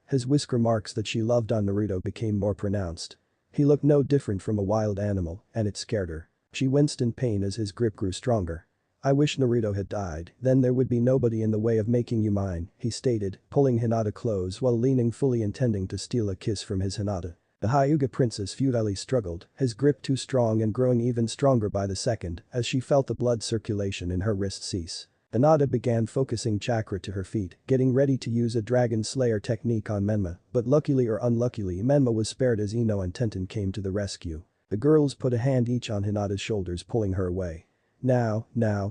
his whisker marks that she loved on Naruto became more pronounced. He looked no different from a wild animal, and it scared her. She winced in pain as his grip grew stronger. I wish Naruto had died, then there would be nobody in the way of making you mine, he stated, pulling Hinata close while leaning fully intending to steal a kiss from his Hinata. The Hyuga princess futilely struggled, his grip too strong and growing even stronger by the second as she felt the blood circulation in her wrist cease. Hinata began focusing chakra to her feet, getting ready to use a dragon slayer technique on Menma, but luckily or unluckily Menma was spared as Ino and Tenten came to the rescue. The girls put a hand each on Hinata's shoulders pulling her away. Now,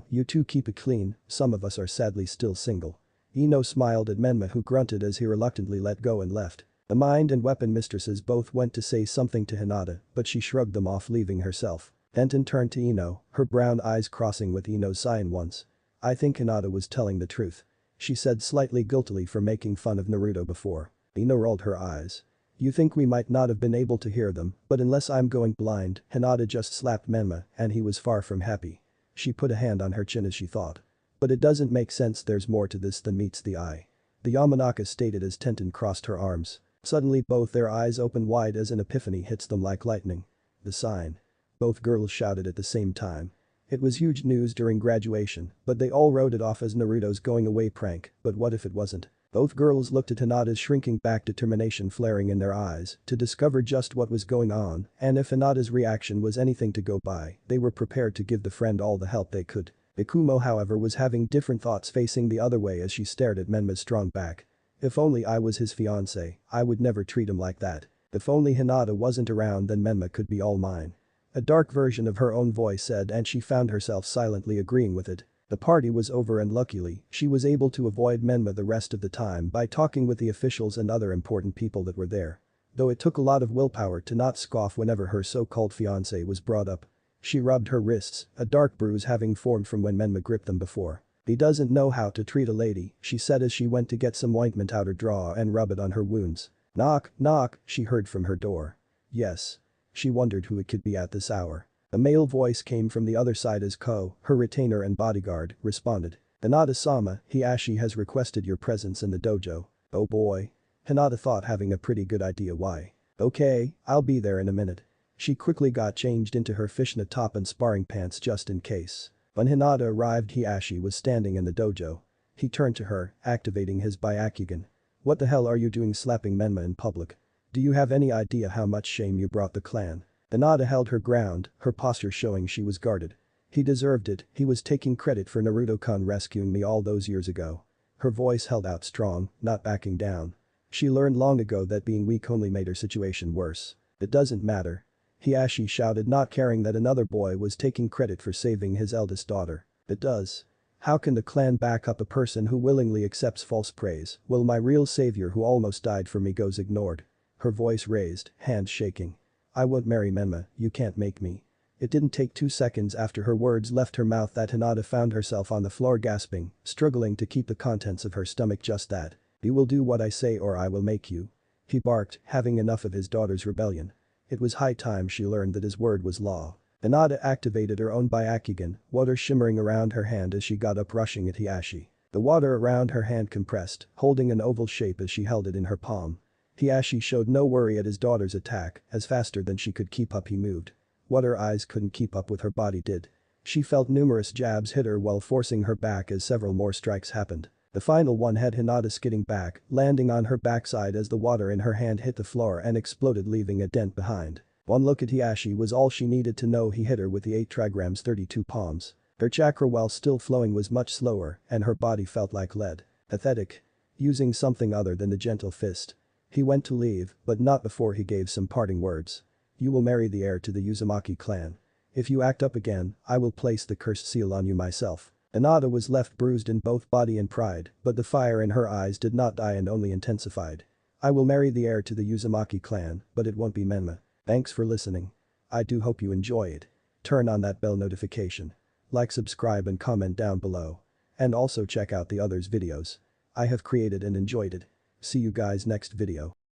you two keep it clean, some of us are sadly still single. Ino smiled at Menma who grunted as he reluctantly let go and left. The mind and weapon mistresses both went to say something to Hinata, but she shrugged them off leaving herself. Tenten turned to Ino, her brown eyes crossing with Ino's sign once. I think Hinata was telling the truth. She said slightly guiltily for making fun of Naruto before. Ino rolled her eyes. You think we might not have been able to hear them, but unless I'm going blind, Hinata just slapped Menma and he was far from happy. She put a hand on her chin as she thought. But it doesn't make sense, there's more to this than meets the eye. The Yamanaka stated as Tenten crossed her arms. Suddenly both their eyes opened wide as an epiphany hits them like lightning. The sign. Both girls shouted at the same time. It was huge news during graduation, but they all wrote it off as Naruto's going away prank, but what if it wasn't? Both girls looked at Hinata's shrinking back, determination flaring in their eyes to discover just what was going on, and if Hinata's reaction was anything to go by, they were prepared to give the friend all the help they could. Ikumo however was having different thoughts, facing the other way as she stared at Menma's strong back. If only I was his fiancé, I would never treat him like that. If only Hinata wasn't around, then Menma could be all mine. A dark version of her own voice said, and she found herself silently agreeing with it. The party was over and luckily, she was able to avoid Menma the rest of the time by talking with the officials and other important people that were there. Though it took a lot of willpower to not scoff whenever her so-called fiancé was brought up. She rubbed her wrists, a dark bruise having formed from when Menma gripped them before. He doesn't know how to treat a lady, she said as she went to get some ointment out her drawer and rub it on her wounds. Knock, knock, she heard from her door. Yes. She wondered who it could be at this hour. A male voice came from the other side as Ko, her retainer and bodyguard, responded. Hinata-sama, Hiashi has requested your presence in the dojo. Oh boy. Hinata thought, having a pretty good idea why. Okay, I'll be there in a minute. She quickly got changed into her fishnet top and sparring pants just in case. When Hinata arrived, Hiashi was standing in the dojo. He turned to her, activating his Byakugan. What the hell are you doing slapping Menma in public? Do you have any idea how much shame you brought the clan? Hinata held her ground, her posture showing she was guarded. He deserved it, he was taking credit for Naruto-kun rescuing me all those years ago. Her voice held out strong, not backing down. She learned long ago that being weak only made her situation worse. It doesn't matter. Hiashi shouted, not caring that another boy was taking credit for saving his eldest daughter. It does. How can the clan back up a person who willingly accepts false praise? Will my real savior who almost died for me goes ignored? Her voice raised, hands shaking. I won't marry Menma, you can't make me. It didn't take 2 seconds after her words left her mouth that Hinata found herself on the floor gasping, struggling to keep the contents of her stomach just that. You will do what I say or I will make you. He barked, having enough of his daughter's rebellion. It was high time she learned that his word was law. Hinata activated her own Byakugan, water shimmering around her hand as she got up, rushing at Hiashi. The water around her hand compressed, holding an oval shape as she held it in her palm. Hiashi showed no worry at his daughter's attack, as faster than she could keep up he moved. What her eyes couldn't keep up with her body did. She felt numerous jabs hit her while forcing her back as several more strikes happened. The final one had Hinata skidding back, landing on her backside as the water in her hand hit the floor and exploded, leaving a dent behind. One look at Hiashi was all she needed to know he hit her with the 8 trigrams 32 palms. Her chakra, while still flowing, was much slower and her body felt like lead. Pathetic. Using something other than the gentle fist. He went to leave, but not before he gave some parting words. You will marry the heir to the Uzumaki clan. If you act up again, I will place the cursed seal on you myself. Hinata was left bruised in both body and pride, but the fire in her eyes did not die and only intensified. I will marry the heir to the Uzumaki clan, but it won't be Menma. Thanks for listening. I do hope you enjoy it. Turn on that bell notification. Like, subscribe and comment down below. And also check out the others videos I have created and enjoyed it. See you guys next video.